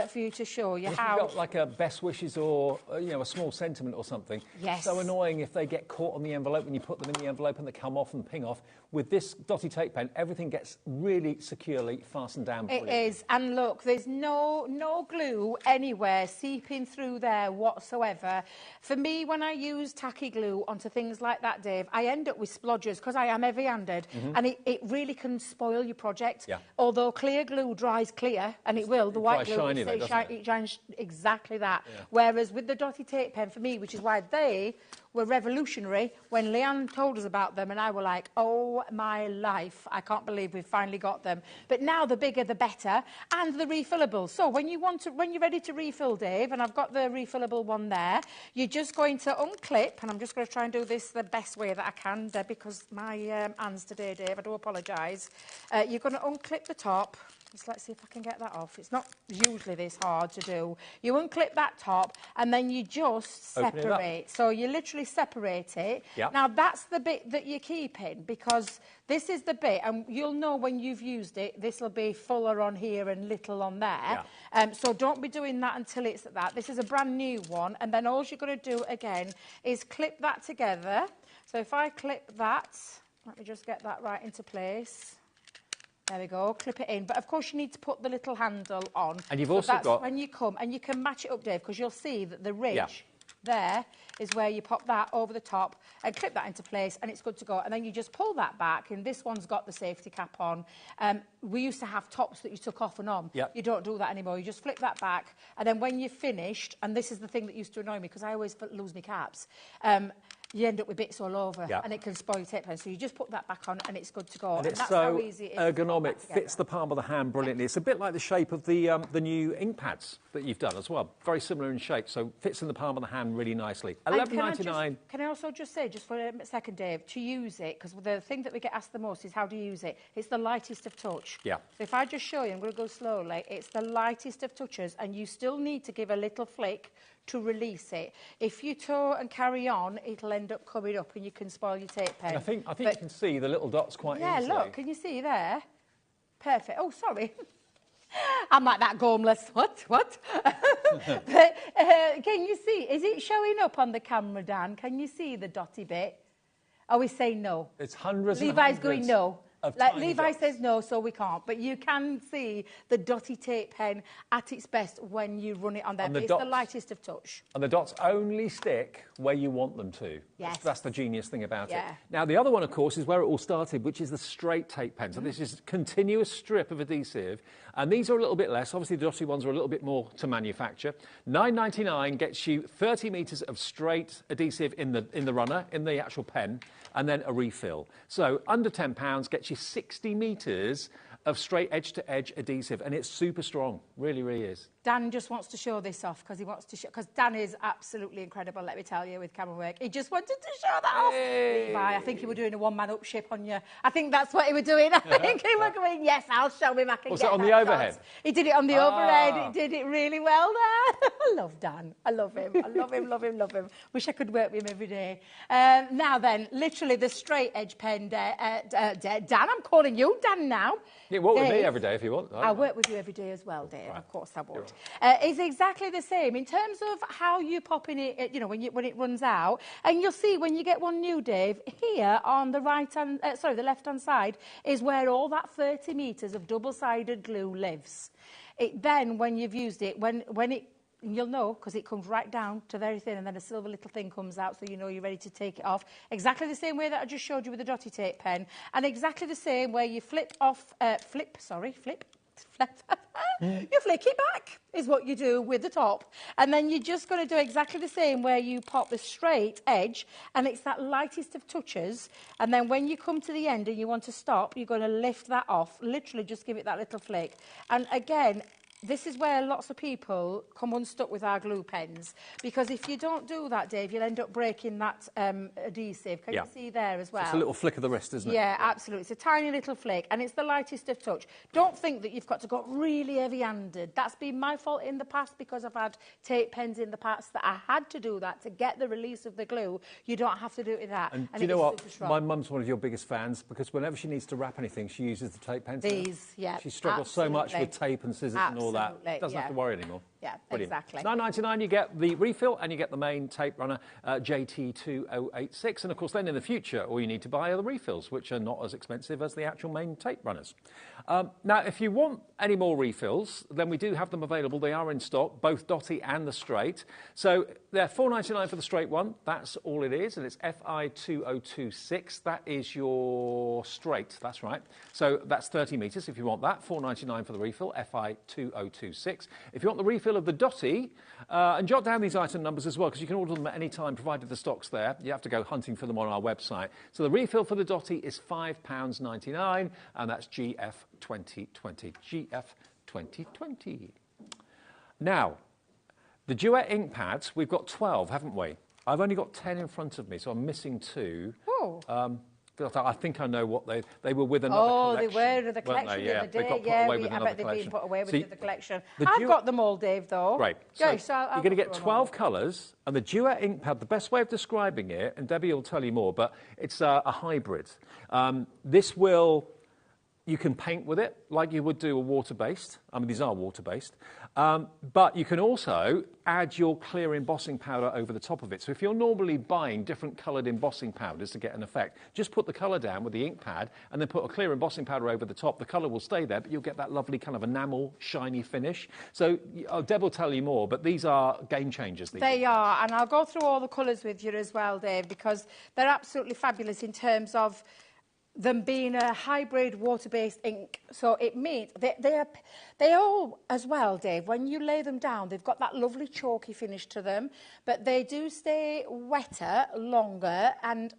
for you to show you how... If you've got like a best wishes or, a small sentiment or something, yes. So annoying if they get caught on the envelope when you put them in the envelope and they come off and ping off. With this dotty tape pen, everything gets really securely fastened down. It is. And look, there's no glue anywhere seeping through there whatsoever. For me, when I use tacky glue onto things like that, Dave, I end up with splodgers because I am heavy-handed, and it really can spoil your project. Yeah. Although clear glue dries clear, and it will, the white glue, shiny, though, it shines exactly that. Yeah. Whereas with the dotty tape pen, for me, which is why they were revolutionary, when Leanne told us about them, and I were like, oh my life, I can't believe we've finally got them. But now the bigger the better, and the refillable. So when you're ready to refill, Dave, and I've got the refillable one there, you're just going to unclip, and I'm just going to try and do this the best way that I can, Deb, because my hands today, Dave, I do apologise. You're going to unclip the top. Let's see if I can get that off. It's not usually this hard to do. You unclip that top and then you just separate. So you literally separate it. Yep. Now, that's the bit that you're keeping because this is the bit, and you'll know when you've used it, this will be fuller on here and little on there. Yeah. So don't be doing that until it's at that. This is a brand new one. And then all you're going to do again is clip that together. So if I clip that, let me just get that right into place. There we go, clip it in. But of course you need to put the little handle on. And you've also got... when you come, and you can match it up, Dave, because you'll see that the ridge there is where you pop that over the top and clip that into place, and it's good to go. And then you just pull that back, and this one's got the safety cap on. We used to have tops that you took off and on. Yep. You don't do that anymore. You just flip that back, and then when you're finished, and this is the thing that used to annoy me, because I always lose my caps, you end up with bits all over, and it can spoil your tape pen. So you just put that back on, and it's good to go. And it's that's so how easy it is ergonomic, fits the palm of the hand brilliantly. It's a bit like the shape of the new ink pads that you've done as well. Very similar in shape, so fits in the palm of the hand really nicely. $11.99. Can I also just say, just for a second, Dave, to use it, because the thing that we get asked the most is how do you use it? It's the lightest of touch. Yeah. So if I just show you, I'm going to go slowly. It's the lightest of touches, and you still need to give a little flick to release it. If you tow and carry on, it'll end up coming up and you can spoil your tape pen. And I think you can see the little dots quite easily. Yeah, look, can you see there? Perfect. Oh, sorry. I'm like that gormless. What? But can you see? Is it showing up on the camera, Dan? Can you see the dotty bit? Are we saying no? It's hundreds Levi's and hundreds going no. Like Levi says no, so we can't. But you can see the dotty tape pen at its best when you run it on there. It's the lightest of touch. And the dots only stick where you want them to. Yes. That's the genius thing about it. Now, the other one, of course, is where it all started, which is the straight tape pen. So this is a continuous strip of adhesive. And these are a little bit less. Obviously, the dotty ones are a little bit more to manufacture. $9.99 gets you 30 metres of straight adhesive in the runner, in the actual pen, and then a refill. So under £10 gets you 60 metres of straight edge-to-edge adhesive, and it's super strong. Really, really is. Dan just wants to show this off because he wants to show... Because Dan is absolutely incredible, let me tell you, with camera work. He just wanted to show that off. Levi, I think he was doing a one-man-up ship on you. I think that's what he was doing. I think he was going, yes, I'll show him I can get that. Was it on the overhead? He did it on the overhead. He did it really well there. I love Dan. I love him. I love him, love him, love him. Wish I could work with him every day. Now then, literally the straight edge pen, Dan, I'm calling you Dan now. You work with me every day if you want. I'll work with you every day as well, Dave. Right. Of course I would. It's exactly the same in terms of how you pop in it, when it runs out. And you'll see when you get one new, Dave, here on the the left-hand side is where all that 30 metres of double-sided glue lives. Then, when you've used it, you'll know, because it comes right down to very thin, and then a silver little thing comes out, so you know you're ready to take it off. Exactly the same way that I just showed you with the dotty tape pen, and exactly the same where you you flick it back, is what you do with the top. And then you're just going to do exactly the same where you pop the straight edge, and it's that lightest of touches. And then when you come to the end and you want to stop, you're going to lift that off. Literally just give it that little flick. And again, this is where lots of people come unstuck with our glue pens, because if you don't do that, Dave, you'll end up breaking that adhesive. Can you see there as well? It's a little flick of the wrist, isn't it? Yeah, absolutely. It's a tiny little flick, and it's the lightest of touch. Don't think that you've got to go really heavy-handed. That's been my fault in the past, because I've had tape pens in the past that I had to do that to get the release of the glue. You don't have to do it with that. And do you know what? My mum's one of your biggest fans, because whenever she needs to wrap anything, she uses the tape pen. These, yeah. She struggles so much with tape and scissors and all that. Doesn't have to worry anymore. Yeah, brilliant. exactly. £9.99 you get the refill and you get the main tape runner JT2086. And of course, then in the future, all you need to buy are the refills, which are not as expensive as the actual main tape runners. Now, if you want any more refills, then we do have them available. They are in stock, both Dotty and the straight. So they're £4.99 for the straight one. That's all it is, and it's FI2026. That is your straight. That's right. So that's 30 metres if you want that. £4.99 for the refill, FI2026. If you want the refill of the Dotty, and jot down these item numbers as well, because you can order them at any time, provided the stock's there. You have to go hunting for them on our website. So the refill for the Dotty is £5.99, and that's GF2020. GF2020. Now, the Duet ink pads, we've got 12, haven't we? I've only got 10 in front of me, so I'm missing 2. Oh. I think I know what they were with another collection. Oh, they were with the collection the other day. I bet they've been put away with the collection. I've got them all, Dave, though. Right. So you're going to get 12 colours, and the Duet ink pad, the best way of describing it, and Debbie will tell you more, but it's a hybrid. This will... You can paint with it like you would do a water-based. I mean, these are water-based. But you can also add your clear embossing powder over the top of it. So if you're normally buying different coloured embossing powders to get an effect, just put the colour down with the ink pad and then put a clear embossing powder over the top. The colour will stay there, but you'll get that lovely kind of enamel, shiny finish. So Deb will tell you more, but these are game changers. They are, and I'll go through all the colours with you as well, Dave, because they're absolutely fabulous in terms of them being a hybrid water-based ink. So it means they all, as well, Dave, when you lay them down, they've got that lovely chalky finish to them, but they do stay wetter longer, and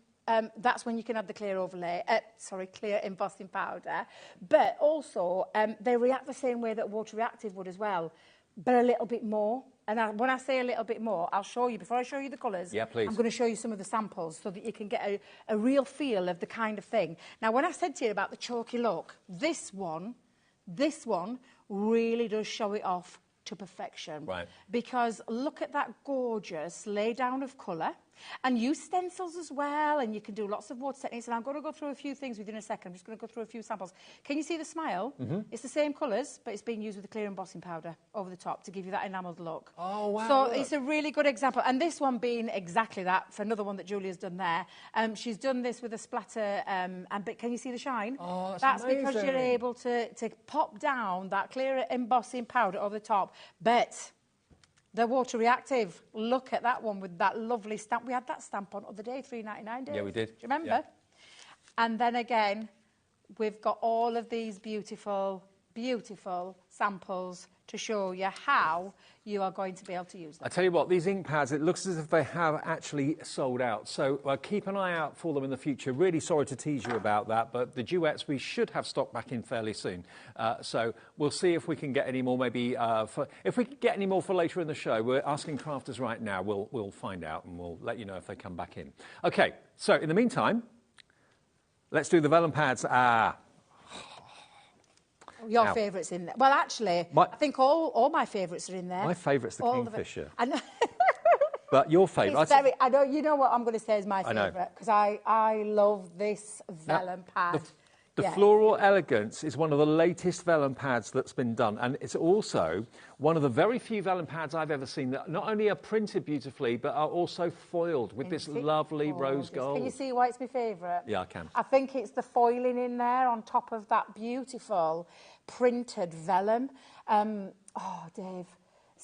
that's when you can add the clear overlay, clear embossing powder. But also, they react the same way that water reactive would as well, but a little bit more. And when I say a little bit more, I'll show you, before I show you the colours, yeah, please. I'm going to show you some of the samples so that you can get a real feel of the kind of thing. Now, when I said to you about the chalky look, this one really does show it off to perfection. Right. Because look at that gorgeous lay down of colour. And use stencils as well, and you can do lots of water techniques. And I'm going to go through a few things within a second. I'm just going to go through a few samples. Can you see the smile? Mm-hmm. It's the same colours, but it's being used with a clear embossing powder over the top to give you that enamelled look. Oh, wow. So look. It's a really good example. And this one being exactly that, for another one that Julia's done there. She's done this with a splatter, but can you see the shine? Oh, that's because you're able to pop down that clear embossing powder over the top. But... the water reactive, look at that one with that lovely stamp. We had that stamp on the other day, $3.99, Dave. Yeah, we did. Do you remember? Yeah. And then again, we've got all of these beautiful, beautiful samples to show you how you are going to be able to use them. I tell you what, these ink pads, it looks as if they have actually sold out. So keep an eye out for them in the future. Really sorry to tease you about that, but the Duets, we should have stock back in fairly soon. So we'll see if we can get any more, maybe, if we can get any more for later in the show. We're asking crafters right now. We'll find out and we'll let you know if they come back in. OK, so in the meantime, let's do the vellum pads. Your favourites in there. Well, actually, I think all my favourites are in there. My favourite's the Kingfisher. I know. But your favourite? I know. You know what I'm going to say is my favourite, because I love this vellum pad. The Floral Elegance is one of the latest vellum pads that's been done, and it's also one of the very few vellum pads I've ever seen that not only are printed beautifully, but are also foiled with this lovely rose gold. Can you see why it's my favourite? Yeah, I can. I think it's the foiling in there on top of that beautiful printed vellum. Oh, Dave.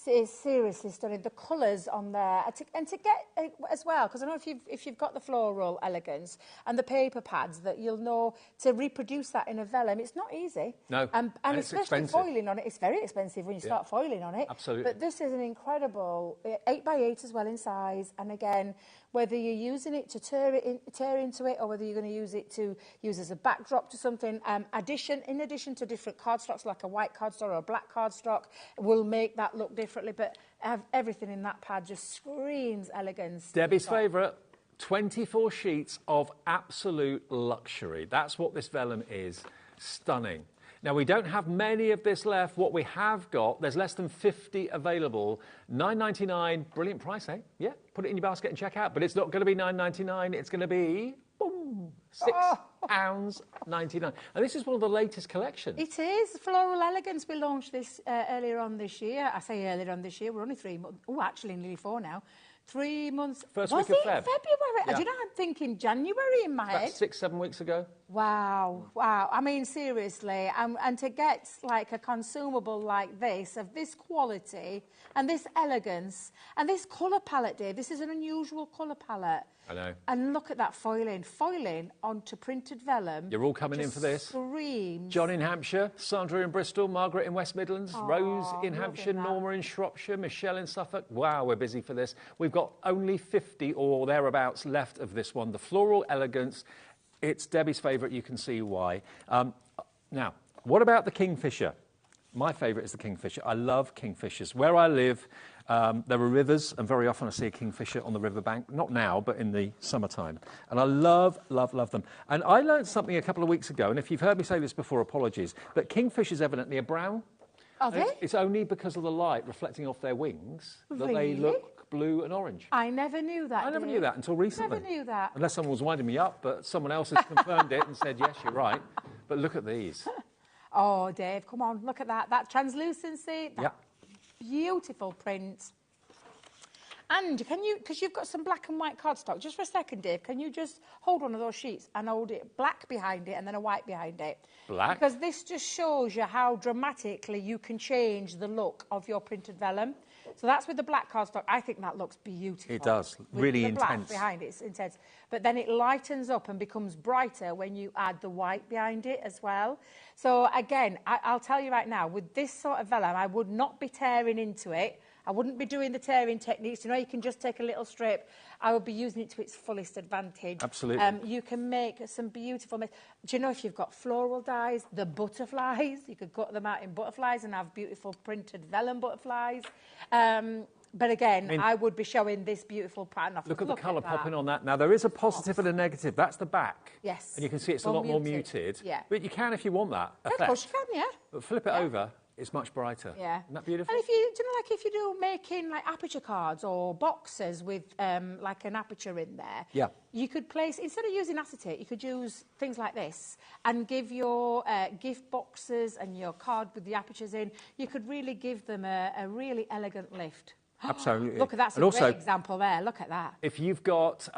It's seriously stunning. The colours on there, and to get as well, because I know if you've got the Floral Elegance and the paper pads, that you'll know to reproduce that in a vellum. It's not easy. No, and it's especially expensive. Foiling on it. It's very expensive when you start foiling on it. Absolutely. But this is an incredible 8x8 as well in size, and again whether you're using it to tear into it, or whether you're going to use it to use as a backdrop to something. In addition to different cardstocks, like a white cardstock or a black cardstock, will make that look differently. But everything in that pad just screams elegance. Debbie's favourite. 24 sheets of absolute luxury. That's what this vellum is. Stunning. Now, we don't have many of this left. What we have got, there's less than 50 available. $9.99, brilliant price, eh? Yeah, put it in your basket and check out. But it's not going to be $9.99. It's going to be, boom, £6.99. And this is one of the latest collections. It is. Floral Elegance. We launched this earlier on this year. I say earlier on this year. We're only 3 months. Oh, actually, nearly 4 now. 3 months. First week of Feb. February? Yeah. Do you know, I'm thinking January in my head. About 6, 7 weeks ago. Wow, wow. I mean, seriously. And to get, like, a consumable like this, of this quality, and this elegance, and this colour palette, Dave. This is an unusual colour palette. I know. And look at that foiling. Foiling onto printed vellum. You're all coming in for this. Screams. John in Hampshire, Sandra in Bristol, Margaret in West Midlands, Rose in Hampshire, Norma in Shropshire, Michelle in Suffolk. Wow, we're busy for this. We've got only 50 or thereabouts left of this one. The Floral Elegance. It's Debbie's favourite. You can see why. Now, what about the Kingfisher? My favourite is the Kingfisher. I love Kingfishers. Where I live, there are rivers, and very often I see a Kingfisher on the riverbank. Not now, but in the summertime. And I love, love, love them. And I learned something a couple of weeks ago, and if you've heard me say this before, apologies, but Kingfishers evidently are brown. Are they? It's only because of the light reflecting off their wings that they look blue and orange. I never knew that. I never knew that until recently. Never knew that. Unless someone was winding me up, but someone else has confirmed it and said, yes, you're right. But look at these. Oh, Dave, come on, look at that. That translucency, that beautiful print. And can you, because you've got some black and white cardstock, just for a second, Dave, can you just hold one of those sheets and hold it black behind it and then a white behind it? Black? Because this just shows you how dramatically you can change the look of your printed vellum. So that's with the black cardstock. I think that looks beautiful. It does. With really the intense. Black behind it, it's intense. But then it lightens up and becomes brighter when you add the white behind it as well. So again, I'll tell you right now, with this sort of vellum, I would not be tearing into it. I wouldn't be doing the tearing techniques. You know, you can just take a little strip. I would be using it to its fullest advantage. Absolutely. You can make some beautiful... Do you know, if you've got floral dies, the butterflies, you could cut them out in butterflies and have beautiful printed vellum butterflies. But again, I would be showing this beautiful pattern off. Look at the colour popping on that. Now, there is a positive and a negative. That's the back. Yes. And you can see it's a lot more muted. Yeah. But you can if you want that effect. Of course you can, yeah. But flip it over, it's much brighter. Yeah. Isn't that beautiful? And if you, do you know, like if you do making like aperture cards or boxes with like an aperture in there, you could place, instead of using acetate, you could use things like this and give your gift boxes and your card with the apertures in, you could really give them a really elegant lift. Absolutely. Look, that's a great example there. Look at that. If you've got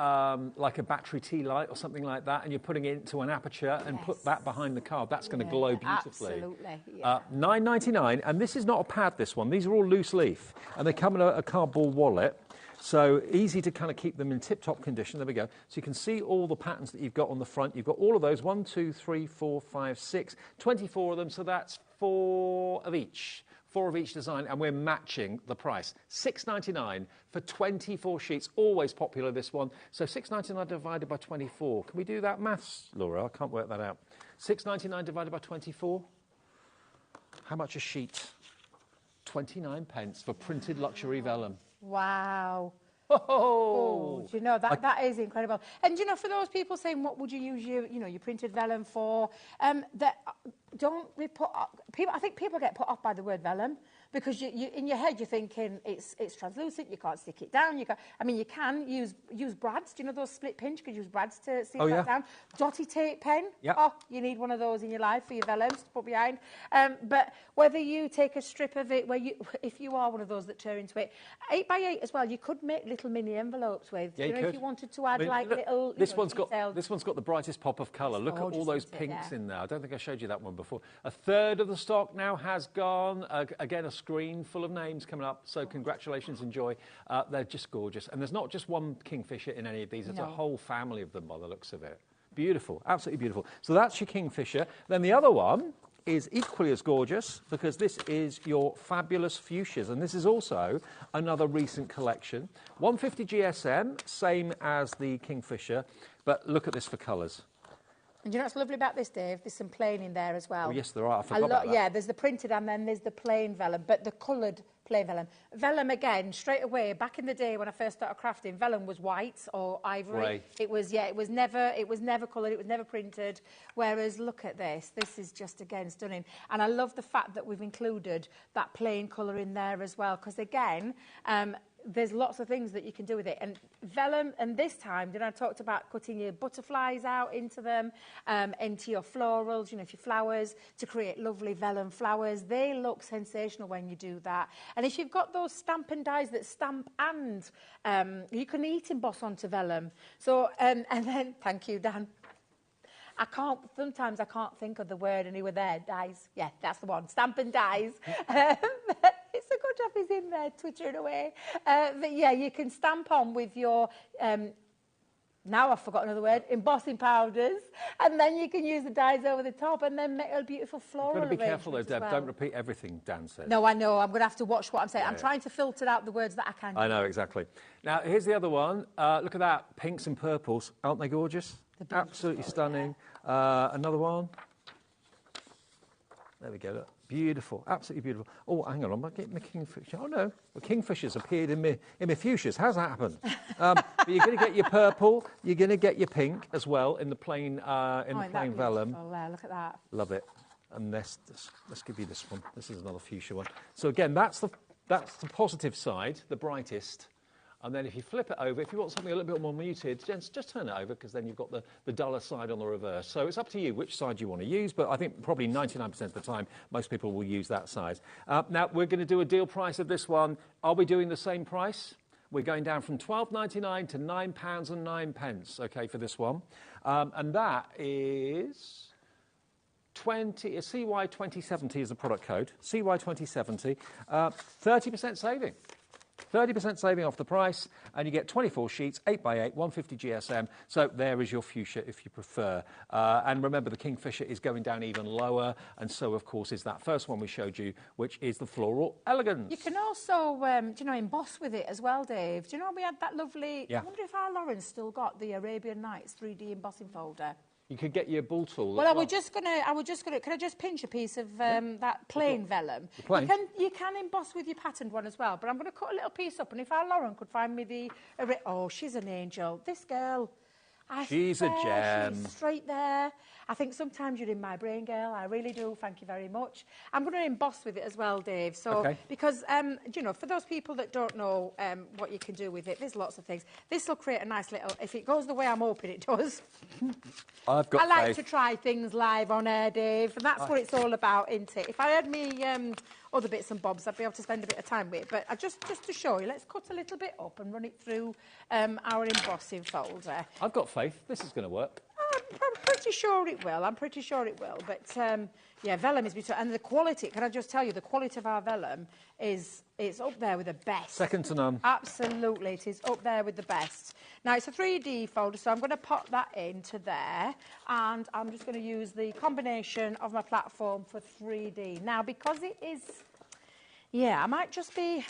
like a battery tea light or something like that and you're putting it into an aperture and put that behind the card, that's going to glow beautifully. Absolutely. Yeah. $9.99, and this is not a pad, this one. These are all loose leaf, and they come in a cardboard wallet. So easy to kind of keep them in tip-top condition. There we go. So you can see all the patterns that you've got on the front. You've got all of those, 1, 2, 3, 4, 5, 6, 24 of them. So that's 4 of each. 4 of each design, and we're matching the price. $6.99 for 24 sheets. Always popular, this one. So $6.99 divided by 24. Can we do that maths, Laura? I can't work that out. $6.99 divided by 24. How much a sheet? 29 pence for printed luxury vellum. Wow. Oh, do you know, that is incredible. And, you know, for those people saying, what would you use your printed vellum for? Don't be put off. I think people get put off by the word vellum because you in your head you're thinking it's translucent, you can't stick it down. You can use brads. Do you know those split pinch? You could use brads to stick that down. Dotty tape pen. Yep. Oh, you need one of those in your life for your vellums to put behind. But whether you take a strip of it, if you are one of those that tear into it, 8 by 8 as well, you could make little mini envelopes with. Yeah, you know, if you wanted to add little. This one's got the brightest pop of colour. Look at all those isn't it? pinks in there. I don't think I showed you that one before. A third of the stock now has gone. Again, a screen full of names coming up. So congratulations, enjoy. They're just gorgeous. And there's not just one Kingfisher in any of these. There's a whole family of them by the looks of it. Beautiful, absolutely beautiful. So that's your Kingfisher. Then the other one is equally as gorgeous because this is your fabulous fuchsias, and this is also another recent collection. 150 GSM, same as the Kingfisher, but look at this for colours. And do you know what's lovely about this, Dave? There's some plain in there as well. Oh, yes, there are. I forgot about that. Yeah, there's the printed and then there's the plain vellum, but the coloured plain vellum. Vellum, again, straight away, back in the day when I first started crafting, vellum was white or ivory. Grey. It was never coloured, it was never printed. Whereas, look at this. This is just, again, stunning. And I love the fact that we've included that plain colour in there as well, because, again, there's lots of things that you can do with it. And vellum, and this time, I talked about cutting your butterflies out into them, into your florals, if your flowers, to create lovely vellum flowers. They look sensational when you do that. And if you've got those stamping dies that stamp and you can heat emboss onto vellum. So, and then, thank you, Dan. Sometimes I can't think of the word, and you were there, dies. Yeah, that's the one, stamp and dies. It's a good job he's in there twittering away. But yeah, you can stamp on with your, now I've forgotten another word, embossing powders, and then you can use the dies over the top and then make a beautiful floral You've got to be careful though, Deb, well. don't repeat everything Dan says. No, I know, I'm going to have to watch what I'm saying. I'm trying to filter out the words that I can. I know, exactly. Now, here's the other one. Look at that, pinks and purples. Aren't they gorgeous? Absolutely stunning. Another one. There we go, look. Beautiful, absolutely beautiful. Oh, hang on, I'm getting the Kingfisher. Oh, no, the Kingfisher's appeared in my fuchsias. How's that happened? But you're going to get your purple, you're going to get your pink as well in the plain, plain vellum. Look at that. Love it. And let's give you this one. This is another fuchsia one. So again, that's the positive side, the brightest. And then if you flip it over, if you want something a little bit more muted, just turn it over because then you've got the duller side on the reverse. So it's up to you which side you want to use, but I think probably 99% of the time, most people will use that side. Now, we're going to do a deal price of this one. Are we doing the same price? We're going down from £12.99 to £9.09, okay, for this one. And that is... CY 2070 is the product code. CY 2070, 30% saving. 30% saving off the price, and you get 24 sheets, 8x8, 150 GSM. So there is your fuchsia if you prefer. And remember, the Kingfisher is going down even lower, and so, of course, is that first one we showed you, which is the Floral Elegance. You can also, emboss with it as well, Dave. Do you know we had that lovely... Yeah. I wonder if our Lauren's still got the Arabian Nights 3D embossing folder. You could get your ball tool. Well, I was just gonna. Can I just pinch a piece of that plain vellum? Plain? You can emboss with your patterned one as well. But I'm going to cut a little piece up, and if our Lauren could find me the, oh, she's an angel. This girl, she's a gem. She's straight there. I think sometimes you're in my brain, girl. I really do. Thank you very much. I'm going to emboss with it as well, Dave. So, okay. Because, for those people that don't know what you can do with it, there's lots of things. This will create a nice little, if it goes the way I'm hoping it does. I like to try things live on air, Dave, and that's what it's all about, isn't it? If I had me other bits and bobs, I'd be able to spend a bit of time with it. But just to show you, let's cut a little bit up and run it through our embossing folder. I've got faith. This is going to work. I'm pretty sure it will. But, yeah, vellum is beautiful. And the quality, can I just tell you, the quality of our vellum it's up there with the best. Second to none. Absolutely, it is up there with the best. Now, it's a 3D folder, so I'm going to pop that into there. And I'm just going to use the combination of my platform for 3D. Now, because it is... Yeah, I might just be...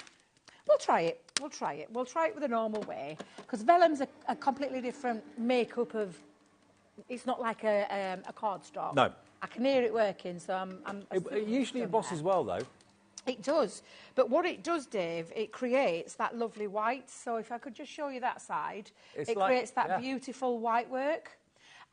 We'll try it. We'll try it with a normal way. Because vellum's a completely different makeup of... It's not like a cardstock. No. I can hear it working, so It usually embosses well, though. It does. But what it does, Dave, it creates that lovely white. So if I could just show you that side, it creates that beautiful white work.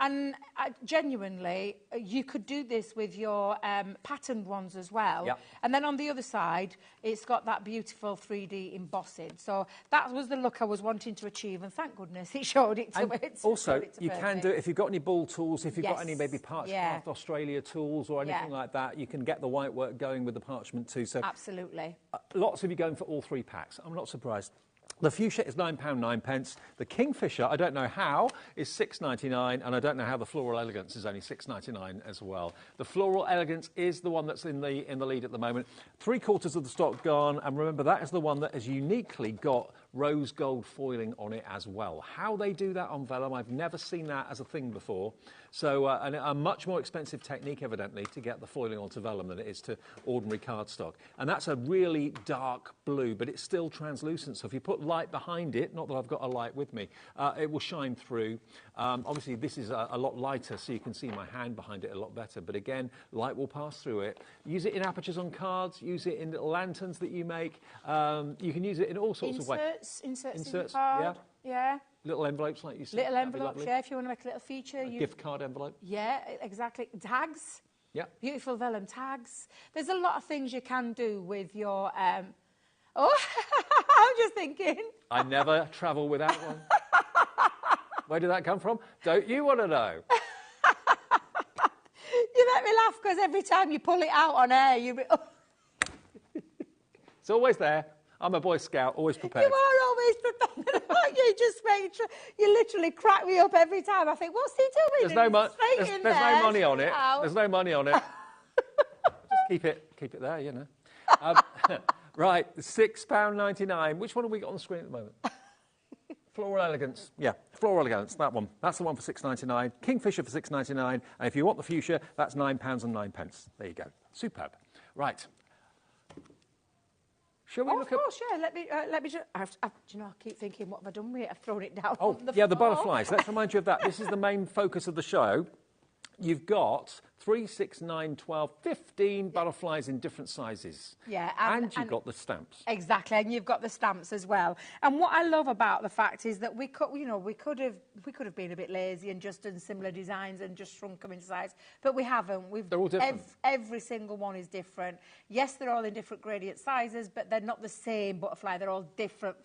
And genuinely, you could do this with your patterned ones as well. Yep. And then on the other side, it's got that beautiful 3D embossing. So that was the look I was wanting to achieve, and thank goodness it showed it to it. Also, you can do it if you've got any ball tools, if you've got any maybe Parchment Australia tools or anything like that, you can get the white work going with the parchment too. So absolutely. Lots of you going for all three packs. I'm not surprised. The fuchsia is £9.09. The Kingfisher, I don't know how, is £6.99, and I don't know how the Floral Elegance is only £6.99 as well. The Floral Elegance is the one that's in the lead at the moment. 3/4 of the stock gone, and remember that is the one that has uniquely got rose gold foiling on it as well. How they do that on vellum, I've never seen that as a thing before. So, and a much more expensive technique, evidently, to get the foiling onto vellum than it is to ordinary cardstock. And that's a really dark blue, but it's still translucent. So if you put light behind it, not that I've got a light with me, it will shine through. Obviously, this is a lot lighter, so you can see my hand behind it a lot better. But again, light will pass through it. Use it in apertures on cards. Use it in little lanterns that you make. You can use it in all sorts of ways. Inserts in the card. Yeah. Little envelopes, like you said. Little envelopes, yeah, if you want to make a little feature. A gift card envelope. Yeah, exactly. Tags. Yeah. Beautiful vellum tags. There's a lot of things you can do with your... Oh, I'm just thinking. I never travel without one. Where did that come from? Don't you want to know? You make me laugh because every time you pull it out on air, you... It's always there. I'm a Boy Scout, always prepared. You are always prepared. You just make sure, you literally crack me up every time. I think, what's he doing? There's no money on it. There's no money on it. Just keep it there, you know. Right, £6.99. Which one have we got on the screen at the moment? Floral Elegance. Yeah, Floral Elegance, that one. That's the one for £6.99. Kingfisher for £6.99. And if you want the fuchsia, that's £9.09. There you go. Superb. Right. Shall we look at... Of course, yeah. Let me just... do you know, I keep thinking, what have I done with it? I've thrown it down on the yeah, floor. the butterflies. Let's remind you of that. This is the main focus of the show. You've got 3, 6, 9, 12, 15 butterflies in different sizes. Yeah. And you've got the stamps. Exactly, and you've got the stamps as well. And what I love about the fact is that we could have been a bit lazy and just done similar designs and just shrunk them in size, but we haven't. They're all different. Every single one is different. Yes, they're all in different gradient sizes, but they're not the same butterfly. They're all different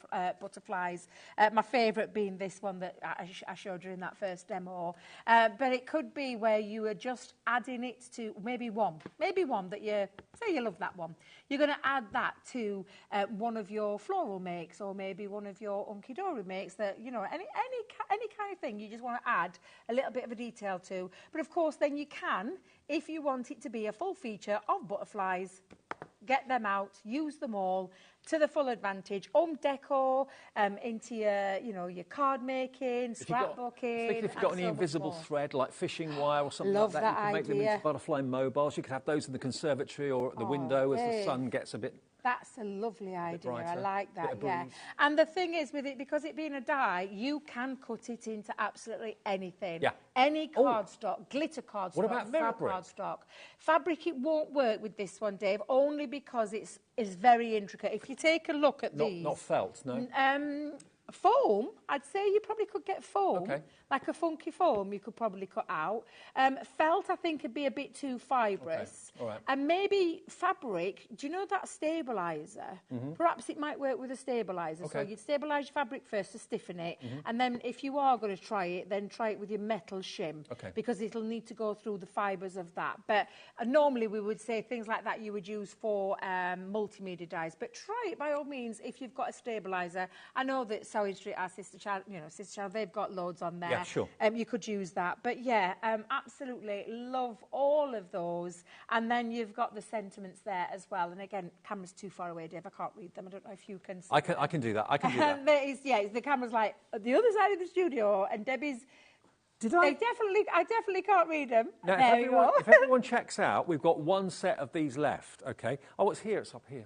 butterflies. My favourite being this one that I showed you in that first demo. But it could be where you are just adding it to maybe one that you say you love that one. You're going to add that to one of your floral makes, or maybe one of your hunky-dory makes, that, you know, any kind of thing you just want to add a little bit of a detail to. But of course, then you can, if you want it to be a full feature of butterflies, get them out, use them all to the full advantage. Home decor, into your card making, scrapbooking. If you've got any invisible thread, like fishing wire or something like that, you can make them into butterfly mobiles. You could have those in the conservatory or at the window as the sun gets a bit... That's a lovely idea. I like that, yeah. And the thing is with it, because it being a die, you can cut it into absolutely anything. Yeah. Any cardstock, glitter cardstock, what about mirror fabric? cardstock. Fabric, it won't work with this one, Dave, only because it's very intricate. If you take a look at these... Not felt, no? Foam, I'd say you probably could get foam. Okay. Like a funky foam you could probably cut out. Felt, I think, would be a bit too fibrous. Okay. All right. And maybe fabric, do you know that stabiliser? Perhaps it might work with a stabiliser. Okay. So you'd stabilise your fabric first to stiffen it, and then if you are going to try it, then try it with your metal shim, because it'll need to go through the fibres of that. But normally we would say things like that you would use for multimedia dies. But try it by all means if you've got a stabiliser. I know that Sewing Street, our sister channel, they've got loads on there. Yeah, sure. You could use that. But yeah, absolutely love all of those. And then you've got the sentiments there as well. And again, camera's too far away, Dave. I can't read them. I don't know if you can see I can do that. I can do that. The camera's like at the other side of the studio, and Debbie's... I definitely can't read them. Now, if everyone checks out, we've got one set of these left, OK? Oh, it's here. It's up here.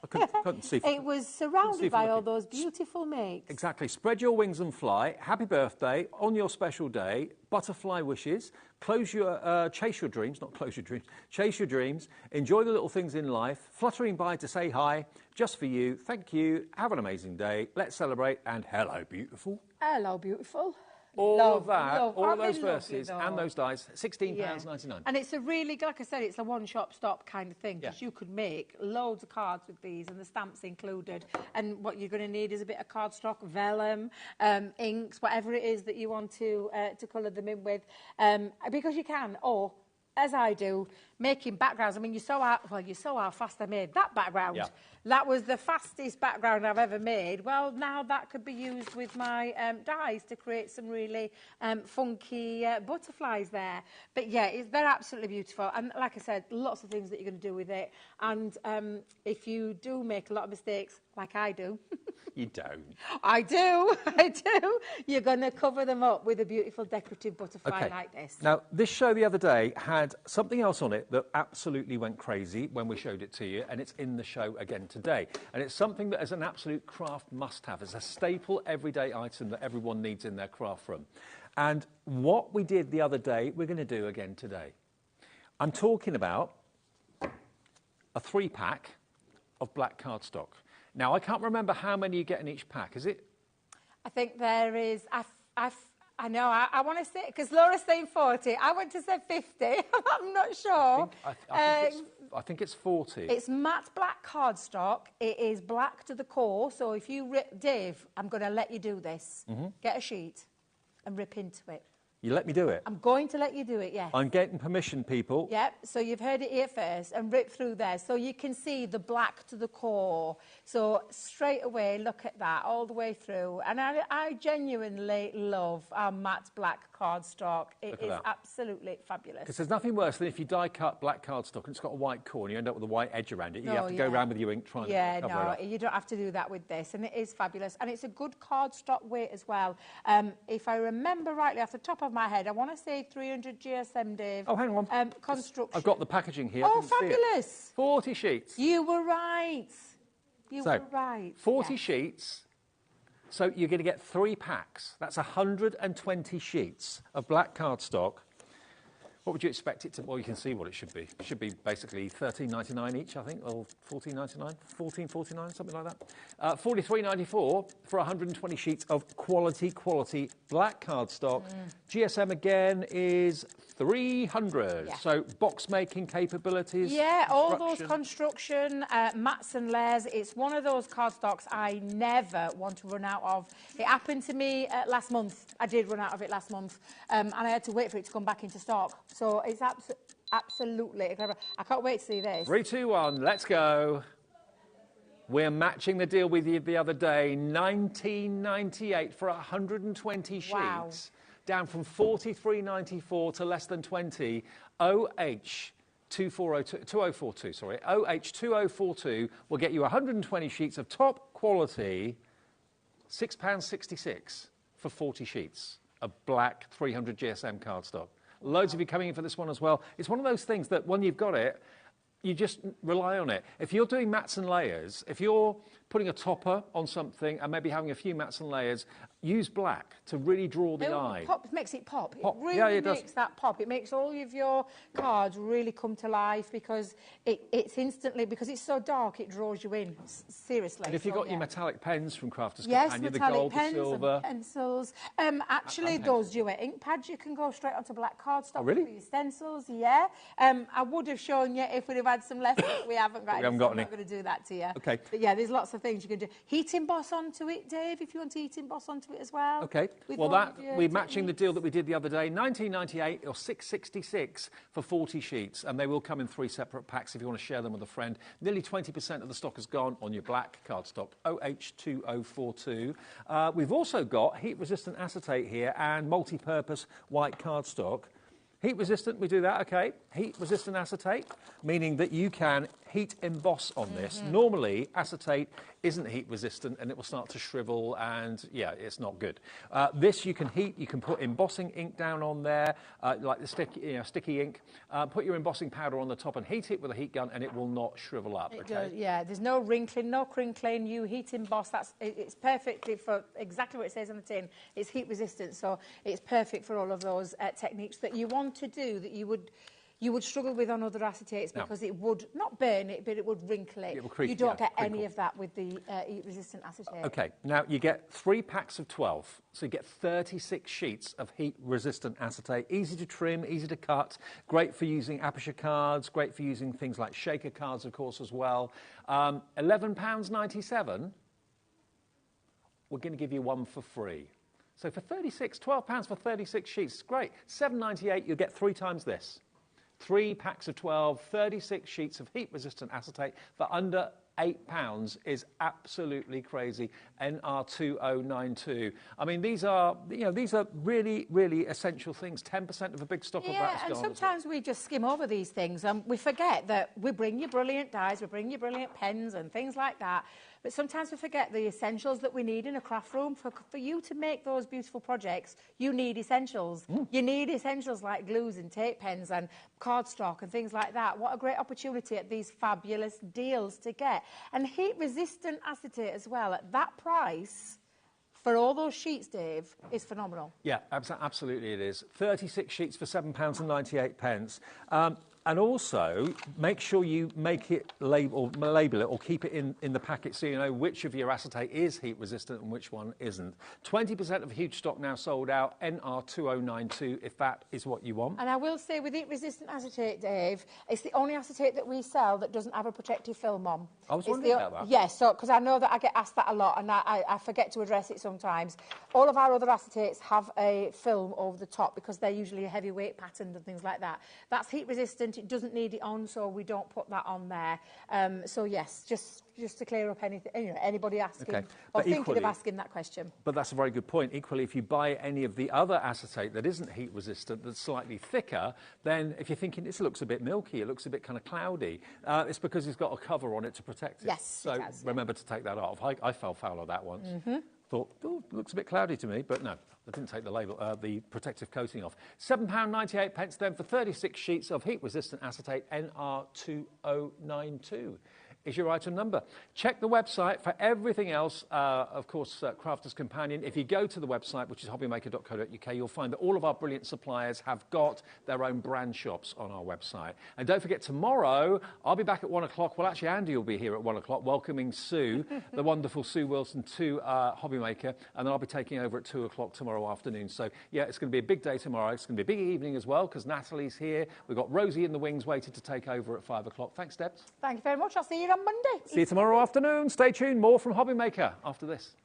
I couldn't see. It was surrounded by all those beautiful makes. Exactly. Spread your wings and fly. Happy birthday on your special day. Butterfly wishes. Chase your dreams, not close your dreams. Chase your dreams. Enjoy the little things in life. Fluttering by to say hi. Just for you. Thank you. Have an amazing day. Let's celebrate. And hello, beautiful. Hello, beautiful. All of those verses and those dies, £16.99. And it's a really, like I said, it's a one-shop stop kind of thing, because you could make loads of cards with these, and the stamps included. And what you're going to need is a bit of cardstock, vellum, inks, whatever it is that you want to colour them in with, because you can, or, as I do, making backgrounds. I mean, you saw how fast I made that background. Yeah. That was the fastest background I've ever made. Well, now that could be used with my dies to create some really funky butterflies there. But yeah, they're absolutely beautiful. And like I said, lots of things that you're going to do with it. And if you do make a lot of mistakes, like I do. You don't. I do. You're going to cover them up with a beautiful decorative butterfly like this. Now, this show the other day had something else on it that absolutely went crazy when we showed it to you, and it's in the show again today. And it's something that is an absolute craft must-have. It's a staple everyday item that everyone needs in their craft room. And what we did the other day, we're going to do again today. I'm talking about a 3-pack of black cardstock. Now, I can't remember how many you get in each pack. Is it? I think there is... I know, I want to say... Because Laura's saying 40. I want to say 50. I'm not sure. I think it's 40. It's matte black cardstock. It is black to the core. So if you rip... Dave, I'm going to let you do this. Get a sheet and rip into it. You let me do it? I'm going to let you do it, yes. I'm getting permission, people. Yep, so you've heard it here first, and rip through there. So you can see the black to the core. So straight away, look at that, all the way through. And I genuinely love our matte black cardstock. It is absolutely fabulous. Because there's nothing worse than if you die-cut black cardstock and it's got a white core and you end up with a white edge around it. You have to go around with your ink trying to cover it up. You don't have to do that with this. And it is fabulous. And it's a good cardstock weight as well. If I remember rightly, off the top of my head, I want to say 300 GSM, Dave. Oh, hang on. Construction. I've got the packaging here. Oh, fabulous. 40 sheets. You were right. You were right. 40 sheets. So you're going to get 3 packs. That's 120 sheets of black cardstock. What would you expect it to... Well, you can see what it should be. It should be basically $13.99 each, I think, or $14.99, $14.49, something like that. $43.94 for 120 sheets of quality black cardstock. GSM again is 300. Yeah. So box-making capabilities. Yeah, all those construction, mats and layers. It's one of those cardstocks I never want to run out of. It happened to me last month. I did run out of it last month, and I had to wait for it to come back into stock. So it's absolutely incredible. I can't wait to see this. 3, 2, 1, let's go. We're matching the deal with you the other day, $19.98 for 120 sheets. Wow. Down from $43.94 to less than 20. OH2042, sorry. OH2042 will get you 120 sheets of top quality, £6.66 for 40 sheets of black 300 GSM cardstock. Loads of you coming in for this one as well. It's one of those things that when you've got it, you just rely on it. If you're doing mats and layers, if you're putting a topper on something and maybe having a few mats and layers, use black to really draw the eye. Makes it pop. Pop. It really makes that pop. It makes all of your cards really come to life because it's instantly, because it's so dark, it draws you in, seriously. And if you've got your metallic pens from Crafters Yes, Companion, the metallic gold, pens the silver. and pencils. Actually, those duet ink pads, you can go straight onto black cardstock for your stencils, yeah. I would have shown you if we'd have had some left, but we haven't got any. I'm not going to do that to you. Okay. But yeah, there's lots of things you can do. Heat emboss onto it, Dave, if you want to heat emboss onto it as well. Okay. Well, we're matching the deal that we did the other day, $19.98 or $6.66 for 40 sheets, and they will come in 3 separate packs if you want to share them with a friend. Nearly 20% of the stock has gone on your black cardstock, OH2042. We've also got heat-resistant acetate here and multi-purpose white cardstock. Heat resistant, we do that, okay. Heat resistant acetate, meaning that you can heat emboss on this. Normally, acetate isn't heat resistant and it will start to shrivel and, yeah, it's not good. This you can heat, you can put embossing ink down on there, like the sticky ink. Put your embossing powder on the top and heat it with a heat gun and it will not shrivel up, It okay? does, yeah, there's no wrinkling, no crinkling. You heat emboss, it's perfectly for exactly what it says on the tin. It's heat resistant, so it's perfect for all of those techniques that you want to do that you would struggle with on other acetates because it would not burn it, but it would wrinkle it. It will crease, you don't get crinkle. any of that with the heat-resistant acetate. Okay, now you get 3 packs of 12, so you get 36 sheets of heat-resistant acetate. Easy to trim, easy to cut, great for using aperture cards, great for using things like shaker cards, of course, as well. £11.97, we're going to give you one for free. So for £12 for 36 sheets, great. $7.98, you'll get 3 times this. 3 packs of 12, 36 sheets of heat-resistant acetate for under £8 is absolutely crazy. NR2092. I mean, these are really, really essential things. 10% of a big stock of that's and gone. sometimes we just skim over these things and we forget that we bring you brilliant dyes, we bring you brilliant pens and things like that. But sometimes we forget the essentials that we need in a craft room. For you to make those beautiful projects, you need essentials. You need essentials like glues and tape pens and cardstock and things like that. What a great opportunity at these fabulous deals to get. And heat-resistant acetate as well, at that price, for all those sheets, Dave, is phenomenal. Yeah, absolutely it is. 36 sheets for £7.98. And also, make sure you make it label it or keep it in the packet so you know which of your acetate is heat-resistant and which one isn't. 20% of huge stock now sold out, NR2092, if that is what you want. And I will say, with heat-resistant acetate, Dave, it's the only acetate that we sell that doesn't have a protective film on. I was wondering about that. Yes, so because I know that I get asked that a lot and I forget to address it sometimes. All of our other acetates have a film over the top because they're usually a heavyweight patterned and things like that. That's heat-resistant. It doesn't need it on, so we don't put that on there. So yes, just to clear up anything, anybody asking or thinking of asking that question. But that's a very good point. Equally, if you buy any of the other acetate that isn't heat resistant, that's slightly thicker, then if you're thinking this looks a bit milky, it looks a bit kind of cloudy, it's because it's got a cover on it to protect it. Yes, so it does, remember to take that off. I fell foul of that once. Thought, oh, looks a bit cloudy to me, but no, I didn't take the label, the protective coating off. £7.98 then for 36 sheets of heat-resistant acetate, NR2092 is your item number. Check the website for everything else. Of course, Crafter's Companion. If you go to the website, which is hobbymaker.co.uk, you'll find that all of our brilliant suppliers have got their own brand shops on our website. And don't forget, tomorrow, I'll be back at 1 o'clock. Well, actually, Andy will be here at 1 o'clock, welcoming Sue, the wonderful Sue Wilson, to HobbyMaker. And then I'll be taking over at 2 o'clock tomorrow afternoon. So, yeah, it's going to be a big day tomorrow. It's going to be a big evening as well, because Natalie's here. We've got Rosie in the wings waiting to take over at 5 o'clock. Thanks, Debs. Thank you very much. I'll see you on Monday. See you tomorrow afternoon. Stay tuned. More from HobbyMaker after this.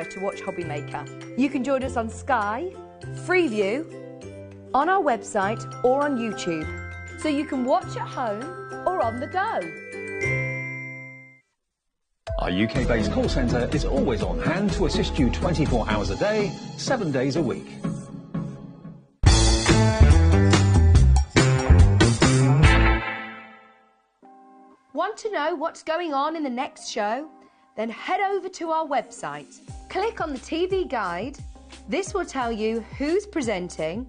To watch HobbyMaker. You can join us on Sky, Freeview, on our website or on YouTube, so you can watch at home or on the go. Our UK-based call centre is always on hand to assist you 24 hours a day, 7 days a week. Want to know what's going on in the next show? Then head over to our website. Click on the TV guide. This will tell you who's presenting,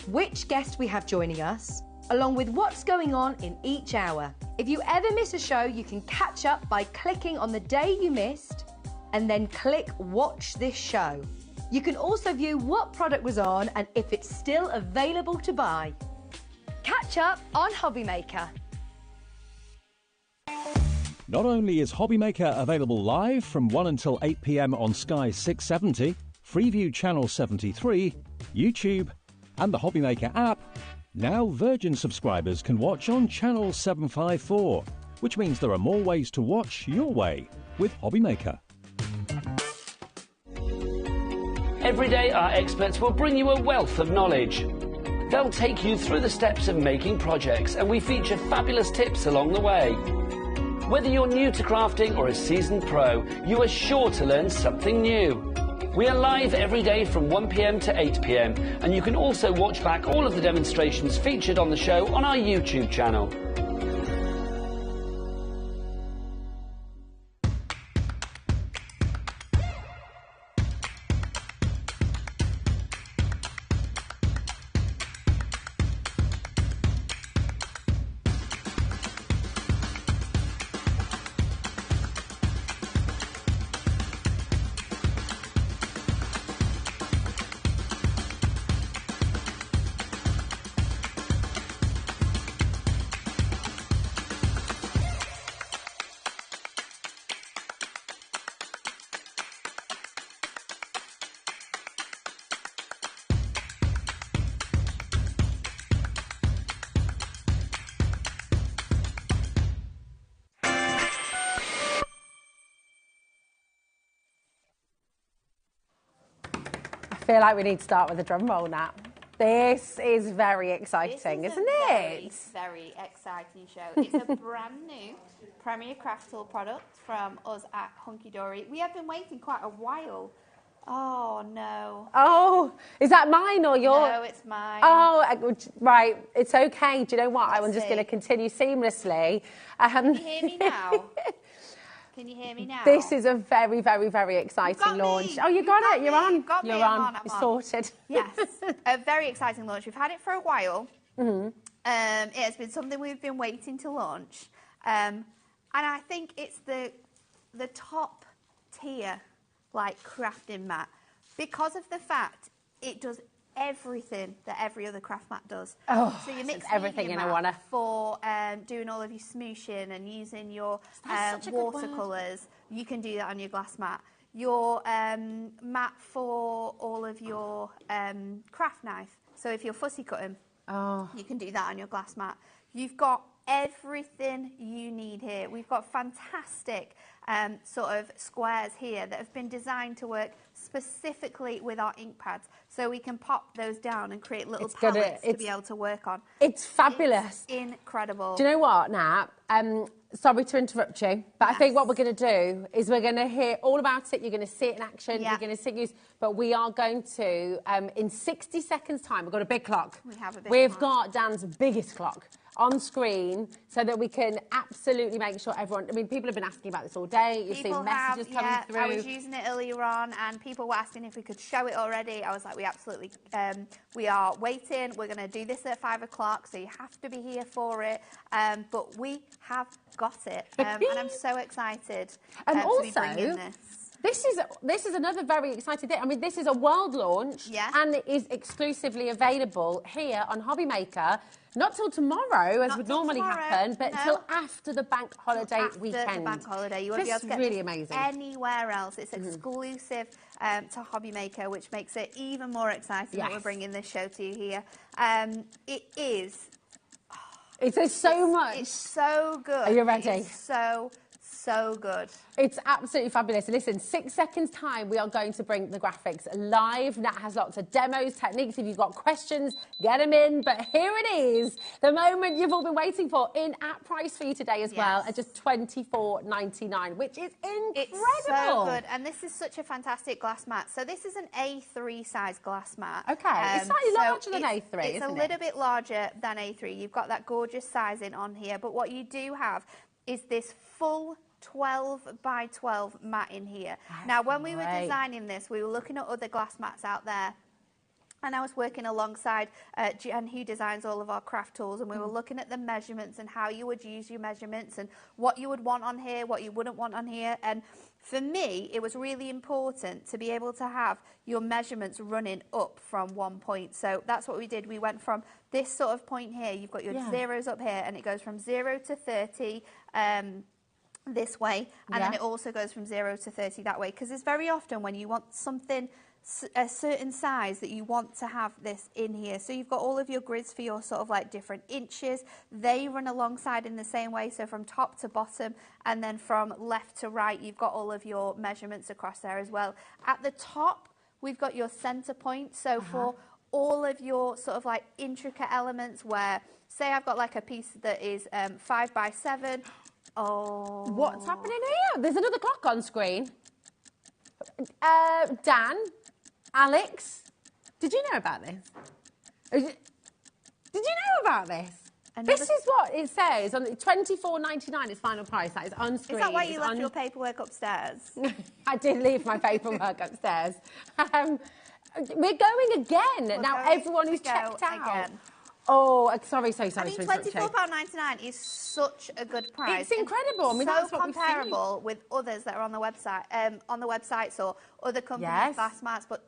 which guest we have joining us, along with what's going on in each hour. If you ever miss a show, you can catch up by clicking on the day you missed and then click Watch This Show. You can also view what product was on and if it's still available to buy. Catch up on HobbyMaker. Not only is HobbyMaker available live from 1 until 8 p.m. on Sky 670, Freeview Channel 73, YouTube, and the HobbyMaker app, now Virgin subscribers can watch on Channel 754, which means there are more ways to watch your way with HobbyMaker. Every day, our experts will bring you a wealth of knowledge. They'll take you through the steps of making projects, and we feature fabulous tips along the way. Whether you're new to crafting or a seasoned pro, you are sure to learn something new. We are live every day from 1 p.m. to 8 p.m, and you can also watch back all of the demonstrations featured on the show on our YouTube channel. feel like we need to start with a drum roll now. This is very exciting, isn't it? Very exciting show. It's a brand new Premier Craft Tool product from us at Hunky Dory. We have been waiting quite a while. Oh, no. Oh, is that mine or yours? No, it's mine. Oh, right. It's okay. Do you know what? I'm just going to continue seamlessly. Can you hear me now? Can you hear me now? This is a very, very, very exciting launch. Oh, you got it. You're on. You're on. It's sorted. Yes, a very exciting launch. We've had it for a while. Mm-hmm. It has been something we've been waiting to launch. And I think it's the top tier, like, crafting mat, because of the fact it does everything that every other craft mat does. Oh, so you mix everything in a one. For doing all of your smooshing and using your watercolours. You can do that on your glass mat. Your mat for all of your craft knife. So if you're fussy cutting, you can do that on your glass mat. You've got everything you need here. We've got fantastic sort of squares here that have been designed to work specifically with our ink pads, so we can pop those down and create little palettes to be able to work on. It's fabulous. It's incredible. Do you know what, Nat? Sorry to interrupt you, but I think what we're going to do is we're going to hear all about it. You're going to see it in action. You're going to see it used. But we are going to, in 60 seconds' time, we've got a big clock. We have a big We've clock. got Dan's biggest clock on screen so that we can absolutely make sure everyone... I mean, people have been asking about this all day. You've seen messages coming through. I was using it earlier on, and people were asking if we could show it already. I was like, we absolutely... we are waiting. We're going to do this at 5 o'clock, so you have to be here for it. But we have got it, and I'm so excited to be bringing this. This is another very exciting thing. I mean, this is a world launch, and it is exclusively available here on HobbyMaker. Not till tomorrow, as would normally happen, but till after the bank holiday weekend. After the bank holiday, you won't be able to get really amazing. Anywhere else. It's exclusive to HobbyMaker, which makes it even more exciting that we're bringing this show to you here. It is. It is so much. It's so good. Are you ready? It's so good. It's absolutely fabulous. Listen, 6 seconds time, we are going to bring the graphics live. Nat has lots of demos, techniques. If you've got questions, get them in. But here it is, the moment you've all been waiting for, in-app price for you today as well, at just $24.99, which is incredible. It's so good. And this is such a fantastic glass mat. So this is an A3 size glass mat. Okay, it's slightly larger than A3, isn't it? It's a little bit larger than A3. You've got that gorgeous sizing on here. But what you do have is this full 12 by 12 mat in here. Now, when we were designing this, we were looking at other glass mats out there, and I was working alongside Jen, who designs all of our craft tools, and we were looking at the measurements and how you would use your measurements and what you would want on here, what you wouldn't want on here. And for me, it was really important to be able to have your measurements running up from one point. So that's what we did. We went from this sort of point here. You've got your zeros up here, and it goes from 0 to 30 this way, and then it also goes from 0 to 30 that way, because it's very often when you want something a certain size that you want to have this in here. So you've got all of your grids for your sort of like different inches. They run alongside in the same way, so from top to bottom, and then from left to right you've got all of your measurements across there as well. At the top we've got your center point, so for all of your sort of like intricate elements, where say I've got like a piece that is 5 by 7. Oh. What's happening here? There's another clock on screen. Dan, Alex, did you know about this? Did you know about this? This is what it says on $24.99 is final price. That is on screen. Is that why you left your paperwork upstairs? I did leave my paperwork upstairs. We're going again. Now everyone who's checked out. Again. Oh, sorry. I mean, £24.99 is such a good price. It's incredible. I mean, so that's what comparable with others that are on the websites or other companies' glass mats. But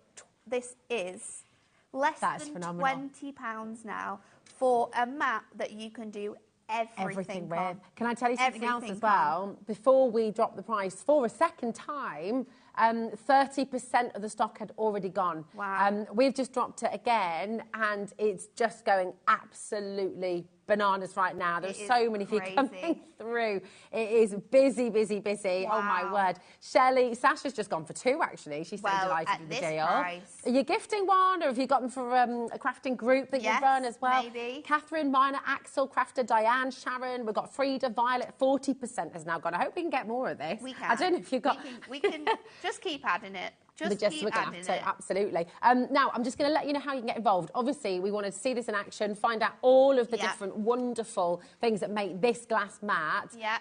this is less than £20 now for a mat that you can do everything with. Can I tell you something else as well? Before we drop the price for a second time, 30% of the stock had already gone. Wow. We've just dropped it again, and it's just going absolutely bananas right now. There's so many people coming through. It is busy, busy, busy. Wow. Oh, my word. Shelley, Sasha's just gone for 2, actually. She's so delighted with the deal. Price. Are you gifting one, or have you got them for a crafting group that you run as well? Maybe. Catherine, Minor, Axel, Crafter, Diane, Sharon. We've got Frida, Violet. 40% has now gone. I hope we can get more of this. We can. I don't know if you've got... We can just keep adding it. Just keep adding it. Absolutely. Now, I'm just going to let you know how you can get involved. Obviously, we want to see this in action, find out all of the different wonderful things that make this glass mat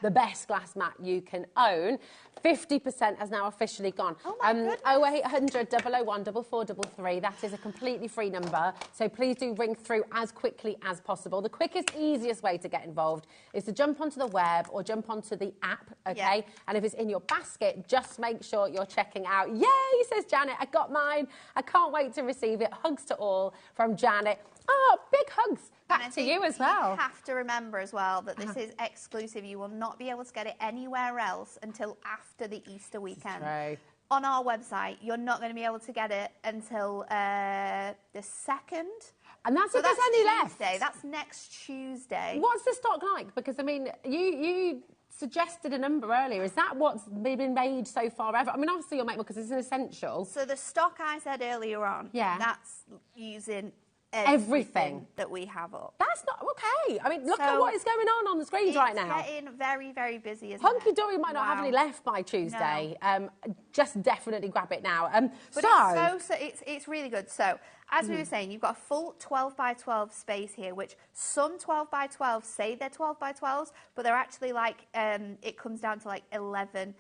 the best glass mat you can own. 50% has now officially gone. Oh, my goodness. 0800 001 4433. That is a completely free number. So please do ring through as quickly as possible. The quickest, easiest way to get involved is to jump onto the web or jump onto the app, okay? Yeah. And if it's in your basket, just make sure you're checking out. Yay, says Janet. I got mine. I can't wait to receive it. Hugs to all from Janet. Oh, big hugs back to you as well. You have to remember as well that this is exclusive. You will not be able to get it anywhere else until after the Easter weekend. That's true. On our website, you're not going to be able to get it until the 2nd. And that's if there's any left. That's next Tuesday. What's the stock like? Because, I mean, you suggested a number earlier. Is that what's been made so far ever? I mean, obviously you'll make more because it's an essential. So the stock I said earlier on, that's using everything that we have up. That's not okay. I mean, look at what is going on the screens right now. It's getting very, very busy, isn't Hunky Dory might not have any left by Tuesday. No. Just definitely grab it now. It's really good. So, as we were saying, you've got a full 12 by 12 space here, which some 12 by 12 say they're 12 by 12s, but they're actually like, it comes down to like 11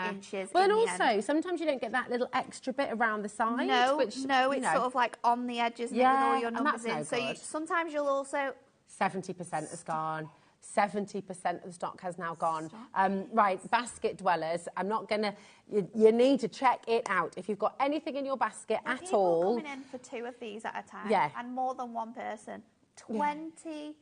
inches. Well, and also, sometimes you don't get that little extra bit around the side. No, it's sort of like on the edges with all your numbers in. So sometimes you'll also... 70% has gone. 70% of the stock has now gone. Right, basket dwellers, I'm not going to... You need to check it out. If you've got anything in your basket at all... People coming in for 2 of these at a time. And more than one person. 20...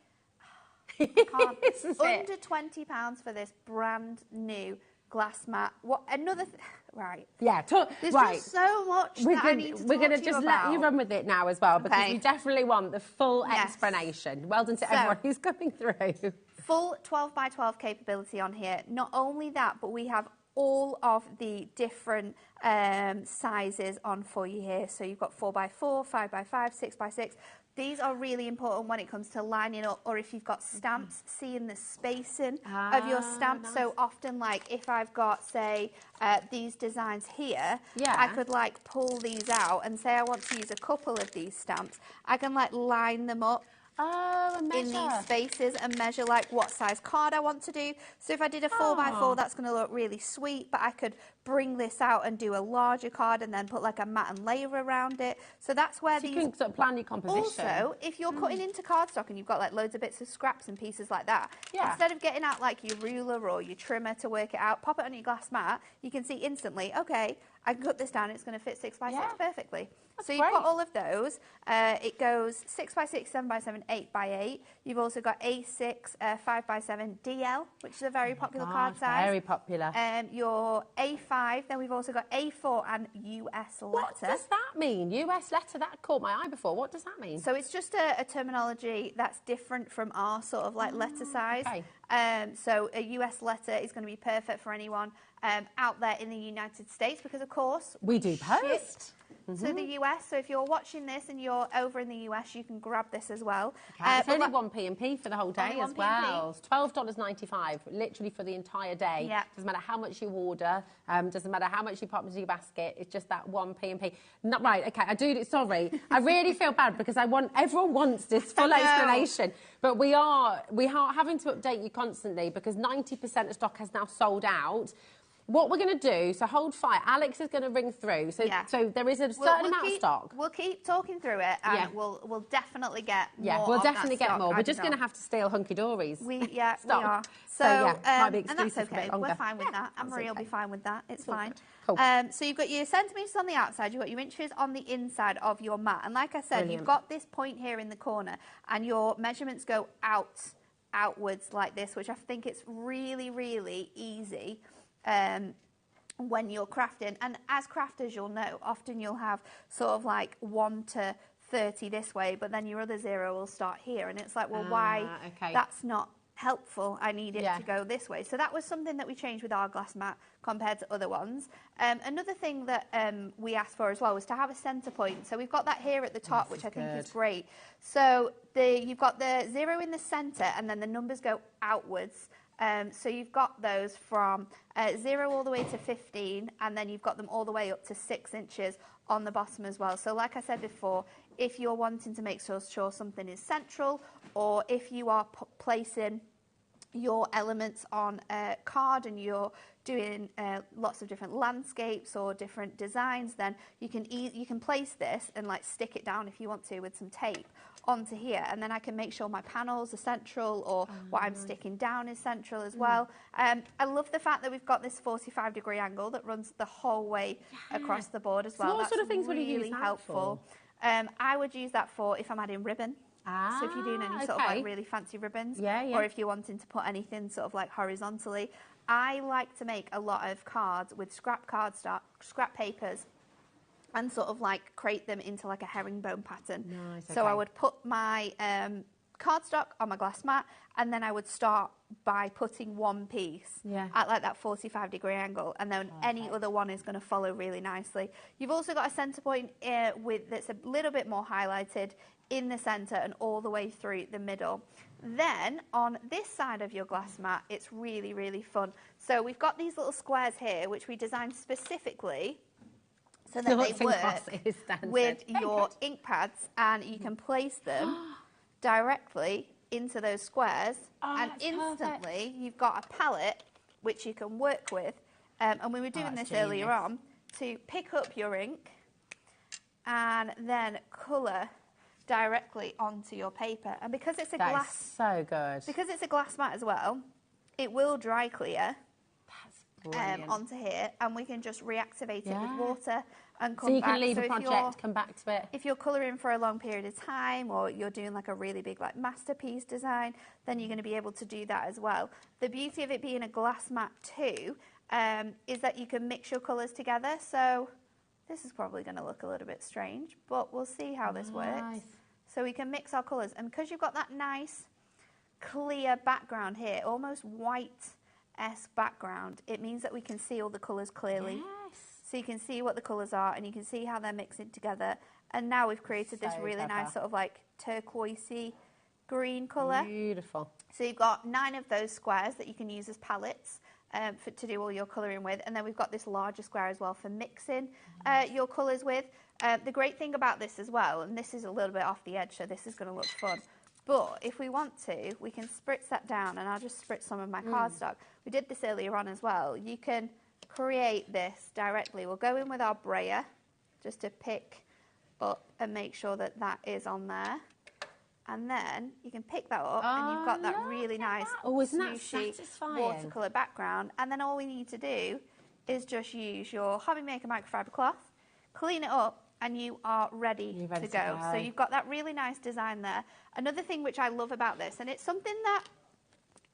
I can't. Under £20 for this brand new glass mat. What another... Right. Yeah. There's just so much that I need to talk to you about. We're going to just let you run with it now as well, because we definitely want the full explanation. Well done to everyone who's coming through. Full 12 by 12 capability on here. Not only that, but we have all of the different sizes on for you here. So you've got 4 by 4, 5 by 5, 6 by 6. These are really important when it comes to lining up, or if you've got stamps, seeing the spacing of your stamps. Nice. So often, like, if I've got, say, these designs here, I could, like, pull these out and say I want to use a couple of these stamps. I can, like, line them up in these spaces and measure, like, what size card I want to do. So if I did a 4 by 4, that's going to look really sweet, but I could bring this out and do a larger card and then put like a mat and layer around it. So that's where you can sort of plan your composition. Also, if you're cutting into cardstock and you've got like loads of bits of scraps and pieces like that, instead of getting out like your ruler or your trimmer to work it out, pop it on your glass mat. You can see instantly, okay, I can cut this down, it's going to fit 6 by 6 perfectly. That's you've got all of those. It goes 6 by 6, 7 by 7, 8 by 8. You've also got A6, 5 by 7 DL, which is a very popular card size. Very popular. Your A5, then we've also got A4 and US letter. What does that mean? US letter, that caught my eye before. What does that mean? So it's just a terminology that's different from our sort of like letter size. Okay. So a US letter is going to be perfect for anyone out there in the United States, because of course we do post to the US. So if you're watching this and you're over in the US, you can grab this as well. Okay. It's only 1p&p for the whole day as well. It's $12.95 literally for the entire day. Yeah. Doesn't matter how much you order. Doesn't matter how much you pop into your basket. It's just that 1p&p. Not right. Okay. I do. Sorry. I really feel bad because everyone wants this full explanation. But we are having to update you constantly because 90% of stock has now sold out. What we're going to do, so hold fire. Alex is going to ring through. So there is a certain amount of stock. We'll keep talking through it, and we'll definitely get more. Yeah, we'll definitely get more. We're just going to have to steal hunky dories. We are. So might be and that's okay. We're fine with that. Anne-Marie will be fine with that. It's fine. Cool. So you've got your centimetres on the outside, you've got your inches on the inside of your mat, and like I said, you've got this point here in the corner, and your measurements go outwards like this, which I think it's really, really easy. When you're crafting, and as crafters you'll know, often you'll have sort of like 1 to 30 this way, but then your other 0 will start here. And it's like, well, why? Okay. That's not helpful. I need it to go this way. So that was something that we changed with our glass mat compared to other ones. Another thing that we asked for as well was to have a centre point. So we've got that here at the top, which I think is great. So you've got the 0 in the centre, and then the numbers go outwards. So you've got those from 0 all the way to 15, and then you've got them all the way up to 6 inches on the bottom as well. So like I said before, if you're wanting to make sure something is central, or if you are placing your elements on a card and you're doing lots of different landscapes or different designs, then you can place this and like stick it down if you want to with some tape onto here, and then I can make sure my panels are central, or what I'm sticking down is central as well. I love the fact that we've got this 45-degree angle that runs the whole way across the board as well. So what sort of things would you use really that helpful. I would use that for if I'm adding ribbon. So if you're doing any sort of like really fancy ribbons, or if you're wanting to put anything sort of like horizontally. I like to make a lot of cards with scrap cardstock, scrap papers, and sort of like create them into like a herringbone pattern. Nice, So I would put my cardstock on my glass mat, and then I would start by putting one piece at like that 45-degree angle, and then any other one is going to follow really nicely. You've also got a centre point that's a little bit more highlighted in the centre and all the way through the middle. Then on this side of your glass mat, it's really, really fun. So we've got these little squares here, which we designed specifically so that they work with your ink pads, and you can place them directly into those squares, and instantly you've got a palette which you can work with. And we were doing this earlier on, to pick up your ink and then colour directly onto your paper. And because it's a glass, because it's a glass mat as well, it will dry clear onto here, and we can just reactivate it with water and come back. So you can leave a project, come back to it. If you're colouring for a long period of time, or you're doing like a really big like masterpiece design, then you're going to be able to do that as well. The beauty of it being a glass mat too is that you can mix your colours together. So this is probably going to look a little bit strange, but we'll see how this works. So we can mix our colours, and because you've got that nice clear background here, almost white-esque background, it means that we can see all the colours clearly. So you can see what the colours are, and you can see how they're mixing together. And now we've created this really nice sort of like turquoisey green colour. Beautiful. So you've got 9 of those squares that you can use as palettes to do all your colouring with. And then we've got this larger square as well for mixing your colours with. The great thing about this as well, and this is a little bit off the edge, so this is going to look fun, but if we want to, we can spritz that down, and I'll just spritz some of my cardstock. We did this earlier on as well. You can create this directly. We'll go in with our brayer just to pick up and make sure that that is on there. And then you can pick that up, and you've got that really nice smooshy watercolour background. And then all we need to do is just use your HobbyMaker microfiber cloth, clean it up, and you are ready to go. So you've got that really nice design there. Another thing which I love about this, and it's something that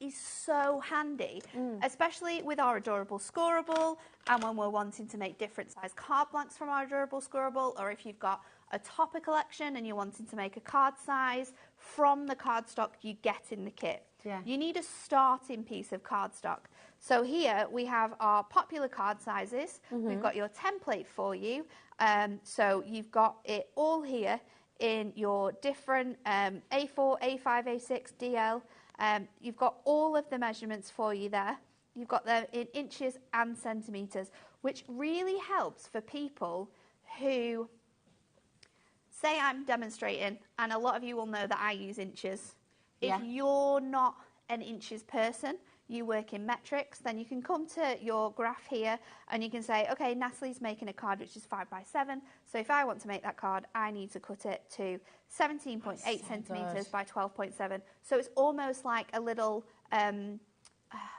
is so handy, especially with our adorable scoreable, and when we're wanting to make different size card blanks from our adorable scoreable, or if you've got a topper collection and you're wanting to make a card size from the cardstock you get in the kit. You need a starting piece of cardstock. So here we have our popular card sizes. We've got your template for you. So you've got it all here in your different A4, A5, A6, DL. You've got all of the measurements for you there. You've got them in inches and centimetres, which really helps for people who, say I'm demonstrating, and a lot of you will know that I use inches. If you're not an inches person, you work in metrics, then you can come to your graph here and you can say, okay, Natalie's making a card which is 5 by 7. So if I want to make that card, I need to cut it to 17.8 centimetres by 12.7. So it's almost like a little,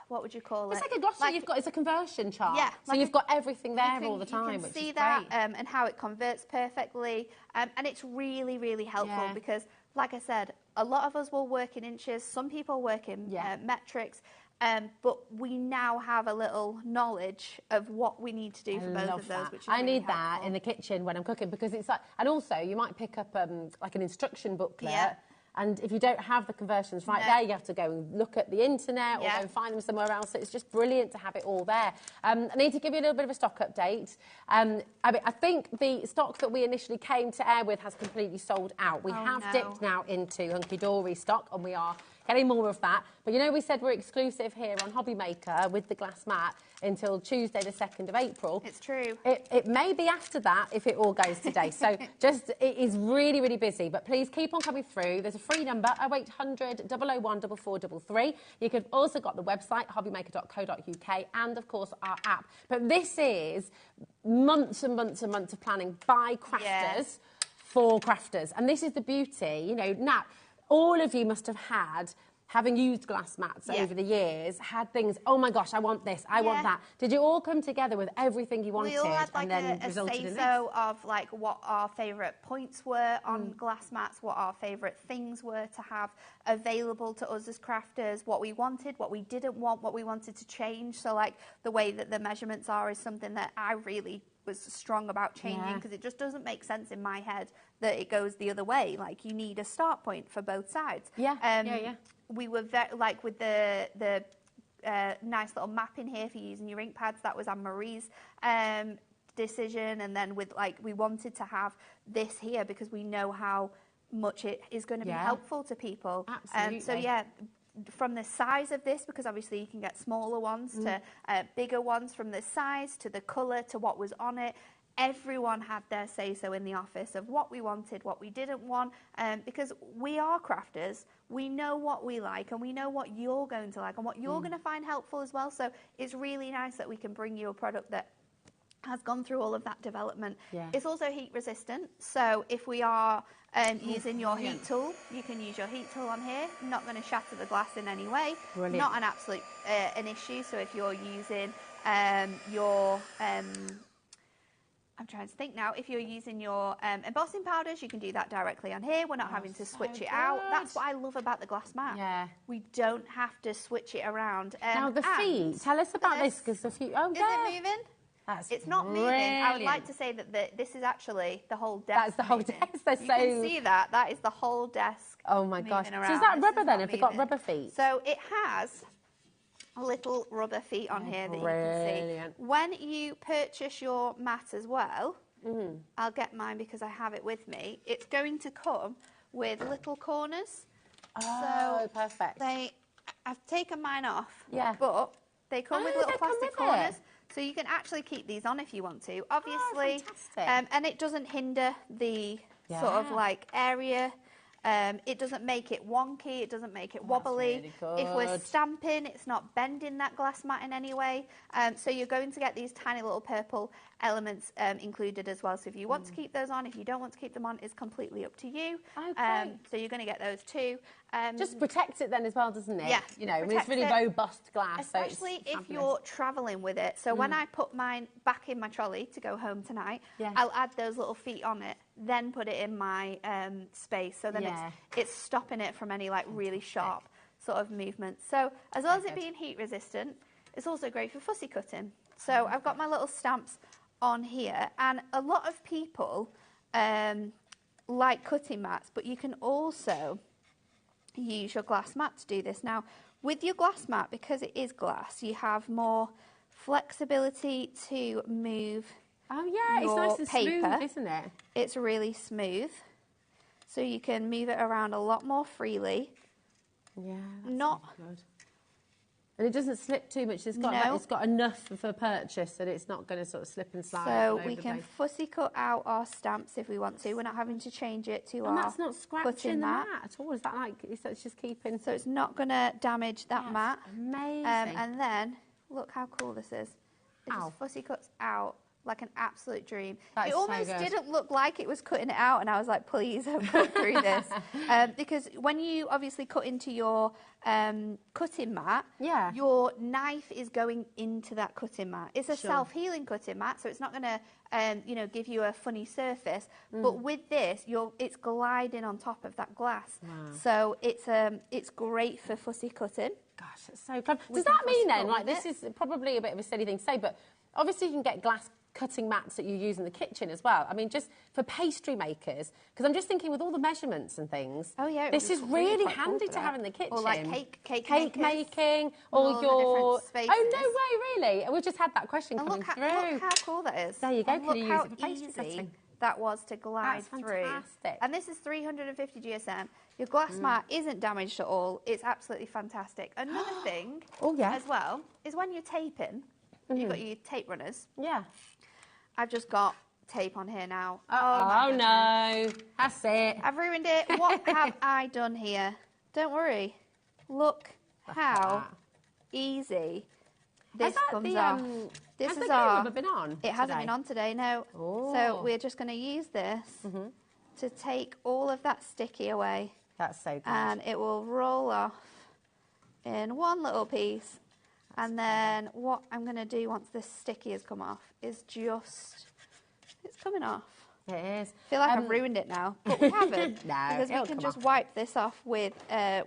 what would you call it? It's like a glossary you've got, it's a conversion chart. Yeah. So you've got everything there all the time, you can which see is that great. And how it converts perfectly. And it's really, really helpful because, like I said, a lot of us will work in inches. Some people work in metrics. But we now have a little knowledge of what we need to do for both of those, which is I really need that helpful. in the kitchen when I'm cooking, because it's like, and also you might pick up like an instruction booklet. Yeah. And if you don't have the conversions right there, you have to go and look at the internet or go and find them somewhere else. So it's just brilliant to have it all there. I need to give you a little bit of a stock update. I think the stock that we initially came to air with has completely sold out. We have dipped now into Hunky Dory stock, and we are getting more of that. But you know, we said we're exclusive here on HobbyMaker with the glass mat until Tuesday the 2nd of April. It's true. It may be after that if it all goes today. So just, it is really, really busy. But please keep on coming through. There's a free number, 0800 001 4433. You could also got the website, hobbymaker.co.uk, and of course our app. But this is months and months and months of planning by crafters for crafters. And this is the beauty, you know, Nat, all of you must have had, having used glass mats over the years, had things, oh my gosh, I want this, I want that. Did you all come together with everything you wanted? We all had like and then a resulted in this? say-so of like what our favourite points were on glass mats, what our favourite things were to have available to us as crafters, what we wanted, what we didn't want, what we wanted to change. So like the way that the measurements are is something that I really was strong about changing, because it just doesn't make sense in my head that it goes the other way. Like, you need a start point for both sides. We were like with the nice little map in here for using your ink pads. That was Anne-Marie's decision. And then with like, we wanted to have this here because we know how much it is going to be helpful to people. Absolutely. So yeah, from the size of this, because obviously you can get smaller ones to bigger ones, from the size to the colour to what was on it. Everyone had their say-so in the office of what we wanted, what we didn't want, because we are crafters. We know what we like, and we know what you're going to like and what you're going to find helpful as well. So it's really nice that we can bring you a product that has gone through all of that development. It's also heat resistant, so if we are using your heat tool, you can use your heat tool on here. Not going to shatter the glass in any way. Brilliant. Not an absolute an issue. So if you're using your I'm trying to think now. If you're using your embossing powders, you can do that directly on here. We're not having to switch it out. That's what I love about the glass mat. Yeah. We don't have to switch it around. Now the feet. Tell us about this, because the feet. Oh, is it moving? It's not moving. I would like to say that this is actually the whole desk. That's the whole desk. You can see that. That is the whole desk. Oh my gosh. Around. So is that rubber then? Have they got rubber feet? So it has little rubber feet on here that you can see. When you purchase your mat as well, I'll get mine because I have it with me. It's going to come with little corners. Oh, so perfect. I've taken mine off. Yeah. But they come with little plastic corners. So you can actually keep these on if you want to, obviously. And it doesn't hinder the sort of like area. It doesn't make it wonky, it doesn't make it wobbly. Really if we're stamping, it's not bending that glass mat in any way. So you're going to get these tiny little purple elements included as well. So if you want to keep those on, if you don't want to keep them on, it's completely up to you. So you're going to get those too. Just protects it then as well, doesn't it? Yeah. You know, I mean, it's really robust glass. Especially if you're travelling with it. So when I put mine back in my trolley to go home tonight, I'll add those little feet on it, then put it in my space. So then it's stopping it from any like really sharp sort of movement. So as well as it being heat resistant, it's also great for fussy cutting. So I've got my little stamps on here, and a lot of people like cutting mats, but you can also use your glass mat to do this. Now, with your glass mat, because it is glass, you have more flexibility to move. Oh yeah, it's nice and paper. smooth, isn't it? It's really smooth, so you can move it around a lot more freely. Yeah, not good. And it doesn't slip too much. It's got enough for purchase that it's not going to sort of slip and slide. So we can fussy cut out our stamps if we want to. We're not having to change it to our that's not scratching the mat at all. Is that like, it's just keeping... So it's not going to damage that mat. Amazing. And then, look how cool this is. It just fussy cuts out like an absolute dream. That It is so almost good. didn't look like it was cutting it out, and I was like, please don't cut through this. Because when you obviously cut into your cutting mat, your knife is going into that cutting mat. It's a self-healing cutting mat, so it's not going to you know, give you a funny surface. But with this, it's gliding on top of that glass. So it's great for fussy cutting. Gosh, it's so clever. Does that mean then, like, this is probably a bit of a silly thing to say, but obviously you can get glass cutting mats that you use in the kitchen as well. I mean, just for pastry makers, because I'm just thinking with all the measurements and things, this is really handy to have in the kitchen. Or like cake making, all your... spaces. Oh, no way, really? We've just had that question coming through. Look how cool that is. There you go. And Can you look use it for how pastry easy cutting? that was to glide through. Fantastic. And this is 350 GSM. Your glass mat isn't damaged at all. It's absolutely fantastic. Another thing as well is when you're taping, you've got your tape runners. Yeah. I've just got tape on here now. Oh no, that's it. I've ruined it. What have I done here? Don't worry. Look how easy this comes off. This has is the our... rubber been on It hasn't been on today, no. So we're just going to use this to take all of that sticky away. That's so good. And it will roll off in one little piece. And then what I'm going to do once this sticky has come off is just... It's coming off. It is. I feel like I've ruined it now, but we haven't. No, because we can just wipe this off with,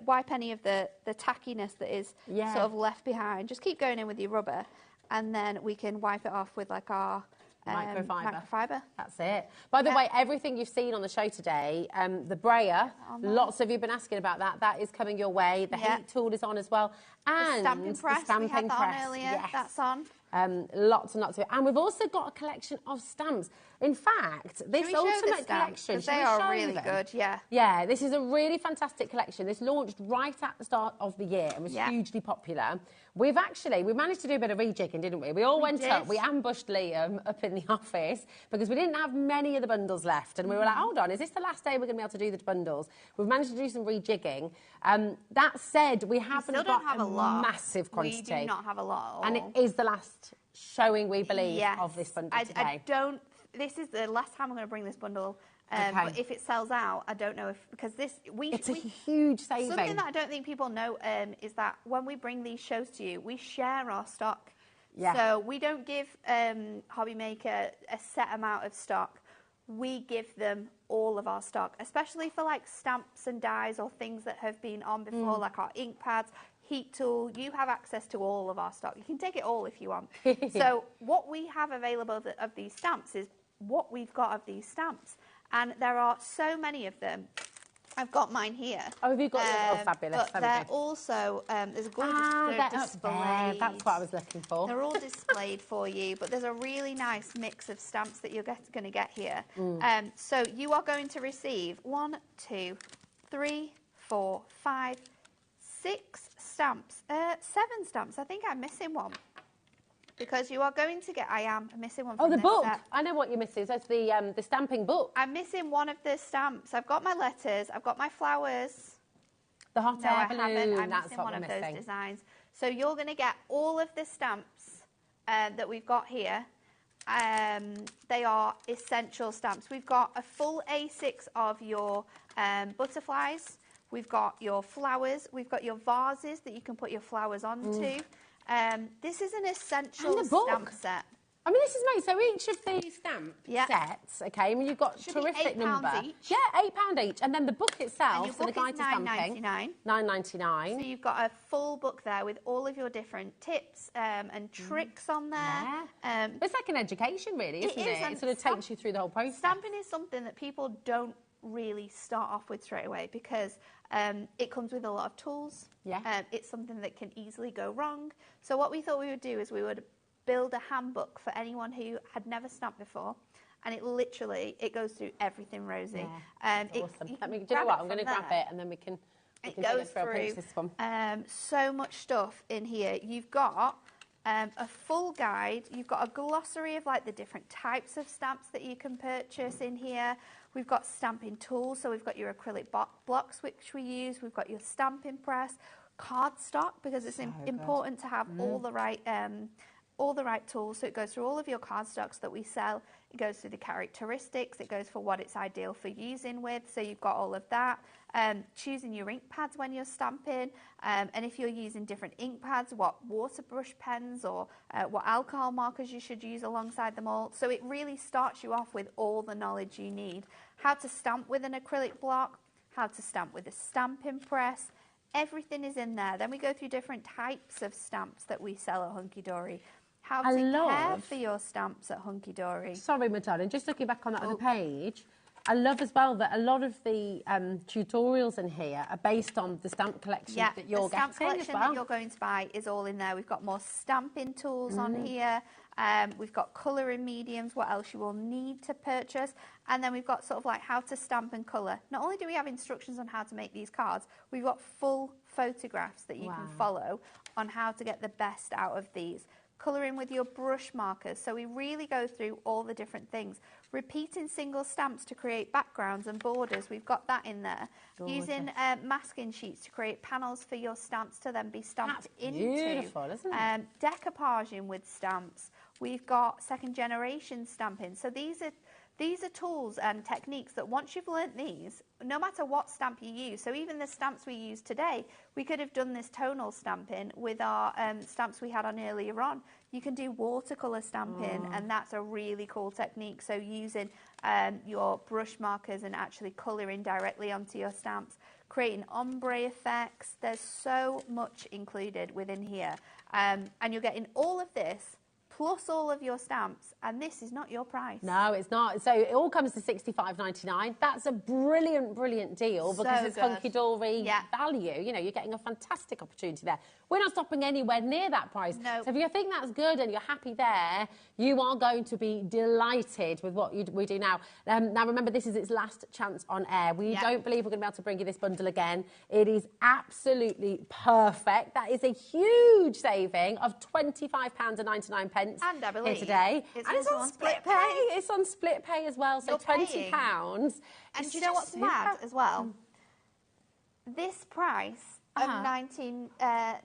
wipe any of the tackiness that is sort of left behind. Just keep going in with your rubber, and then we can wipe it off with like our microfiber. That's it. By the way, everything you've seen on the show today, the brayer, lots of you have been asking about that. That is coming your way. The heat tool is on as well. And the stamping press, we had that on earlier. That's on. Lots and lots of it. And we've also got a collection of stamps. In fact, this ultimate collection, they are really good, Yeah, this is a really fantastic collection. This launched right at the start of the year and was hugely popular. We managed to do a bit of rejigging, didn't we? We all went up, we ambushed Liam up in the office because we didn't have many of the bundles left. And we were like, hold on, is this the last day we're going to be able to do the bundles? We've managed to do some rejigging. That said, we haven't got a massive quantity. We do not have a lot. And it is the last showing, we believe, of this bundle today. This is the last time I'm going to bring this bundle. But if it sells out, I don't know if... Because it's a huge saving. Something that I don't think people know is that when we bring these shows to you, we share our stock. Yeah. So we don't give HobbyMaker a set amount of stock. We give them all of our stock, especially for like stamps and dies or things that have been on before, like our ink pads, heat tool. You have access to all of our stock. You can take it all if you want. So what we have available of these stamps is what we've got of these stamps. And there are so many of them. I've got mine here. Oh, have you got yours? Oh, fabulous. But they're also, there's a gorgeous display. That's what I was looking for. They're all displayed for you, but there's a really nice mix of stamps that you're going to get here. So you are going to receive 1, 2, 3, 4, 5, 6 stamps. 7 stamps. I think I'm missing one. Because you are going to get, I am missing one from the this book. set. I know what you're missing. That's the stamping book. I'm missing one of the stamps. I've got my letters. I've got my flowers. The hot air balloon. I haven't. I'm missing one of those designs. So you're going to get all of the stamps that we've got here. They are essential stamps. We've got a full A6 of your butterflies. We've got your flowers. We've got your vases that you can put your flowers onto. This is an essential stamp set. I mean, this is amazing. So each of these stamp sets, okay, I mean, you've got terrific number. Each. Yeah, £8 each. And then the book itself, and your book the guide is to stamping, $9.99. So you've got a full book there with all of your different tips and tricks on there. Yeah. It's like an education, really, isn't it? It sort of takes you through the whole process. Stamping is something that people don't really start off with straight away because it comes with a lot of tools. Yeah. It's something that can easily go wrong. So what we thought we would do is we would build a handbook for anyone who had never stamped before, and it goes through everything, Rosie. Yeah, awesome. Do you know what? I'm going to grab it and then we can goes through this one. So much stuff in here. You've got a full guide. You've got a glossary of like the different types of stamps that you can purchase in here. We've got stamping tools, so we've got your acrylic blocks, which we use. We've got your stamping press, cardstock, because it's important to have all the right all the right tools. So it goes through all of your cardstocks that we sell. It goes through the characteristics. It goes for what it's ideal for using with. So you've got all of that. Choosing your ink pads when you're stamping. And if you're using different ink pads, what water brush pens or what alcohol markers you should use alongside them all. So it really starts you off with all the knowledge you need. How to stamp with an acrylic block, how to stamp with a stamping press. Everything is in there. Then we go through different types of stamps that we sell at Hunky Dory. How to care for your stamps at Hunky Dory. Sorry, my darling, just looking back on that other page, I love as well that a lot of the tutorials in here are based on the stamp collection that you're getting as well. The stamp collection that you're going to buy is all in there. We've got more stamping tools on here. We've got colouring mediums, what else you will need to purchase. And then we've got sort of like how to stamp and colour. Not only do we have instructions on how to make these cards, we've got full photographs that you can follow on how to get the best out of these. Colouring with your brush markers. So we really go through all the different things. Repeating single stamps to create backgrounds and borders. We've got that in there. Using masking sheets to create panels for your stamps to then be stamped into. Beautiful, isn't it? Decoupaging with stamps. We've got second generation stamping. So these are tools and techniques that once you've learnt these, no matter what stamp you use, so even the stamps we use today, we could have done this tonal stamping with our stamps we had on earlier on. You can do watercolour stamping, and that's a really cool technique. So using your brush markers and actually colouring directly onto your stamps, creating ombre effects. There's so much included within here. And you're getting all of this plus all of your stamps, and this is not your price. No, it's not. So it all comes to £65.99. That's a brilliant, brilliant deal because it's hunky-dory value. You know, you're getting a fantastic opportunity there. We're not stopping anywhere near that price. No. So if you think that's good and you're happy there, you are going to be delighted with what we do now. Now, remember, this is its last chance on air. We don't believe we're going to be able to bring you this bundle again. It is absolutely perfect. That is a huge saving of £25.99 and I believe here today. It's on split pay. It's on split pay as well, so £20. And do you know what's mad as well? This price of £19 a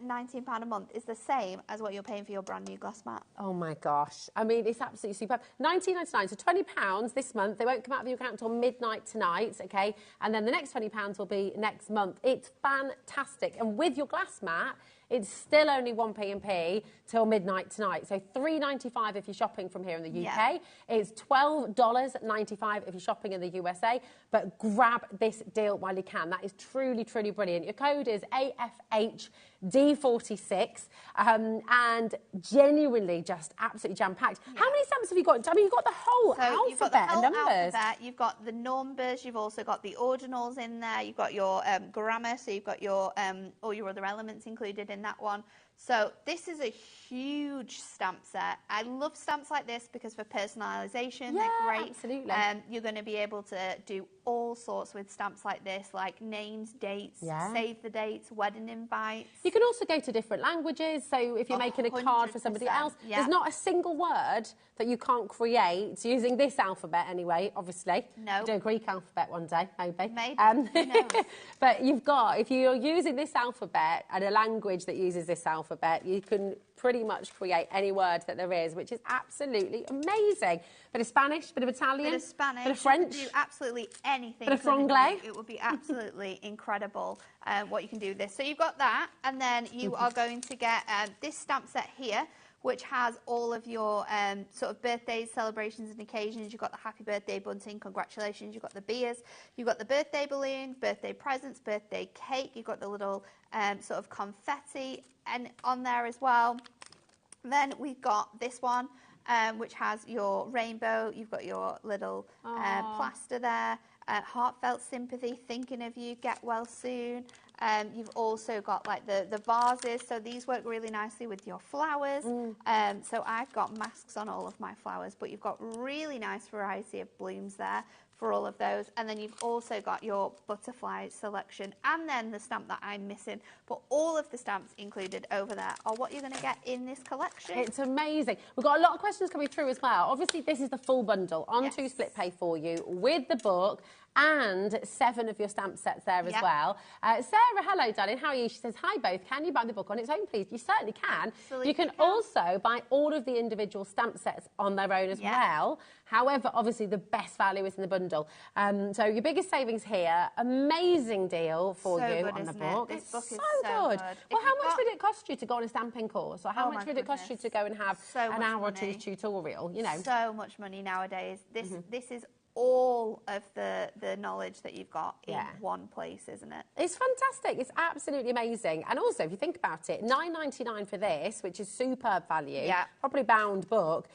month is the same as what you're paying for your brand new glass mat. Oh my gosh. I mean, it's absolutely superb. £19.99, so £20 this month. They won't come out of your account until midnight tonight, okay? And then the next £20 will be next month. It's fantastic. And with your glass mat, it's still only 1p&p till midnight tonight. So $3.95 if you're shopping from here in the UK. It's $12.95 if you're shopping in the USA. But grab this deal while you can. That is truly, truly brilliant. Your code is AFHD46 and genuinely just absolutely jam-packed. How many stamps have you got? I mean, you've got the whole alphabet you've got the whole and numbers. Alphabet, you've got the numbers, you've also got the ordinals in there, you've got your grammar, so you've got your all your other elements included in that one. So this is a huge stamp set. I love stamps like this because for personalisation, they're great. Absolutely. You're going to be able to do all sorts with stamps like this, like names, dates, save the dates, wedding invites. You can also go to different languages. So if you're making a card for somebody else, there's not a single word that you can't create using this alphabet anyway, obviously. No. Do a Greek alphabet one day, maybe. Maybe. But you've got, if you're using this alphabet and a language that uses this alphabet, you can pretty much create any word that there is, which is absolutely amazing. Bit of Spanish, bit of Italian, bit of Spanish, bit of French. You can do absolutely anything. Bit of franglais. It would be absolutely incredible what you can do with this. So you've got that, and then you are going to get this stamp set here, which has all of your sort of birthdays, celebrations and occasions. You've got the happy birthday bunting, congratulations. You've got the beers. You've got the birthday balloon, birthday presents, birthday cake. You've got the little sort of confetti and on there as well. Then we've got this one, which has your rainbow. You've got your little plaster there. Heartfelt sympathy, thinking of you, get well soon. You've also got like the vases, so these work really nicely with your flowers. So I've got masks on all of my flowers, but you've got really nice variety of blooms there for all of those. And then you've also got your butterfly selection, and then the stamp that I'm missing. But all of the stamps included over there are what you're going to get in this collection. It's amazing. We've got a lot of questions coming through as well. Obviously, this is the full bundle on 2 split pay for you with the book and 7 of your stamp sets there as well. Sarah, hello, darling. How are you? She says, hi, both. Can you buy the book on its own, please? You certainly can. Absolutely you can also buy all of the individual stamp sets on their own as well. However, obviously, the best value is in the bundle. So your biggest savings here. Amazing deal for you on the book. This book is so good. Well, how much would it cost you to go on a stamping course? Or how much would it cost you to go and have an hour or two's tutorial? You know, so much money nowadays. This is all of the knowledge that you've got in one place, isn't it? It's fantastic. It's absolutely amazing. And also, if you think about it, $9.99 for this, which is superb value, properly bound book.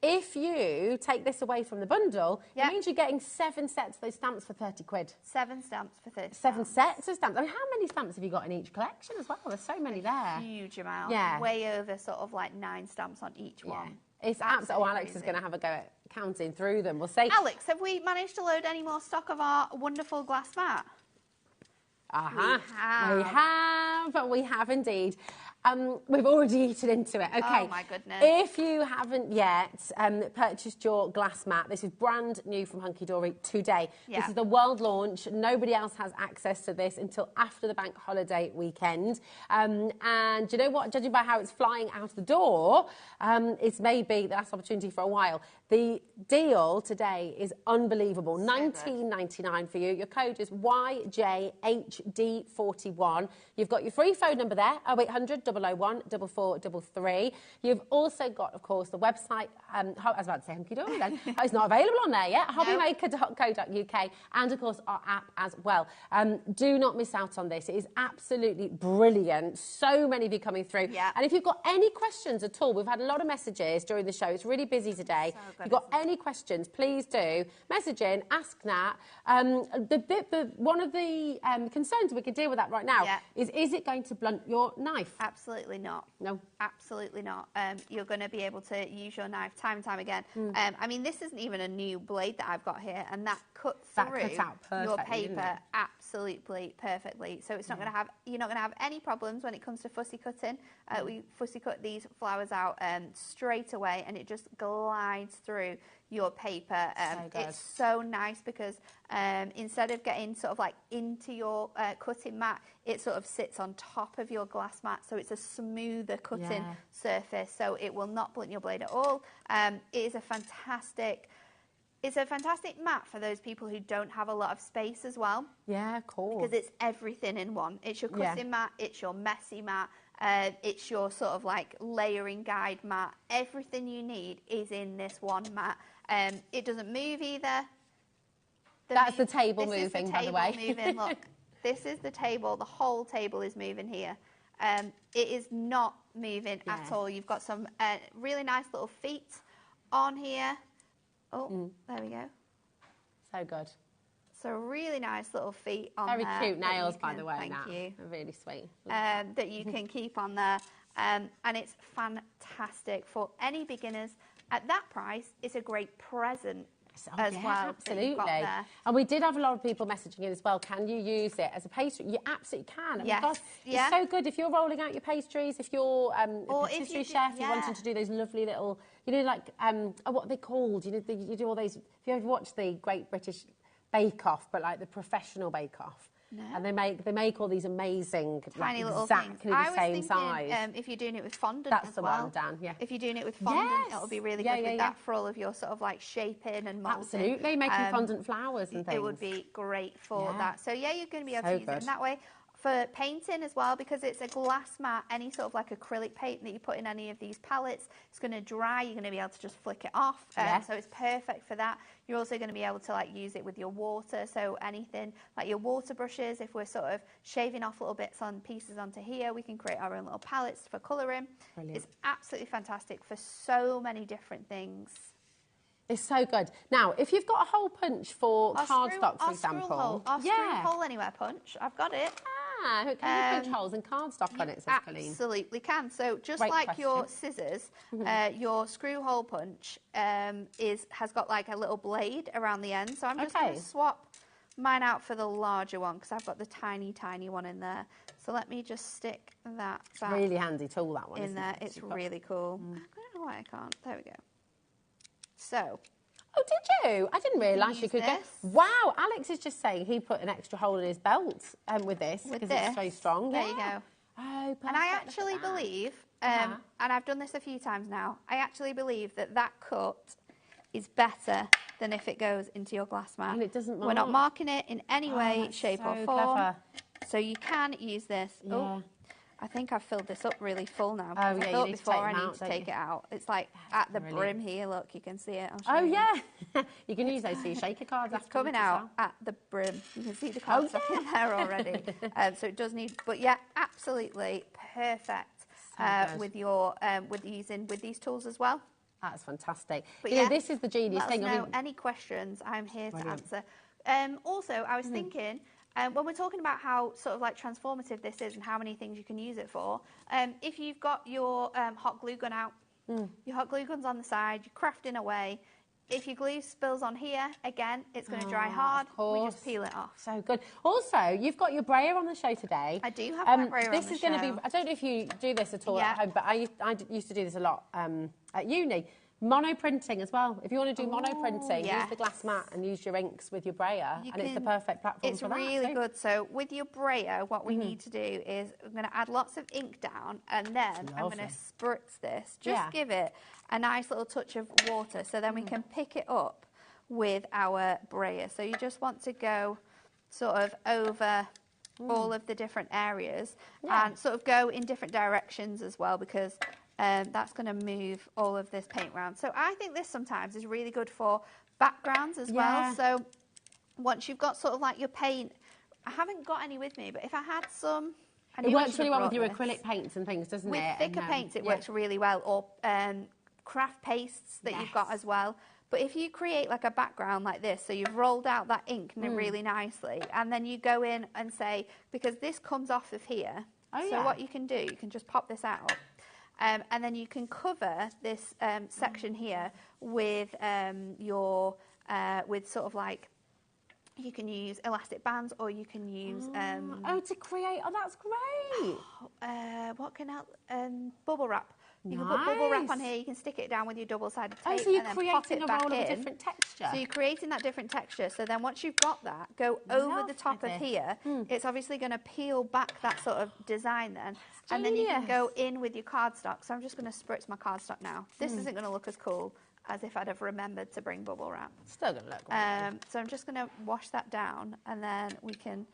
If you take this away from the bundle, it means you're getting 7 sets of those stamps for 30 quid. 7 stamps for 30 7 sets of stamps. I mean, how many stamps have you got in each collection as well? There's so many there. Huge amount. Yeah. Way over sort of like 9 stamps on each one. It's absolutely. Oh, Alex is going to have a go at counting through them. We'll say. Alex, have we managed to load any more stock of our wonderful glass mat? We have indeed. We've already eaten into it. Okay. Oh, my goodness. If you haven't yet purchased your glass mat, this is brand new from Hunky Dory today. This is the world launch. Nobody else has access to this until after the bank holiday weekend. And you know what? Judging by how it's flying out the door, it's maybe the last opportunity for a while. The deal today is unbelievable. $19.99 for you. Your code is YJHD41. You've got your free phone number there, 0800 001 4433. You've also got, of course, the website. I was about to say Hunky Dory then. It's not available on there yet. HobbyMaker.co.uk, and of course our app as well. Do not miss out on this. It is absolutely brilliant. So many of you coming through. And if you've got any questions at all, we've had a lot of messages during the show. It's really busy today. If you've got any questions, please do message in, ask Nat. One of the concerns we can deal with that right now is it going to blunt your knife? Absolutely not. No. Absolutely not. You're going to be able to use your knife time and time again. I mean, this isn't even a new blade that I've got here, and that cuts through your paper absolutely perfectly. So it's not going to have, you're not going to have any problems when it comes to fussy cutting. We fussy cut these flowers out straight away, and it just glides through your paper. It's so nice because instead of getting sort of like into your cutting mat, it sort of sits on top of your glass mat, so it's a smoother cutting surface, so it will not blunt your blade at all. It is a fantastic mat for those people who don't have a lot of space as well. Yeah, cool. Because it's everything in one. It's your cutting mat, it's your messy mat, it's your sort of like layering guide mat. Everything you need is in this one mat. It doesn't move either. That's the table moving, by the way. Moving. Look, this is the table. The whole table is moving here. It is not moving at all. You've got some really nice little feet on here. Oh, there we go. So good. So really nice little feet on there. Very cute nails, by the way. Thank you. Really sweet. That you can keep on there. And it's fantastic for any beginners. At that price, it's a great present as well. Absolutely. And we did have a lot of people messaging in as well. Can you use it as a pastry? You absolutely can. Yes. Gosh, it's so good if you're rolling out your pastries, if you're a patisserie chef, you're wanting to do those lovely little, you know, like, what are they called? You know, you do all those, if you ever watch the Great British Bake Off, but like the professional Bake Off. No. And they make all these amazing, tiny like, little exactly things. the same size. If you're doing it with fondant that's as the well. one, Dan. Yeah. If you're doing it with fondant, it'll be really good with that for all of your sort of like shaping and moulding. Absolutely, making fondant flowers and things. It would be great for that. So yeah, you're going to be able to use it in that way. For painting as well, because it's a glass mat, any sort of like acrylic paint that you put in any of these palettes, it's going to dry. You're going to be able to just flick it off. So it's perfect for that. You're also going to be able to like use it with your water. So anything like your water brushes, if we're sort of shaving off little bits on pieces onto here, we can create our own little palettes for colouring. Brilliant. It's absolutely fantastic for so many different things. It's so good. Now, if you've got a hole punch for cardstock, for example. Our screw hole anywhere punch, I've got it. Can you punch holes in cardstock on it, says Colleen? Absolutely can. So just like your scissors, your screw hole punch has got like a little blade around the end. So I'm just going to swap mine out for the larger one because I've got the tiny, tiny one in there. So let me just stick that back. Really handy tool, that one, in there. It's really cool. I don't know why I can't. There we go. So. Oh, did you? I didn't realise you could this. go. Wow, Alex is just saying he put an extra hole in his belt with this because it's so strong. There you go. Oh, perfect. And I actually believe, and I've done this a few times now, I actually believe that that cut is better than if it goes into your glass mat. And it doesn't mark. We're not marking it in any way, shape or form. Clever. So you can use this. Yeah. Oh, I think I've filled this up really full now. Oh, I yeah, thought you need to before take I them need out, to don't take you? it out. It's like at the brim here, look, you can see it. I'll show you. Yeah. You can use those for your shaker cards. It's coming out at the brim. You can see the cardstock in there already. So it does need, but yeah, absolutely perfect with your with these tools as well. That's fantastic. But you know, this is the genius let thing. us know any questions. I'm here to answer. Also, I was thinking. When we're talking about how sort of like transformative this is and how many things you can use it for, if you've got your hot glue gun out, your hot glue gun's on the side, you're crafting away. If your glue spills on here, again, it's going to dry hard. We just peel it off. So good. Also, you've got your brayer on the show today. I do have my brayer on the show. This is going to be, I don't know if you do this at all at home, but I used to do this a lot at uni. Mono printing as well. If you want to do mono printing, use the glass mat and use your inks with your brayer, and it's the perfect platform for that. It's really good. So with your brayer, what we need to do is I'm going to add lots of ink down, and then I'm going to spritz this. Just give it a nice little touch of water, so then we can pick it up with our brayer. So you just want to go sort of over all of the different areas and sort of go in different directions as well, because that's going to move all of this paint around. So I think this sometimes is really good for backgrounds as well. So once you've got sort of like your paint, I haven't got any with me, but if I had some... It works really well with your acrylic paints and things, doesn't it? With thicker paints, it works really well, or craft pastes that you've got as well. But if you create like a background like this, so you've rolled out that ink really nicely, and then you go in and say, because this comes off of here, so what you can do, you can just pop this out. And then you can cover this section here with with sort of like, you can use elastic bands, or you can use... to create... Oh, that's great! What can help? Bubble wrap. You can put bubble wrap on here, you can stick it down with your double-sided tape, so you're and then pop it back in. Of a different texture. So you're creating that different texture. So then once you've got that, go over the top of here. It's obviously going to peel back that sort of design then. And then you can go in with your cardstock. So I'm just going to spritz my cardstock now. This isn't going to look as cool as if I'd have remembered to bring bubble wrap. Still going to look great. So I'm just going to wash that down, and then we can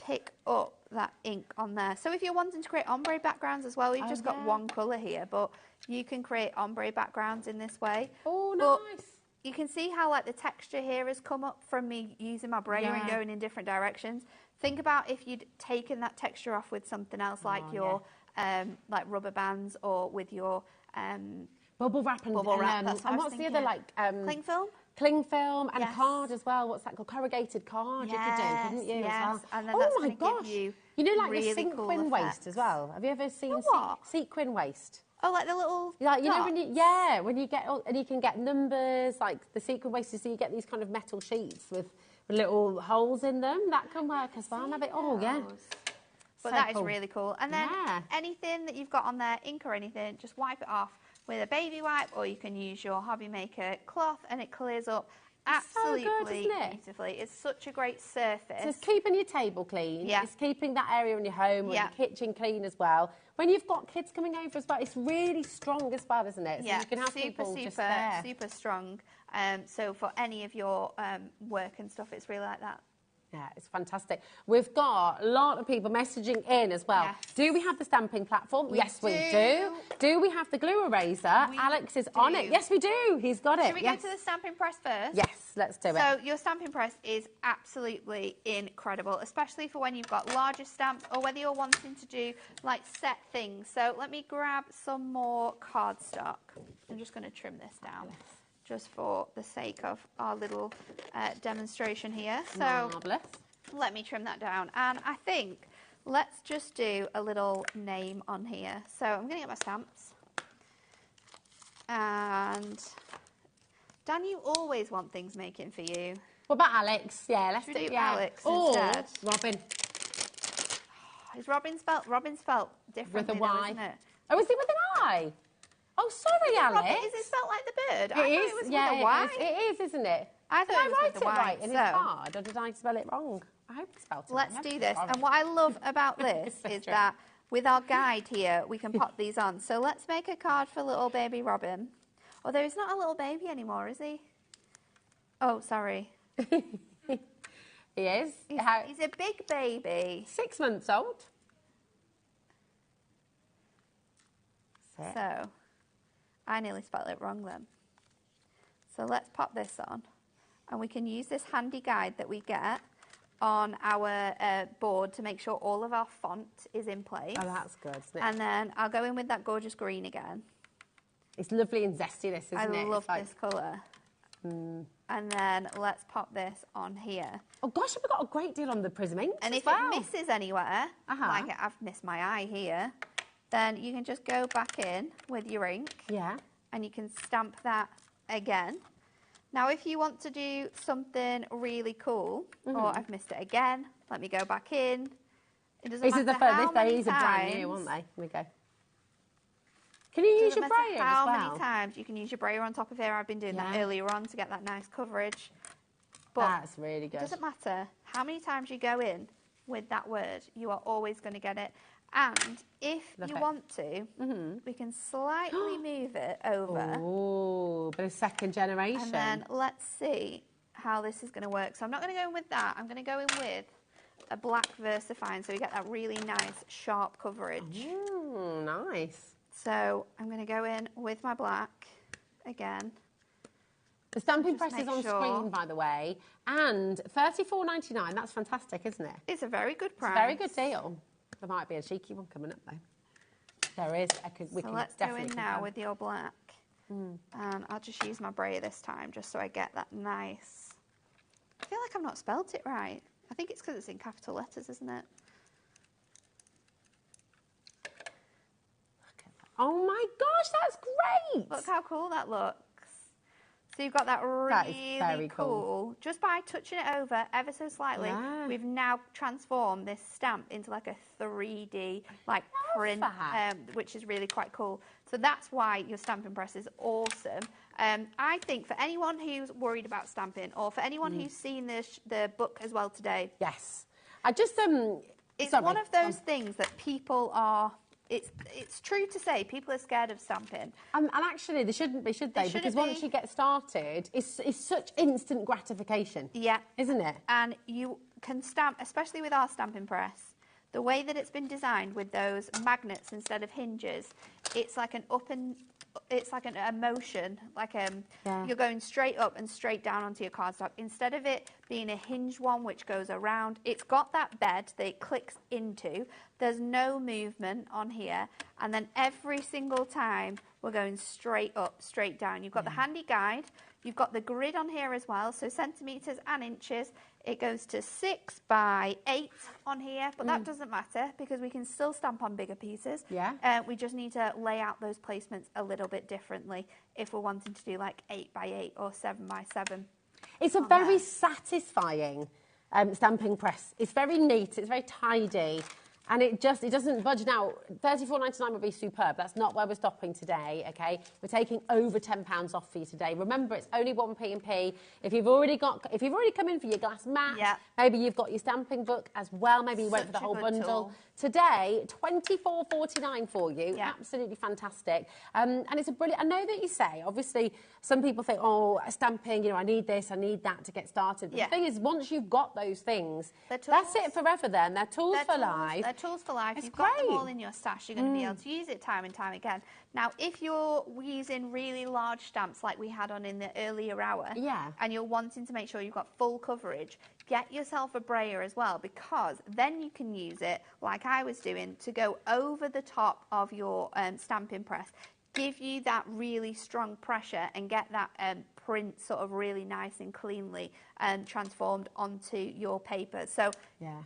pick up that ink on there. So if you're wanting to create ombre backgrounds as well, you've just got one colour here, but you can create ombre backgrounds in this way. Oh, nice. But you can see how like the texture here has come up from me using my brayer and going in different directions. Think about if you'd taken that texture off with something else, like your like rubber bands, or with your bubble wrap and what's the other, like cling film? Cling film and card as well. What's that called? Corrugated card you could do, couldn't you? As well? And then that's going to give you know, like really the sequin waste as well. Have you ever seen sequin waste? Oh, like the little like, you know, when you get, and you can get numbers, like the sequin waste, so you get these kind of metal sheets with little holes in them. That can work as well. Maybe. But that is really cool. And then anything that you've got on there, ink or anything, just wipe it off with a baby wipe, or you can use your HobbyMaker cloth, and it clears up absolutely beautifully. It's such a great surface. So it's keeping your table clean. It's keeping that area in your home or your kitchen clean as well. When you've got kids coming over as well, it's really strong as well, isn't it? So you can have people just there. Super strong. So for any of your work and stuff, it's really like that. Yeah, it's fantastic. We've got a lot of people messaging in as well. Yes. Do we have the stamping platform? Yes, we do. Do we have the glue eraser? Alex is on it. Yes, we do. He's got it. Should we go to the stamping press first? Yes, let's do it. So your stamping press is absolutely incredible, especially for when you've got larger stamps, or whether you're wanting to do like set things. So let me grab some more cardstock. I'm just going to trim this down, just for the sake of our little demonstration here. So marvellous. Let me trim that down. And I think let's just do a little name on here. So I'm going to get my stamps. And Dan, you always want things making for you. What about Alex? Yeah, let's do Alex instead. Robin. Is Robin spelt differently, with a Y, isn't it? Oh, is it with an I? Oh, sorry, Alex. Is it spelled like the bird? It I is. thought it was Yeah, with a Y. it is, isn't it? I thought it was write with a it Y. right and it's hard, or did I spell it wrong? I hope I spelled it Let's right. do this. And what I love about this is that with our guide here, we can pop these on. So let's make a card for little baby Robin. Although he's not a little baby anymore, is he? Oh, sorry. He is. He's a big baby. 6 months old. So, I nearly spelled it wrong then. So let's pop this on. And we can use this handy guide that we get on our board to make sure all of our font is in place. Oh, that's good, isn't it? And then I'll go in with that gorgeous green again. It's lovely and zesty, this, isn't it? I love this colour. And then let's pop this on here. Oh gosh, we've got a great deal on the Prism ink. And if it misses anywhere, like I've missed my eye here, then you can just go back in with your ink. Yeah. And you can stamp that again. Now, if you want to do something really cool, or I've missed it again, let me go back in. It doesn't matter how many times. These are brand new, aren't they? Here we go. Can you use your brayer as well? How many times you can use your brayer on top of here? I've been doing that earlier on to get that nice coverage. But that's really good. It doesn't matter how many times you go in with that word, you are always going to get it. And if you want to, we can slightly move it over. Oh, but a second generation. And then let's see how this is going to work. So I'm not going to go in with that. I'm going to go in with a black VersaFine, so we get that really nice, sharp coverage. Nice. So I'm going to go in with my black again. The stamping press is on screen, by the way, and $34.99. That's fantastic, isn't it? It's a very good price. It's a very good deal. There might be a cheeky one coming up, though. There is. We can let's definitely go in now with your black. And I'll just use my brayer this time, just so I get that nice... I feel like I've not spelt it right. I think it's because it's in capital letters, isn't it? Oh my gosh, that's great! Look how cool that looks. So you've got that really cool. Just by touching it over ever so slightly, we've now transformed this stamp into like a 3D like print, which is really quite cool. So that's why your stamping press is awesome. I think for anyone who's worried about stamping, or for anyone who's seen the book as well today. Yes. I just it's one of those things that people are. It's true to say people are scared of stamping. And actually, they shouldn't be, should they? Because once you get started, it's such instant gratification. Yeah. Isn't it? And you can stamp, especially with our stamping press, the way that it's been designed with those magnets instead of hinges, it's like an it's like a motion, like you're going straight up and straight down onto your cardstock. Instead of it being a hinged one which goes around, it's got that bed that it clicks into. There's no movement on here. And then every single time we're going straight up, straight down. You've got the handy guide. You've got the grid on here as well, so centimetres and inches. It goes to 6 by 8 on here, but that doesn't matter because we can still stamp on bigger pieces. Yeah. We just need to lay out those placements a little bit differently if we're wanting to do like 8 by 8 or 7 by 7. It's a very satisfying stamping press. It's very neat, it's very tidy. And it doesn't budge. Now, $34.99 would be superb. That's not where we're stopping today, okay? We're taking over £10 off for you today. Remember, it's only 1p&p. If you've already come in for your glass mat, maybe you've got your stamping book as well. Maybe you went for the whole bundle. Tool. Today, $24.49 for you. Absolutely fantastic. And it's a brilliant. I know that you say, obviously, some people think, oh, stamping, I need this, I need that to get started. But the thing is, once you've got those things, that's it forever then. They're tools for life. They're tools for life. It's You've got them all in your stash. You're going to be able to use it time and time again. Now, if you're using really large stamps like we had on in the earlier hour, and you're wanting to make sure you've got full coverage, get yourself a brayer as well, because then you can use it, like I was doing, to go over the top of your stamping press, give you that really strong pressure and get that print sort of really nice and cleanly transformed onto your paper. So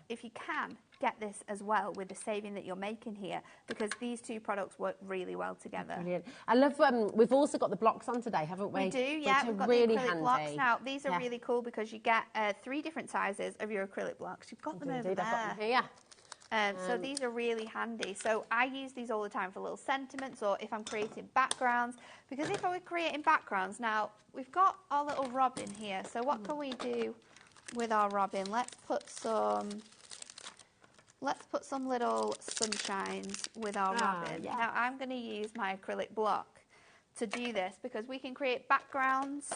if you can, get this as well with the saving that you're making here, because these two products work really well together. Brilliant. I love, we've also got the blocks on today, haven't we? We do, yeah. We've got really the acrylic handy blocks. Now, these are really cool because you get 3 different sizes of your acrylic blocks. You've got them over there. I've got them here. So these are really handy. So I use these all the time for little sentiments, or if I'm creating backgrounds. Because if I were creating backgrounds, now we've got our little robin here. So what can we do with our robin? Let's put some little sunshines with our robin. Yeah. Now I'm going to use my acrylic block to do this because we can create backgrounds.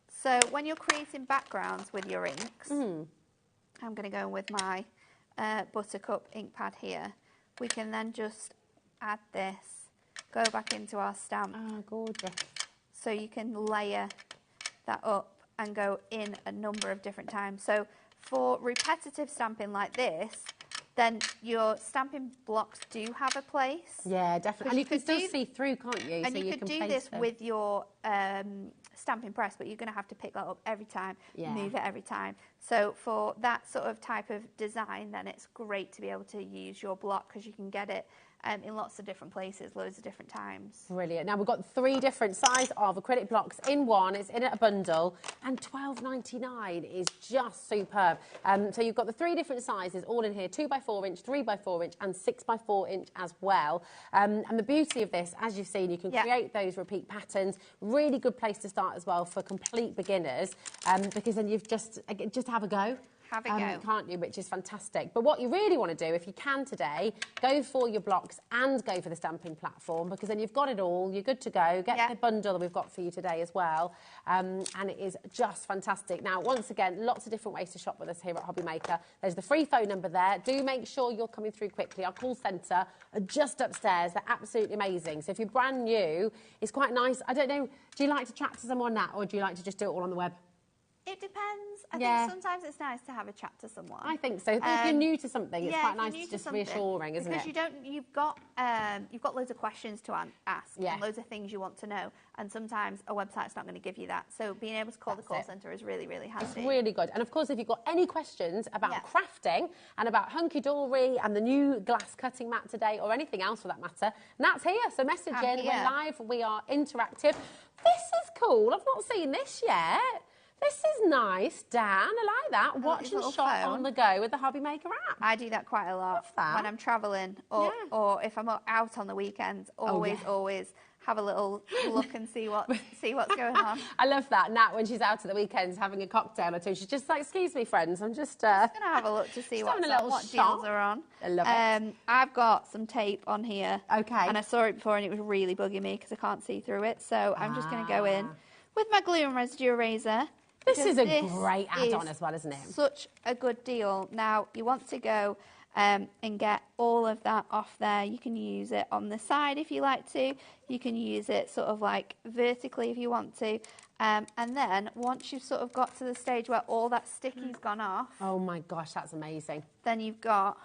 So when you're creating backgrounds with your inks, I'm going to go with my Buttercup ink pad here. We can then just add this, go back into our stamp. Oh, gorgeous. So you can layer that up and go in a number of different times. So for repetitive stamping like this, then your stamping blocks do have a place. Yeah, definitely. And you can still see through, can't you? And you could do this with your stamping press, but you're going to have to pick that up every time, move it every time. So for that sort of type of design, then it's great to be able to use your block because you can get it in lots of different places, loads of different times. Brilliant. Now, we've got 3 different sizes of acrylic blocks in one. It's in a bundle, and £12.99 is just superb. So you've got the 3 different sizes all in here, 2x4 inch, 3x4 inch, and 6x4 inch as well. And the beauty of this, as you've seen, you can create those repeat patterns. Really good place to start as well for complete beginners, because then you've just have a go. Have a go. Can't you, which is fantastic. But what you really want to do, if you can today, go for your blocks and go for the stamping platform, because then you've got it all, you're good to go. Get the bundle that we've got for you today as well. And it is just fantastic. Now, once again, lots of different ways to shop with us here at HobbyMaker. There's the free phone number there. Do make sure you're coming through quickly. Our call centre are just upstairs. They're absolutely amazing. So if you're brand new, it's quite nice. I don't know, do you like to chat to someone now, or do you like to just do it all on the web? It depends. I think sometimes it's nice to have a chat to someone. I think so. If you're new to something, it's quite nice to just reassuring, isn't it? Because you've got loads of questions to ask and loads of things you want to know, and sometimes a website's not going to give you that. So being able to call the call centre is really, really handy. It's really good. And of course, if you've got any questions about crafting and about Hunky Dory and the new glass cutting mat today, or anything else for that matter, Nat's here. So message in. We're live. We are interactive. This is cool. I've not seen this yet. This is nice, Dan. I like that. Watch and shop on the go with the HobbyMaker app. I do that quite a lot when I'm travelling, or if I'm out on the weekends. Always have a little look and see what's going on. I love that. Nat, when she's out at the weekends having a cocktail or two, she's just like, "Excuse me, friends, I'm just going to have a look to see what deals are on." I love it. I've got some tape on here. Okay. And I saw it before, and it was really bugging me because I can't see through it. So I'm just going to go in with my glue and residue eraser. This is a great add-on as well, isn't it? Such a good deal. Now, you want to go and get all of that off there. You can use it on the side if you like to. You can use it sort of like vertically if you want to. And then once you've sort of got to the stage where all that sticky's gone off. Oh my gosh, that's amazing. Then you've got...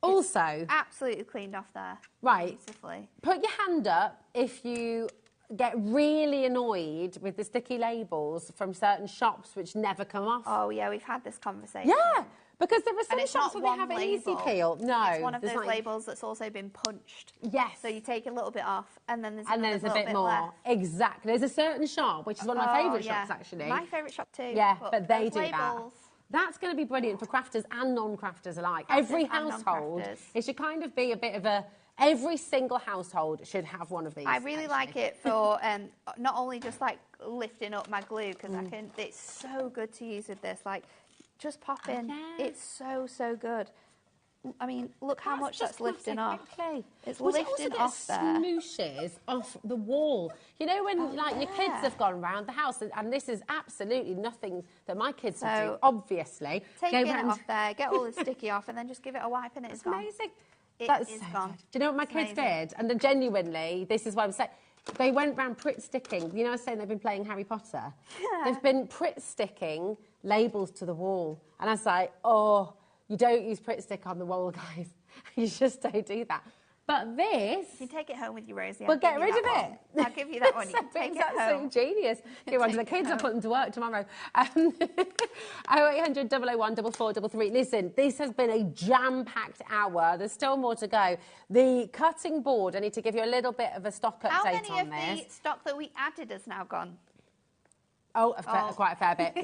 Also... absolutely cleaned off there. Right. Beautifully. Put your hand up if you get really annoyed with the sticky labels from certain shops which never come off. Oh, yeah, we've had this conversation. Yeah, because there are some shops where they have an easy peel. No. It's one of those labels that's also been punched. Yes. So you take a little bit off, and then there's a bit more. Left. Exactly. There's a certain shop, which is one of my favourite shops, actually. My favourite shop too. Yeah, but they do that. That's going to be brilliant for crafters and non-crafters alike. Every household, it should kind of be a bit of a... Every single household should have one of these. I really like it for not only just like lifting up my glue, because it's so good to use with this. Like, just pop in. It's so good. I mean, look how much that's lifting off. It's lifting off there. Smooshes off the wall. You know when your kids have gone round the house, and this is absolutely nothing that my kids would do. Obviously, take it off there, get all the sticky off, and then just give it a wipe, and it's gone. Amazing. That's so gone. Good. Do you know what my kids did? And then genuinely, this is what I'm saying. They went round Pritt sticking. You know, I was saying they've been playing Harry Potter. Yeah. They've been Pritt sticking labels to the wall, and I was like, oh, you don't use Pritt stick on the wall, guys. You just don't do that. But this... You take it home with you, Rosie. Well, get rid of it. I'll give you that one. You can take it home. That's so genius. Give one to the kids. I'll put them to work tomorrow. 0800 001 4433. Listen, this has been a jam-packed hour. There's still more to go. The cutting board, I need to give you a little bit of a stock update on this. How many of the stock that we added has now gone? Oh, quite a fair bit.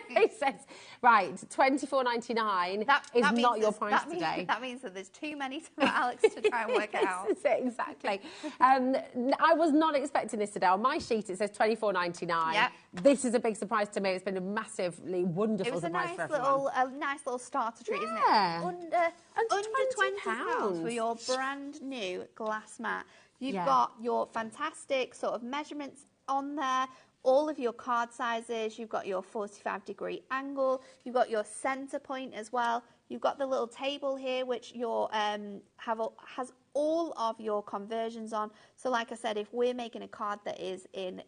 He says, right, $24.99 is not your price today. That means that there's too many to Alex to try and work it out. Exactly. I was not expecting this today. On my sheet, it says $24.99. Yep. This is a big surprise to me. It's been a massively wonderful surprise for everyone. A nice little starter treat, isn't it? Yeah. Under £20 for your brand new glass mat. You've got your fantastic sort of measurements on there, all of your card sizes, you've got your 45-degree angle, you've got your centre point as well, you've got the little table here which has all of your conversions on. So like I said, if we're making a card that is in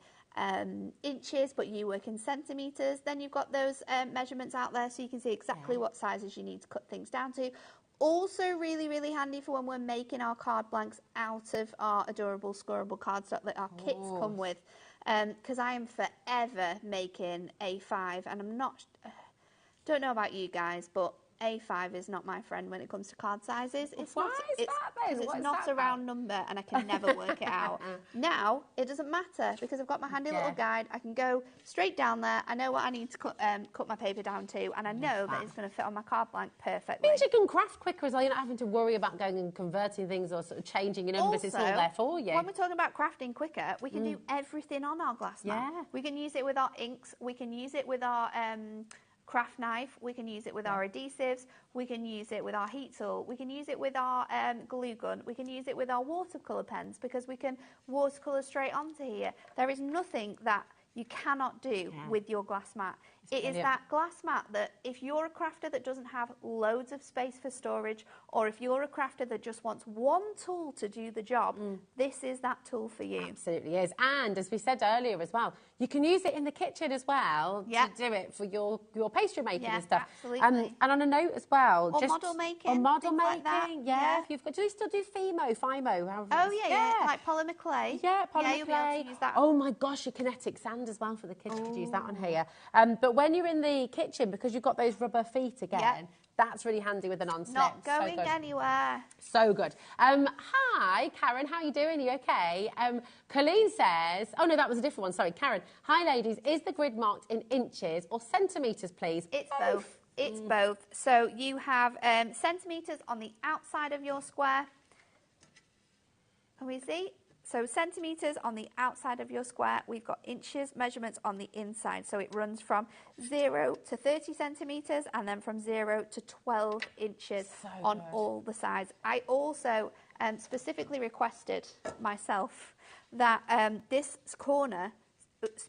inches but you work in centimetres, then you've got those measurements out there so you can see exactly what sizes you need to cut things down to. Also really, really handy for when we're making our card blanks out of our adorable scorable cardstock that our kits come with. Because I am forever making A5 and I'm not, don't know about you guys, but A5 is not my friend when it comes to card sizes. It's not a round number and I can never work it out. Now, it doesn't matter because I've got my handy little guide. I can go straight down there. I know what I need to cut my paper down to and I know that it's going to fit on my card blank perfectly. It means you can craft quicker as well. You're not having to worry about going and converting things or sort of changing your numbers. Also, it's all there for you. When we're talking about crafting quicker, we can do everything on our glass mat. We can use it with our inks. We can use it with our craft knife, we can use it with our adhesives, we can use it with our heat tool, we can use it with our glue gun, we can use it with our watercolour pens because we can watercolour straight onto here. There is nothing that you cannot do with your glass mat. It is that glass mat that if you're a crafter that doesn't have loads of space for storage, or if you're a crafter that just wants one tool to do the job, this is that tool for you. Absolutely is. And as we said earlier as well, you can use it in the kitchen as well to do it for your pastry making and stuff. Absolutely. And on a note as well, or model making. Or model making, like that. If you've got, do you still do FIMO? Like polymer clay. Yeah, polymer you'll clay. be able to use that. Oh my gosh, your kinetic sand as well for the kids could use that on here. But when you're in the kitchen, because you've got those rubber feet again, that's really handy with the non-slip. Not going anywhere. So good. Hi, Karen, how are you doing? Are you okay? Colleen says, oh no, that was a different one, sorry. Karen, hi ladies, is the grid marked in inches or centimetres, please? It's both. It's both. So you have centimetres on the outside of your square. Can we see? So centimetres on the outside of your square, we've got inches measurements on the inside. So it runs from 0 to 30 centimetres and then from 0 to 12 inches on all the sides. I also specifically requested myself that this corner,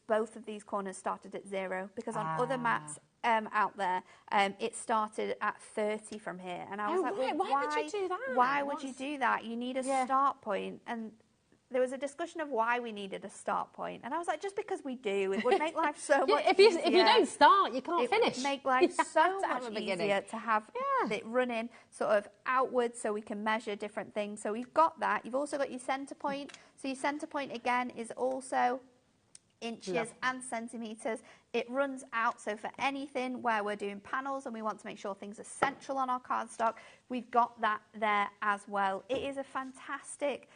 both of these corners started at 0 because on other mats out there, it started at 30 from here. And I was like, well, why would you do that? Why would you do that? You need a start point. And there was a discussion of why we needed a start point. And I was like, just because we do, it would make life so much easier. If you don't start, you can't finish. It would make life so much easier to have it running sort of outwards so we can measure different things. So we've got that. You've also got your centre point. So your centre point, again, is also inches and centimetres. It runs out, so for anything where we're doing panels and we want to make sure things are central on our cardstock, we've got that there as well. It is a fantastic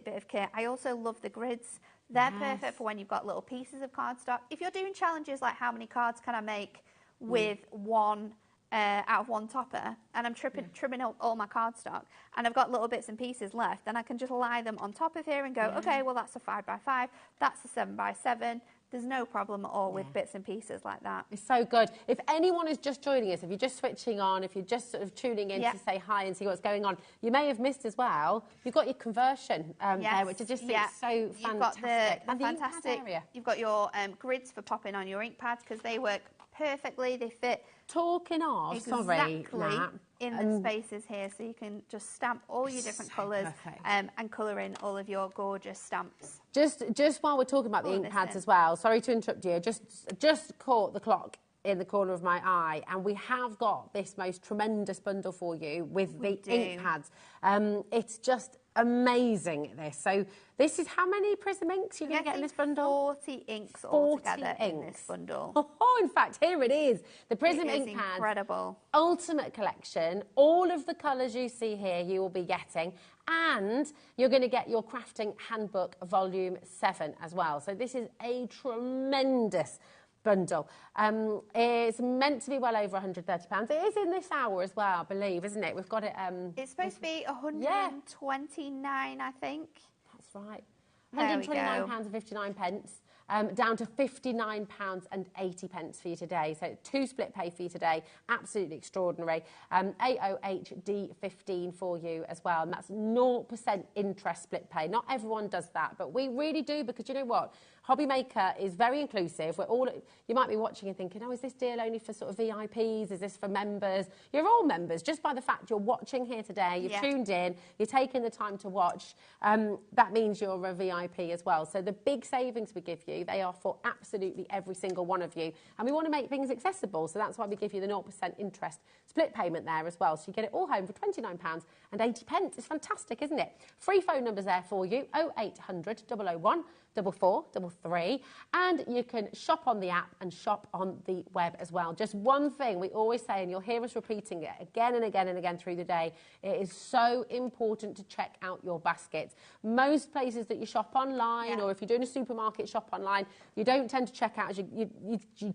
bit of kit. I also love the grids. They're perfect for when you've got little pieces of cardstock. If you're doing challenges like how many cards can I make with one out of one topper, and I'm trimming all my cardstock, and I've got little bits and pieces left, then I can just lie them on top of here and go, okay, well that's a 5x5, that's a 7x7. There's no problem at all with bits and pieces like that. It's so good. If anyone is just joining us, if you're just switching on, if you're just sort of tuning in to say hi and see what's going on, you may have missed as well, you've got your conversion there, which I just think is so fantastic. You've got the fantastic area. You've got your grids for popping on your ink pads because they work perfectly. They fit talking of exactly in the spaces here, so you can just stamp all your different colours and colour in all of your gorgeous stamps. Just while we're talking about the ink pads as well, sorry to interrupt you, just caught the clock in the corner of my eye, and we have got this most tremendous bundle for you with the ink pads. It's just amazing at this. So this is how many Prism inks you're going to get in this bundle? 40 inks altogether in this bundle. Oh, in fact, here it is. The Prism ink pads. Incredible. Ultimate collection. All of the colours you see here you will be getting. And you're going to get your Crafting Handbook Volume 7 as well. So this is a tremendous bundle. It's meant to be well over £130. It is in this hour as well, I believe, isn't it? We've got it... it's supposed to be 129, I think. That's right. £129.59. Down to £59.80 for you today. So 2 split pay for you today. Absolutely extraordinary. AOHD15 for you as well. And that's 0% interest split pay. Not everyone does that, but we really do, because you know what? HobbyMaker is very inclusive. We're all, you might be watching and thinking, oh, is this deal only for sort of VIPs? Is this for members? You're all members. Just by the fact you're watching here today, you've tuned in, you're taking the time to watch, that means you're a VIP as well. So the big savings we give you, they are for absolutely every single one of you. And we want to make things accessible, so that's why we give you the 0% interest split payment there as well. So you get it all home for £29.80. It's fantastic, isn't it? Free phone numbers there for you, 0800 001 4433, and you can shop on the app and shop on the web as well. Just one thing we always say, and you'll hear us repeating it again and again and again through the day, it is so important to check out your baskets. Most places that you shop online, or if you're doing a supermarket shop online, you don't tend to check out, you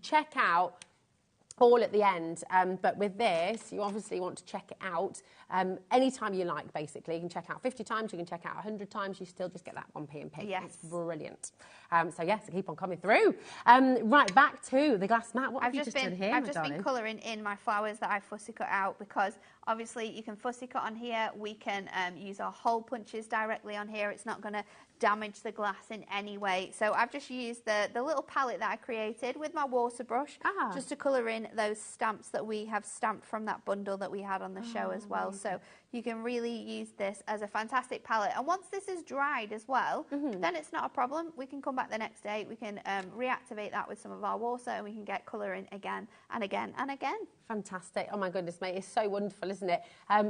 check out all at the end, but with this, you obviously want to check it out anytime you like, basically. You can check out 50 times, you can check out 100 times, you still just get that 1p and p. Yes. It's brilliant. So yes, keep on coming through. Right, back to the glass mat. What have you just done here, I've just been colouring in my flowers that I fussy cut out, because obviously you can fussy cut on here. We can use our hole punches directly on here. It's not going to damage the glass in any way. So I've just used the little palette that I created with my water brush just to colour in those stamps that we have stamped from that bundle that we had on the show as well. So you can really use this as a fantastic palette. And once this is dried as well, then it's not a problem. We can come back the next day, we can reactivate that with some of our water, and we can get colour in again and again and again. Fantastic. Oh my goodness, mate, it's so wonderful, isn't it?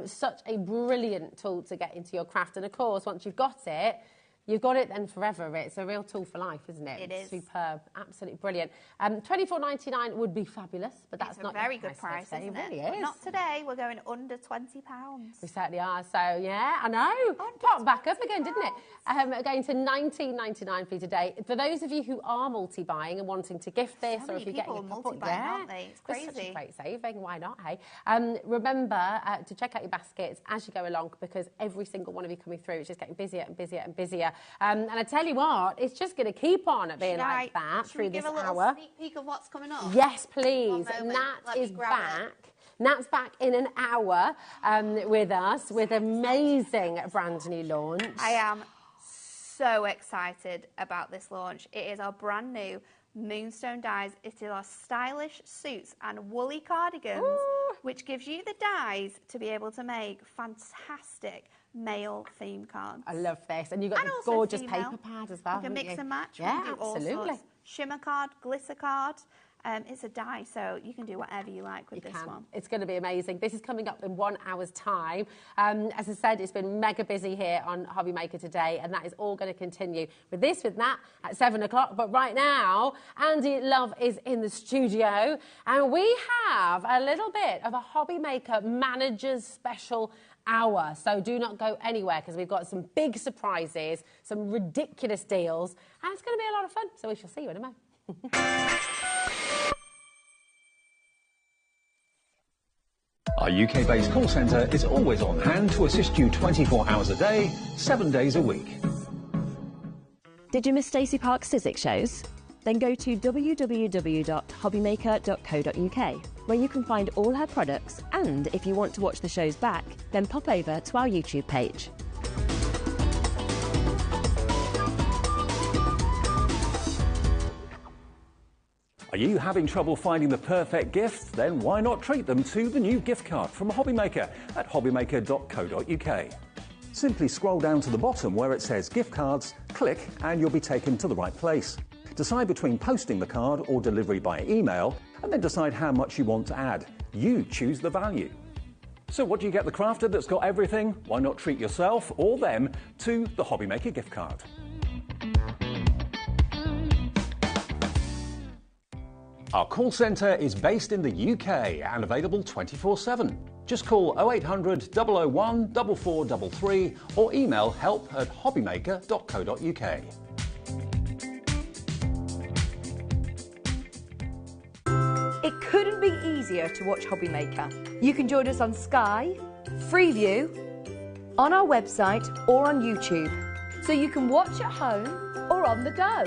Such a brilliant tool to get into your craft. And of course, once you've got it, you've got it then forever. It's a real tool for life, isn't it? It is. Superb. Absolutely brilliant. £24.99 would be fabulous, but that's not a very good price, isn't it? It really but is. not today. We're going under £20. We certainly are. So, yeah, I know. Popped back up again, didn't it? Going to £19.99 for you today. For those of you who are multi-buying and wanting to gift this, or if you're getting a couple, aren't they? It's crazy. It's such a great saving. Why not, hey? Remember to check out your baskets as you go along, because every single one of you coming through is just getting busier and busier and busier. And I tell you what, it's just going to keep on being like that through this hour. Should we give a little sneak peek of what's coming up? Yes, please. Nat is back. Nat's back in an hour with us with amazing brand new launch. I am so excited about this launch. It is our brand new Moonstone dyes. It is our stylish suits and woolly cardigans, which gives you the dyes to be able to make fantastic male theme cards. I love this. And you've got the gorgeous paper pad as well. You can mix and match. Yeah, do absolutely. All sorts. Shimmer card, glitter card. It's a dye, so you can do whatever you like with this one. It's going to be amazing. This is coming up in 1 hour's time. As I said, it's been mega busy here on HobbyMaker today, and that is all going to continue with this, with that, at 7 o'clock. But right now, Andy Love is in the studio, and we have a little bit of a HobbyMaker Manager's Special hour. So do not go anywhere, because we've got some big surprises, some ridiculous deals, and it's going to be a lot of fun. So we shall see you in a moment. Our UK-based call centre is always on hand to assist you 24 hours a day, 7 days a week. Did you miss Stacey Park's Sizzix shows? Then go to www.hobbymaker.co.uk, where you can find all her products, and if you want to watch the shows back, then pop over to our YouTube page. Are you having trouble finding the perfect gift? Then why not treat them to the new gift card from HobbyMaker at hobbymaker.co.uk. Simply scroll down to the bottom where it says gift cards, click, and you'll be taken to the right place. Decide between posting the card or delivery by email, and then decide how much you want to add. You choose the value. So what do you get the crafter that's got everything? Why not treat yourself or them to the HobbyMaker gift card? Our call centre is based in the UK and available 24/7. Just call 0800 001 4433 or email help@hobbymaker.co.uk. It couldn't be easier to watch HobbyMaker. You can join us on Sky, Freeview, on our website or on YouTube. So you can watch at home or on the go.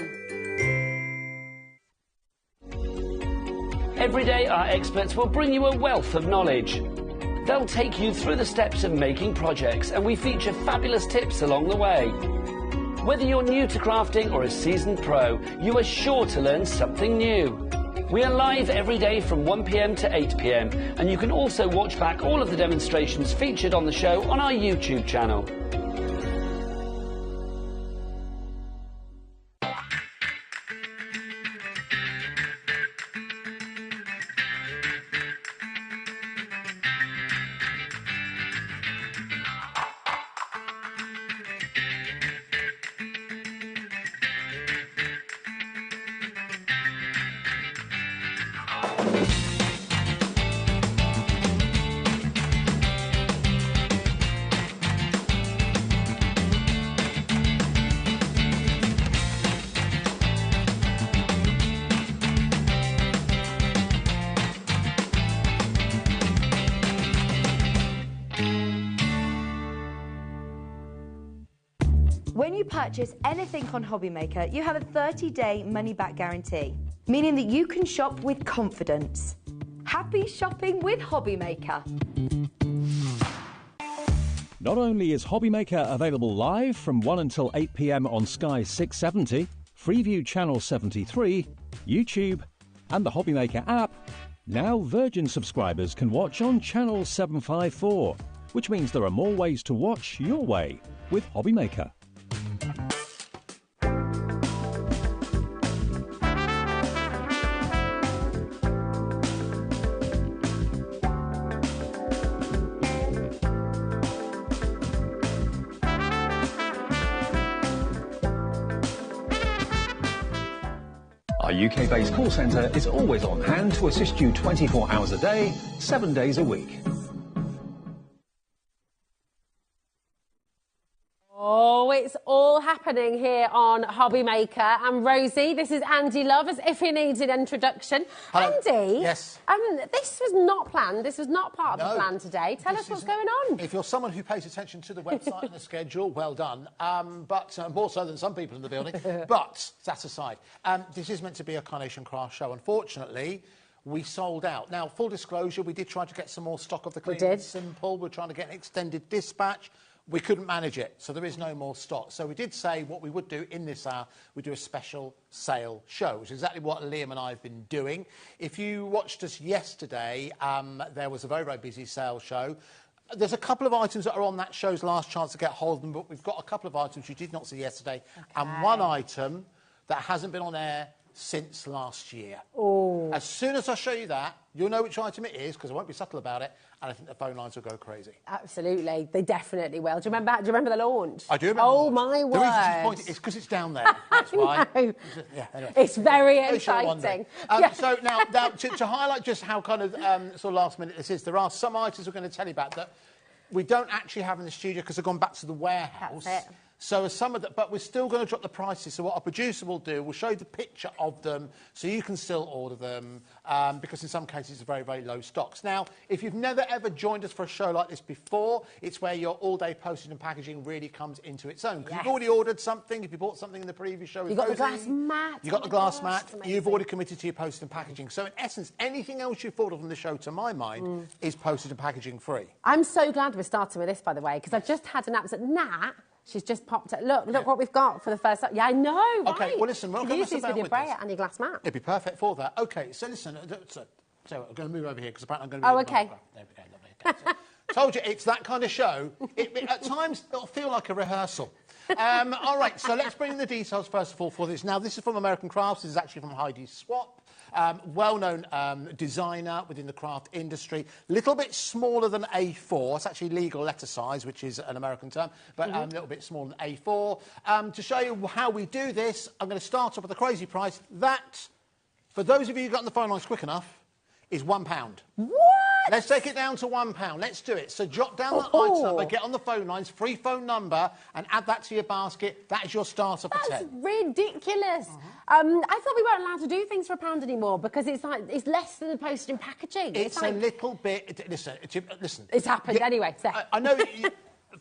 Every day our experts will bring you a wealth of knowledge. They'll take you through the steps of making projects and we feature fabulous tips along the way. Whether you're new to crafting or a seasoned pro, you are sure to learn something new. We are live every day from 1 p.m. to 8 p.m. and you can also watch back all of the demonstrations featured on the show on our YouTube channel. When you purchase anything on HobbyMaker, you have a 30-day money-back guarantee, meaning that you can shop with confidence. Happy shopping with HobbyMaker. Not only is HobbyMaker available live from 1 until 8 p.m. on Sky 670, Freeview Channel 73, YouTube, and the HobbyMaker app, now Virgin subscribers can watch on Channel 754, which means there are more ways to watch your way with HobbyMaker. Our UK-based call centre is always on hand to assist you 24 hours a day, 7 days a week. Oh, it's all happening here on HobbyMaker. And Rosie, this is Andy Love, as if he needs an introduction. Hello. Andy, yes. This was not planned. This was not part of the plan today. Tell us what's going on. If you're someone who pays attention to the website and the schedule, well done. But more so than some people in the building. But that aside, this is meant to be a Carnation Craft show. Unfortunately, we sold out. Now, full disclosure, we did try to get some more stock of the Clean and Simple. We're trying to get an extended dispatch. We couldn't manage it, so there is no more stock. So we did say what we would do in this hour, we'd do a special sale show, which is exactly what Liam and I have been doing. If you watched us yesterday, there was a very, very busy sale show. There's a couple of items that are on that show's last chance to get hold of them, but we've got a couple of items you did not see yesterday, and one item that hasn't been on air since last year. Oh. As soon as I show you that, you'll know which item it is, because I won't be subtle about it, and I think the phone lines will go crazy. Absolutely, they definitely will. Do you remember the launch? I do remember. Oh my word! The reason she's pointing is because it's down there. That's why. Yeah, anyway. It's very exciting. So now to highlight just how kind of sort of last minute this is, there are some items we're going to tell you about that we don't actually have in the studio because they've gone back to the warehouse. That's it. So some of that, but we're still going to drop the prices. So what our producer will do, we'll show you the picture of them so you can still order them because in some cases it's very, very low stocks. Now, if you've never ever joined us for a show like this before, it's where your all-day postage and packaging really comes into its own. Because you've already ordered something, if you bought something in the previous show. You've got the glass mat. You've got the glass mat. You've already committed to your postage and packaging. So in essence, anything else you've thought of on the show, to my mind, is postage and packaging free. I'm so glad we're starting with this, by the way, because I've just had an absolute Nat. She's just popped it. Look what we've got for the first time. Yeah, I know, right? OK, well, listen, we're not going to mess about with brayer and your glass mat. It'd be perfect for that. OK, so listen, so I'm going to move over here because apparently I'm going to be... OK. There we go, lovely. Okay, so, told you, it's that kind of show. At times, it'll feel like a rehearsal. All right, so let's bring in the details first of all for this. Now, this is from American Crafts. This is actually from Heidi's Swap. Well-known designer within the craft industry. Little bit smaller than A4. It's actually legal letter size, which is an American term, but a little bit smaller than A4. To show you how we do this, I'm going to start off with a crazy price. That, for those of you who got on the phone lines quick enough, is £1. What? Let's take it down to £1. Let's do it. So jot down that item number, get on the phone lines, free phone number, and add that to your basket. That is your starter for 10. That's ridiculous. I thought we weren't allowed to do things for £1 anymore because it's like it's less than the postage and packaging. It's like, a little bit. Listen. It's happened anyway. So. I know.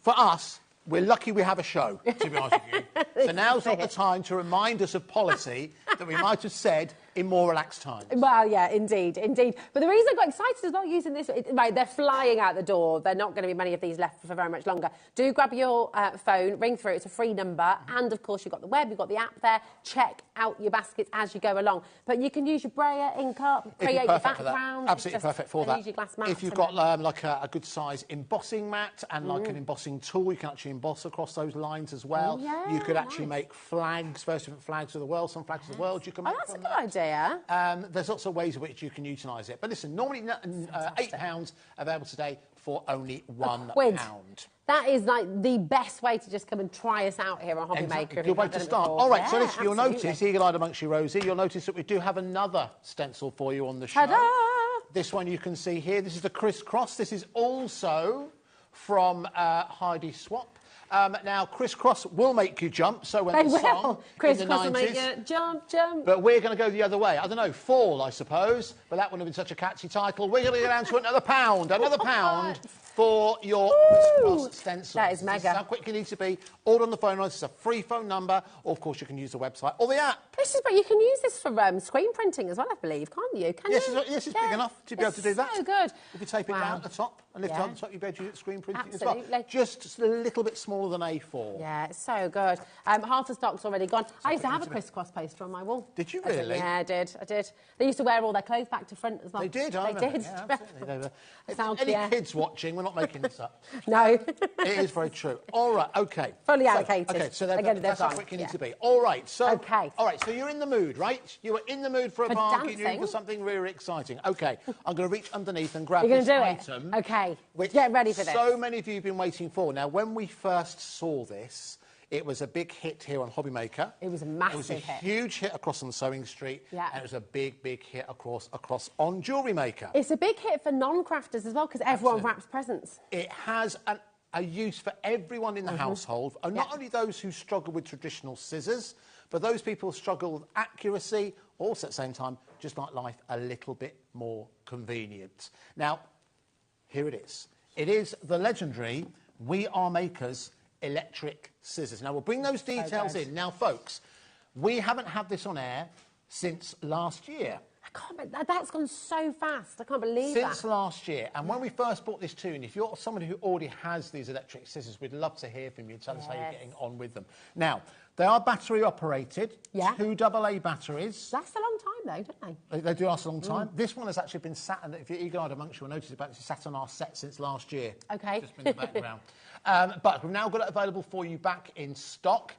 For us, we're lucky we have a show. To be honest with you, so now's not the time to remind us of policy that we might have said in more relaxed times. Well, yeah, indeed. But the reason I got excited is not using this. Right, they're flying out the door. They're not going to be many of these left for very much longer. Do grab your phone, ring through. It's a free number. And, of course, you've got the web, you've got the app there. Check out your baskets as you go along. But you can use your brayer, ink up, create your background. Absolutely perfect for that. Use your glass mat. If you've got like a good size embossing mat and like an embossing tool, you can actually emboss across those lines as well. Yeah, you could actually make flags, various different flags of the world. Some flags of the world you can make. Oh, that's a good idea. There's lots of ways in which you can utilise it. But listen, normally £8 available today for only £1. That is like the best way to just come and try us out here on HobbyMaker. Exactly. Good way to start. All right, so listen, you'll notice, eagle-eyed amongst you, Rosie, you'll notice that we do have another stencil for you on the show. Ta-da! This one you can see here. This is the crisscross. This is also from Heidi Swap. Now, crisscross will make you jump, so when the song crisscross in the 90s, will make you jump. But we're going to go the other way. I don't know, fall, I suppose. But that wouldn't have been such a catchy title. We're going to go down to another £1 for your crisscross stencils. That is mega. This is how quick you need to be. Order on the phone lines. It's a free phone number. Or, of course, you can use the website or the app. But you can use this for screen printing as well, I believe, can't you? Yes, it's big enough to be able to do that. So good. If you tape it down at the top and lift it up at the top, you'll be able to use screen printing as well. Absolutely. Just a little bit smaller than A4. Yeah, it's so good. Half the stock's already gone. I used to have a crisscross poster on my wall. Did you really? Yeah, I did. They used to wear all their clothes back to front as well. They did, I They did. Yeah, absolutely. Any kids watching, we're not making this up. No. It is very true. All right, OK. Fully allocated. OK, so that's how quick you need to be. All right, so... OK. All right, so you're in the mood, right? You were in the mood for a bargain. You're in for something really exciting. OK, I'm going to reach underneath and grab this item. OK, which get ready for this. So many of you have been waiting for. Now, when we first saw this, it was a big hit here on HobbyMaker. It was a massive hit. It was a huge hit across on Sewing Street. Yeah. And it was a big, big hit across on Jewellery Maker. It's a big hit for non-crafters as well, because everyone wraps presents. It has a use for everyone in the household, and not only those who struggle with traditional scissors, but those people who struggle with accuracy, also at the same time, just like life a little bit more convenient. Now, here it is. It is the legendary We Are Makers electric scissors. Now, we'll bring those details in. Now, folks, we haven't had this on air since last year. I can't believe that's gone so fast. I can't believe that. Since last year. And when we first bought this tune, if you're someone who already has these electric scissors, we'd love to hear from you. Tell us how you're getting on with them. Now, they are battery operated. Yeah. 2 AA batteries. Last a long time, though, don't they? They do last a long time. This one has actually been sat, and if you're eagle-eyed amongst you, you'll notice it's sat on our set since last year. OK. Just in the background. But we've now got it available for you back in stock.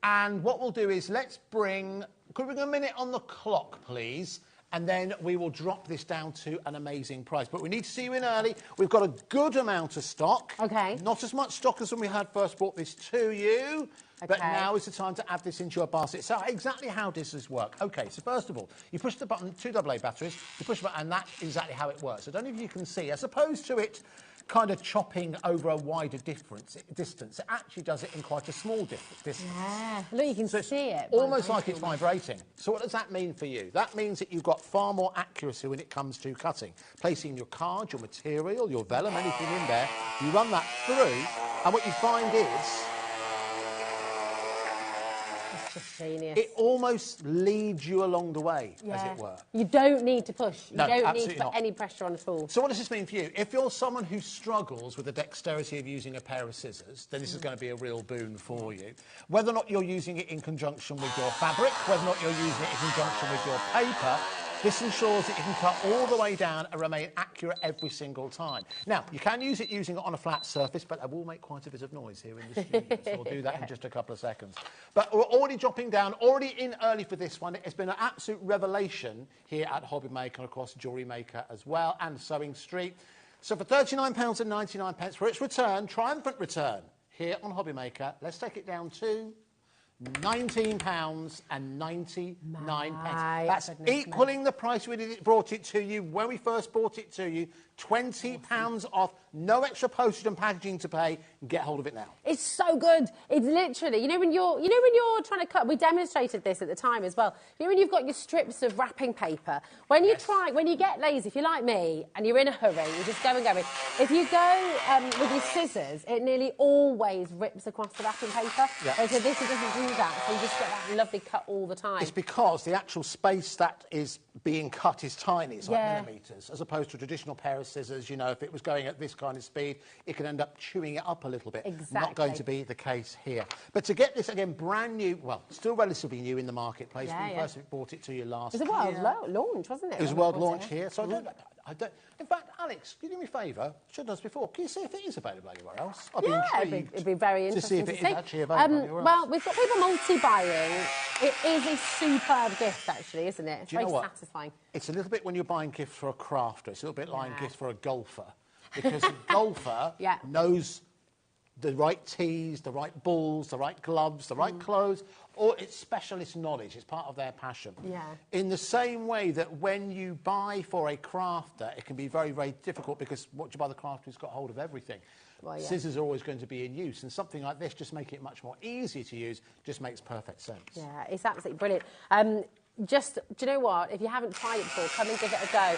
And what we'll do is could we bring a minute on the clock, please? And then we will drop this down to an amazing price. But we need to see you in early. We've got a good amount of stock. OK. Not as much stock as when we had first brought this to you. But now is the time to add this into your basket. So exactly how does this work? OK, so first of all, you push the button, 2 AA batteries, you push the button, and that's exactly how it works. I don't know if you can see, as opposed to it kind of chopping over a wider distance, it actually does it in quite a small distance. Yeah, look, you can see it. Almost like it's vibrating. So what does that mean for you? That means that you've got far more accuracy when it comes to cutting. Placing your card, your material, your vellum, anything in there, you run that through, and what you find is... It's just genius. It almost leads you along the way, as it were. You don't need to push. You No, don't need to absolutely put any pressure on at all. So what does this mean for you? If you're someone who struggles with the dexterity of using a pair of scissors, then this is going to be a real boon for you. Whether or not you're using it in conjunction with your fabric, whether or not you're using it in conjunction with your paper, This ensures that you can cut all the way down and remain accurate every single time. Now, you can use it using it on a flat surface, but that will make quite a bit of noise here in the studio, so we'll do that in just a couple of seconds. But we're already dropping down, already in early for this one. It's been an absolute revelation here at HobbyMaker, and of course Jewellery Maker as well, and Sewing Street. So for £39.99 for its return, triumphant return, here on HobbyMaker, let's take it down to £19.99. That's equaling the price we brought it to you when we first bought it to you. £20 off, no extra postage and packaging to pay. Get hold of it now. It's so good. It's literally, when you're trying to cut. We demonstrated this at the time as well. When you've got your strips of wrapping paper, when you get lazy, if you're like me and you're in a hurry, you just go and go. If you go with your scissors, it nearly always rips across the wrapping paper. Yeah. So this doesn't do that. So you just get that lovely cut all the time. It's because the actual space that is being cut is tiny. It's like millimetres, as opposed to a traditional pair of scissors. If it was going at this kind of speed, it could end up chewing it up a little bit. Exactly. Not going to be the case here. But to get this, again, brand new, well, still relatively new in the marketplace. We first bought it to you last year. It was a world launch, wasn't it? It was a world launch here. So I don't... In fact, Alex, can you do me a favour? Should have done this before. Can you see if it is available anywhere else? I'd be intrigued. It'd be very interesting to see if it is actually available anywhere else. Well, we've got people multi-buying. It is a superb gift, actually, isn't it? It's very satisfying. It's a little bit when you're buying gifts for a crafter. It's a little bit like gifts for a golfer. Because a golfer knows the right tees, the right balls, the right gloves, the right clothes, or it's specialist knowledge. It's part of their passion. Yeah. In the same way that when you buy for a crafter, it can be very, very difficult because what you buy the crafter has got hold of everything. Well, scissors are always going to be in use, and something like this, just making it much more easy to use, just makes perfect sense. Yeah, it's absolutely brilliant. Do you know what? If you haven't tried it before, come and give it a go.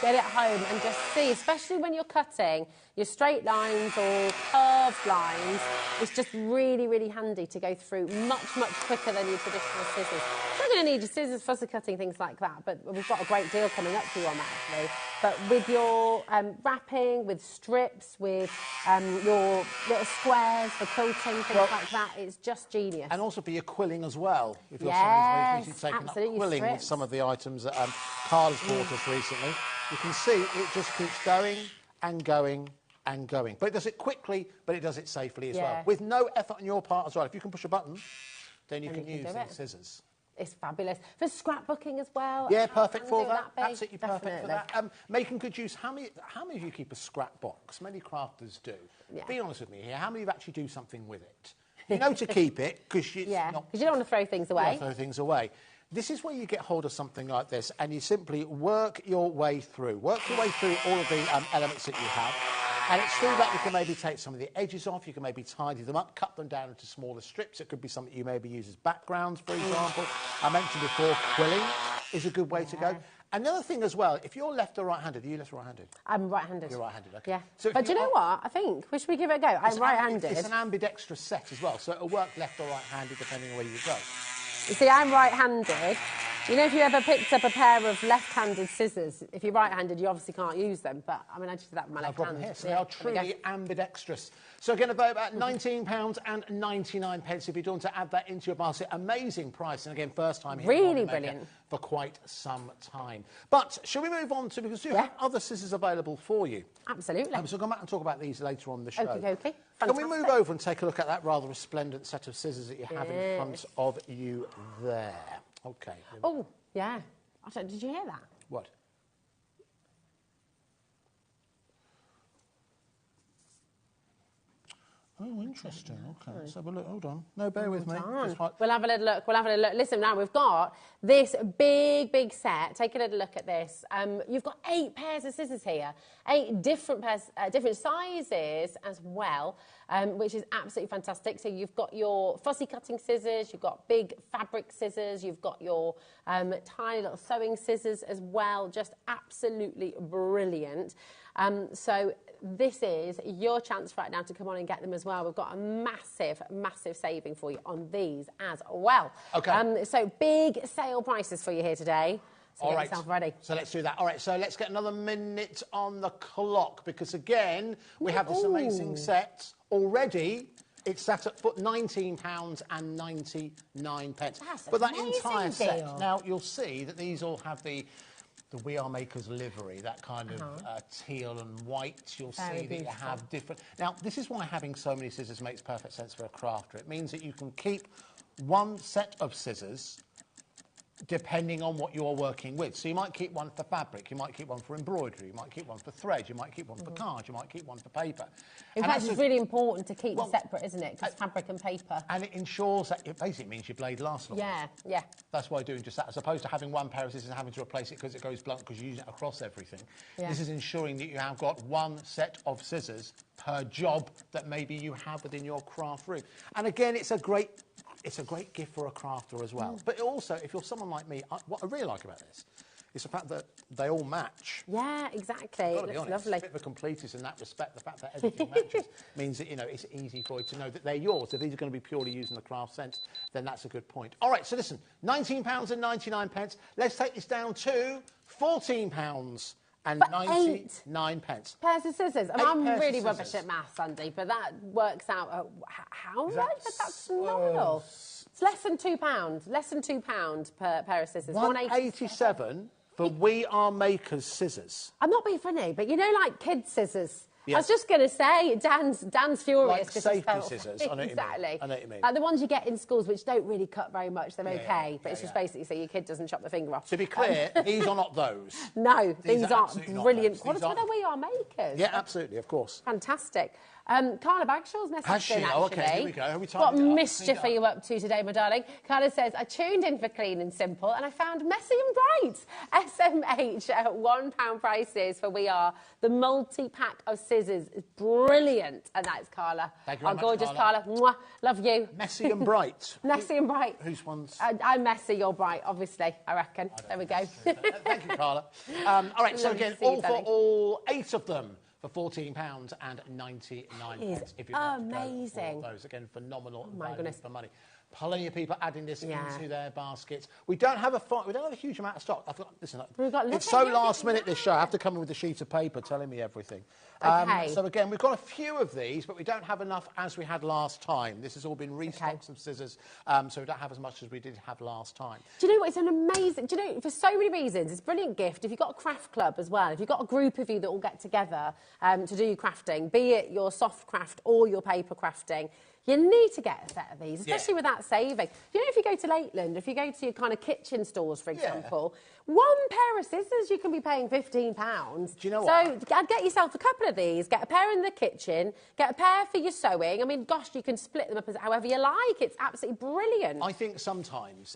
Get it home and just see, especially when you're cutting your straight lines or curved lines, it's just really, really handy to go through much, much quicker than your traditional scissors. You're not going to need your scissors for cutting things like that, but we've got a great deal coming up for you on that, actually. But with your wrapping, with strips, with your little squares for quilting, things like that, it's just genius. And also for your quilling as well. If you're taking up quilling with some of the items that Carla's bought us recently, you can see it just keeps going and going and going. But it does it quickly, but it does it safely as well. With no effort on your part as well. If you can push a button, then you can use these scissors. It's fabulous. For scrapbooking as well. Yeah, perfect for that. Absolutely perfect for that. Making good use. How many of you keep a scrap box? Many crafters do. Yeah. Be honest with me here. How many of you actually do something with it? You know to keep it because you don't want to throw things away. This is where you get hold of something like this and you simply work your way through. Work your way through all of the elements that you have. And it's through that you can maybe take some of the edges off, you can maybe tidy them up, cut them down into smaller strips. It could be something you maybe use as backgrounds, for example. I mentioned before, quilling is a good way to go. Another thing as well, if you're left or right-handed, are you left or right-handed? I'm right-handed. You're right-handed, OK. Yeah. So but do you know what? I think, should we give it a go? I'm right-handed. It's an ambidextrous set as well, so it'll work left or right-handed depending on where you go. You see, I'm right-handed. You know, if you ever picked up a pair of left-handed scissors, if you're right-handed, you obviously can't use them. But, I mean, I just did that with my left hand. Here. So they are truly ambidextrous. So again, about £19.99 if you want to add that into your basket. Amazing price. And again, first time here. Really brilliant. For quite some time. But shall we move on to, because you have other scissors available for you. Absolutely. So we'll come back and talk about these later on in the show. Okay. Can we move over and take a look at that rather resplendent set of scissors that you have in front of you there? OK. Oh, yeah. Did you hear that? What? Oh, interesting. OK, let's have a look. Hold on. No, bear with me. We'll have a little look. Listen, now we've got this big set. Take a little look at this. You've got 8 pairs of scissors here. 8 different pairs, different sizes as well, which is absolutely fantastic. So you've got your fussy cutting scissors, you've got big fabric scissors, you've got your tiny little sewing scissors as well. Just absolutely brilliant. So this is your chance right now to come on and get them as well. We've got a massive saving for you on these as well. OK. So big sale prices for you here today. So get yourself ready. So let's do that. All right, so let's get another minute on the clock because, again, we have this amazing set already. It's sat at £19.99. That's but that entire set. Now, you'll see that these all have the the We Are Makers livery, that kind of teal and white, you'll see that you have different... Now, this is why having so many scissors makes perfect sense for a crafter. It means that you can keep one set of scissors depending on what you're working with. So you might keep one for fabric, you might keep one for embroidery, you might keep one for thread, you might keep one for cards, you might keep one for paper. In fact, it's really important to keep separate, isn't it? Because fabric and paper. And it ensures that it basically means your blade lasts longer. Yeah. That's why doing just that, as opposed to having one pair of scissors and having to replace it because it goes blunt because you use it across everything. Yeah. This is ensuring that you have got one set of scissors per job that maybe you have within your craft room. And again, it's a great gift for a crafter as well. But also, if you're someone like me, what I really like about this is the fact that they all match. Yeah, exactly. It looks lovely. It's a bit of a completist in that respect. The fact that everything matches means that, you know, it's easy for you to know that they're yours. If these are going to be purely used in the craft sense, then that's a good point. All right, so listen, £19.99. Let's take this down to £14. And 99 pence. Pairs of scissors. I'm really rubbish at maths, Andy, but that works out. How much? That's phenomenal. It's less than £2. Less than £2 per pair of scissors. £1.87 for We Are Makers scissors. I'm not being funny, but you know, like kids' scissors. Yes. I was just going to say, Dan's furious. Like safety scissors. I know exactly. I know what you mean. Like the ones you get in schools, which don't really cut very much. They're okay, but it's just basically so your kid doesn't chop the finger off. To be clear, these are not those. No, these are brilliant quality. But We Are Makers. Yeah, absolutely, of course. Fantastic. Carla Bagshaw's message in, actually. Oh, OK, here we go. What mischief are you up to today, my darling? Carla says, I tuned in for Clean and Simple and I found Messy and Bright. SMH at £1 prices for We Are. The multi-pack of scissors is brilliant. And that's Carla. Thank you very much, gorgeous Carla. Mwah. Love you. Messy and Bright. Messy and Bright. Whose one's? I'm messy, you're bright, obviously, I reckon. There we go. Thank you, Carla. All right, so again, all 8 of them for £14.99. If you amazing. Those again, phenomenal value for money. Plenty of people adding this into their baskets. We don't have a huge amount of stock. Listen, it's so last minute this show. I have to come in with a sheet of paper telling me everything. So again, we've got a few of these, but we don't have enough as we had last time. This has all been restocked some scissors, so we don't have as much as we did have last time. Do you know what? It's an amazing. Do you know, for so many reasons, it's a brilliant gift. If you've got a craft club as well, if you've got a group of you that all get together to do crafting, be it your soft craft or your paper crafting, you need to get a set of these, especially with that saving. You know, if you go to Lakeland, if you go to your kind of kitchen stores, for example, one pair of scissors, you can be paying £15. Do you know what? So get yourself a couple of these, get a pair in the kitchen, get a pair for your sewing. I mean, gosh, you can split them up as however you like. It's absolutely brilliant. I think sometimes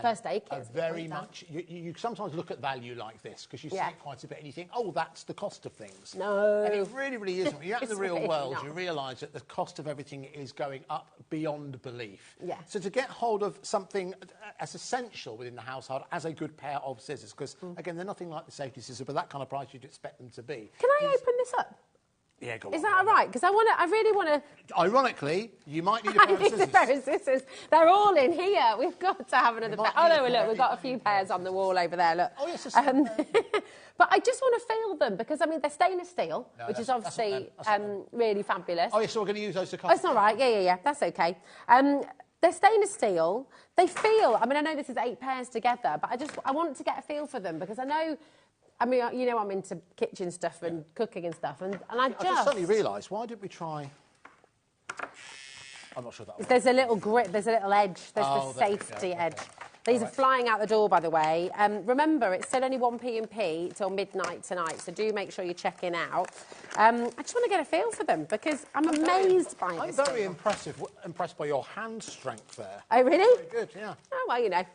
First aid kits, very much... You sometimes look at value like this, because you see it quite a bit and you think, oh, that's the cost of things. No. And it really, really isn't. When you're out in the real world, you realise that the cost of everything is going up beyond belief. Yeah. So to get hold of something as essential within the household as a good pair of scissors, because, again, they're nothing like the safety scissors, but that kind of price you'd expect them to be. Can I open this up? Yeah, go on. Is that all right? Because I really want to... Ironically, you might need a pair of scissors. a pair of scissors. They're all in here. We've got to have another pair. Oh, no, look, we've got a few pairs on the wall over there, look. Oh, yes, but I just want to feel them, because, I mean, they're stainless steel, which is obviously really fabulous. Oh, yes, so we're going to use those to cut. Oh, it's all right. Yeah. That's OK. They're stainless steel. They feel... I mean, I know this is 8 pairs together, but I want to get a feel for them, because I know... I mean, you know, I'm into kitchen stuff and cooking and stuff, and I just suddenly realised, why didn't we try... I'm not sure that... There's a little grip, there's a little edge, there's the safety edge. These are flying out the door, by the way. Remember, it's still only 1p&p till midnight tonight, so do make sure you're checking out. I just want to get a feel for them, because I'm amazed by this. I'm very impressed by your hand strength there. Oh, really? Very good, yeah. Oh, well, you know.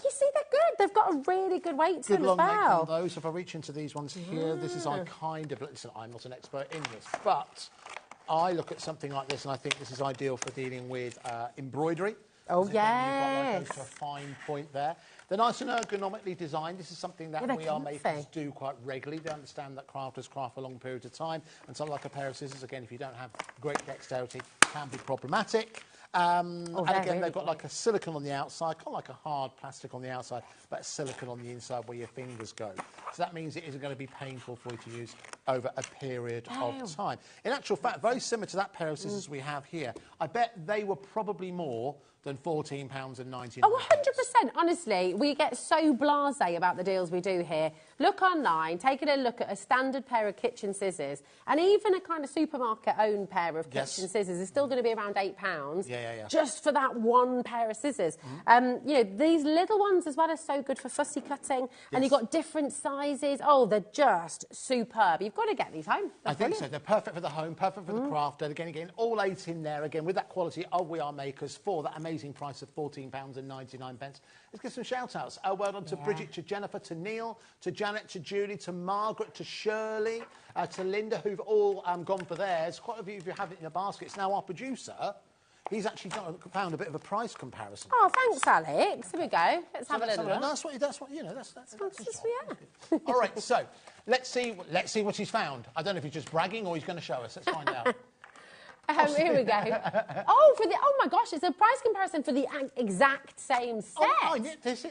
You see, they're good. They've got a really good weight to them as well. Good long those. If I reach into these ones here, this is listen, I'm not an expert in this, but I look at something like this and I think this is ideal for dealing with embroidery. Oh, yes. You've got to a fine point there. They're nice and ergonomically designed. This is something that We Are Makers do quite regularly. They understand that crafters craft for long periods of time, and something like a pair of scissors, again, if you don't have great dexterity, can be problematic. And again, they've got like a silicone on the outside, kind of like a hard plastic on the outside, but silicone on the inside where your fingers go. So that means it isn't going to be painful for you to use over a period of time. In actual fact, very similar to that pair of scissors we have here, I bet they were probably more than £14.99. Oh, 100%. Honestly, we get so blasé about the deals we do here. Look online, taking a look at a standard pair of kitchen scissors, and even a kind of supermarket-owned pair of kitchen scissors is still going to be around £8 just for that one pair of scissors. You know, these little ones as well are so good for fussy cutting, and you've got different sizes. Oh, they're just superb. You've got to get these home. I think so. They're perfect for the home, perfect for the craft. And again, all 8 in there, again, with that quality of We Are Makers for that amazing price of £14.99. Let's get some shout-outs. Well done to Bridget, to Jennifer, to Neil, to Janet, to Julie, to Margaret, to Shirley, to Linda, who've all gone for theirs. Quite a few of you have it in your baskets. Now, our producer, he's actually found a bit of a price comparison. Oh, thanks, Alex. Here we go. Let's have a little look. That's what, you know, that's yeah. All right, so let's see what he's found. I don't know if he's just bragging or he's going to show us. Let's find out. Here we go. Oh my gosh, it's a price comparison for the exact same set.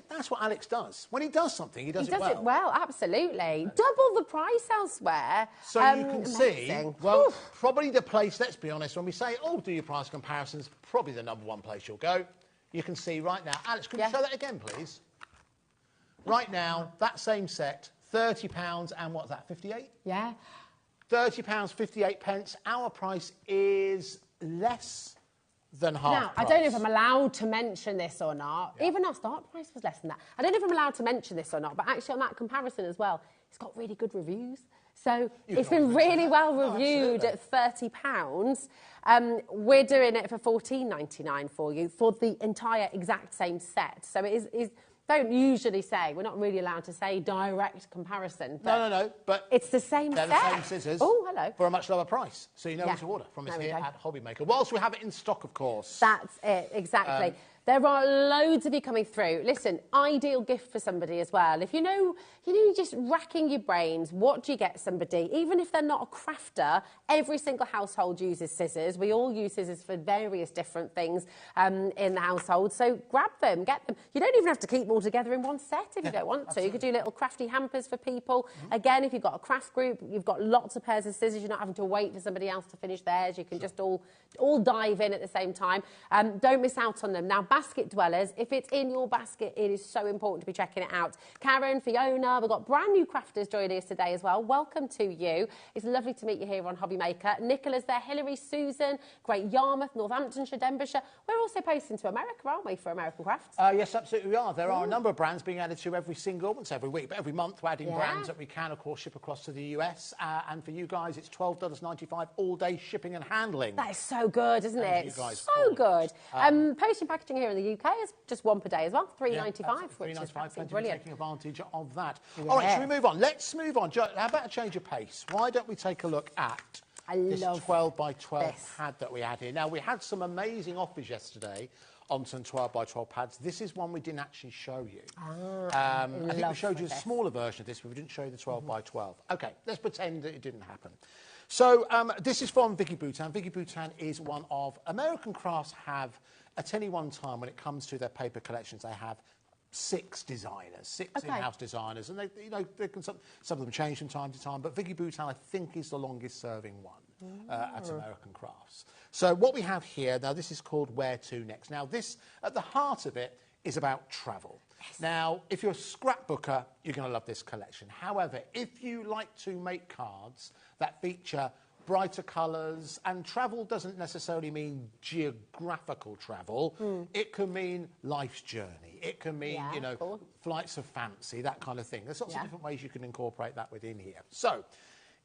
That's what Alex does. When he does something, he does it well. He does it well, absolutely. Double the price elsewhere. So you can see, well, probably the place, let's be honest, when we say, do your price comparisons, probably the #1 place you'll go. You can see right now. Alex, can you show that again, please? Right now, that same set, £30 and what's that, 58? Yeah. £30.58. Our price is less than half Now, I don't know if I'm allowed to mention this or not. Yeah. Even our start price was less than that. I don't know if I'm allowed to mention this or not, but actually on that comparison as well, it's got really good reviews. So it's been really well reviewed at £30. We're doing it for £14.99 for you for the entire exact same set. So it is don't usually say, we're not really allowed to say direct comparison. But no, but it's the same set. They're the same scissors. Oh, hello. For a much lower price. So you know what to order from us here at HobbyMaker. Whilst we have it in stock, of course. That's it, exactly. There are loads of you coming through. Listen, ideal gift for somebody as well. If you know, you're just racking your brains, what do you get somebody? Even if they're not a crafter, every single household uses scissors. We all use scissors for various different things in the household. So grab them, get them. You don't even have to keep them all together in one set if you don't want to. Absolutely. You could do little crafty hampers for people. Again, if you've got a craft group, you've got lots of pairs of scissors. You're not having to wait for somebody else to finish theirs. You can just all dive in at the same time. Don't miss out on them. Now, basket dwellers, if it's in your basket, it is so important to be checking it out. Karen, Fiona, we've got brand new crafters joining us today as well. Welcome to you. It's lovely to meet you here on HobbyMaker. Nicola's there, Hilary, Susan, Great Yarmouth, Northamptonshire, Denbighshire. We're also posting to America, aren't we, for American Crafts? Yes, absolutely we are. There are a number of brands being added to every week, but every month we're adding brands that we can, of course, ship across to the US. And for you guys, it's $12.95 all day shipping and handling. That is so good, isn't it? So good. Posting packaging here in the UK is just one per day as well, $3.95, which is brilliant. Taking advantage of that. All right, should we move on? Let's move on. How about a change of pace? Why don't we take a look at this 12 by 12 pad that we had here? Now, we had some amazing offers yesterday on some 12 by 12 pads. This is one we didn't actually show you. I think we showed you a smaller version of this, but we didn't show you the 12 by 12. OK, let's pretend that it didn't happen. So this is from Vicky Boutin. Vicky Boutin is one of American Crafts have, at any one time, when it comes to their paper collections, they have 6 designers, 6 in-house designers, and they can some of them change from time to time. But Vicky Boutin, I think, is the longest-serving one at American Crafts. So what we have here now, this is called Where to Next. Now, this at the heart of it is about travel. Yes. Now, if you're a scrapbooker, you're going to love this collection. However, if you like to make cards that feature brighter colours, and travel doesn't necessarily mean geographical travel. It can mean life's journey. It can mean, flights of fancy, that kind of thing. There's lots of different ways you can incorporate that within here. So,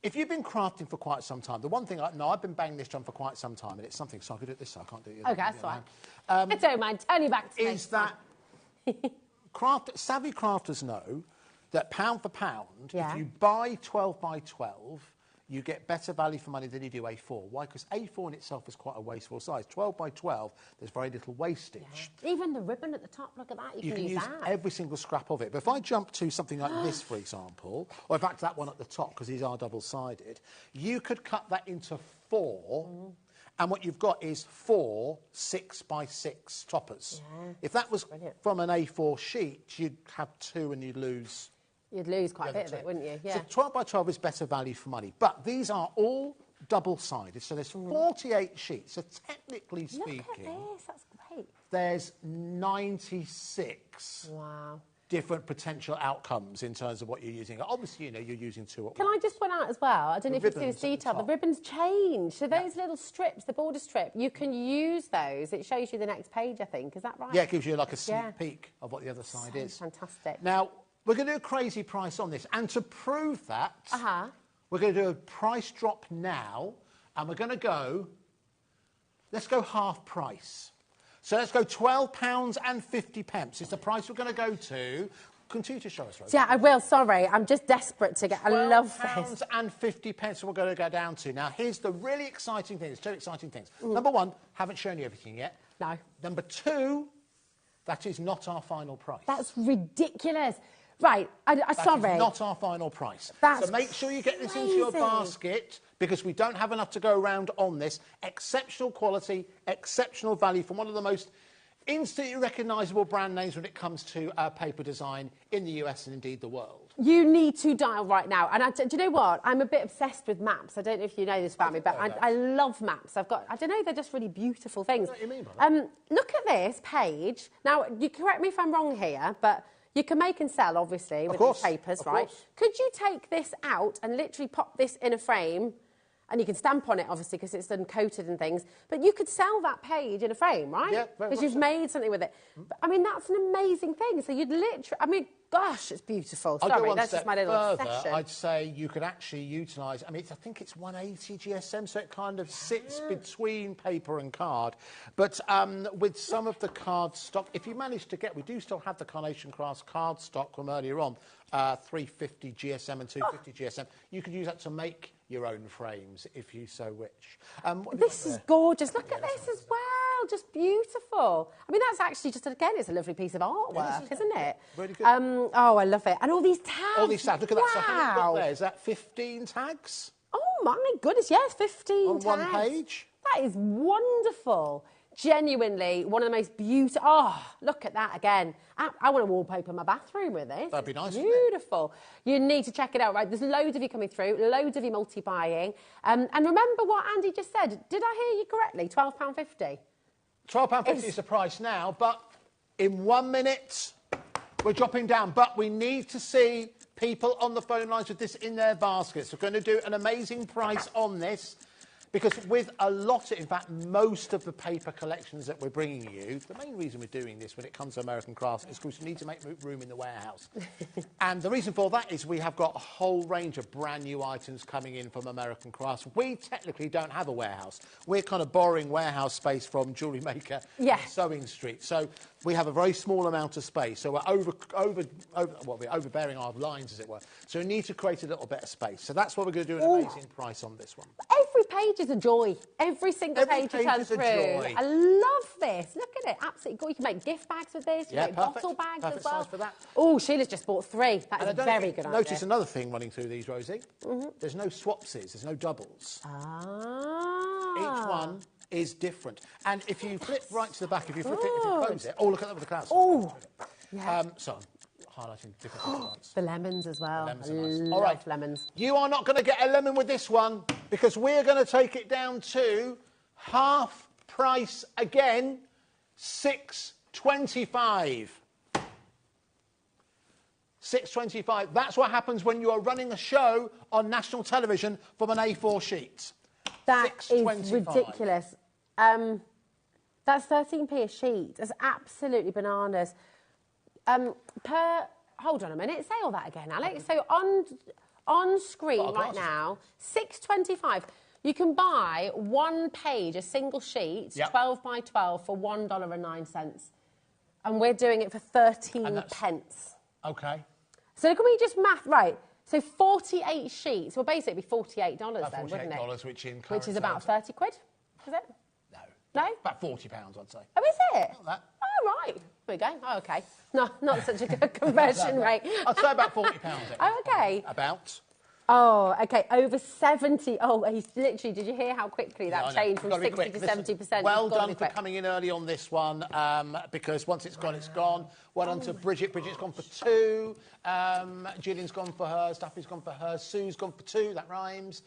if you've been crafting for quite some time, the one thing I've been banging this drum for quite some time, and it's something, so I could do it this side, I can't do it. Okay, that's fine. I don't mind. Turn you back to me. Is that savvy crafters know that pound for pound, if you buy 12 by 12, you get better value for money than you do A4. Why? Because A4 in itself is quite a wasteful size. 12 by 12, there's very little wastage. Yeah. Even the ribbon at the top, look at that. You can use that. Every single scrap of it. But if I jump to something like this, for example, or in fact that one at the top, because these are double-sided, you could cut that into 4, and what you've got is 4 6 by 6 toppers. Yeah. If that was from an A4 sheet, you'd have 2 and you'd lose... You'd lose quite a bit of it, wouldn't you? Yeah. So 12 by 12 is better value for money. But these are all double-sided, so there's 48 sheets. So technically speaking... Look at this, that's great. take? There's 96. Wow. Different potential outcomes in terms of what you're using. Obviously, you know, you're using 2 at Can once. I just point out as well, I don't know if you see this detail, the ribbons change. So those little strips, the border strip, you can use those. It shows you the next page, I think. Is that right? Yeah, it gives you like a sneak peek of what the other side is. Fantastic. Now, we're going to do a crazy price on this. And to prove that, we're going to do a price drop now. And we're going to go, let's go half price. So let's go £12.50. It's the price we're going to go to. Continue to show us, Rosie. Yeah, I will. Sorry, I'm just desperate to get. I love this. £12.50 we're going to go down to. Now, here's the really exciting thing. There's 2 exciting things. Number 1, haven't shown you everything yet. No. Number 2, that is not our final price. That's ridiculous. Right, sorry. That is not our final price. So make sure you get this into your basket, because we don't have enough to go around on this. Exceptional quality, exceptional value from one of the most instantly recognisable brand names when it comes to paper design in the US and indeed the world. You need to dial right now. And do you know what? I'm a bit obsessed with maps. I don't know if you know this about me, but I love maps. I don't know, they're just really beautiful things. What do you mean by that? Look at this page. Now, you correct me if I'm wrong here, but you can make and sell, obviously, with these papers, right? Could you take this out and literally pop this in a frame? And you can stamp on it, obviously, because it's done coated and things. But you could sell that page in a frame, right? Yeah, because you've made something with it. But, I mean, that's an amazing thing. So you'd literally... I mean, gosh, it's beautiful. Sorry, that's just my little obsession. I'd say you could actually utilise... I mean, I think it's 180 GSM, so it kind of sits between paper and card. But with some of the card stock, if you manage to get... We do still have the Carnation Crafts card stock from earlier on, 350 GSM and 250 GSM. You could use that to make your own frames, if you so wish. This is gorgeous. Look at this as well. Just beautiful. I mean, that's actually just, again, it's a lovely piece of artwork, isn't it? Really good. Oh, I love it. And all these tags. All these tags. Look at that. So how many you got there? Is that 15 tags? Oh, my goodness, yes, 15 on tags. On one page? That is wonderful. Genuinely, one of the most beautiful... Oh, look at that again. I want to wallpaper my bathroom with this. That'd be nice, beautiful. You need to check it out, right? There's loads of you coming through, loads of you multi-buying. And remember what Andy just said. Did I hear you correctly? £12.50? £12.50 is the price now, but in 1 minute, we're dropping down. But we need to see people on the phone lines with this in their baskets. We're going to do an amazing price on this. Because with a lot, in fact, most of the paper collections that we're bringing you, the main reason we're doing this when it comes to American crafts is because we need to make room in the warehouse. And the reason for that is we have got a whole range of brand new items coming in from American crafts. We technically don't have a warehouse. We're kind of borrowing warehouse space from Jewellery Maker on Sewing Street. So we have a very small amount of space. So we're we're overbearing our lines, as it were. So we need to create a little bit of space. So that's what we're going to do an amazing price on this one. Every page is a joy. Every single page you turn through. Joy. I love this. Look at it. Absolutely cool. You can make gift bags with this. You can make bottle bags perfect as well. Size for that. Oh, Sheila's just bought 3. That is a very good idea. Notice another thing running through these, Rosie. There's no swapsies. There's no doubles. Each one is different. And if you flip right to the back, if you flip it, if you close it... Oh, look at that with the clouds. Oh, yeah. So I'm highlighting different ones. The lemons as well. Lemons are nice. All All right, lemons. You are not going to get a lemon with this one because we're going to take it down to half price again, $6.25. $6.25. That's what happens when you are running a show on national television from an A4 sheet. That is ridiculous. That's 13p a sheet. That's absolutely bananas. Hold on a minute. Say all that again, Alex. So on screen right now, $6.25. You can buy one page, a single sheet, 12 by 12 for $1.09. And we're doing it for 13 pence. Okay. So can we just math, right? So 48 sheets, well, basically $48 then, wouldn't it? $48, which in Which is about 30 quid, is it? No? About £40, I'd say. Oh, is it? Not that. Oh, right. There we go. Oh, OK. No, not such a good conversion rate. I'd say about £40. Oh, OK. About. Oh, OK. Over 70. Oh, he's literally, did you hear how quickly that changed from 60 to 70%? Well done for coming in early on this one, because once it's gone, it's gone. Well done to Bridget. Bridget's gone for 2. Gillian's gone for hers. Daphne's gone for hers. Sue's gone for 2. That rhymes.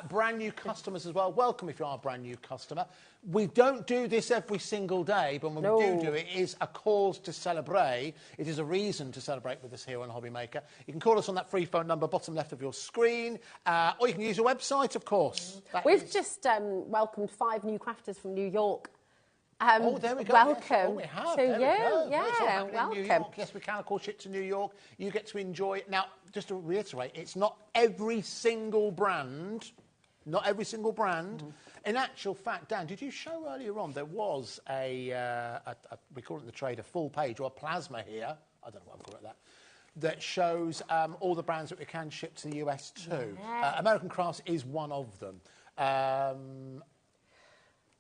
Brand new customers as well. Welcome if you are a brand new customer. We don't do this every single day, but when we do it, it is a cause to celebrate. It is a reason to celebrate with us here on HobbyMaker. You can call us on that free phone number, bottom left of your screen, or you can use a website, of course. We've just welcomed 5 new crafters from New York. Oh, there we go. Welcome yes. we have. to you. Yeah, welcome. Yes, we can, of course, ship to New York. You get to enjoy it. Now, just to reiterate, it's not every single brand. Not every single brand. In actual fact, Dan, did you show earlier on there was we call it in the trade a full page or a plasma here, I don't know what I'm calling that, that shows all the brands that we can ship to the US too. Yeah. American Crafts is one of them.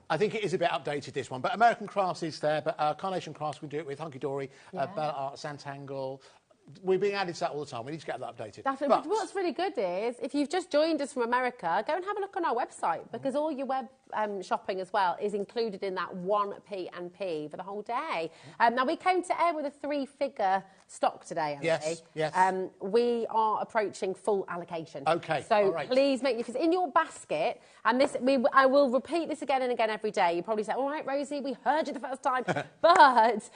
I think it is a bit updated, this one, but American Crafts is there, but Carnation Crafts we do it with, Hunky Dory, Bella Art, Santangle. We're being added to that all the time. We need to get that updated. Definitely. But what's really good is, if you've just joined us from America, go and have a look on our website, because all your web shopping as well is included in that 1P&P for the whole day. Now, we came to air with a 3-figure stock today, Andy. Yes. We are approaching full allocation. OK, So please make, because in your basket, and this, I will repeat this again and again every day. You probably say, all right, Rosie, we heard you the first time. But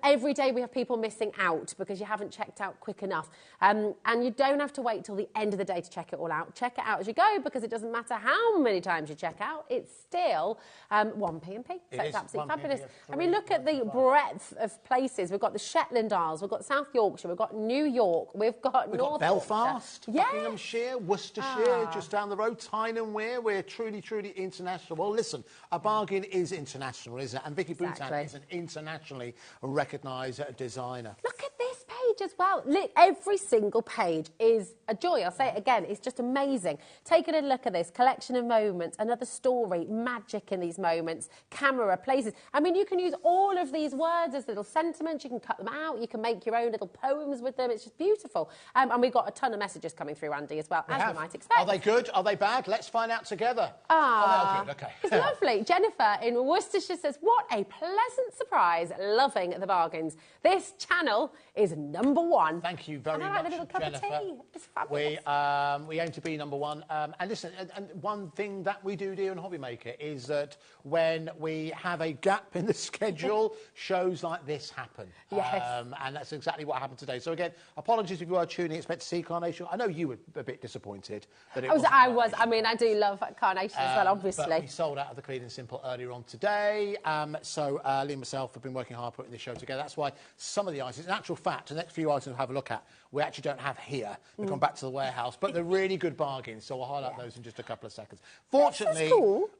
every day we have people missing out because you haven't checked out quick enough. And you don't have to wait till the end of the day to check it all out. Check it out as you go, because it doesn't matter how many times you check out, it's still 1P&P. So it's absolutely fabulous. I mean, look at the breadth of places. We've got the Shetland Isles, we've got South Yorkshire, we've got New York, we've got North Belfast, Buckinghamshire, Worcestershire, just down the road, Tyne and Wear. We're truly, truly international. Well, listen, a bargain is international, isn't it? And Vicky Boutin is an internationally recognised designer. Look at this page as well. Look, every single page is a joy. I'll say it again, it's just amazing. Take a little look at this. Collection of moments, another story, magic in these moments, camera, places. I mean, you can use all of these words as little sentiments. You can cut them out. You can make your own little poems with them. It's just beautiful. And we've got a ton of messages coming through, Andy, as well, as you might expect. Are they good? Are they bad? Let's find out together. Ah, oh, good. Okay. It's lovely. Jennifer in Worcestershire says, what a pleasant surprise. Loving the bargains. This channel is #1. Thank you very much, I like the little cup Jennifer. of tea. It's fabulous. We aim to be #1. And listen, and one thing that we do on HobbyMaker is that when we have a gap in the schedule, shows like this happen. Yes. And that's exactly what happened today. So again, apologies if you are tuning, expect to see Carnation. I know you were a bit disappointed that it wasn't Carnation. I mean, I do love Carnation as well, obviously. But we sold out of the Clean and Simple earlier on today. So Lee and myself have been working hard putting this show together. That's why some of the items, in actual fact, the next few items we'll have a look at, we actually don't have here. They've gone back to the warehouse, but they're really good bargains, so we'll highlight those in just a couple of seconds. Fortunately,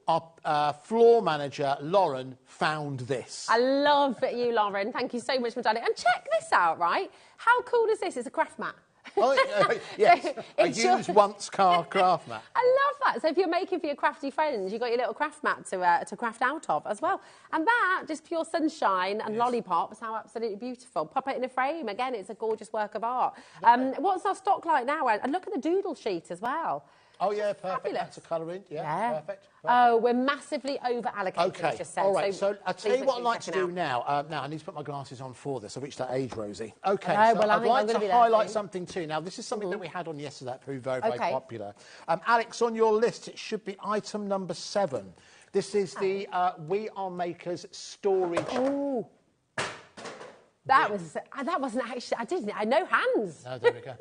our floor manager, Lauren, found this. I love you, Lauren. Thank you so much, my darling. And check this out, right? How cool is this? It's a craft mat. Yes, a used once car craft mat. I love that. So if you're making for your crafty friends, you've got your little craft mat to craft out of as well. And that, just pure sunshine and lollipops, how absolutely beautiful. Pop it in a frame. Again, it's a gorgeous work of art. What's our stock like now? And look at the doodle sheet as well. Oh, yeah, perfect. That's a colour in. Yeah, perfect. Oh, we're massively over-allocated, OK, just said. all right, so I'll tell you what I'd like to do now. Now, I need to put my glasses on for this. I've reached that age, Rosie. OK, so I'd like to highlight something too. Now, this is something that we had on yesterday that proved very, very popular. Alex, on your list, it should be item number 7. This is the We Are Makers storage. Oh. That wasn't actually, I know hands. No, there we go.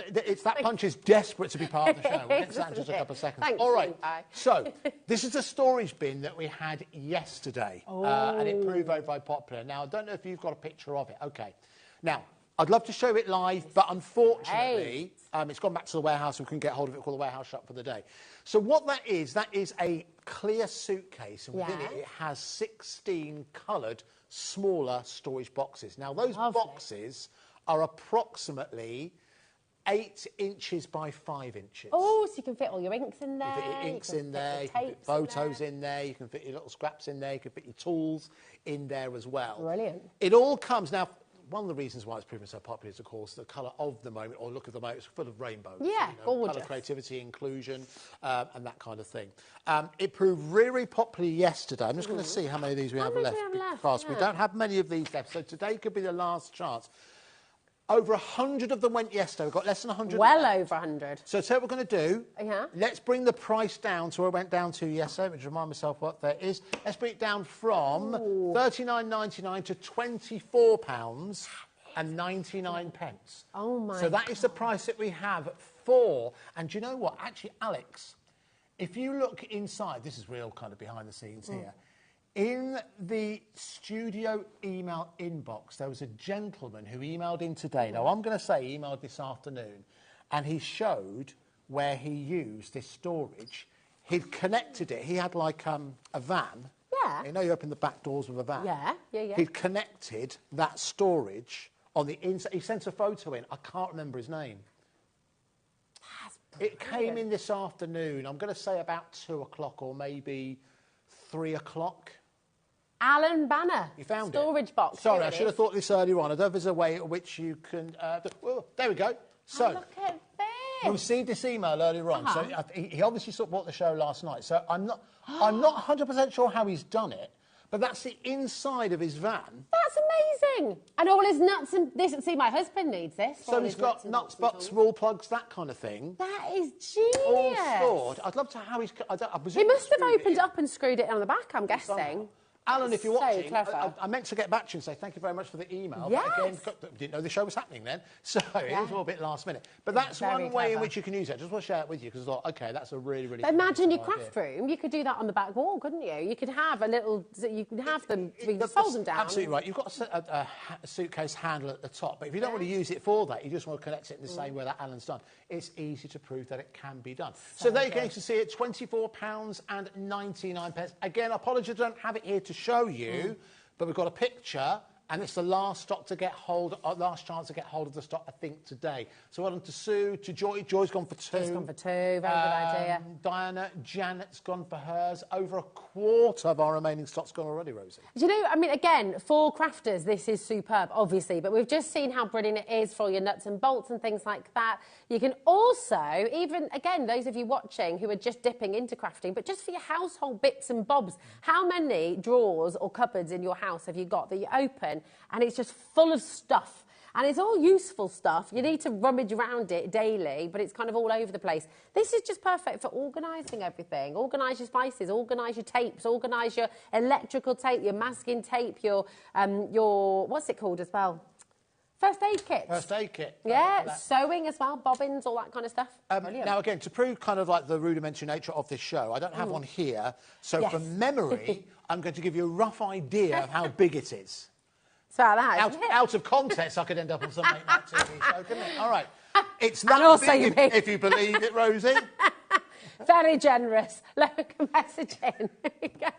It's that punch is desperate to be part of the show. We'll get to that in just a couple of seconds. Thanks, all right, so this is a storage bin that we had yesterday, and it proved very, very popular. Now, I don't know if you've got a picture of it. OK. Now, I'd love to show it live, but unfortunately, it's gone back to the warehouse and we couldn't get hold of it. We'll call the warehouse shut for the day. So what that is a clear suitcase, and within it has 16 coloured smaller storage boxes. Now, those boxes are approximately 8 inches by 5 inches. Oh, so you can fit all your inks in there. You can fit your inks in there, you can fit photos in there, you can fit your little scraps in there, you can fit your tools in there as well. Brilliant. It all comes... Now, one of the reasons why it's proven so popular is, of course, the colour of the moment, or look at the moment, it's full of rainbows. Yeah, gorgeous. Colour, creativity, inclusion, and that kind of thing. It proved really, really popular yesterday. I'm just going to see how many of these we have left, because we don't have many of these left. So today could be the last chance. Over 100 of them went yesterday. We've got less than 100. Well over 100. So what we're going to do. Yeah. Let's bring the price down to where it went down to yesterday, which remind myself what that is. Let's bring it down from £39.99 to £24.99. Oh my! So that is the price that we have for. And do you know what? Actually, Alex, if you look inside, this is real kind of behind the scenes here. In the studio email inbox, there was a gentleman who emailed in today. Now, I'm going to say he emailed this afternoon, and he showed where he used this storage. He'd connected it. He had like a van. Yeah. You know, you open the back doors of a van. Yeah. He'd connected that storage on the inside. He sent a photo in. I can't remember his name. It came in this afternoon. I'm going to say about 2 o'clock or maybe 3 o'clock. Alan Banner. You found storage box. Sorry, I should have thought this earlier on. I don't know if there's a way at which you can... well, there we go. So, look at this. We received this email earlier on. So he obviously bought the show last night. So I'm not 100% sure how he's done it, but that's the inside of his van. That's amazing. And all his nuts and this. See, my husband needs this. So he's got nuts, butts, wall plugs, that kind of thing. That is genius. All stored. I'd love to know how he's... I he must have opened up and screwed it on the back, I'm guessing. Alan, if you're watching, clever. I meant to get back to you and say thank you very much for the email. Yes. But again, didn't know the show was happening then, so it was all a bit last minute. But that's one way in which you can use it. I just want to share it with you because I thought, OK, that's a really, really... But imagine your craft room. You could do that on the back wall, couldn't you? You could have a little... You could have them... You could fold them down. Absolutely right. You've got a suitcase handle at the top, but if you don't want to use it for that, you just want to connect it in the same way that Alan's done, it's easy to prove that it can be done. So there you're going to see it, £24.99. Again, apologies, I don't have it here to show you, but we've got a picture, and it's the last chance to get hold of the stock, I think, today. So well done to Sue, to Joy. Joy's gone for 2. Joy's gone for 2, very good idea. Diana, Janet's gone for hers. Over a quarter of our remaining stock's gone already, Rosie. Do you know, I mean, again, for crafters, this is superb, obviously, but we've just seen how brilliant it is for your nuts and bolts and things like that. You can also, even, again, those of you watching who are just dipping into crafting, but just for your household bits and bobs, how many drawers or cupboards in your house have you got that you open and it's just full of stuff? And it's all useful stuff. You need to rummage around it daily, but it's kind of all over the place. This is just perfect for organising everything. Organise your spices, organise your tapes, organise your electrical tape, your masking tape, your what's it called as well? First aid kits. First aid kit. Yeah, sewing as well, bobbins, all that kind of stuff. Now, again, to prove kind of like the rudimentary nature of this show, I don't have one here. So from memory, I'm going to give you a rough idea of how big it is. So that, out of context, I could end up on some late night TV show, couldn't it? All right. It's that big, if you believe it, Rosie. Very generous. Look, messaging. There you go.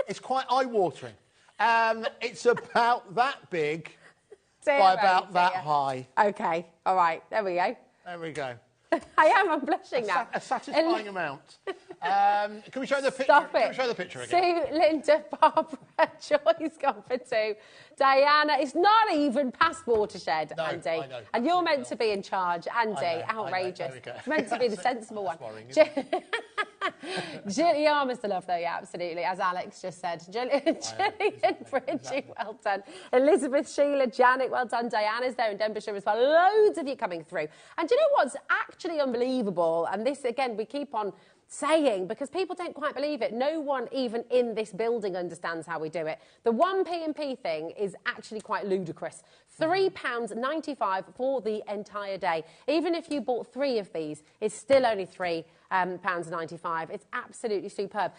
It's quite eye-watering. It's about that big by about that high. OK, all right, there we go. There we go. I'm blushing now. A satisfying amount. Can we show the picture? Stop it. Can we show the picture again? Sue, Linda, Barbara, Joy's gone for 2. Diana, it's not even past watershed, Andy. I know. And you're meant to be in charge, Andy. Outrageous. Meant to be the sensible one. Gillian is the love, though, yeah, absolutely, as Alex just said. Gillian, Bridget, well done. Elizabeth, Sheila, Janet, well done. Diana's there in Denbighshire as well. Loads of you coming through. And do you know what's actually unbelievable? And this, again, we keep on saying, because people don't quite believe it. No one even in this building understands how we do it. The 1p&p thing is actually quite ludicrous. £3.95 for the entire day. Even if you bought 3 of these, it's still only £3.95. It's absolutely superb.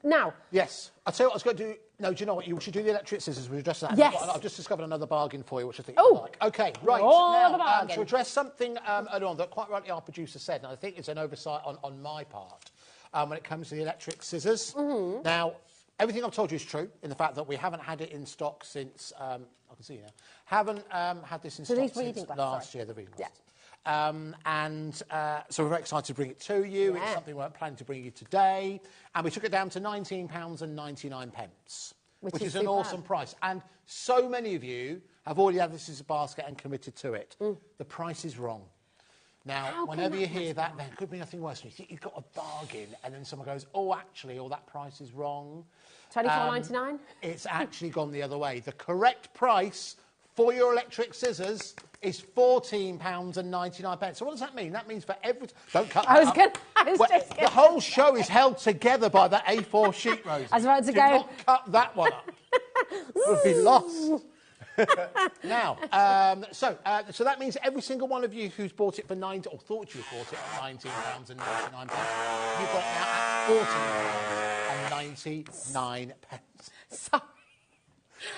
Now... Yes. I'll tell you what I was going to do. No, do you know what? You should do the electric scissors. We'll address that. Yes. I've just discovered another bargain for you, which I think you like. OK, right. Now, to address something earlier on that quite rightly our producer said, and I think it's an oversight on my part, when it comes to the electric scissors. Now, everything I've told you is true, in the fact that we haven't had it in stock since... I can see you now. Haven't had this in stock since last year, the reading glasses. So we're very excited to bring it to you. It's something we're planning to bring you today. And we took it down to £19.99, which is an awesome price. And so many of you have already had this as a basket and committed to it. The price is wrong. Now, whenever you hear that, there could be nothing worse. You think you've got a bargain, and then someone goes, oh, actually, that price is wrong. £24.99? It's actually gone the other way. The correct price for your electric scissors is £14.99. So what does that mean? That means for every... Don't cut that up. The whole show is held together by that A4 sheet, Rosie. I was about to Do go... not cut that one up. It would be lost. Now, so that means every single one of you who's bought it for £90 or thought you bought it at £19.99, you've got it now at £14.99. Sorry.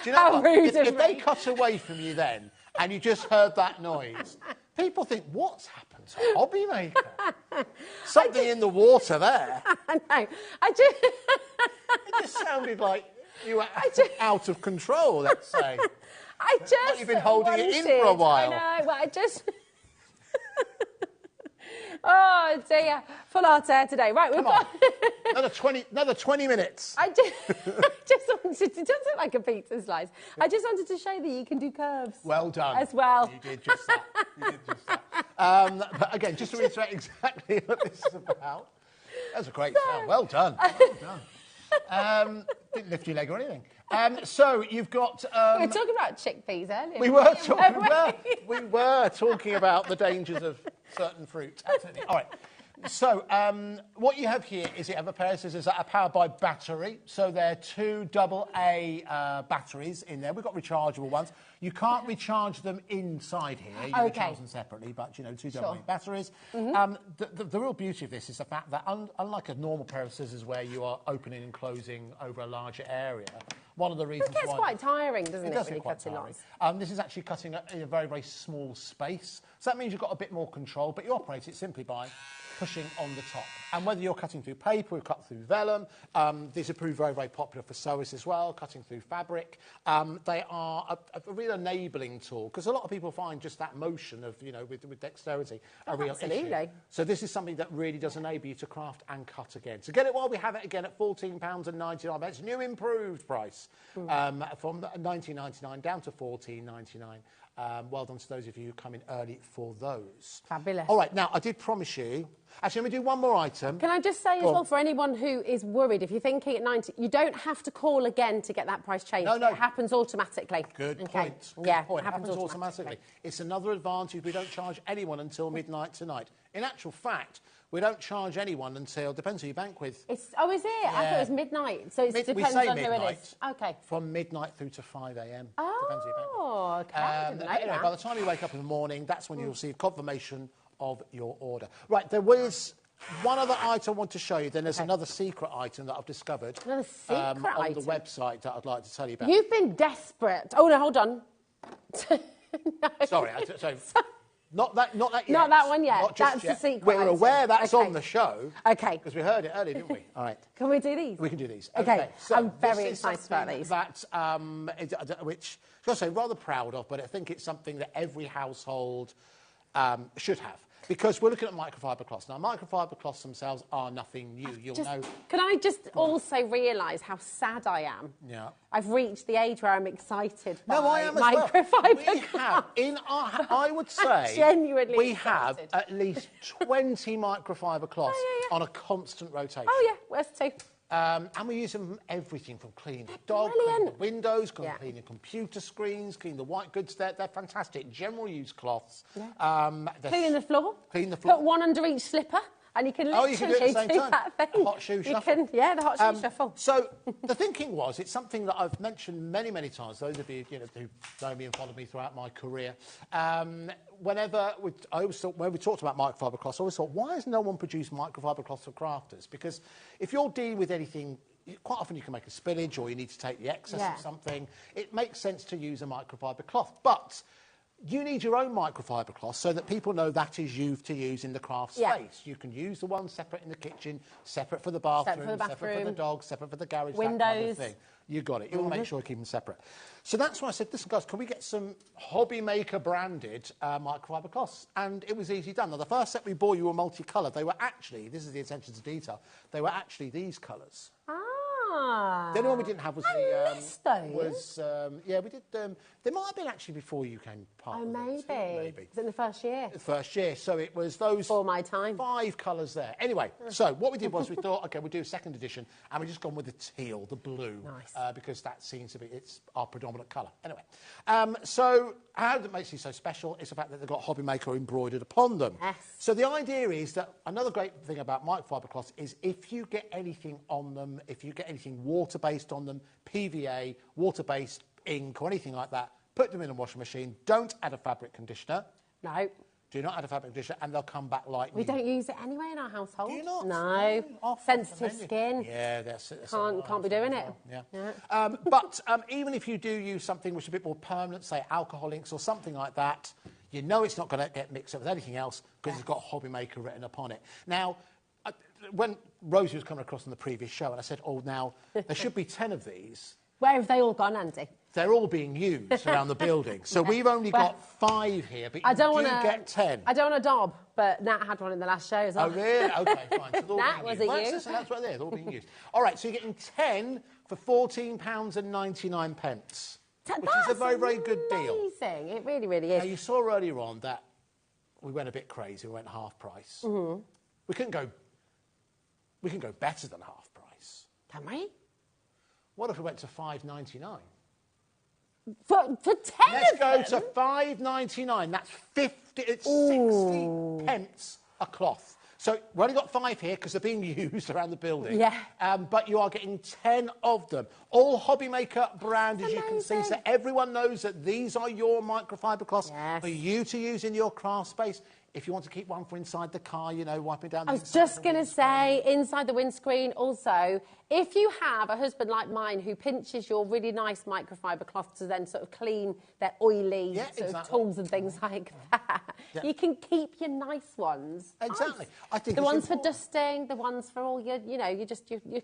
Do you know what? If they cut away from you then, and you just heard that noise, people think, what's happened to HobbyMaker? Something in the water there. No, I just... It just sounded like you were out of control, let's say. I just like you've been holding it in for a while. I know, well, I just... Oh, dear. Full hot air today. Right, we've got... another 20 minutes. I just wanted to... It does look like a pizza slice. I just wanted to show that you can do curves. Well done. As well. You did just that. But again, just to reiterate exactly what this is about. That was a great sound. Well done. Well done. Didn't lift your leg or anything. So you've got... we were talking about chickpeas earlier. We were talking about the dangers of certain fruit. Absolutely. All right. So what you have here is you have a pair of scissors that are powered by battery. So they're two AA batteries in there. We've got rechargeable ones. You can't recharge them inside here. You recharge them separately, but, you know, two AA batteries. The real beauty of this is the fact that unlike a normal pair of scissors where you are opening and closing over a larger area, one of the reasons why... It gets quite tiring, doesn't it, when you're cutting lots? This is actually cutting in a very, very small space. So that means you've got a bit more control, but you operate it simply by pushing on the top. And whether you're cutting through paper or cut through vellum, these have proved very, very popular for sewists as well, cutting through fabric. They are a real enabling tool, because a lot of people find just that motion of, you know, with dexterity a real issue. So this is something that really does enable you to craft and cut again. So get it while we have it again at £14.99. It's a new improved price from £19.99 down to £14.99. Well done to those of you who come in early for those. Fabulous. All right, now, I did promise you... Actually, let me do one more item. Can I just say as well, for anyone who is worried, if you're thinking at 90, you don't have to call again to get that price changed. No, no. It happens automatically. Good point. Yeah, it happens automatically. It's another advantage. We don't charge anyone until midnight tonight. In actual fact, we don't charge anyone until, depends who you bank with. Is it? Yeah. I thought it was midnight. So it depends on who it is. Okay. From midnight through to 5 a.m. Oh, okay. By the time you wake up in the morning, that's when you'll receive confirmation of your order. Right, there was one other item I want to show you. Then there's another secret item that I've discovered on the website that I'd like to tell you about. You've been desperate. Oh, no, hold on. No. Sorry. Not that yet. Not that one yet. That's yet. the secret. We're aware that's on the show. Okay. Because we heard it earlier, didn't we? All right. Can we do these? We can do these. Okay. So I'm very excited about these. Which I say rather proud of, but I think it's something that every household should have. Because we're looking at microfiber cloths. Now, microfiber cloths themselves are nothing new. You'll know. Can I just also realise how sad I am? Yeah. I've reached the age where I'm excited by I am microfiber cloths. We have, I would say, genuinely we have at least 20 microfiber cloths on a constant rotation. Oh, yeah. Where's two? And we use them for everything, from cleaning the dog, cleaning the windows, cleaning computer screens, cleaning the white goods. They're fantastic. General use cloths. Cleaning the floor. Clean the floor. Put one under each slipper. And you can literally you can do it at the same time. that thing. The hot shoe shuffle. The hot shoe shuffle. So the thinking was, it's something that I've mentioned many, many times. Those of you, who know me and followed me throughout my career, whenever when we talked about microfiber cloths, I always thought, why has no one produced microfiber cloths for crafters? Because if you're dealing with anything, quite often you can make a spillage or you need to take the excess of something. It makes sense to use a microfiber cloth, but you need your own microfiber cloth so that people know that is you to use in the craft space. You can use the one separate in the kitchen, separate for the bathroom, separate for the dog, separate for the garage, windows. That kind of thing. You got it. You want to make sure you keep them separate. So that's why I said, listen, guys, can we get some HobbyMaker branded microfiber cloths? And it was easily done. Now, the first set we bought you were multicoloured. They were actually, this is the attention to detail, they were actually these colours. The only one we didn't have was yeah, we did. There might have been actually before you came part. Oh, maybe. Was it in the first year? The first year. So it was those. Before my time. 5 colours there. Anyway, so what we did was we thought, okay, we'll do a second edition, and we just gone with the teal, the blue, because that seems to be it's our predominant colour. Anyway, so how that makes it so special is the fact that they've got HobbyMaker embroidered upon them. Yes. So the idea is that another great thing about microfiber cloths is if you get anything on them, if you get anything water-based on them, PVA, water-based ink or anything like that, put them in a washing machine. Don't add a fabric conditioner. No. Do not add a fabric conditioner, and they'll come back like new. We don't use it anyway in our household. Do you not? No. Sensitive skin. Yeah, that's can't be doing it. Yeah. But even if you do use something which is a bit more permanent, say alcohol inks or something like that, you know it's not going to get mixed up with anything else because it's got HobbyMaker written upon it. Now, when Rosie was coming across on the previous show, and I said, oh, now, there should be 10 of these. Where have they all gone, Andy? They're all being used around the building. So we've only got 5 here, but you get 10. I don't want a daub, but Nat had one in the last show as well. Oh, really? OK, fine. So Nat, was it you? That's right there. They're all being used. All right, so you're getting 10 for £14.99, which is a very, very good deal. Amazing. It really, really is. Now, you saw earlier on that we went a bit crazy. We went half price. Mm-hmm. We can go better than half price. Can we? What if we went to £5.99? For 10 Let's go to £5.99. That's 50. It's 60 pence a cloth. So we've only got 5 here because they're being used around the building. Yeah. But you are getting 10 of them. All HobbyMaker brand, as you can see. So everyone knows that these are your microfiber cloths for you to use in your craft space. If you want to keep one for inside the car, you know, wiping down the I was just going to say, inside the windscreen, also, if you have a husband like mine who pinches your really nice microfiber cloth to then sort of clean their oily sort of tools and things like that, you can keep your nice ones. Exactly. Nice. I think the ones for dusting, the ones for all your, you know, your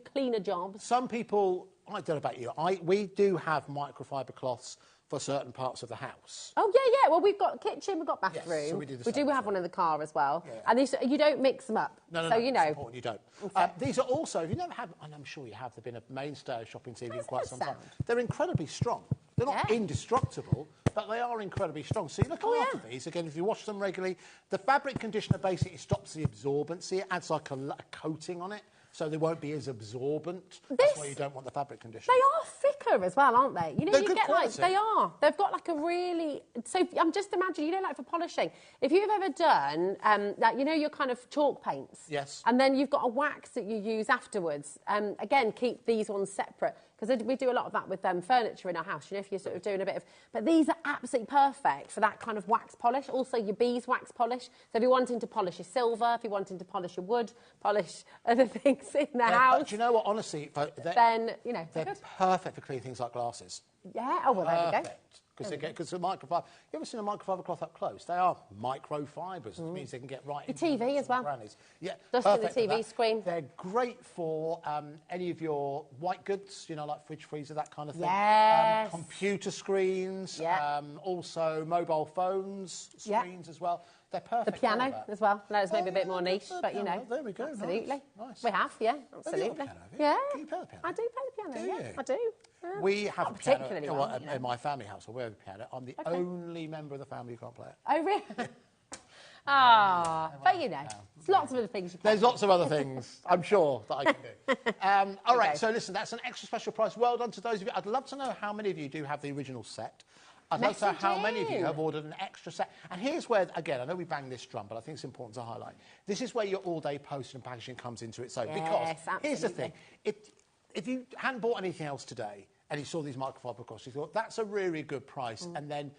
cleaner jobs. Some people, I don't know about you, we do have microfiber cloths for certain parts of the house. Oh, yeah. Well, we've got kitchen, we've got bathroom. Yes, so we do have one in the car as well. Yeah. And these, you don't mix them up. No, so, you know. It's important you don't. Okay. These are also, if you never have, and I'm sure you have, they've been a mainstay of shopping TV for quite some time. They're incredibly strong. They're not indestructible, but they are incredibly strong. So you look after these, again, if you wash them regularly, the fabric conditioner basically stops the absorbency. It adds like a coating on it, so they won't be as absorbent. That's why you don't want the fabric conditioner. They are thicker as well, aren't they? You know, you get quality. they are. They've got like a really. So I'm just imagining, you know, like for polishing. If you've ever done that, you know, your kind of chalk paints. Yes. And then you've got a wax that you use afterwards. Again, keep these ones separate because we do a lot of that with furniture in our house. You know, if you're sort of doing a bit of. But these are absolutely perfect for that kind of wax polish. Also, your beeswax polish. So if you're wanting to polish your silver, if you're wanting to polish your wood, polish other things in the house. But do you know what? Honestly, then you know they're perfect for cleaning things like glasses. Yeah. Oh well, there we go. Because the microfiber. You ever seen a microfiber cloth up close? They are microfibers, which means they can get right into your TV as well. Grannies. Yeah, dusting the TV screen. They're great for any of your white goods, you know, like fridge, freezer, that kind of thing. Yes. Computer screens. Also mobile phones screens as well. They're perfect. The piano as well. No, it's maybe a bit more niche, but you know. There we go. Absolutely. Nice. We have, absolutely. Yeah. Can you play the piano? I do play the piano. Do you? I do. We have a particularly piano in my family house. We have a piano. I'm the only member of the family who can't play it. Oh, really? But you know, there's lots of other things you can. There's lots of other things, I'm sure, that I can do. All right, so listen, that's an extra special price. Well done to those of you. I'd love to know how many of you do have the original set. I'd love to know how many of you have ordered an extra set. And here's where, again, I know we bang this drum, but I think it's important to highlight. This is where your all-day postage and packaging comes into its own. Yes, because absolutely. here's the thing. If you hadn't bought anything else today and you saw these microfiber cloths, you thought, that's a really good price. And then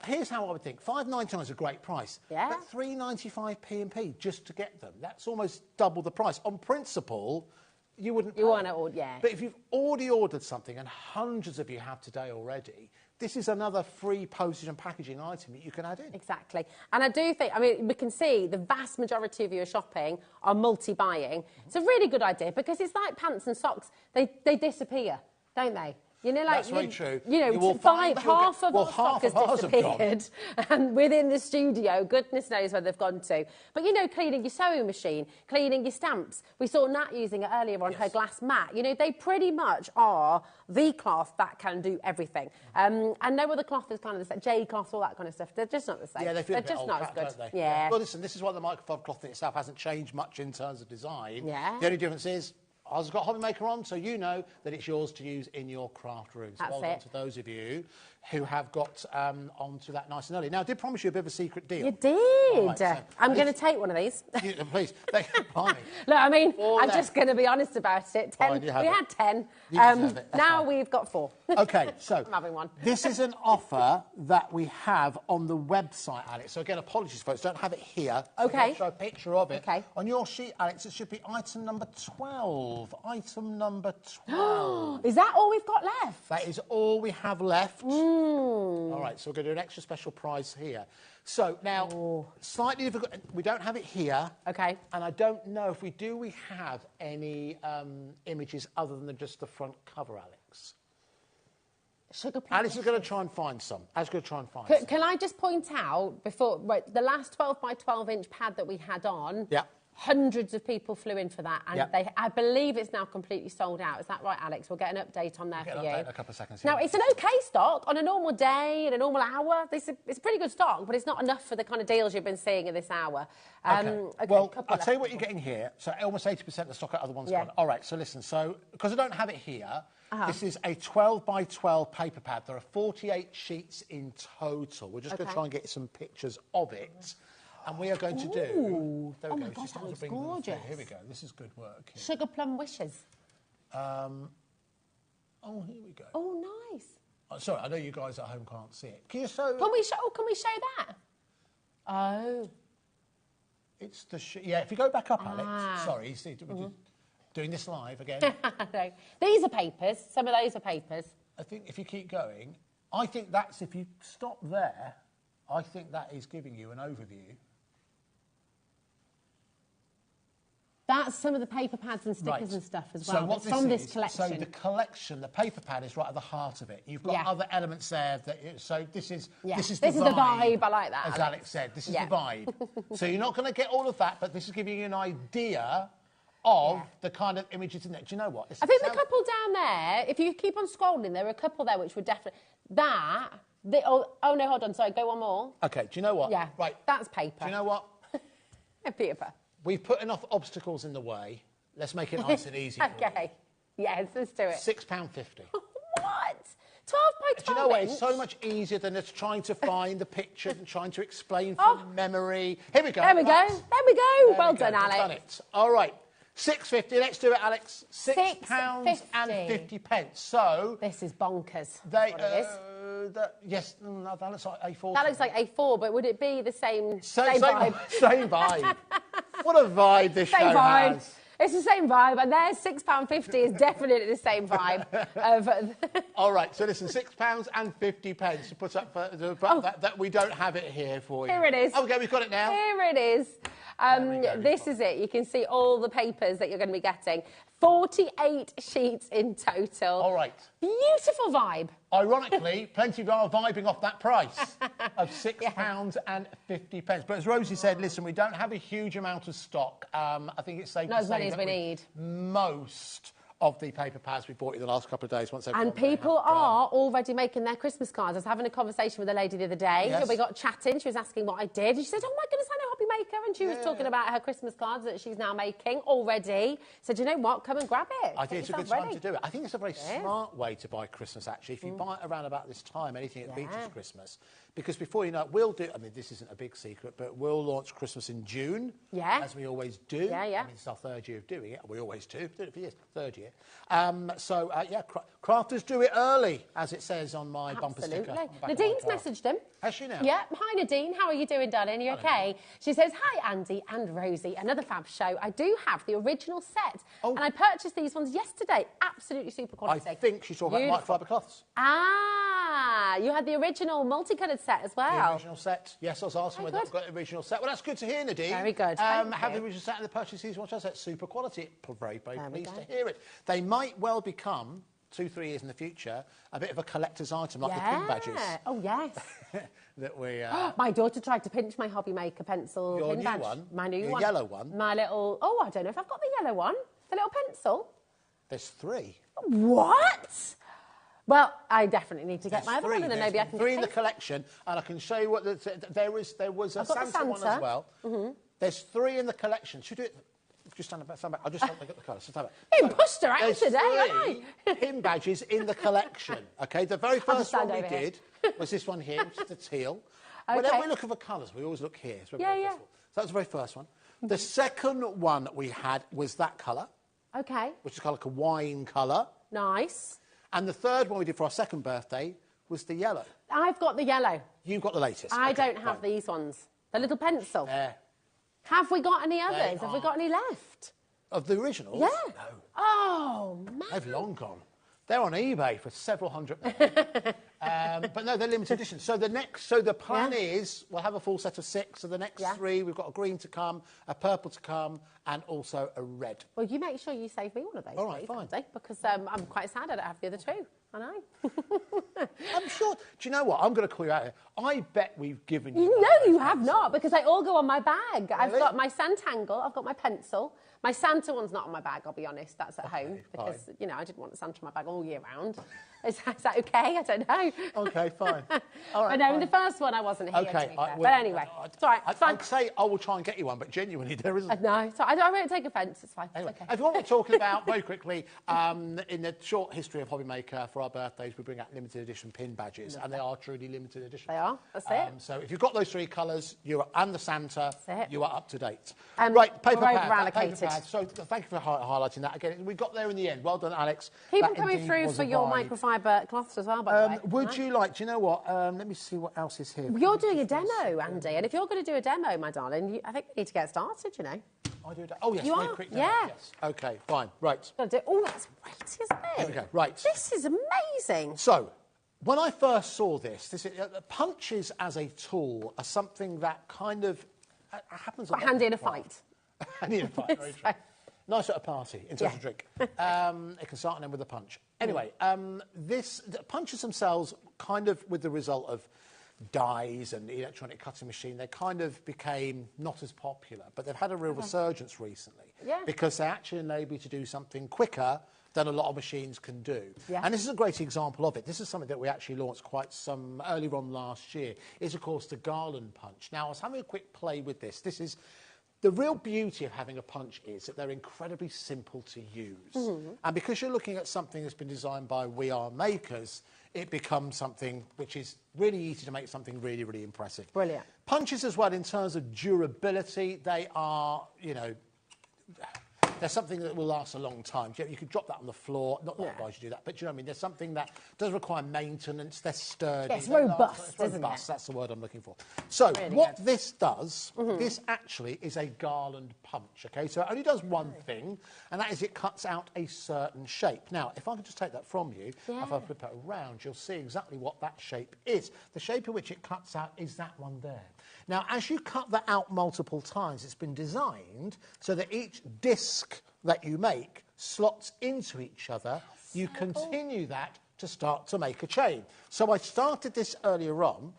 here's how I would think. $5.99 is a great price. Yeah. But $3.95 P&P just to get them. That's almost double the price. On principle, you wouldn't pay. You want to order, yeah. But if you've already ordered something, and hundreds of you have today already, this is another free postage and packaging item that you can add in. Exactly. And I do think, I mean, we can see the vast majority of your shopping are multi-buying. It's a really good idea because it's like pants and socks. They disappear, don't they? You know, like that's very true. You know, You will find half of well, our half stock has of ours have gone. disappeared, and within the studio, goodness knows where they've gone to. But you know, cleaning your sewing machine, cleaning your stamps. We saw Nat using it earlier on her glass mat. You know, they pretty much are the cloth that can do everything. And no other cloth is kind of the same. Jade cloth, all that kind of stuff. They're just not the same. Yeah, they feel They're just old not hat, as good. don't they? Yeah. Well, listen, this is why the microfiber cloth in itself hasn't changed much in terms of design. Yeah. The only difference is ours has got HobbyMaker on, so you know that it's yours to use in your craft room. So That's well done it. to those of you who have got onto that nice and early. Now, I did promise you a bit of a secret deal. You did. All right, so I'm going to take one of these. Please, they can buy me. Look, I mean, Four I'm left. just going to be honest about it. Fine, you have we it. had 10. You deserve it. That's Now fine. we've got 4. OK, so I'm having one. this is an offer that we have on the website, Alex. So, again, apologies, folks, don't have it here. So OK. I'm going to show a picture of it. OK. On your sheet, Alex, it should be item number 12. Item number 12. Is that all we've got left? That is all we have left. All right, so we're going to do an extra special prize here. So, now, slightly difficult. We don't have it here. OK. And I don't know if we do, we have any images other than just the front cover, Alex. Sugar plum. Alice is going to try and find some. Alice is going to try and find some. Can I just point out, before, the last 12 by 12 inch pad that we had on, Yeah. hundreds of people flew in for that, and Yeah. I believe it's now completely sold out. Is that right, Alex? We'll get an update on there Get for an you. update in a couple of seconds. Now, here. it's an OK stock on a normal day, in a normal hour. It's a pretty good stock, but it's not enough for the kind of deals you've been seeing in this hour. Okay, well, I'll tell you what you're getting here. So almost 80% of the stock, other ones gone. All right, so listen. So, because I don't have it here, this is a 12 by 12 paper pad. There are 48 sheets in total. We're just going to try and get some pictures of it. And we are going to do... There we go. My God, that looks Bring them through. gorgeous. Here we go. This is good work. Here. Sugar plum wishes. Oh, here we go. Oh, nice. Oh, sorry, I know you guys at home can't see it. Can you show... Can we show that? Oh. It's the... Yeah, if you go back up, Alex. Sorry, you see, we're just doing this live again. No. These are papers. Some of those are papers. I think if you keep going, I think that's... If you stop there, I think that is giving you an overview. That's some of the paper pads and stickers and stuff as well. So what it's from this collection. So the collection, the paper pad is right at the heart of it. You've got other elements there. So this is the vibe. I like that. As Alex said, this is the vibe. So you're not going to get all of that, but this is giving you an idea of the kind of images in there. Do you know what? I think the couple down there, if you keep on scrolling, there are a couple there which would definitely... oh, no, hold on. Sorry, go one more. OK, do you know what? Yeah, right. That's paper. Do you know what? Paper. We've put enough obstacles in the way. Let's make it nice and easy. OK. Yes, let's do it. £6.50. What? 12 by 12 Do you know what? inch? It's so much easier than just trying to find the pictures and trying to explain from memory. Here we go. There we go. There we go. Well done, We've Alex. done it. All right. £6.50. Let's do it, Alex. £6.50. So... This is bonkers. They, what it is. Yes, no, that looks like A4. That looks like A4, but would it be the same vibe? Same vibe. What a vibe this show has. It's the same vibe, and there's £6.50 is definitely the same vibe. All right, so listen, £6.50 to put up for that we don't have it here for you. Here it is. Okay, we've got it now. Here it is. This is it. You can see all the papers that you're going to be getting. 48 sheets in total. All right. Beautiful vibe. Ironically, plenty of people are vibing off that price of £6.50. But as Rosie said, listen, we don't have a huge amount of stock. I think it's safe to say not as many as we need. Most of the paper pads we bought in the last couple of days. And people are already making their Christmas cards. I was having a conversation with a lady the other day. Yes. We got chatting. She was asking what I did. And she said, oh, my goodness, I know HobbyMaker. And she was talking about her Christmas cards that she's now making already. So, do you know what? Come and grab it. I think it's a good time to do it. I think it's a very smart way to buy Christmas, actually. If you buy it around about this time, anything that features Christmas. Because before you know it, we'll do... I mean, this isn't a big secret, but we'll launch Christmas in June. Yeah. As we always do. Yeah, yeah. I mean, it's our third year of doing it. We always do. We've done it for years. Third year. Crafters do it early, as it says on my bumper sticker. Nadine's messaged him. Has she now? Yeah. Hi, Nadine. How are you doing, darling? You okay? She says, hi, Andy and Rosie. Another fab show. I do have the original set. And I purchased these ones yesterday. Absolutely super quality. I think she's talking about microfiber cloths. Ah, you had the original multicoloured set as well. The original set. Yes, I was asking whether I've got the original set. Well, that's good to hear, Nadine. Very good. Have the original set and the purchase season. What's that? Super quality. Very, very pleased to hear it. They might well become 2-3 years in the future, a bit of a collector's item like the pin badges. Oh, yes. That we... My daughter tried to pinch my HobbyMaker pencil Your pin new badge. one? My new Your one. yellow one? My little... Oh, I don't know if I've got the yellow one. The little pencil. There's 3. What? Well, I definitely need to get my other one, and then There's maybe I can 3 in the collection, and I can show you what... There was a Santa one as well. There's 3 in the collection. Should we do it... Just stand back. I'll just look at the colours. You pushed her out today, haven't I? Pin badges in the collection. Okay, the very first one we did was this one here, which is the teal. Okay. Whenever we look for colours, we always look here. So that was the very first one. The second one we had was that colour. Okay. Which is like a wine colour. Nice. And the third one we did for our second birthday was the yellow. I've got the yellow. You've got the latest. I don't have these ones. The little pencil. There. Have we got any others? Have we got any left? Of the originals? Yeah. No. Oh, man. They've long gone. They're on eBay for several hundred. But no, they're limited edition. So the plan is we'll have a full set of 6. So the next 3, we've got a green to come, a purple to come, and also a red. Well, you make sure you save me one of those. All right, fine. Because I'm quite sad I don't have the other 2. I know. I'm sure. Do you know what? I'm going to call you out here. I bet we've given you... No, you have not, because they all go on my bag. Really? I've got my Sanntangle, I've got my pencil. My Santa one's not on my bag, I'll be honest. That's at home, because, you know, I didn't want a Santa in my bag all year round. Is that okay? I don't know. Okay, fine. All right, but no, in the first one I wasn't here, to be fair. But anyway, it's all right, it's fine. I'd say I will try and get you one, but genuinely there isn't. No, so I won't take offence, it's fine. Anyway, it's okay. if you want me talking about, very quickly, in the short history of HobbyMaker, for our birthdays, we bring out limited edition pin badges, and they are truly limited edition. They are, that's it. So if you've got those 3 colours, and the Santa, you are up to date. Right, paper pad. allocated. Paper pad. So thank you for highlighting that again. We got there in the end. Well done, Alex. Keep them coming through for your microfiber cloths as well, by the way. Would you like, do you know what? Let me see what else is here. You're doing a demo, Andy, and if you're going to do a demo, my darling, I think we need to get started, you know. I do. Oh, yes, you very are? quick demo. Yeah. Yes. OK, fine. Right. Oh, that's great, isn't it? Here we go. Right. This is amazing. So, when I first saw this punches as a tool are something that kind of happens a lot. Handy in a fight. Handy in a fight, very true. Nice at a party, in terms of drink. It can start and end with a punch. Anyway, the punches themselves, kind of with the result of dies and the electronic cutting machine, they kind of became not as popular. But they've had a real resurgence recently. Because they actually enable you to do something quicker than a lot of machines can do. And this is a great example of it. This is something that we actually launched quite some earlier on last year, is, of course, the garland punch. Now, I was having a quick play with this. This is... The real beauty of having a punch is that they're incredibly simple to use. And because you're looking at something that's been designed by We Are Makers, it becomes something which is really easy to make something really, really impressive. Brilliant. Punches as well, in terms of durability, they are, you know... There's something that will last a long time. You could drop that on the floor. Not that I advise you do that, but you know what I mean? There's something that does require maintenance. They're sturdy. It's robust, isn't it? That's the word I'm looking for. So what this does, this actually is a garland punch, OK? So it only does one thing, and that is it cuts out a certain shape. Now, if I could just take that from you, if I flip it around, you'll see exactly what that shape is. The shape in which it cuts out is that one there. Now, as you cut that out multiple times, it's been designed so that each disc that you make slots into each other. You continue that to start to make a chain. So I started this earlier on.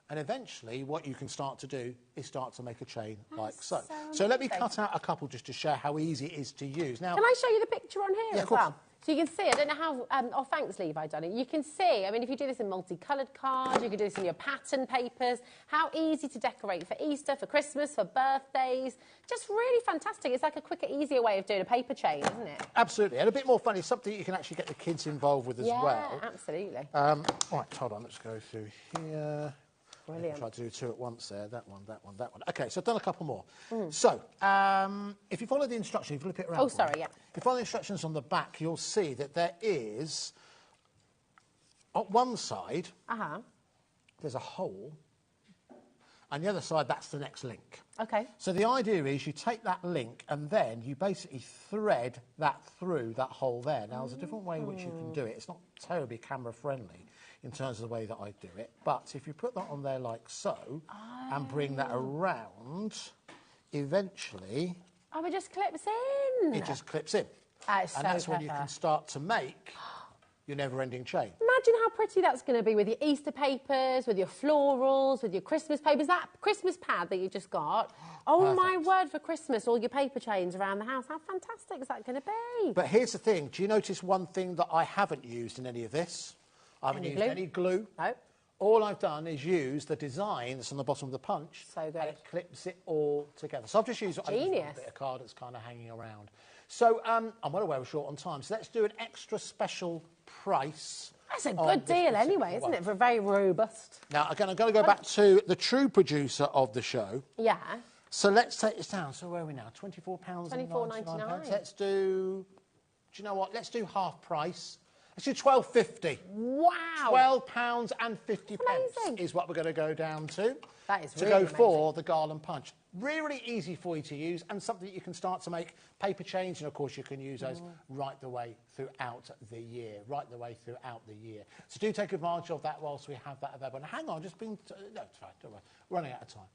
And eventually, what you can start to do is start to make a chain like so. So let me cut out a couple just to show how easy it is to use. Now, can I show you the picture on here as well? So you can see, I don't know how, oh, thanks, Levi, done it. You can see, I mean, if you do this in multicoloured cards, you can do this in your pattern papers, how easy to decorate for Easter, for Christmas, for birthdays. Just really fantastic. It's like a quicker, easier way of doing a paper chain, isn't it? Absolutely. And a bit more fun. It's something you can actually get the kids involved with as well. Yeah, absolutely. Right, hold on, let's go through here. Brilliant. Try to do 2 at once there. That one, that one, that one. OK, so I've done a couple more. So, if you follow the instructions, if you flip it around. Oh, sorry, yeah. If you follow the instructions on the back, you'll see that there is, on one side, there's a hole. And the other side, that's the next link. OK. So the idea is you take that link and then you basically thread that through that hole there. Now, there's a different way in which you can do it. It's not terribly camera-friendly in terms of the way that I do it. But if you put that on there like so and bring that around, eventually... Oh, it just clips in. It just clips in. That is so and that's when you clever. can start to make your never-ending chain. Imagine how pretty that's going to be with your Easter papers, with your florals, with your Christmas papers. That Christmas pad that you just got, oh my word, for Christmas, all your paper chains around the house. How fantastic is that going to be? But here's the thing. Do you notice one thing that I haven't used in any of this? I haven't used any glue. No. All I've done is use the design that's on the bottom of the punch. So good. And it clips it all together. So I've just used a bit of card that's kind of hanging around. So I'm well aware we're short on time. So let's do an extra special price. That's a good deal anyway, isn't it, for a very robust... Now, again, I'm going to go back to the true producer of the show. Yeah. So let's take this down. So where are we now? £24.99. £24.99. Let's do... Do you know what? Let's do half price. Let's do £12.50. Wow. £12.50 is what we're going to go down to. That is to really go amazing. for the garland punch. Really easy for you to use and something that you can start to make paper chains, and of course you can use those right the way throughout the year. So do take advantage of that whilst we have that available. Now hang on, just been... no, it's fine, don't worry. We're running out of time.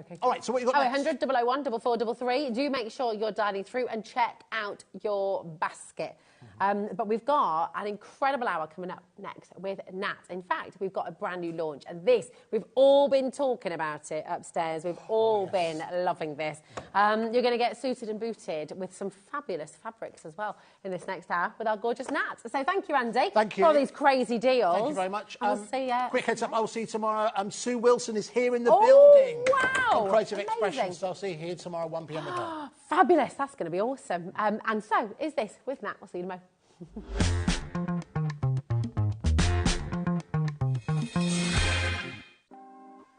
Okay. All right, so what you got next? 0800 001 4433. Do make sure you're dialing through and check out your basket. But we've got an incredible hour coming up next with Nat. In fact, we've got a brand new launch, and this, we've all been talking about it upstairs. We've all been loving this. You're going to get suited and booted with some fabulous fabrics as well in this next hour with our gorgeous Nat. So thank you, Andy. Thank you. For all these crazy deals. Thank you very much. We'll see you. Quick heads up, I'll see you tomorrow. Sue Wilson is here in the building. Wow. On Creative Amazing. Expressions, so I'll see you here tomorrow, 1 p.m. with her. Fabulous. That's going to be awesome. And so is this with Nat. We'll see you tomorrow.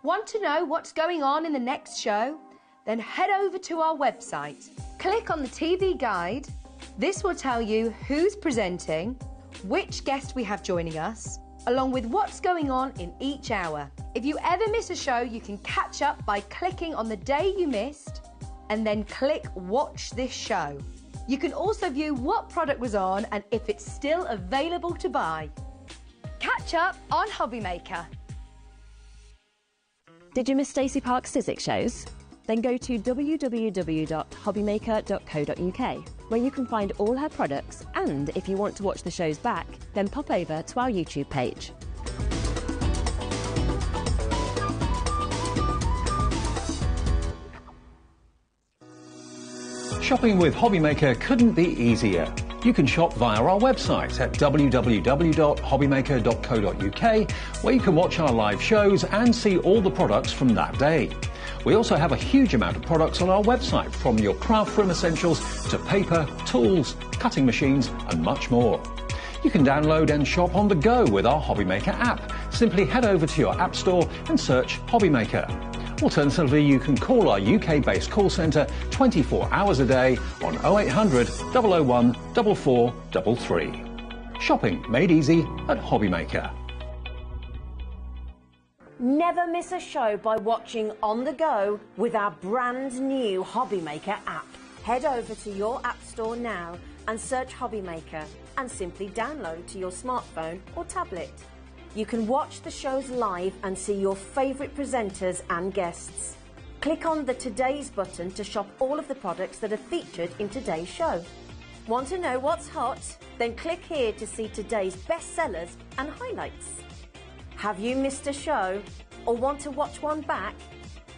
Want to know what's going on in the next show? Then head over to our website. Click on the TV guide. This will tell you who's presenting, which guest we have joining us, along with what's going on in each hour. If you ever miss a show, you can catch up by clicking on the day you missed and then click Watch This Show. You can also view what product was on and if it's still available to buy. Catch up on HobbyMaker. Did you miss Stacey Park's Sizzix shows? Then go to www.hobbymaker.co.uk, where you can find all her products, and if you want to watch the shows back, then pop over to our YouTube page. Shopping with HobbyMaker couldn't be easier. You can shop via our website at www.hobbymaker.co.uk, where you can watch our live shows and see all the products from that day. We also have a huge amount of products on our website, from your craft room essentials to paper, tools, cutting machines and much more. You can download and shop on the go with our HobbyMaker app. Simply head over to your app store and search HobbyMaker. Alternatively, you can call our UK-based call centre 24 hours a day on 0800 001 4433. Shopping made easy at HobbyMaker. Never miss a show by watching on the go with our brand new HobbyMaker app. Head over to your app store now and search HobbyMaker and simply download to your smartphone or tablet. You can watch the shows live and see your favourite presenters and guests. Click on the Today's button to shop all of the products that are featured in today's show. Want to know what's hot? Then click here to see today's bestsellers and highlights. Have you missed a show or want to watch one back?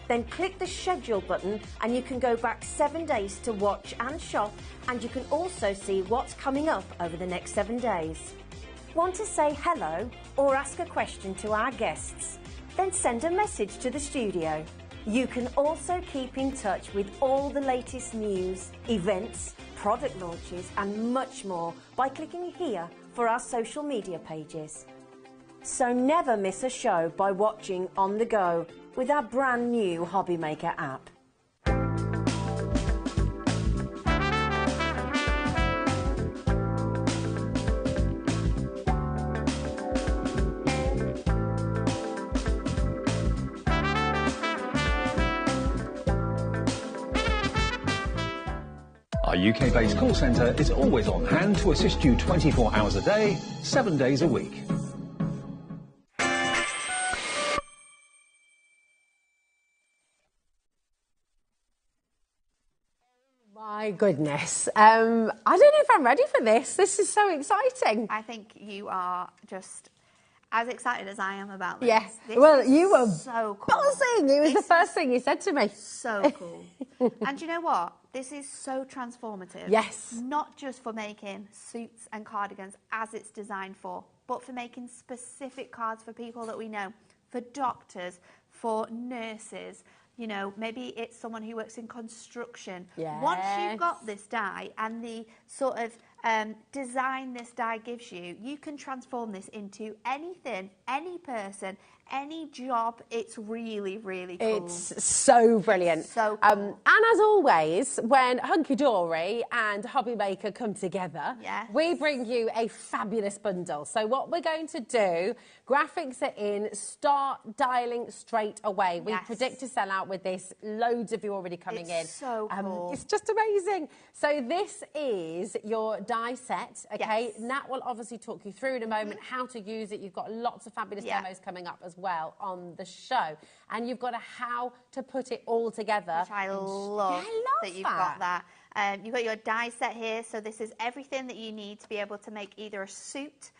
Then click the schedule button and you can go back 7 days to watch and shop, and you can also see what's coming up over the next 7 days. Want to say hello or ask a question to our guests? Then send a message to the studio. You can also keep in touch with all the latest news, events, product launches and much more by clicking here for our social media pages. So never miss a show by watching on the go with our brand new HobbyMaker app. Our UK-based call centre is always on hand to assist you 24 hours a day, 7 days a week. my goodness. I don't know if I'm ready for this. This is so exciting. I think you are just as excited as I am about this. Yes. This Well, you were so cool. buzzing. It was the first thing you said to me. So cool. And you know what? This is so transformative. Yes. Not just for making suits and cardigans as it's designed for, but for making specific cards for people that we know, for doctors, for nurses. You know, maybe it's someone who works in construction. Yes. Once you've got this die and the sort of design this die gives you, you can transform this into anything, any person, any job. It's really, really cool. It's so brilliant. So cool. And as always, when Hunky Dory and HobbyMaker come together, we bring you a fabulous bundle. So what we're going to do, graphics are in, start dialing straight away. We predict to sell out with this. Loads of you already coming in. So cool. It's just amazing. So this is your die set, okay? Nat will obviously talk you through in a moment how to use it. You've got lots of fabulous demos coming up as well on the show. And you've got a how to put it all together. Which I love that you've got that. You've got your die set here. So this is everything that you need to be able to make either a suit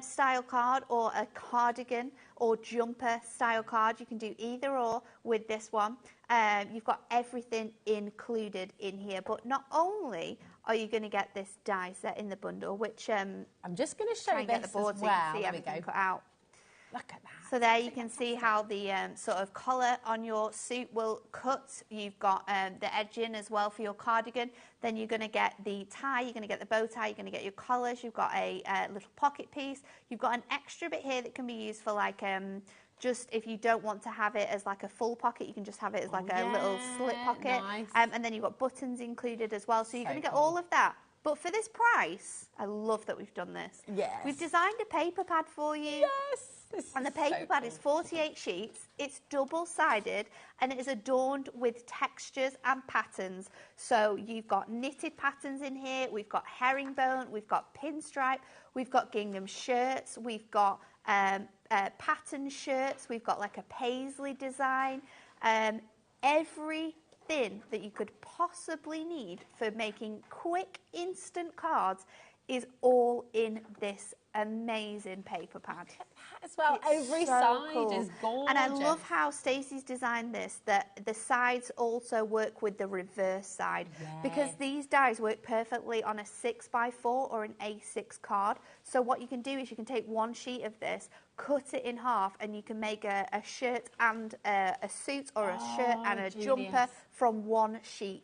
style card or a cardigan or jumper style card. You can do either or with this one. You've got everything included in here. But not only are you going to get this die set in the bundle, which I'm just going to show this get the board as so well. you can see everything cut out. Look at that. So there you can see how the sort of collar on your suit will cut. You've got the edging as well for your cardigan. Then you're going to get the tie, you're going to get the bow tie, you're going to get your collars. You've got a little pocket piece. You've got an extra bit here that can be used for like just if you don't want to have it as like a full pocket, you can just have it as like a little slit pocket. Nice. And then you've got buttons included as well. So you're going to get all of that. But for this price, I love that we've done this. Yes. We've designed a paper pad for you. Yes. And the paper pad is 48 sheets. It's double-sided and it is adorned with textures and patterns. So you've got knitted patterns in here. We've got herringbone. We've got pinstripe. We've got gingham shirts. We've got pattern shirts. We've got like a paisley design. Everything that you could possibly need for making quick, instant cards is all in this amazing paper pad. As well, every side is gorgeous. And I love how Stacey's designed this, that the sides also work with the reverse side. Because these dies work perfectly on a 6x4 or an A6 card. So what you can do is you can take one sheet of this, cut it in half, and you can make a shirt and a suit or a shirt and a jumper from one sheet.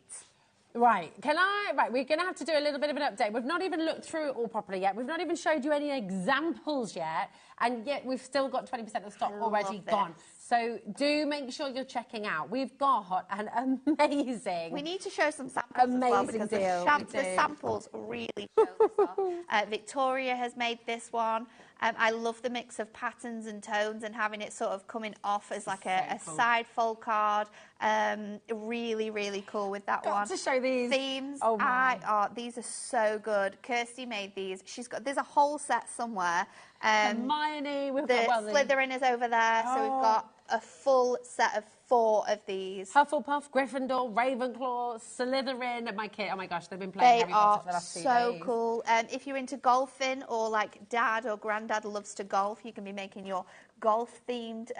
Right, we're going to have to do a little bit of an update. We've not even looked through it all properly yet. We've not even showed you any examples yet. And yet we've still got 20% of stock already gone. So do make sure you're checking out. We've got an amazing... We need to show some samples as well, because the samples really show this off. Victoria has made this one. I love the mix of patterns and tones and having it sort of coming off as like a side fold card. Really, really cool with that one. Got to show these. Themes. Oh my. These are so good. Kirsty made these. There's a whole set somewhere. Hermione. Slytherin is over there. So we've got a full set of 4 of these. Hufflepuff, Gryffindor, Ravenclaw, Slytherin, and my kid. Oh my gosh, they've been playing Harry Potter for the last 2 days. They are so cool. If you're into golfing, or like dad or granddad loves to golf, you can be making your golf-themed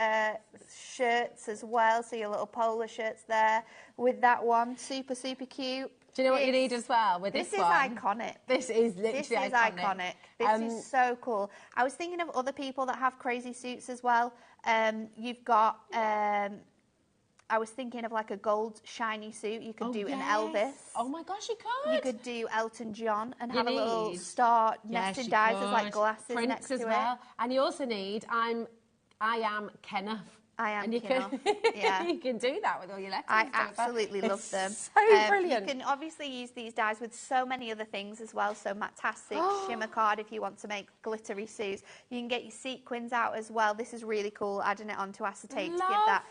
shirts as well. So your little polo shirts there with that one. Super, super cute. Do you know what you need as well with this one? This is iconic. This is literally iconic. This is so cool. I was thinking of other people that have crazy suits as well. You've got... I was thinking of like a gold shiny suit. You could do an Elvis. Oh my gosh, you could. You could do Elton John and have a little star nested dies as like glasses Prince next as to well. it. And you also need I am Kenneth. I am and you Kenneth. can, you can do that with all your letters. I absolutely love them. So brilliant. You can obviously use these dies with so many other things as well. So Matastic, shimmer card if you want to make glittery suits. You can get your sequins out as well. This is really cool, adding it onto acetate to give that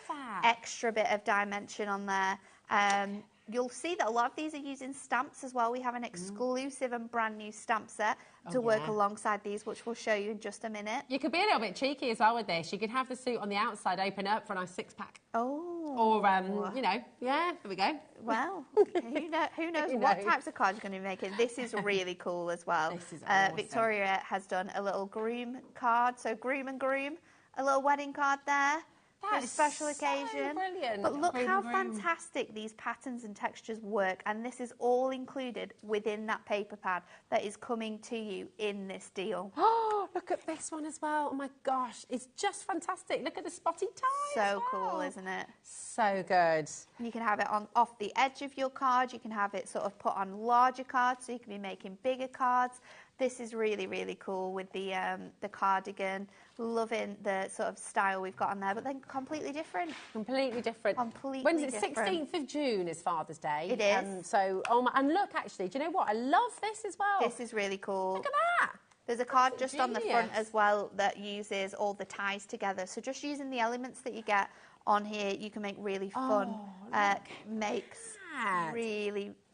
extra bit of dimension on there. You'll see that a lot of these are using stamps as well. We have an exclusive and brand new stamp set. to work alongside these, which we'll show you in just a minute. You could be a little bit cheeky as well with this. You could have the suit on the outside open up for a nice 6-pack. Oh. Or, you know, there we go. Well, who knows what types of cards you're going to be making. This is really cool as well. This is awesome. Victoria has done a little groom card, so groom and groom, a little wedding card there. For a special occasion. Brilliant. But look how fantastic these patterns and textures work, and this is all included within that paper pad that is coming to you in this deal. Oh, look at this one as well. Oh my gosh, it's just fantastic. Look at the spotty tie. So cool, isn't it? So good. You can have it on off the edge of your card. You can have it sort of put on larger cards, so you can be making bigger cards. This is really, really cool with the cardigan. Loving the sort of style we've got on there, but then completely different. Completely different. Completely When's it? different. 16th of June is Father's Day. It is. So, and look, actually, do you know what? I love this as well. This is really cool. Look at that. There's a card just on the front as well that uses all the ties together. So just using the elements that you get on here, you can make really fun makes.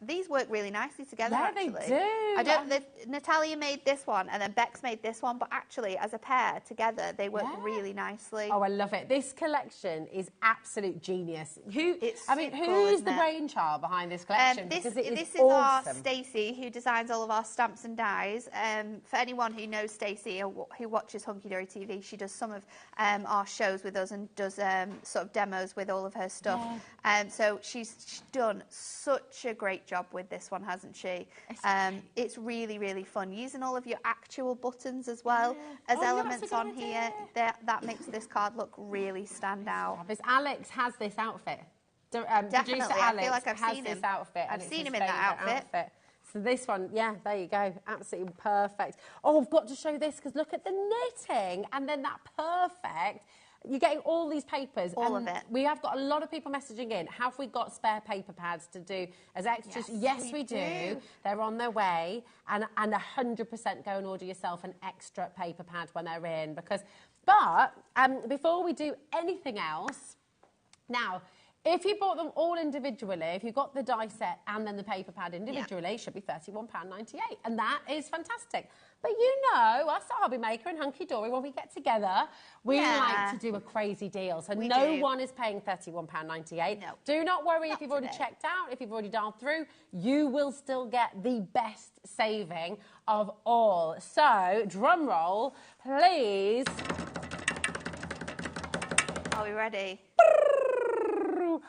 These work really nicely together. Yeah, actually. they do. Natalia made this one, and then Bex made this one, but actually, as a pair together, they work really nicely. Oh, I love it. This collection is absolute genius. Who's cool, the brainchild behind this collection? This because it is awesome. our Stacey, who designs all of our stamps and dies. For anyone who knows Stacey or who watches Hunky Dory TV, she does some of our shows with us and does sort of demos with all of her stuff. So she's done such a great job with this one, hasn't she? It's really, really fun. Using all of your actual buttons as well as elements on here, that makes this card look really stand out. Because Alex has this outfit. Definitely, Producer I Alex feel like I've has seen this him. outfit. I've seen him in that outfit. So this one, there you go, absolutely perfect. Oh, I've got to show this because look at the knitting and then that perfect. You're getting all these papers. All of it. We have got a lot of people messaging in. Have we got spare paper pads to do as extras? Yes, we do. They're on their way. And 100% go and order yourself an extra paper pad when they're in. But before we do anything else, now, if you bought them all individually, if you got the die set and then the paper pad individually, it should be £31.98. And that is fantastic. But you know, us at HobbyMaker and Hunky Dory, when we get together, we like to do a crazy deal. So no one is paying £31.98. No. Do not worry if you've already checked out, if you've already dialed through, you will still get the best saving of all. So, drum roll, please. Are we ready? Oh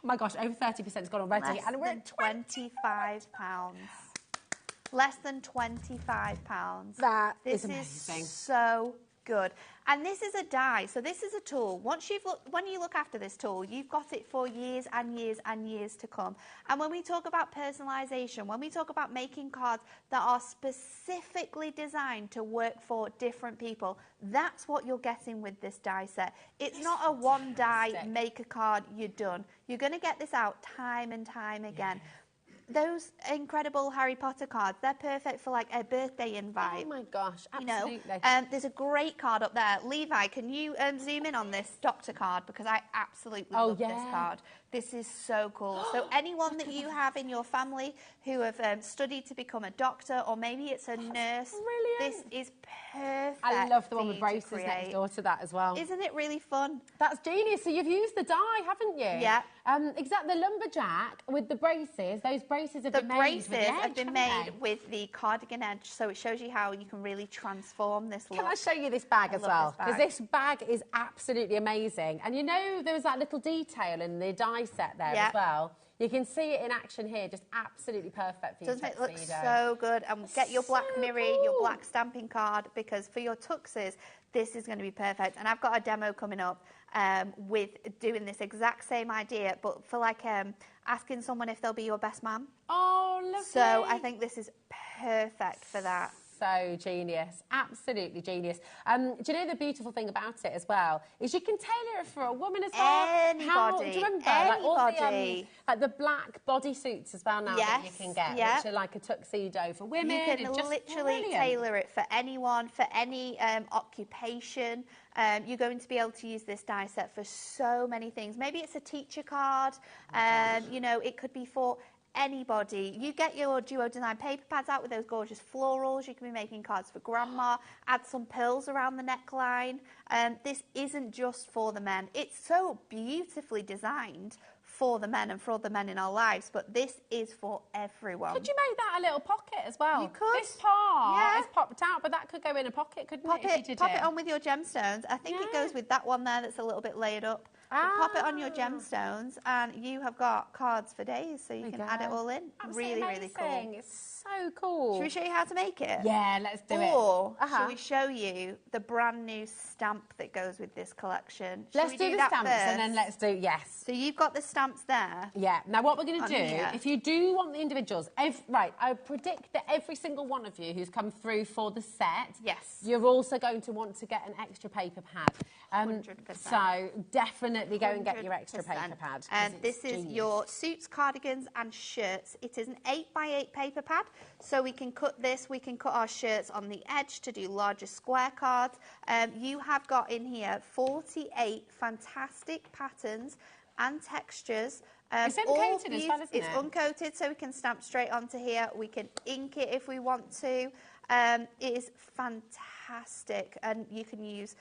my gosh, over 30% has gone already. Less and we're at £25. Less than £25. That is amazing. So good. And this is a die, so this is a tool. When you look after this tool, you've got it for years and years and years to come. And when we talk about personalisation, when we talk about making cards that are specifically designed to work for different people, that's what you're getting with this die set. It's not a one die, make a card, you're done. You're going to get this out time and time again. Those incredible Harry Potter cards, they're perfect for like a birthday invite. Oh my gosh, absolutely. You know, there's a great card up there. Levi, can you zoom in on this doctor card? Because I absolutely love this card. This is so cool. So anyone that you have in your family who have studied to become a doctor, or maybe it's a nurse, this is perfect. I love the one with braces next door to that as well. Isn't it really fun? That's genius. So you've used the die, haven't you? Yeah. Exactly. The lumberjack with the braces. Those braces have been made with the edge, have been made with the cardigan edge, so it shows you how you can really transform this look. Can I show you this bag as well? Because this bag is absolutely amazing. And you know, there was that little detail in the die set there as well. You can see it in action here, just absolutely perfect for your tuxedo. Doesn't it look so good? And get your black mirror, your black stamping card, because for your tuxes, this is going to be perfect. And I've got a demo coming up with doing this exact same idea, but for like asking someone if they'll be your best man. Oh, lovely. So I think this is perfect for that. So genius, absolutely genius. Do you know the beautiful thing about it as well is you can tailor it for a woman as well. Anybody. Do you remember like all the, like the black bodysuits as well now that you can get, which are like a tuxedo for women. You can literally tailor it for anyone, for any occupation. You're going to be able to use this die set for so many things. Maybe it's a teacher card. You know, it could be for anybody. You get your duo design paper pads out with those gorgeous florals. You can be making cards for grandma. Add some pearls around the neckline. This isn't just for the men. It's so beautifully designed for the men and for the men in our lives, but this is for everyone. Could you make that a little pocket as well? You could. This part is popped out, but that could go in a pocket, couldn't it? Pop it on with your gemstones. I think it goes with that one there that's a little bit layered up. Pop it on your gemstones and you have got cards for days, so you can add it all in. Absolutely really cool. It's so cool. Should we show you how to make it? Yeah, let's do it. Or should we show you the brand new stamp that goes with this collection? Let's do the stamps first? and then let's do, yes. So you've got the stamps there. Yeah. Now what we're going to do, here. if you do want the individuals, right, I predict that every single one of you who's come through for the set, you're also going to want to get an extra paper pad. 100%. So definitely go and get your extra paper pad. And this is your suits, cardigans and shirts. It is an 8x8 paper pad, so we can cut this, we can cut our shirts on the edge to do larger square cards. You have got in here 48 fantastic patterns and textures. It's uncoated as well, isn't it? It's uncoated, so we can stamp straight onto here. We can ink it if we want to. It is fantastic, and you can use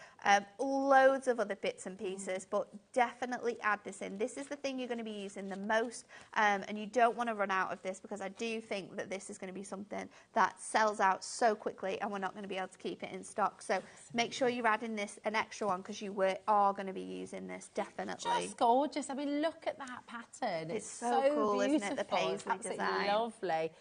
loads of other bits and pieces, but definitely add this in. This is the thing you're going to be using the most, and you don't want to run out of this, because I do think that this is going to be something that sells out so quickly and we're not going to be able to keep it in stock. So make sure you're adding this an extra one, because you are going to be decent this, definitely. Just gorgeous. I mean, look at that pattern. It's so cool, beautiful. isn't it, the paisley design? Lovely.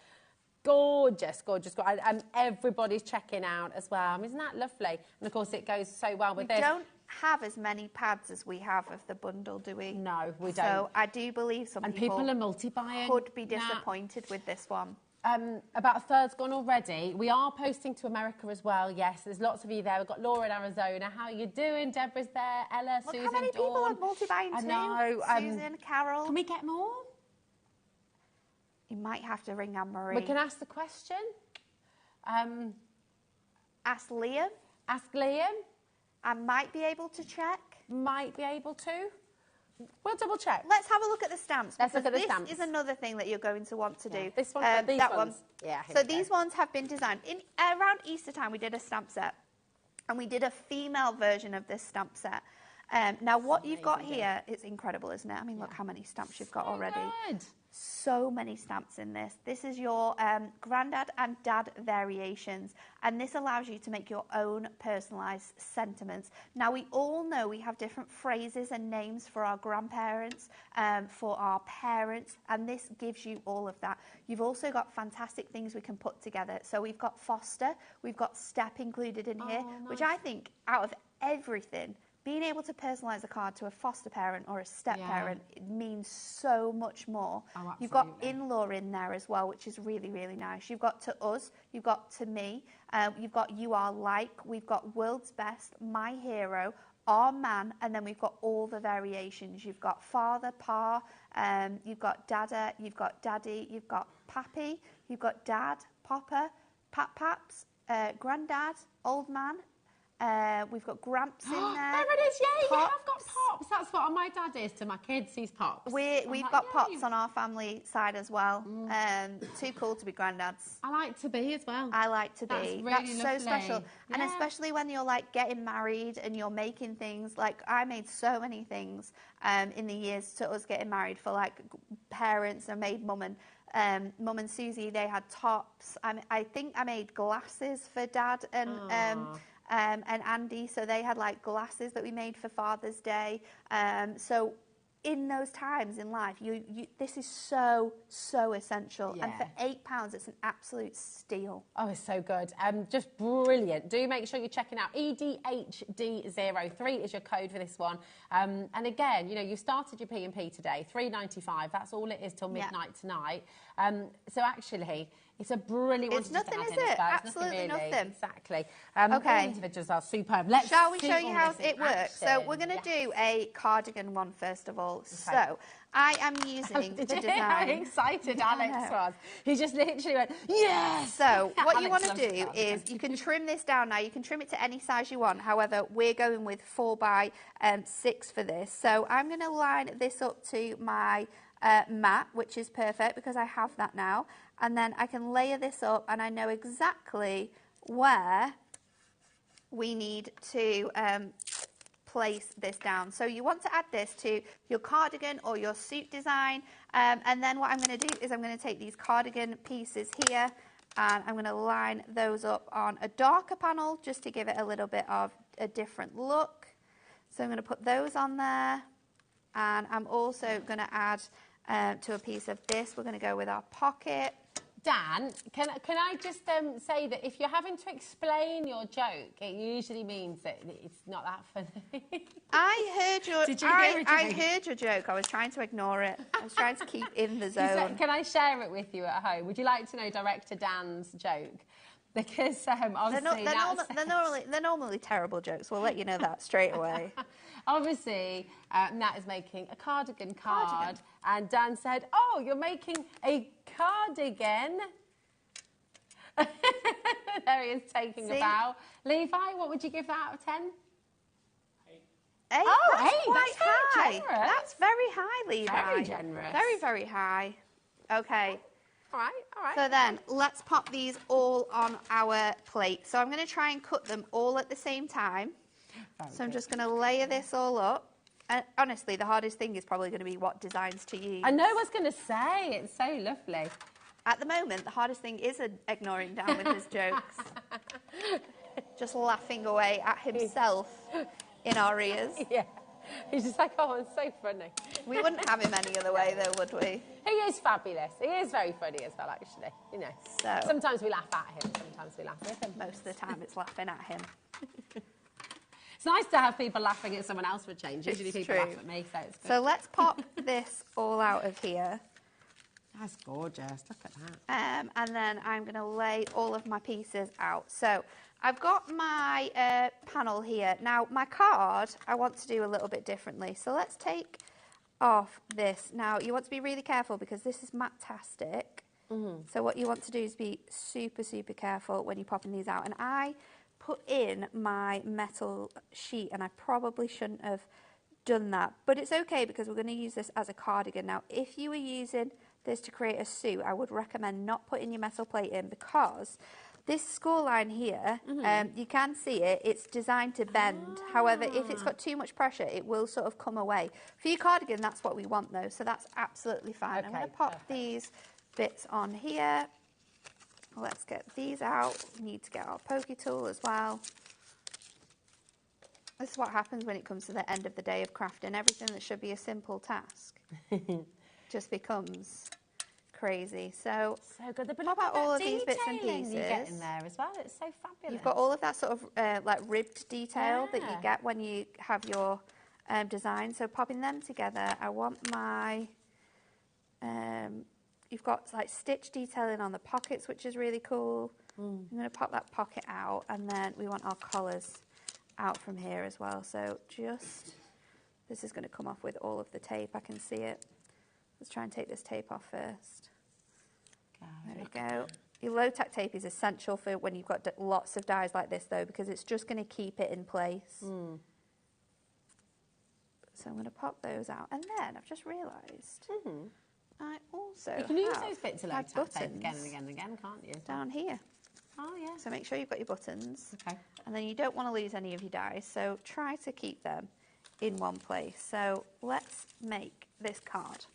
Gorgeous, gorgeous. And everybody's checking out as well. I mean, isn't that lovely? And of course, it goes so well with this. We don't have as many pads as we have of the bundle, do we? No, we don't. So I do believe some people are multi-buying. Could be disappointed with this one. About a third's gone already. We are posting to America as well. Yes, there's lots of you there. We've got Laura in Arizona. How are you doing? Deborah's there. Ella, Look Susan, how many people Dawn. are multi-buying too. I know. Susan, Carol. Can we get more? You might have to ring Anne-Marie. We can ask the question. Ask Liam. Ask Liam. I might be able to check. Might be able to. We'll double check. Let's have a look at the stamps. Let's look at the this stamps. This is another thing that you're going to want to do. This one, these that ones. one. Yeah. So these ones have been designed around Easter time. We did a stamp set, and we did a female version of this stamp set. Now, what you've got here, it's incredible, isn't it? I mean, look how many stamps you've got already. Good. So many stamps in this. This is your granddad and dad variations, and this allows you to make your own personalised sentiments. Now, we all know we have different phrases and names for our grandparents, for our parents, and this gives you all of that. You've also got fantastic things we can put together. So we've got foster, we've got step included in here, which I think out of everything, being able to personalise a card to a foster parent or a step parent, it means so much more. Oh, you've got in-law in there as well, which is really, really nice. You've got to us, you've got to me, you've got you are like, we've got world's best, my hero, our man, and then we've got all the variations. You've got father, pa, you've got dada, you've got daddy, you've got pappy, you've got dad, papa, pap-paps, granddad, old man. We've got Gramps in there. There it is, yay! Yeah, I've got pops. That's what my dad is to my kids. He's pops. We've got pops on our family side as well. Too cool to be granddads. I like to be as well. I like to be. That's so special. And especially when you're like getting married and you're making things. Like I made so many things in the years to us getting married for like parents. I made Mum and Susie. They had tops. I think I made glasses for Dad and Andy, so they had like glasses that we made for Father's Day. So in those times in life, this is so essential. And for £8, it's an absolute steal. Oh, it's so good. Just brilliant. Do make sure you're checking out EDHD03 is your code for this one. And again, you know, you started your P&P today, $3.95. That's all it is till midnight tonight. So actually, it's a brilliant one. It's nothing, is it? Absolutely nothing. Exactly. Okay. The individuals are superb. Shall we show you how it works? So we're going to do a cardigan one first of all. Okay. So I am using the design. How excited Alex was. He just literally went, yes! So what you want to do is you can trim this down now. You can trim it to any size you want. However, we're going with 4x6 for this. So I'm going to line this up to my matte, which is perfect because I have that now. And then I can layer this up and I know exactly where we need to place this down. So you want to add this to your cardigan or your suit design. And then what I'm going to do is I'm going to take these cardigan pieces here and I'm going to line those up on a darker panel just to give it a little bit of a different look. So I'm going to put those on there. And I'm also going to add to a piece of this. We're going to go with our pocket. Dan, can I just say that if you're having to explain your joke, it usually means that it's not that funny. I heard your. Did you hear it? I heard your joke. I was trying to ignore it. I was trying to keep in the zone. Can I share it with you at home? Would you like to know Director Dan's joke? Because obviously they're normally terrible jokes. We'll let you know that straight away. Obviously, Nat is making a cardigan card, and Dan said, "Oh, you're making a cardigan." There he is taking a bow. Levi, what would you give that out of 10? 8. Oh, that's 8. quite That's high. very generous. That's very high, Levi. Very generous. Very, very high. Okay. All right. So then, let's pop these all on our plate. So I'm going to try and cut them all at the same time. So I'm just going to layer this all up. And honestly, the hardest thing is probably going to be what designs to use. I know what I was going to say. It's so lovely. At the moment, the hardest thing is ignoring Dan with his jokes. Just laughing away at himself in our ears. Yeah. He's just like, oh, it's so funny. We wouldn't have him any other way, though, would we? He is fabulous. He is very funny as well, actually. You know. So sometimes we laugh at him. Sometimes we laugh with him. Most of the time, it's laughing at him. It's nice to have people laughing at someone else for a change. Usually people laugh at me, so it's good. So let's pop this all out of here. That's gorgeous. Look at that. And then I'm going to lay all of my pieces out. So I've got my panel here. Now, my card, I want to do a little bit differently. So let's take off this. Now, you want to be really careful because this is matte-tastic. So what you want to do is be super, super careful when you're popping these out. And I put in my metal sheet, and I probably shouldn't have done that. But it's okay because we're going to use this as a cardigan. Now, if you were using this to create a suit, I would recommend not putting your metal plate in because this score line here, you can see it, it's designed to bend. However, if it's got too much pressure, it will sort of come away. For your cardigan, that's what we want though, so that's absolutely fine. I'm going to pop these bits on here. Let's get these out. We need to get our pokey tool as well. This is what happens when it comes to the end of the day of crafting. Everything that should be a simple task just becomes crazy. So good. Pop out all of these bits and pieces. You get in there as well. It's so fabulous. You've got all of that sort of like ribbed detail that you get when you have your design. So popping them together, I want my... you've got like stitch detailing on the pockets, which is really cool. I'm going to pop that pocket out, and then we want our collars out from here as well. So this is going to come off with all of the tape. I can see it. Let's try and take this tape off first. There we go. Your low-tack tape is essential for when you've got lots of dies like this, though, because it's just going to keep it in place. So I'm going to pop those out. And then I've just realised I also You can use those bits of low-tack tape again and again and again, can't you? Down here. Oh, yeah. So make sure you've got your buttons. Okay. And then you don't want to lose any of your dies, so try to keep them in one place. So let's make this card.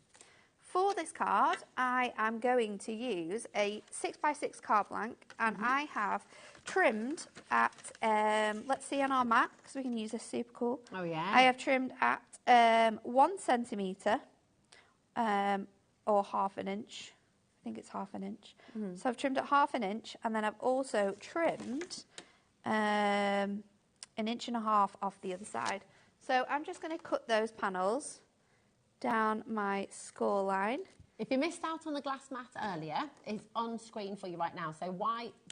For this card, I am going to use a 6x6 card blank, and I have trimmed at, let's see on our mat, because we can use this super cool. Oh, yeah. I have trimmed at 1 centimetre or half an inch. I think it's half an inch. So I've trimmed at half an inch, and then I've also trimmed 1.5 inches off the other side. So I'm just going to cut those panels down my score line. If you missed out on the glass mat earlier, it's on screen for you right now. So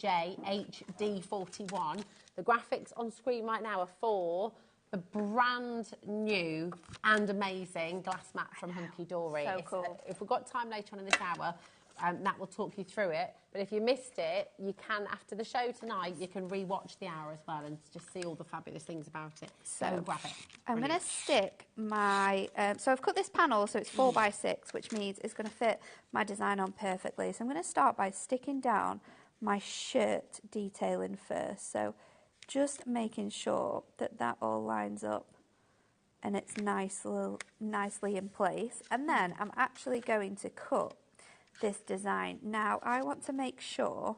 YJHD41. The graphics on screen right now are for the brand new and amazing glass mat from Hunky Dory. So cool. If we've got time later on in this hour, Nat will talk you through it. But if you missed it, you can, after the show tonight, you can re-watch the hour as well and just see all the fabulous things about it. So grab it. I'm going to stick my... so I've cut this panel, so it's 4 by 6, which means it's going to fit my design on perfectly. So I'm going to start by sticking down my shirt detailing first. So just making sure that that all lines up and it's nicely in place. And then I'm actually going to cut this design. Now, I want to make sure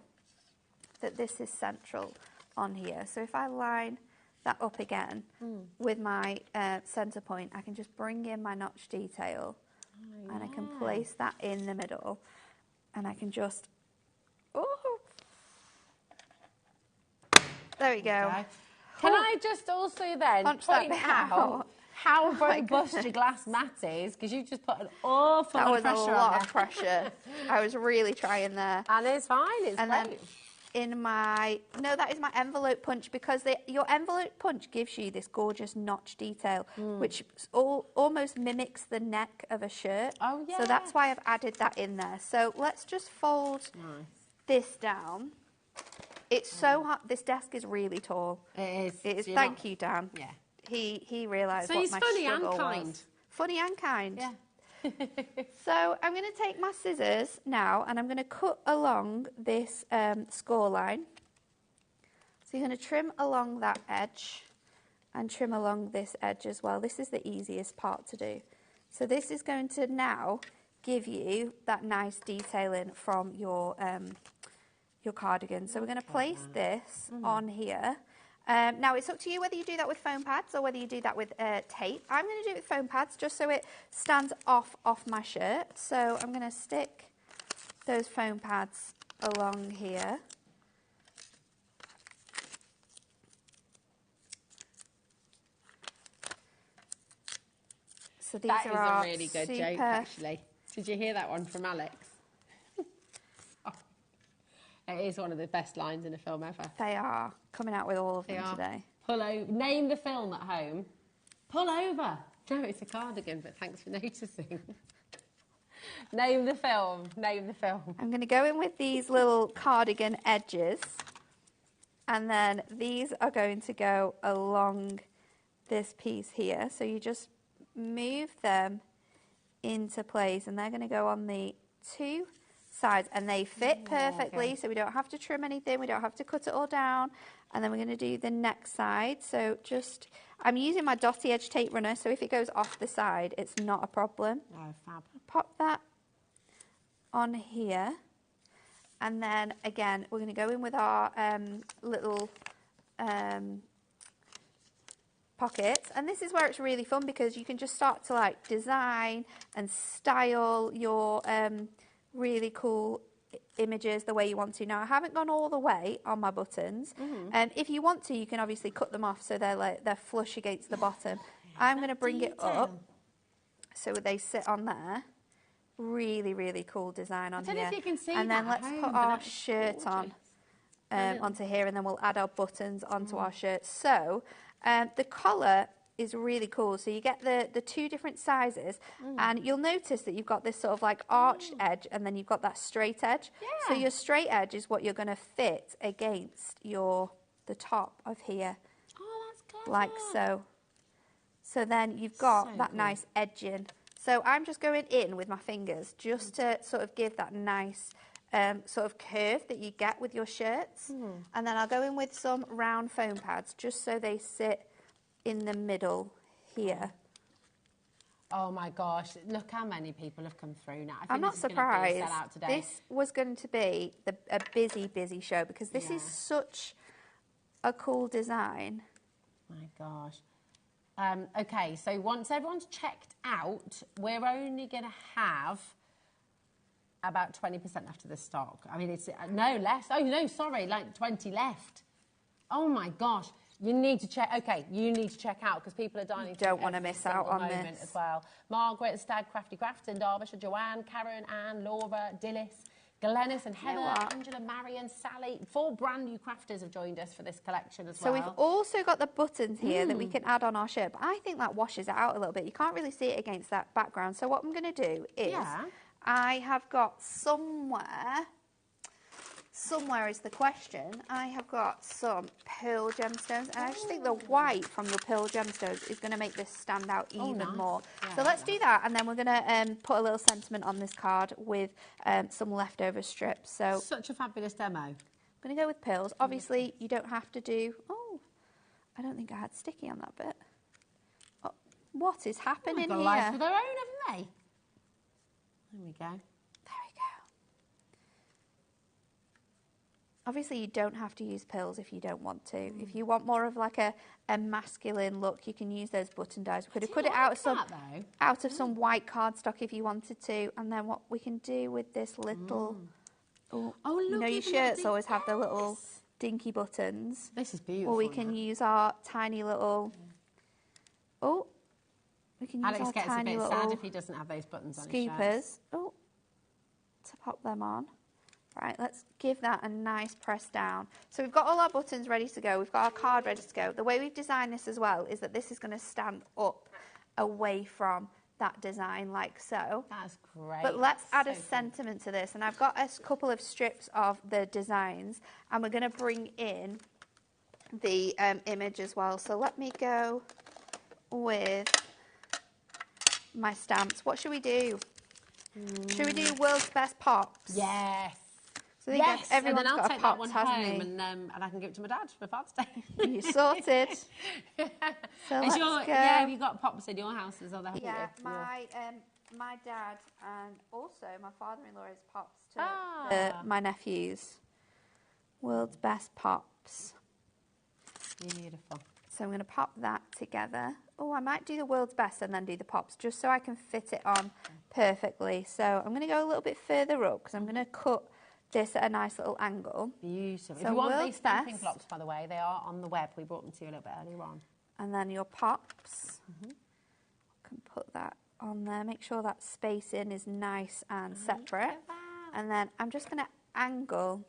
that this is central on here. So if I line that up again with my centre point, I can just bring in my notch detail and I can place that in the middle and I can just, there we go. Okay. Can I just also then point out how robust your glass mat is, because you just put an awful lot of pressure on there. That was a lot of pressure. I was really trying there. And it's fine, it's and great. Then in my, no, that is my envelope punch, because your envelope punch gives you this gorgeous notch detail, which almost mimics the neck of a shirt. Oh, yeah. So that's why I've added that in there. So let's just fold this down. It's so hard. This desk is really tall. It is. It is. Thank you, Dan. Yeah. He realised so what he's my funny and struggle kind. was. Funny and kind. Yeah. So I'm going to take my scissors now and I'm going to cut along this score line. So you're going to trim along that edge and trim along this edge as well. This is the easiest part to do. So this is going to now give you that nice detailing from your cardigan. So we're going to place this on here. Now, it's up to you whether you do that with foam pads or whether you do that with tape. I'm going to do it with foam pads just so it stands off my shirt. So I'm going to stick those foam pads along here. So these that is a really good joke, actually. Did you hear that one from Alex? It is one of the best lines in a film ever. They are coming out with all of them today. Pull over. Name the film at home. Pull over. No, it's a cardigan, but thanks for noticing. Name the film. Name the film. I'm going to go in with these little cardigan edges, and then these are going to go along this piece here. So you just move them into place, and they're going to go on the two sides, and they fit perfectly, so we don't have to trim anything, we don't have to cut it all down. And then we're going to do the next side. So just, I'm using my dotty edge tape runner, so if it goes off the side, it's not a problem. Oh, fab. Pop that on here, and then again we're going to go in with our little pockets, and this is where it's really fun, because you can just start to like design and style your really cool images the way you want to. Now, I haven't gone all the way on my buttons, and if you want to, you can obviously cut them off so they're flush against the bottom. I'm going to bring it up so they sit on there. Really, really cool design on here. I don't know if you can see and then that let's put our shirt on onto here, and then we'll add our buttons onto our shirt. So the collar is really cool. So you get the two different sizes, and you'll notice that you've got this sort of like arched edge, and then you've got that straight edge. So your straight edge is what you're going to fit against the top of here. Oh, that's clever. Like so. So then you've got that nice edging. So I'm just going in with my fingers just to sort of give that nice sort of curve that you get with your shirts. And then I'll go in with some round foam pads just so they sit in the middle here. Oh my gosh, look how many people have come through now. I'm not surprised. This was going to be a busy, busy show, because this is such a cool design. My gosh. Okay, so once everyone's checked out, we're only going to have about 20% left of the stock. I mean, it's no less. Oh, no, sorry, like 20 left. Oh, my gosh. You need to check. Okay, you need to check out, because people are dying. Don't want to miss out on this as well. Margaret, Stag, Crafty Grafton, Derbyshire, Joanne, Karen, Anne, Laura, Dillis, Glennis and Heather, Angela, Marion, Sally. 4 brand new crafters have joined us for this collection as well. So we've also got the buttons here that we can add on our shirt, but I think that washes it out a little bit. You can't really see it against that background. So what I'm going to do is I have got somewhere is the question, I have got some pearl gemstones, and I just think the white from the pearl gemstones is going to make this stand out even more. Yeah, so let's do that, and then we're going to put a little sentiment on this card with some leftover strips. So such a fabulous demo. I'm going to go with pearls. Obviously, you don't have to do... Oh, I don't think I had sticky on that bit. Oh, what is happening here? Life of their own, haven't they? There we go. Obviously, you don't have to use pearls if you don't want to. If you want more of like a masculine look, you can use those button dies. We could have cut it out of some white cardstock if you wanted to. And then what we can do with this little... Oh, look, you know your shirts always have the little dinky buttons. This is beautiful. Or we can use our tiny little... Oh, we can use Alex our gets tiny a bit little sad if he doesn't have those buttons on his scoopers. shirts. Oh, to pop them on. Right, let's give that a nice press down. So we've got all our buttons ready to go. We've got our card ready to go. The way we've designed this as well is that this is going to stand up away from that design like so. That's great. But let's add a sentiment to this. And I've got a couple of strips of the designs, and we're going to bring in the image as well. So let me go with my stamps. What should we do? Should we do World's Best Pops? Yes. So yes, everyone's and then I'll got take a that Pops, one hasn't home and I can give it to my dad for Father's Day. You sorted. So let's go. Yeah, have you got Pops in your houses? Or yeah, my dad and also my father-in-law is Pops to my nephews. World's Best Pops. Beautiful. So I'm going to pop that together. Oh, I might do the World's Best and then do the Pops, just so I can fit it on perfectly. So I'm going to go a little bit further up because I'm going to cut this at a nice little angle. Beautiful. So if you want World's these stamping Best. blocks, by the way, they are on the web. We brought them to you a little bit earlier on. And then your Pops. Can put that on there. Make sure that spacing is nice and separate. And then I'm just going to angle.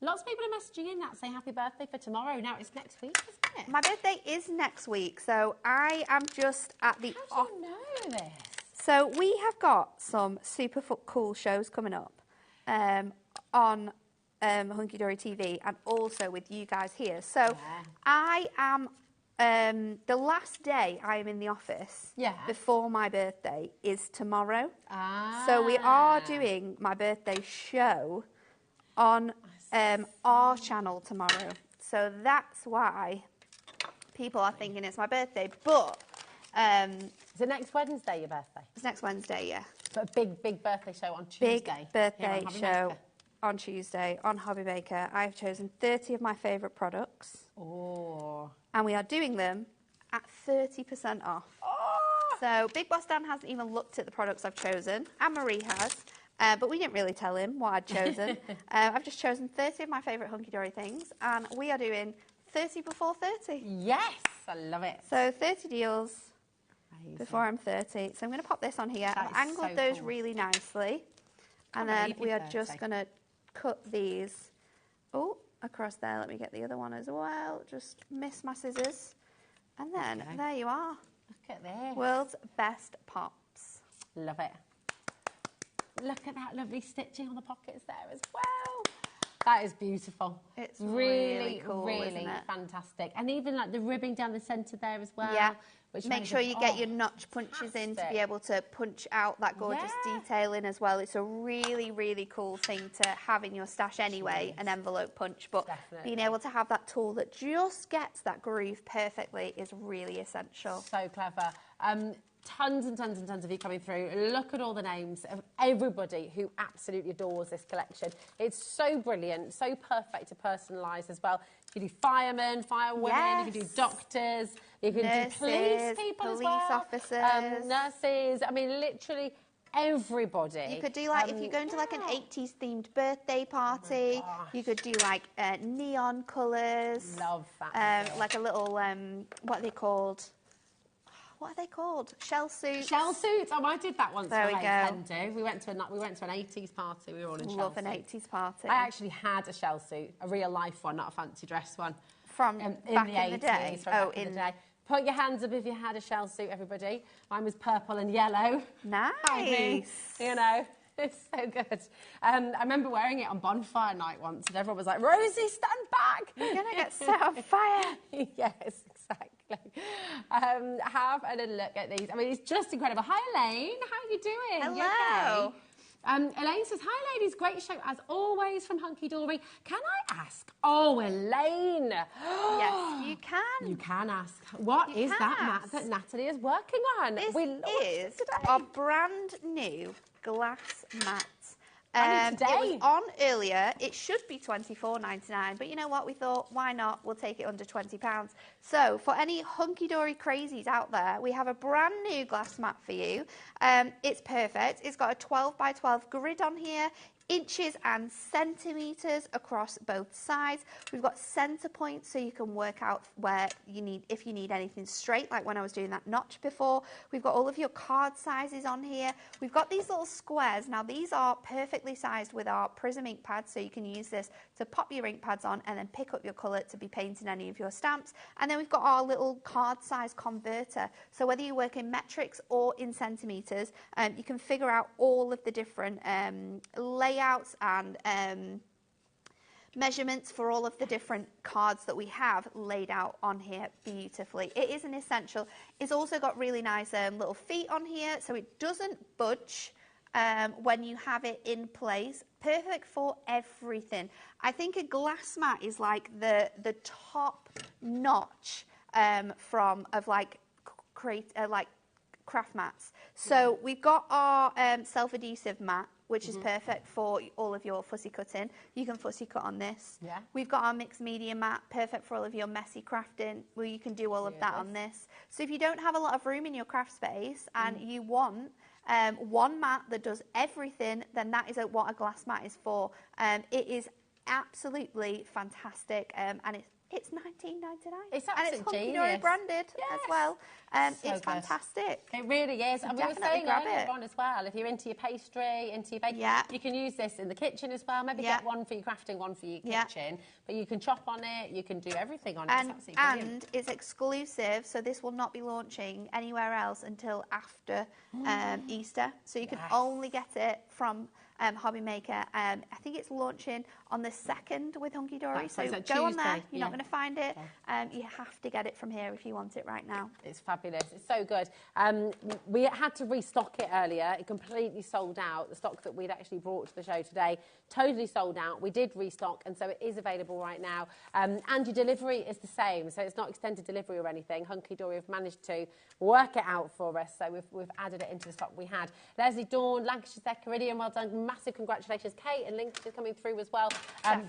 Lots of people are messaging in that saying happy birthday for tomorrow. Now it's next week, isn't it? My birthday is next week, so I am just at the... How do you know this? So we have got some super cool shows coming up on Hunky Dory TV and also with you guys here. So I am... the last day I am in the office before my birthday is tomorrow. So we are doing my birthday show on our channel tomorrow. So that's why people are thinking it's my birthday. But is it next Wednesday your birthday? It's next Wednesday, yeah. So a big birthday show on Tuesday. Big birthday show on Tuesday on HobbyMaker. I've chosen 30 of my favourite products. Oh. And we are doing them at 30% off. Oh. So Big Boss Dan hasn't even looked at the products I've chosen. Anne-Marie has. But we didn't really tell him what I'd chosen. I've just chosen 30 of my favourite hunky-dory things, and we are doing 30 before 30. Yes, I love it. So 30 deals before I'm 30. So I'm going to pop this on here. I've angled those really nicely. And then we are just going to cut these across there. Let me get the other one as well. Just miss my scissors. And then there you are. Look at this. World's Best Pops. Love it. Look at that lovely stitching on the pockets there as well. That is beautiful. It's really cool, really isn't it? Fantastic. And even like the ribbing down the centre there as well. Yeah. Which Make sure you get your notch punches in to be able to punch out that gorgeous detailing as well. It's a really, really cool thing to have in your stash anyway, an envelope punch. But being able to have that tool that just gets that groove perfectly is really essential. So clever. Tons and tons and tons of you coming through. Look at all the names of everybody who absolutely adores this collection. It's so brilliant, so perfect to personalise as well. You can do firemen, firewomen, you can do doctors, you can do police people as well. Police officers. Nurses. I mean, literally everybody. You could do like, if you're going to like an 80s themed birthday party, you could do like neon colours. Love that. Like a little, what are they called? What are they called? Shell suits. Shell suits. Oh, I did that once. There we go. We went to an 80s party. We were all in shell Love suits. an 80s party. I actually had a shell suit, a real life one, not a fancy dress one. From back in the day? From back in the day. Put your hands up if you had a shell suit, everybody. Mine was purple and yellow. Nice. You know, it's so good. I remember wearing it on bonfire night once, and everyone was like, Rosie, stand back. You're going to get set on fire. Yes, exactly. Have a little look at these. I mean, it's just incredible. Hi, Elaine. How are you doing? Hello. You okay? Elaine says, hi, ladies. Great show, as always, from Hunky Dory. Can I ask? Oh, Elaine. Yes, you can. You can ask. What is that mat that Natalie is working on? This is our brand new glass mat. Today. It was on earlier. It should be £24.99, but you know what? We thought, why not? We'll take it under £20. So for any hunky-dory crazies out there, we have a brand new glass mat for you. It's perfect. It's got a 12 by 12 grid on here, inches and centimetres across both sides. We've got centre points so you can work out where you need, if you need anything straight, like when I was doing that notch before. We've got all of your card sizes on here. We've got these little squares. Now these are perfectly sized with our Prism ink pads, so you can use this to pop your ink pads on and then pick up your colour to be painting any of your stamps. And then we've got our little card size converter. So whether you work in metrics or in centimetres, you can figure out all of the different layouts and measurements for all of the different cards that we have laid out on here beautifully. It is an essential. It's also got really nice little feet on here, so it doesn't budge when you have it in place. Perfect for everything. I think a glass mat is like the top notch like craft mats. So we've got our self-adhesive mat, which is perfect for all of your fussy cutting. You can fussy cut on this. Yeah. We've got our mixed media mat, perfect for all of your messy crafting, where you can do all of that on this. So if you don't have a lot of room in your craft space and you want one mat that does everything, then that is what a glass mat is for. It is absolutely fantastic, and it's £19.99. It's absolutely and it's Hunky Dory branded as well. It's fantastic. It really is. And we were saying earlier on as well, if you're into your pastry, into your baking, you can use this in the kitchen as well. Maybe get one for your crafting, one for your kitchen. But you can chop on it, you can do everything on it. It's absolutely brilliant. And it's exclusive, so this will not be launching anywhere else until after Easter. So you can only get it from HobbyMaker. I think it's launching on the 2nd with Hunky Dory. So go on there. You're not going to find it. You have to get it from here if you want it right now. It's fabulous. It's so good. We had to restock it earlier. It completely sold out. The stock that we'd actually brought to the show today totally sold out. We did restock, and so it is available right now. And your delivery is the same, so it's not extended delivery or anything. Hunky Dory have managed to work it out for us, so we've added it into the stock we had. Leslie Dawn, Lancashire Iridium, well done. Massive congratulations. Kate and Lincoln coming through as well.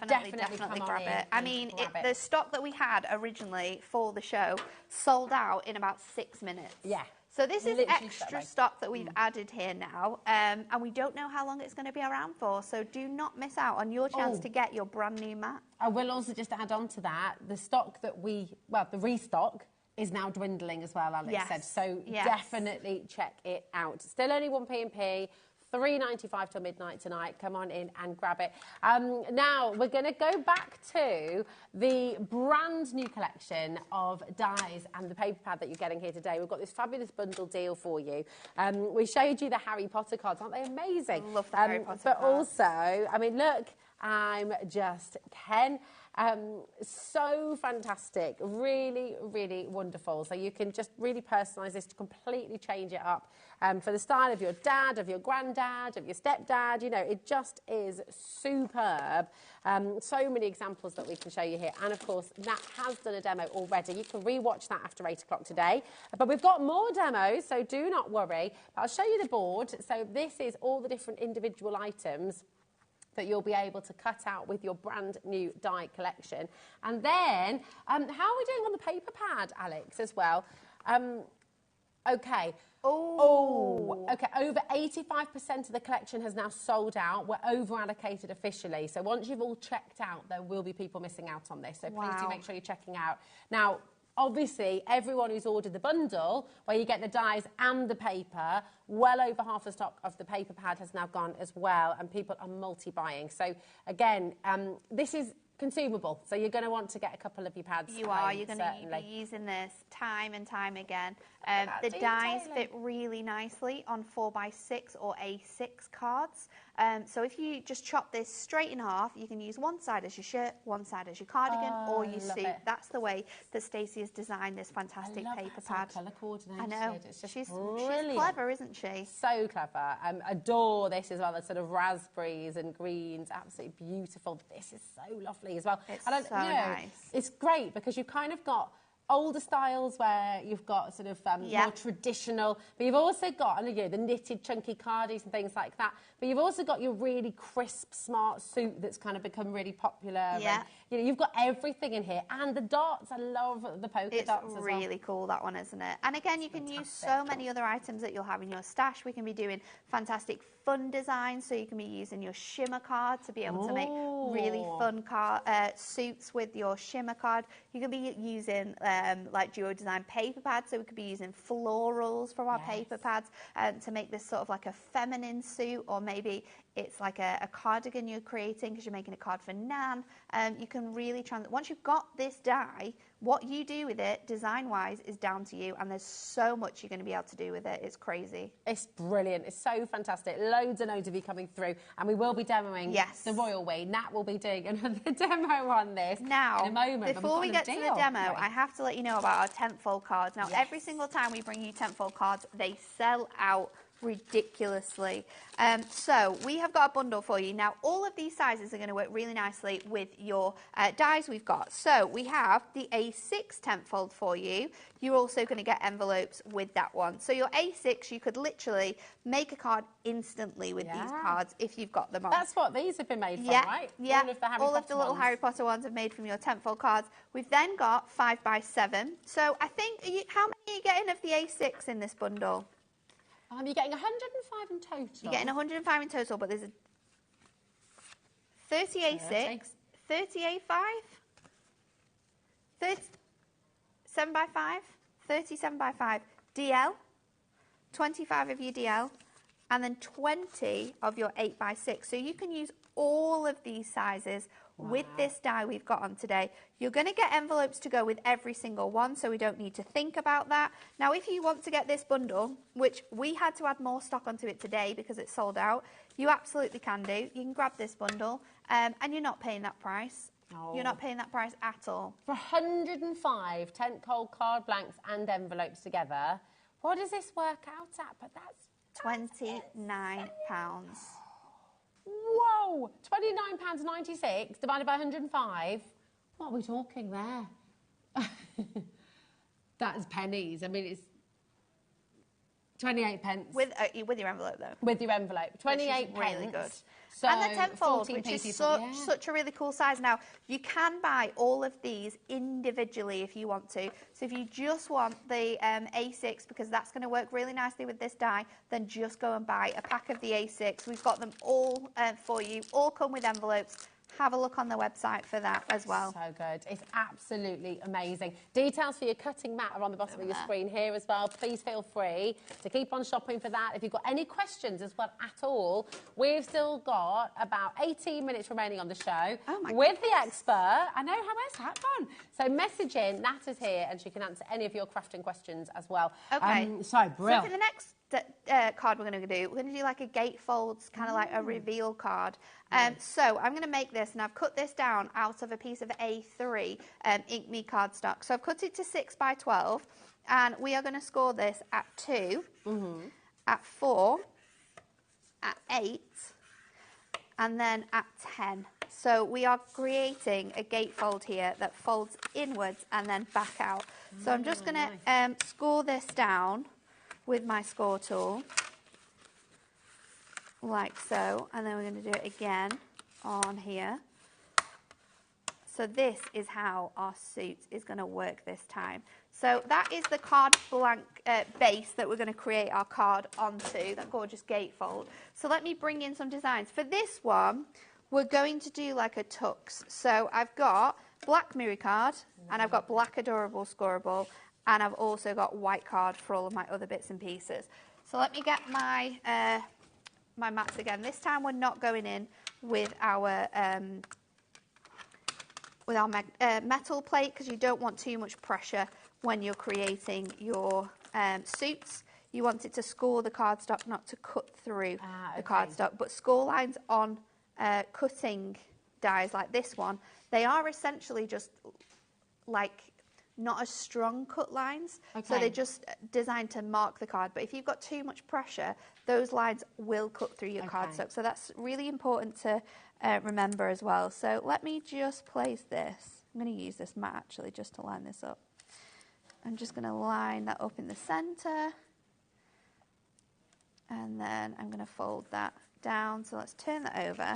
Definitely grab it. I mean, the stock that we had originally for the show sold out in about 6 minutes. Yeah. So this is extra stock that we've added here now, and we don't know how long it's going to be around for, so do not miss out on your chance to get your brand new mat. I will also just add on to that, the stock that the restock is now dwindling as well, Alex said, so definitely check it out. Still only 1p&p. £3.95 till midnight tonight. Come on in and grab it. Now, we're going to go back to the brand new collection of dies and the paper pad that you're getting here today. We've got this fabulous bundle deal for you. We showed you the Harry Potter cards. Aren't they amazing? I love the Harry Potter But cards. also, I mean, look, I'm just 10. So fantastic, really, really wonderful. So you can just really personalise this to completely change it up for the style of your dad, of your granddad, of your stepdad. You know, it just is superb. So many examples that we can show you here. And of course, Nat has done a demo already. You can re-watch that after 8 o'clock today. But we've got more demos, so do not worry. But I'll show you the board. So this is all the different individual items that you'll be able to cut out with your brand new die collection. And then, how are we doing on the paper pad, Alex, as well? Okay. Okay, over 85% of the collection has now sold out. We're over-allocated officially. So once you've all checked out, there will be people missing out on this. So please do make sure you're checking out. Now, obviously, everyone who's ordered the bundle, where you get the dies and the paper, well over half the stock of the paper pad has now gone as well, and people are multi-buying. So, again, this is consumable, so you're going to want to get a couple of your pads. You're going to be using this time and time again. The dies fit really nicely on 4x6 or A6 cards. So if you just chop this straight in half, you can use one side as your shirt, one side as your cardigan or your suit. That's the way that Stacey has designed this fantastic paper pad. Colour coordinated. I know. It's just she's clever, isn't she? So clever. Adore this as well, the sort of raspberries and greens. Absolutely beautiful. This is so lovely as well. It's so nice. It's great because you've kind of got older styles where you've got sort of more traditional, but you've also got, the knitted chunky cardies and things like that, but you've also got your really crisp, smart suit that's kind of become really popular. Yeah. And, you've got everything in here. And the dots, I love the polka dots as well. It's really cool, that one, isn't it? And again, you can use so many other items that you'll have in your stash. We can be doing fantastic fun designs, so you can be using your shimmer card to be able to make really fun suits with your shimmer card. You can be using like duo design paper pads, so we could be using florals from our paper pads to make this sort of like a feminine suit, or maybe it's like a cardigan you're creating because you're making a card for Nan. You can really once you've got this die, what you do with it design-wise is down to you, and there's so much you're going to be able to do with it. It's crazy. It's brilliant. It's so fantastic. Loads and loads of you coming through, and we will be demoing the Royal Way. Nat will be doing another demo on this now, in a moment. Before we get to the demo, I have to let you know about our tentfold cards. Now, every single time we bring you tentfold cards, they sell out ridiculously. So we have got a bundle for you. Now, all of these sizes are going to work really nicely with your dies we've got. So we have the A6 tentfold for you. You're also going to get envelopes with that one. So your A6, you could literally make a card instantly with these cards if you've got them on. That's what these have been made from, right? Yeah, all of the little Harry Potter ones are made from your tentfold cards. We've then got 5x7. So I think, how many are you getting of the A6 in this bundle? You're getting 105 in total. You're getting 105 in total, but there's a 30 A6, 30 A5, 30, 7x5, 37x5, DL, 25 of your DL, and then 20 of your 8x6. So you can use all of these sizes with this die we've got on today. You're going to get envelopes to go with every single one, so we don't need to think about that. Now, if you want to get this bundle, which we had to add more stock onto it today because it's sold out, you absolutely can do. You can grab this bundle, and you're not paying that price. Oh. You're not paying that price at all. For 105 tent-cold card blanks and envelopes together, what does this work out at? But that's £29. Whoa! £29.96 divided by 105. What are we talking there? That's pennies. I mean, it's 28 pence. With your envelope, though. With your envelope. 28 pence. Really good. So and the tenfold, which is such a really cool size. Now, you can buy all of these individually if you want to. So if you just want the A6, because that's going to work really nicely with this die, then just go and buy a pack of the A6. We've got them all for you. All come with envelopes. Have a look on the website for that as well. So good. It's absolutely amazing. Details for your cutting mat are on the bottom of your screen here as well. Please feel free to keep on shopping for that. If you've got any questions as well at all, we've still got about 18 minutes remaining on the show with the expert. I know, where's that gone? So message in, Nat is here, and she can answer any of your crafting questions as well. Okay. So brilliant. So for the next card we're going to do like a gatefold, kind of like a reveal card. So I'm going to make this, and I've cut this down out of a piece of A3 Ink Me cardstock. So I've cut it to 6x12, and we are going to score this at 2, at 4, at 8, and then at 10. So we are creating a gatefold here that folds inwards and then back out. So I'm just going to score this down with my score tool, like so, and then we're going to do it again on here. So this is how our suit is going to work this time. So that is the card blank base that we're going to create our card onto, that gorgeous gatefold. So let me bring in some designs. For this one, we're going to do like a tux. So I've got black mirror card, and I've got black adorable scoreable, and I've also got white card for all of my other bits and pieces. So let me get my my mats again. This time we're not going in with our with our metal plate, because you don't want too much pressure when you're creating your suits. You want it to score the cardstock, not to cut through the cardstock. But score lines on cutting dies like this one, they are essentially just like not as strong cut lines. So they're just designed to mark the card. But if you've got too much pressure, those lines will cut through your cardstock. So that's really important to remember as well. So let me just place this. I'm going to use this mat actually just to line this up. I'm just going to line that up in the centre. And then I'm going to fold that down. So let's turn that over.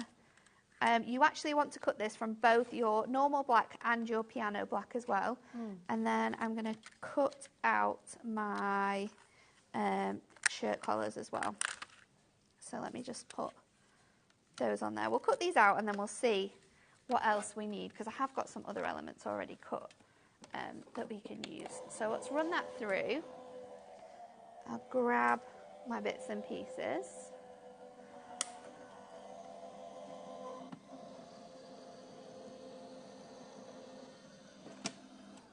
You actually want to cut this from both your normal black and your piano black as well. And then I'm going to cut out my shirt collars as well. So let me just put those on there. We'll cut these out and then we'll see what else we need, because I have got some other elements already cut that we can use. So let's run that through. I'll grab my bits and pieces.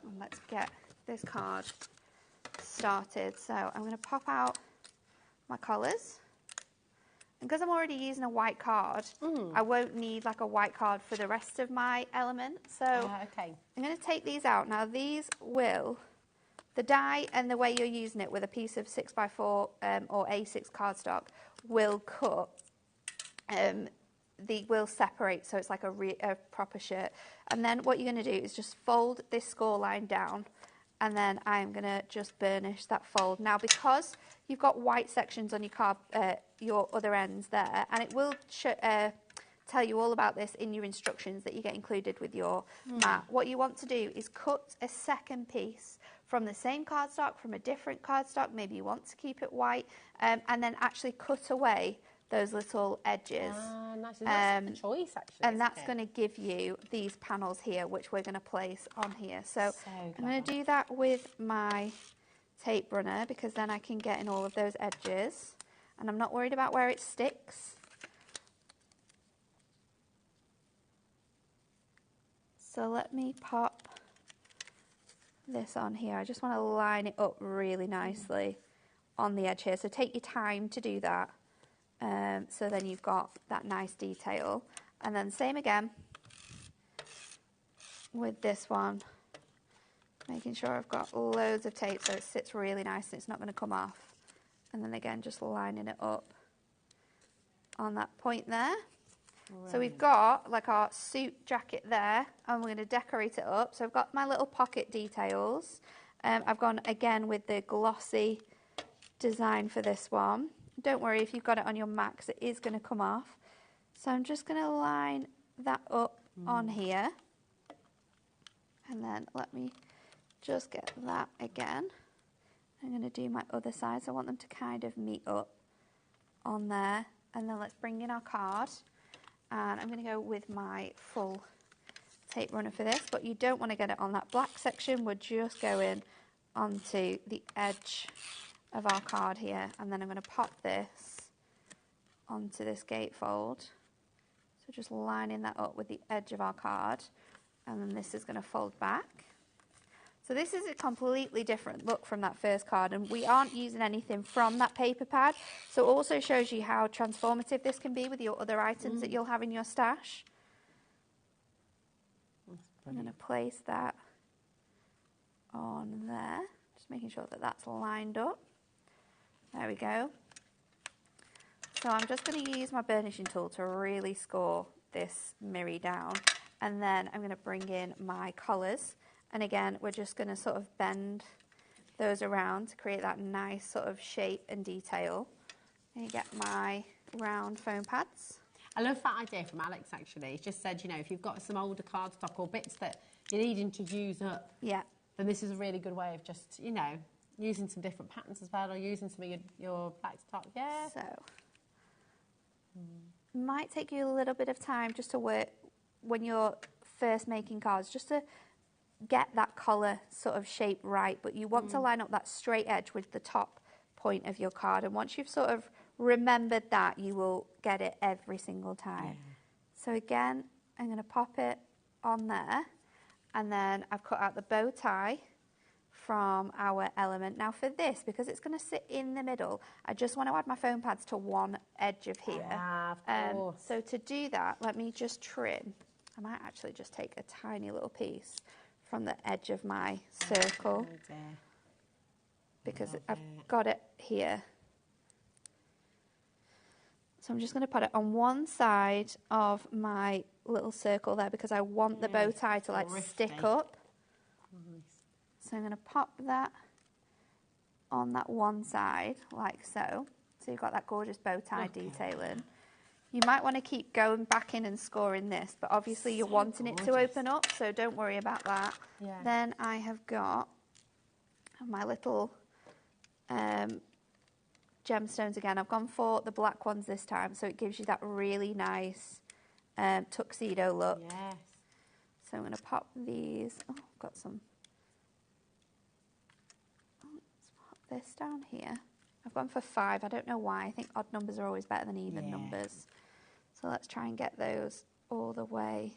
And let's get this card started. So I'm going to pop out my colours. And because I'm already using a white card, I won't need like a white card for the rest of my element. So I'm going to take these out. Now these will, the die and the way you're using it with a piece of 6x4 or A6 cardstock will cut, will separate, so it's like a proper shirt. And then what you're going to do is just fold this score line down, and then I'm going to just burnish that fold. Now because you've got white sections on your card, your other ends there, and it will tell you all about this in your instructions that you get included with your mat. What you want to do is cut a second piece from the same cardstock, from a different cardstock, maybe you want to keep it white, and then actually cut away those little edges. Nice. That's a choice, actually. And that's going to give you these panels here, which we're going to place on here. So I'm going to do that with my tape runner, because then I can get in all of those edges, and I'm not worried about where it sticks. So let me pop this on here. I just want to line it up really nicely on the edge here. So take your time to do that. So then you've got that nice detail. And then same again with this one. Making sure I've got loads of tape so it sits really nice and it's not going to come off. And then again, just lining it up on that point there. So we've got like our suit jacket there, and we're going to decorate it up. So I've got my little pocket details. I've gone again with the glossy design for this one. Don't worry if you've got it on your mat, because it is going to come off. So I'm just going to line that up on here. And then let me just get that again. I'm going to do my other side, so I want them to kind of meet up on there. And then let's bring in our card. And I'm going to go with my full tape runner for this, but you don't want to get it on that black section. We're just going onto the edge of our card here, and then I'm going to pop this onto this gatefold. So just lining that up with the edge of our card, and then this is going to fold back. So this is a completely different look from that first card, and we aren't using anything from that paper pad. So it also shows you how transformative this can be with your other items that you'll have in your stash. I'm going to place that on there, just making sure that that's lined up. There we go. So I'm just going to use my burnishing tool to really score this mirror down, and then I'm going to bring in my colours. And again, we're just going to sort of bend those around to create that nice sort of shape and detail. And you get my round foam pads. I love that idea from Alex, actually. He just said, you know, if you've got some older cardstock or bits that you're needing to use up, then this is a really good way of just, you know, using some different patterns as well, or using some of your black stock. Yeah. So, might take you a little bit of time just to work when you're first making cards, just to get that collar sort of shape right, but you want to line up that straight edge with the top point of your card, and once you've sort of remembered that, you will get it every single time. So again, I'm going to pop it on there, And then I've cut out the bow tie from our element. Now for this, because it's going to sit in the middle, I just want to add my foam pads to one edge of here. Ah, of course. So to do that, let me just trim. I might actually just take a tiny little piece from the edge of my circle, because I've got it here. So I'm just going to put it on one side of my little circle there, because I want the bow tie to like stick up. So I'm going to pop that on that one side, like so. So you've got that gorgeous bow tie detailing. You might want to keep going back in and scoring this, but obviously you're wanting it to open up, so don't worry about that. Yeah. Then I have got my little gemstones again. I've gone for the black ones this time, so it gives you that really nice tuxedo look. Yes. So I'm going to pop these. Oh, I've got some. Let's pop this down here. I've gone for 5. I don't know why. I think odd numbers are always better than even numbers. So let's try and get those all the way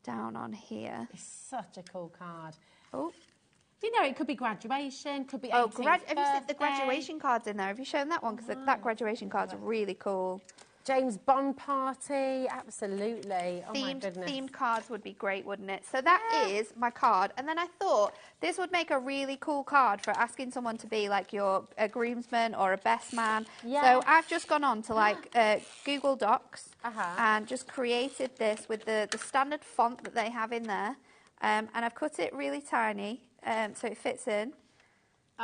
down on here. It's such a cool card. Oh. You know, it could be graduation, could be 18th have you seen the graduation cards in there? Have you shown that one? Because that graduation card's really cool. James Bond party, absolutely. Oh my goodness. Themed cards would be great, wouldn't it? So that is my card. And then I thought this would make a really cool card for asking someone to be like a groomsman or a best man. Yeah. So I've just gone on to like Google Docs and just created this with the standard font that they have in there. And I've cut it really tiny so it fits in.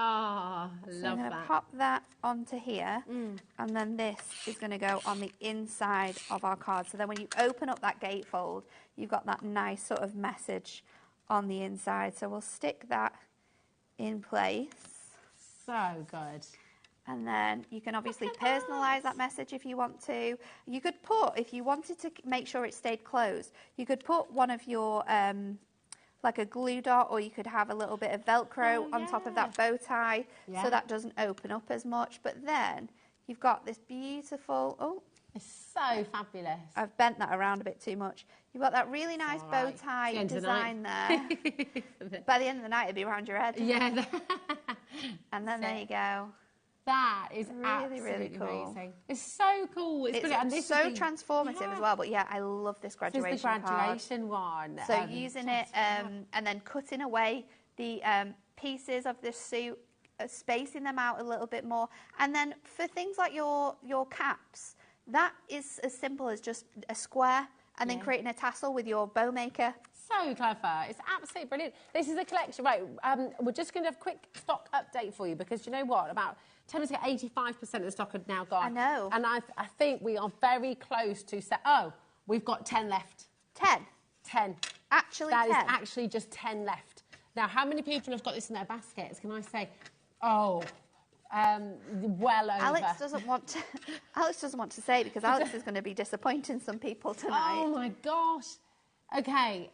Oh, so I'm going to pop that onto here, and then this is going to go on the inside of our card. So then when you open up that gatefold, you've got that nice sort of message on the inside. So we'll stick that in place. So good. And then you can obviously personalise that message if you want to. You could put, if you wanted to make sure it stayed closed, you could put one of your... like a glue dot, or you could have a little bit of Velcro on top of that bow tie so that doesn't open up as much. But then you've got this beautiful, it's so fabulous. I've bent that around a bit too much. You've got that really nice bow tie design there. By the end of the night, it'll be around your head. Yeah. And then there you go. That is really, really cool. Amazing. It's so cool. It's brilliant. And this so transformative as well. But yeah, I love this graduation This is the graduation one. So using it and then cutting away the pieces of this suit, spacing them out a little bit more. And then for things like your caps, that is as simple as just a square and then creating a tassel with your bow maker. So clever. It's absolutely brilliant. This is a collection. Right, we're just going to have a quick stock update for you, because you know what? About 10 minutes ago, 85% of the stock had now gone. I know. And I think we are very close to... we've got 10 left. 10? 10. Actually 10? That is ten? actually just 10 left. Now, how many people have got this in their baskets? Can I say? Oh... well over. Alex doesn't want to say, because Alex is going to be disappointing some people tonight. Oh my gosh. Okay,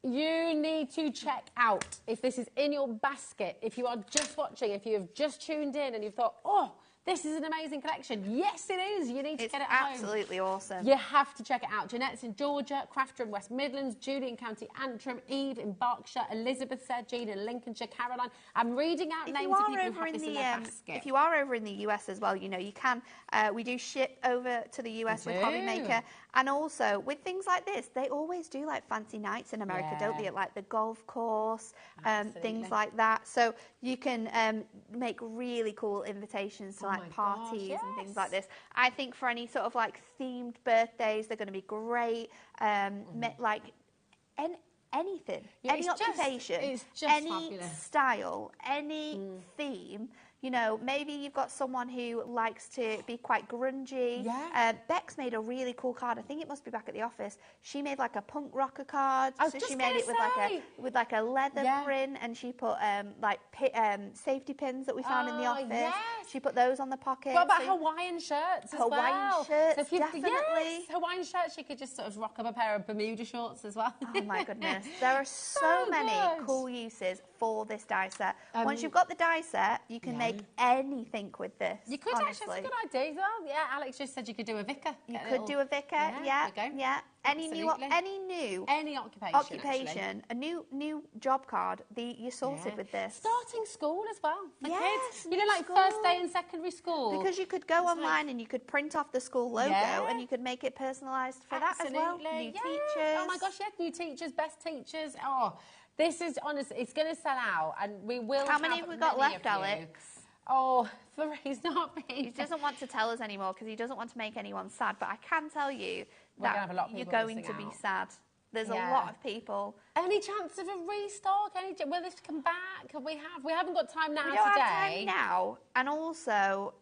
you need to check out if this is in your basket. If you are just watching, if you have just tuned in and you've thought, oh, this is an amazing collection. Yes, it is. You need to get it home. It's absolutely awesome. You have to check it out. Jeanette's in Georgia, Crafter in West Midlands, Julie in County Antrim, Eve in Berkshire, Elizabeth said, Jean in Lincolnshire, Caroline. I'm reading out names of people who have this in their basket. If you are over in the US as well, you know, you can. We do ship over to the US with HobbyMaker. And also, with things like this, they always do like fancy nights in America, don't they? At like the golf course, things like that. So you can make really cool invitations to like parties and things like this. I think for any sort of like themed birthdays, they're going to be great. Like anything, any occupation, any fabulous style, any theme. You know, maybe you've got someone who likes to be quite grungy. Yeah. Bex made a really cool card. I think it must be back at the office. She made like a punk rocker card. So she made it with like a leather print, and she put like safety pins that we found in the office. Yes. She put those on the pockets. What about Hawaiian shirts as well? Hawaiian shirts, so if definitely. Yes, Hawaiian shirts, you could just sort of rock up a pair of Bermuda shorts as well. Oh my goodness. There are so many cool uses for this die set. Once you've got the die set, you can make make anything with this. You could honestly. actually, that's a good idea as well. Yeah, Alex just said you could do a vicar. You could do a vicar, yeah. Any new occupation, a new job card, you're sorted with this. Starting school as well for kids. You know, like school. first day in secondary school. Because you could go online and you could print off the school logo and you could make it personalised for that as well. New teachers. Oh my gosh, new teachers, best teachers. Oh, this is honestly, it's going to sell out, and we will. How many have we got left, Alex? Oh, 3. He's not me. He doesn't want to tell us anymore because he doesn't want to make anyone sad. But I can tell you that you're going to be sad. There's a lot of people. Any chance of a restock? Will this come back? We haven't got time now. We don't have time now, and also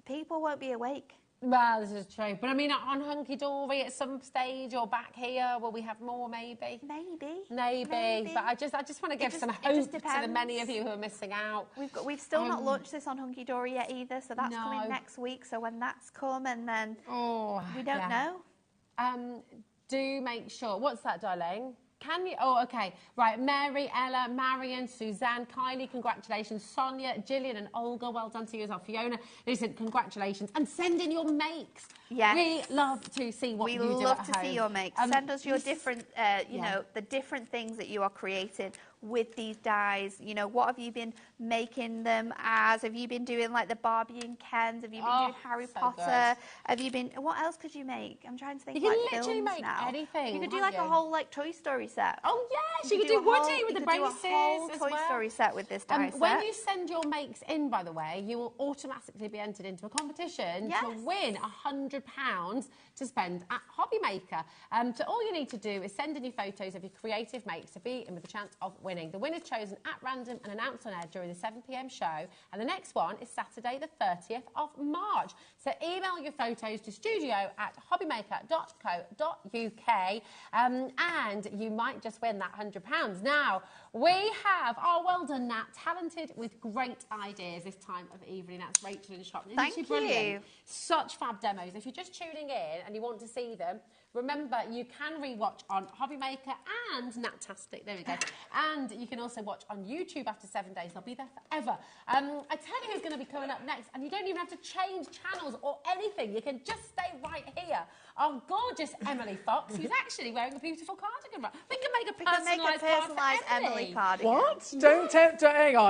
people won't be awake. Well, this is true. But I mean, on Hunky Dory at some stage or back here, will we have more maybe? Maybe. But I just want to give some hope to the many of you who are missing out. We've still not launched this on Hunky Dory yet either, so that's coming next week. So when that's come and then we don't know. Do make sure. What's that, darling? Can you? Oh, okay. Right. Mary, Ella, Marion, Suzanne, Kylie, congratulations. Sonia, Gillian and Olga, well done to you as well. Fiona, listen, congratulations. And send in your makes. Yes. We love to see what you do at home. We love to see your makes. Send us your different, you know, the different things that you are creating with these dies. You know, what have you been making them as? Have you been doing like the Barbie and Kens? Have you been doing Harry Potter? Have you been, what else could you make? I'm trying to think. You can like literally films make now. anything. You could do like a whole like Toy Story set. Oh yes, you could do Woody with the braces. Do a whole Toy Story set with this die set. When you send your makes in, by the way, you will automatically be entered into a competition to win £100 to spend at HobbyMaker. So all you need to do is send in your photos of your creative makes to be in with a chance of winning. The winner's chosen at random and announced on air during the 7 p.m. show, and the next one is Saturday the 30th of March. So email your photos to studio@hobbymaker.co.uk and you might just win that £100. Now, we have, well done, Nat, talented with great ideas this time of evening. That's Rachel in shop. Thank you. Brilliant. Such fab demos. If you're just tuning in and you want to see them, remember, you can rewatch on HobbyMaker and Natastic. There we go. And you can also watch on YouTube after 7 days. They'll be there forever. I tell you who's going to be coming up next, and you don't even have to change channels or anything. You can just stay right here. Our gorgeous Emily Fox, who's actually wearing a beautiful cardigan. We can make a personalised Emily cardigan. What? Don't hang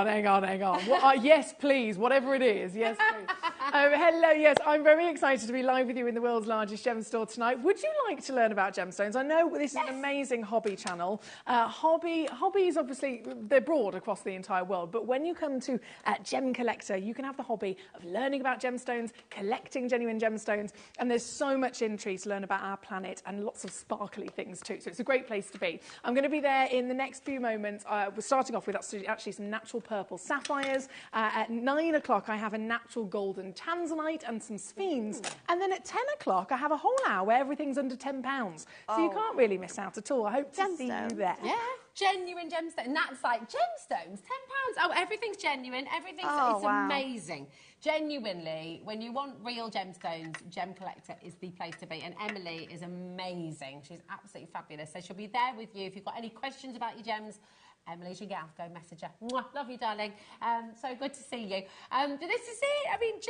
on. Yes, please. Whatever it is. Yes, please. Hello. Yes, I'm very excited to be live with you in the world's largest gem store tonight. Would you like to learn about gemstones? I know this is an amazing hobby channel. Hobbies, obviously, they're broad across the entire world. But when you come to Gem Collector, you can have the hobby of learning about gemstones, collecting genuine gemstones, and there's so much intrigue to learn about our planet and lots of sparkly things too. So it's a great place to be. I'm going to be there in the next few moments. We're starting off with actually some natural purple sapphires. At 9 o'clock, I have a natural golden tanzanite and some sphenes. And then at 10 o'clock, I have a whole hour where everything's under £10. So you can't really miss out at all. I hope to see you there. Yeah, genuine gemstones. And that's like gemstones, £10. Oh, everything's genuine. Everything's amazing. Genuinely, when you want real gemstones, Gem Collector is the place to be. And Emily is amazing. She's absolutely fabulous. So she'll be there with you. If you've got any questions about your gems, Emily's your gal. Go message her. Mwah, love you, darling. So good to see you. But this is it. I mean,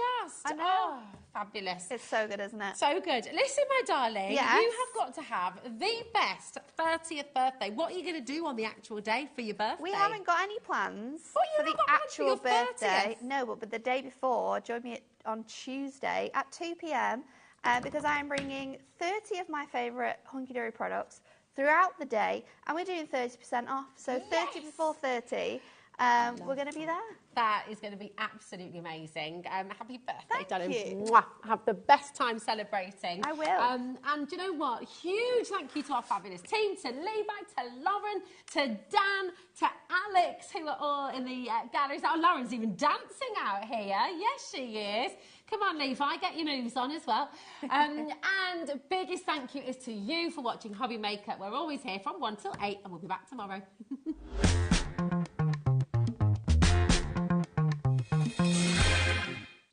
I know. Oh, fabulous. It's so good, isn't it? So good. Listen, my darling. Yes? You have got to have the best 30th birthday. What are you going to do on the actual day for your birthday? We haven't got any plans for the actual birthday. No, but the day before, join me on Tuesday at 2 p.m. Because I am bringing 30 of my favourite Hunky Dory products throughout the day, and we're doing 30% off. So 30 before 30, we're going to be there. That is going to be absolutely amazing. Happy birthday, Thank darling. you. Mwah. Have the best time celebrating. I will. And you know what? Huge thank you to our fabulous team, to Levi, to Lauren, to Dan, to Alex, who are all in the galleries. Oh, Lauren's even dancing out here. Yes, she is. Come on, Levi, get your moves on as well. And biggest thank you is to you for watching HobbyMaker. We're always here from 1 till 8, and we'll be back tomorrow.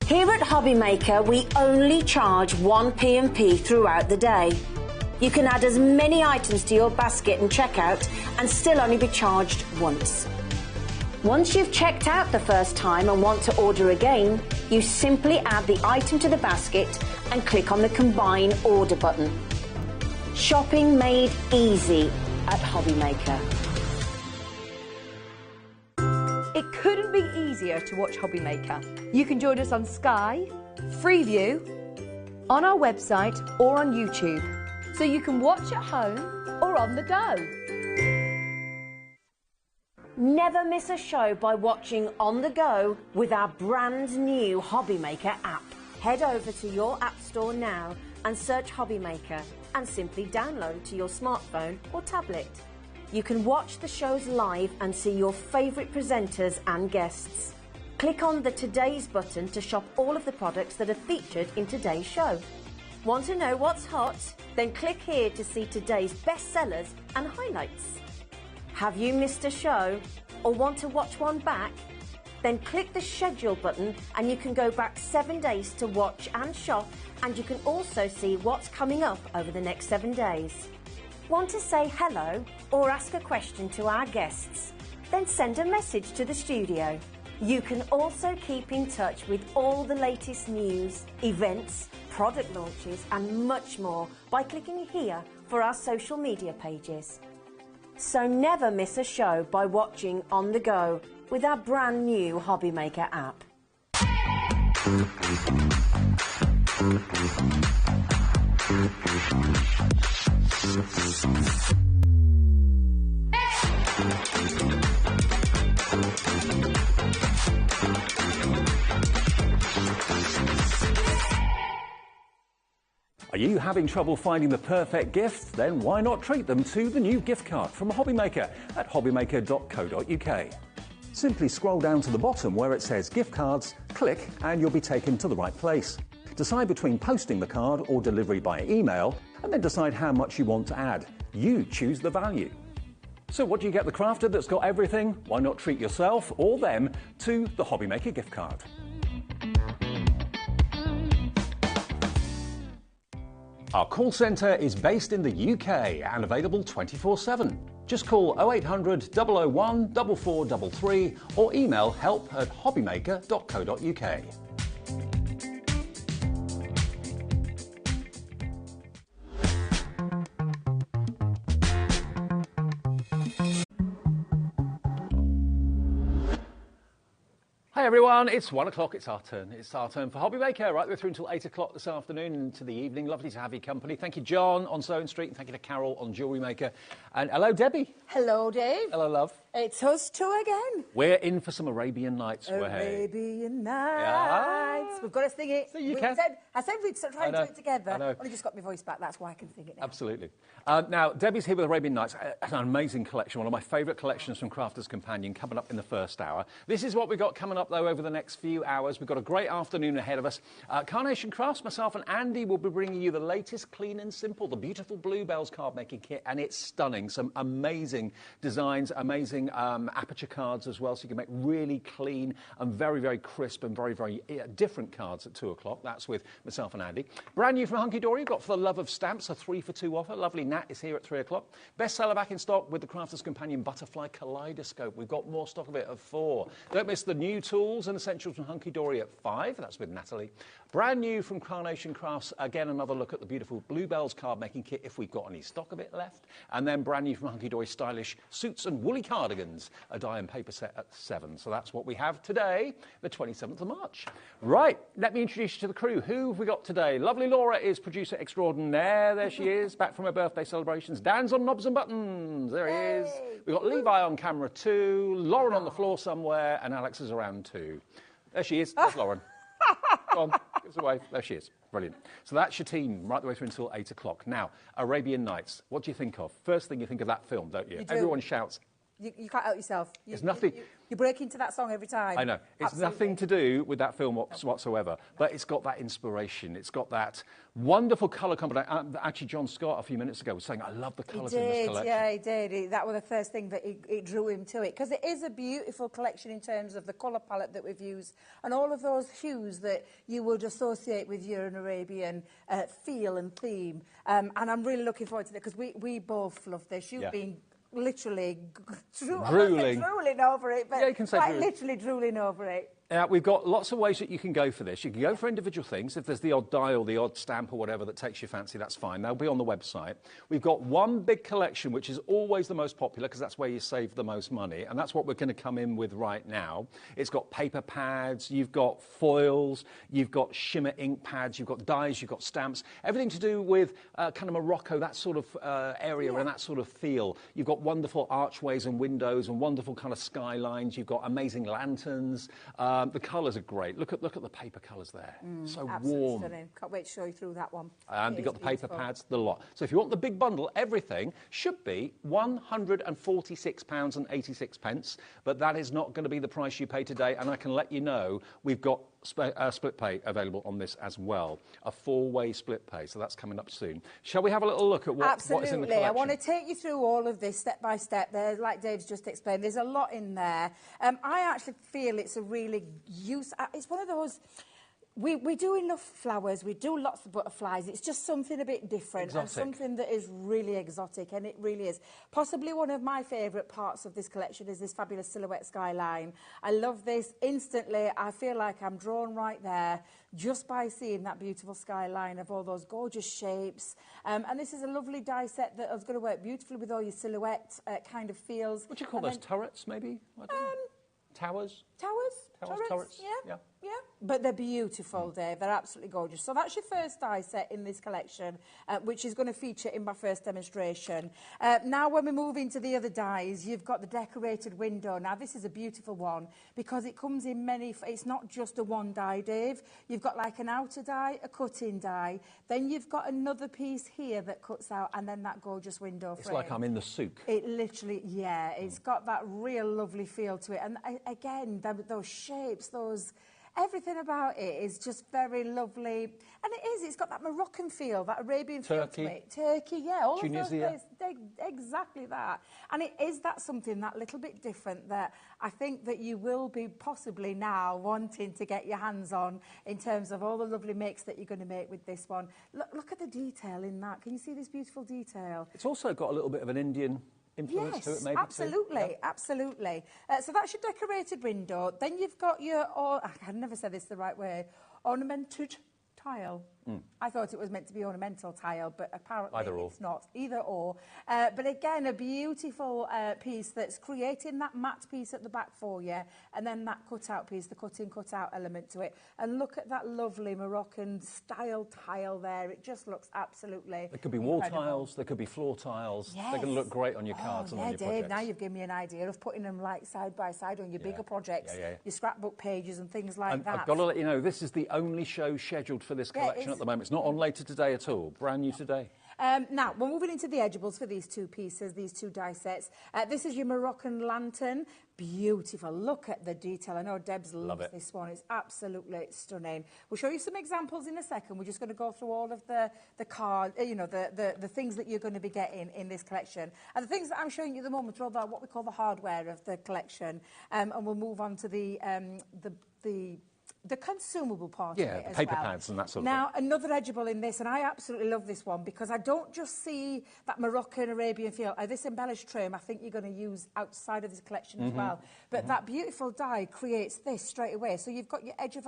Here at HobbyMaker, we only charge 1 P&P throughout the day. You can add as many items to your basket and checkout and still only be charged once. Once you've checked out the first time and want to order again, you simply add the item to the basket and click on the Combine Order button. Shopping made easy at HobbyMaker. It couldn't be easier to watch HobbyMaker. You can join us on Sky, Freeview, on our website or on YouTube, so you can watch at home or on the go. Never miss a show by watching on the go with our brand new HobbyMaker app. Head over to your app store now and search HobbyMaker and simply download to your smartphone or tablet. You can watch the shows live and see your favourite presenters and guests. Click on the Today's button to shop all of the products that are featured in today's show. Want to know what's hot? Then click here to see today's bestsellers and highlights. Have you missed a show or want to watch one back? Then click the schedule button and you can go back 7 days to watch and shop, and you can also see what's coming up over the next 7 days. Want to say hello or ask a question to our guests? Then send a message to the studio. You can also keep in touch with all the latest news, events, product launches and much more by clicking here for our social media pages. So never miss a show by watching on the go with our brand new HobbyMaker app. Are you having trouble finding the perfect gift? Then why not treat them to the new gift card from HobbyMaker at hobbymaker.co.uk. Simply scroll down to the bottom where it says gift cards, click and you'll be taken to the right place. Decide between posting the card or delivery by email and then decide how much you want to add. You choose the value. So what do you get the crafter that's got everything? Why not treat yourself or them to the HobbyMaker gift card? Our call centre is based in the UK and available 24/7. Just call 0800 001 4433 or email help@hobbymaker.co.uk. Hi everyone, it's 1 o'clock, it's our turn. It's our turn for HobbyMaker, right the way through until 8 o'clock this afternoon into the evening. Lovely to have your company. Thank you, John, on Sewing Street, and thank you to Carol on Jewellery Maker. And hello, Debbie. Hello, Dave. Hello, love. It's us two again. We're in for some Arabian Nights. Arabian Nights. Yeah. We've got to sing it. So you can. I said we'd try and do it together. I know. Only just got my voice back, that's why I can sing it now. Absolutely. Now, Debbie's here with Arabian Nights. An amazing collection, one of my favourite collections from Crafter's Companion coming up in the first hour. This is what we've got coming up, though, over the next few hours. We've got a great afternoon ahead of us. Carnation Crafts, myself and Andy will be bringing you the latest Clean and Simple, the beautiful Bluebells card making kit, and it's stunning. Some amazing designs, amazing aperture cards as well, so you can make really clean and very, very crisp and very, very different cards at 2 o'clock. That's with myself and Andy. Brand new from Hunky Dory, you've got For the Love of Stamps, a 3 for 2 offer. Lovely Nat is here at 3 o'clock. Bestseller back in stock with the Crafter's Companion Butterfly Kaleidoscope. We've got more stock of it at 4. Don't miss the new tools and essentials from Hunky Dory at 5. That's with Natalie. Brand new from Carnation Crafts, again another look at the beautiful Bluebells card making kit if we've got any stock of it left. And then brand new from Hunky Dory, stylish suits and woolly cardigans, a die and paper set at 7. So that's what we have today, the 27th of March. Right, let me introduce you to the crew. Who have we got today? Lovely Laura is producer extraordinaire. There she is, back from her birthday celebrations. Dan's on knobs and buttons. There he is. We've got Levi on camera too, Lauren on the floor somewhere, and Alex is around too. There she is. There's Lauren. Go on, give us a wave. There she is. Brilliant. So that's your team right the way through until 8 o'clock. Now, Arabian Nights. What do you think of? First thing you think of that film, don't you? You do. Everyone shouts. You can't help yourself. It's nothing. You break into that song every time. I know. It's nothing to do with that film whatsoever. But it's got that inspiration. It's got that wonderful colour combination. Actually, John Scott a few minutes ago was saying, I love the colours in this collection. Yeah, he did. That was the first thing that it drew him to it. Because it is a beautiful collection in terms of the colour palette that we've used and all of those hues that you would associate with your Arabian feel and theme. And I'm really looking forward to it because we both love this. You've been literally drooling over it, but yeah, you can say quite drooling. literally drooling over it. We've got lots of ways that you can go for this. You can go for individual things. If there's the odd die or the odd stamp or whatever that takes your fancy, that's fine. They'll be on the website. We've got one big collection, which is always the most popular because that's where you save the most money. And that's what we're going to come in with right now. It's got paper pads, you've got foils, you've got shimmer ink pads, you've got dies, you've got stamps. Everything to do with kind of Morocco, that sort of area and that sort of feel. You've got wonderful archways and windows and wonderful kind of skylines. You've got amazing lanterns. The colours are great. Look at the paper colours there. So warm. Stunning. Can't wait to show you through that one. And you've got the paper pads, the lot. So if you want the big bundle, everything should be £146.86, but that is not going to be the price you pay today. And I can let you know we've got split pay available on this as well. A 4-way split pay, so that's coming up soon. Shall we have a little look at what is in the collection? I want to take you through all of this step by step. There, like Dave's just explained, there's a lot in there. I actually feel it's a really it's one of those. We do enough flowers, we do lots of butterflies. It's just something a bit different and something that is really exotic, and it really is. Possibly one of my favourite parts of this collection is this fabulous silhouette skyline. I love this. Instantly, I feel like I'm drawn right there just by seeing that beautiful skyline of all those gorgeous shapes. And this is a lovely die set that is going to work beautifully with all your silhouette kind of feels. What do you call those, turrets, maybe? I don't know. Towers? Turrets, yeah. But they're beautiful, Dave. They're absolutely gorgeous. So that's your first die set in this collection, which is going to feature in my first demonstration. Now, when we move into the other dies, you've got the decorated window. Now, this is a beautiful one because it comes in many... It's not just a one die, Dave. You've got like an outer die, a cut-in die. Then you've got another piece here that cuts out, and then that gorgeous window frame. It's like I'm in the souk. It literally, yeah, it's got that real lovely feel to it. And again, those shapes, everything about it is just very lovely. And it's got that Moroccan feel, that Arabian feel to it. Turkey, yeah, all Tunisia. of those places, exactly that. And it is something that little bit different that I think that you will be possibly now wanting to get your hands on in terms of all the lovely makes that you're going to make with this one. Look at the detail in that. Can you see this beautiful detail? It's also got a little bit of an Indian influence to it, maybe. Absolutely, absolutely. So that's your decorated window. Then you've got your, I can never say this the right way, ornamented tile. I thought it was meant to be ornamental tile, but apparently it's not. Either or. But again, a beautiful piece that's creating that matte piece at the back for you, and then that cut-out piece, the cut-in, cut-out element to it. And look at that lovely Moroccan style tile there. It just looks absolutely There could be wall tiles, there could be floor tiles. Yes. They're going to look great on your cards and on your Dave, projects. now you've given me an idea of putting them like side by side on your bigger projects, your scrapbook pages and things like that. I've got to let you know, this is the only show scheduled for this collection at the moment. It's not on later today at all. Brand new today. Now, we're moving into the edibles for these two pieces, these two die sets. This is your Moroccan lantern. Beautiful. Look at the detail. I know Debs loves this one. It's absolutely stunning. We'll show you some examples in a second. We're just going to go through all of the card, the things that you're going to be getting in this collection. And the things that I'm showing you at the moment are all what we call the hardware of the collection. And we'll move on to the consumable part of it as paper pads and that sort of thing. Now, another edible in this, and I absolutely love this one because I don't just see that Moroccan Arabian feel. This embellished trim, I think you're going to use outside of this collection as well. But that beautiful die creates this straight away. So you've got your edge of a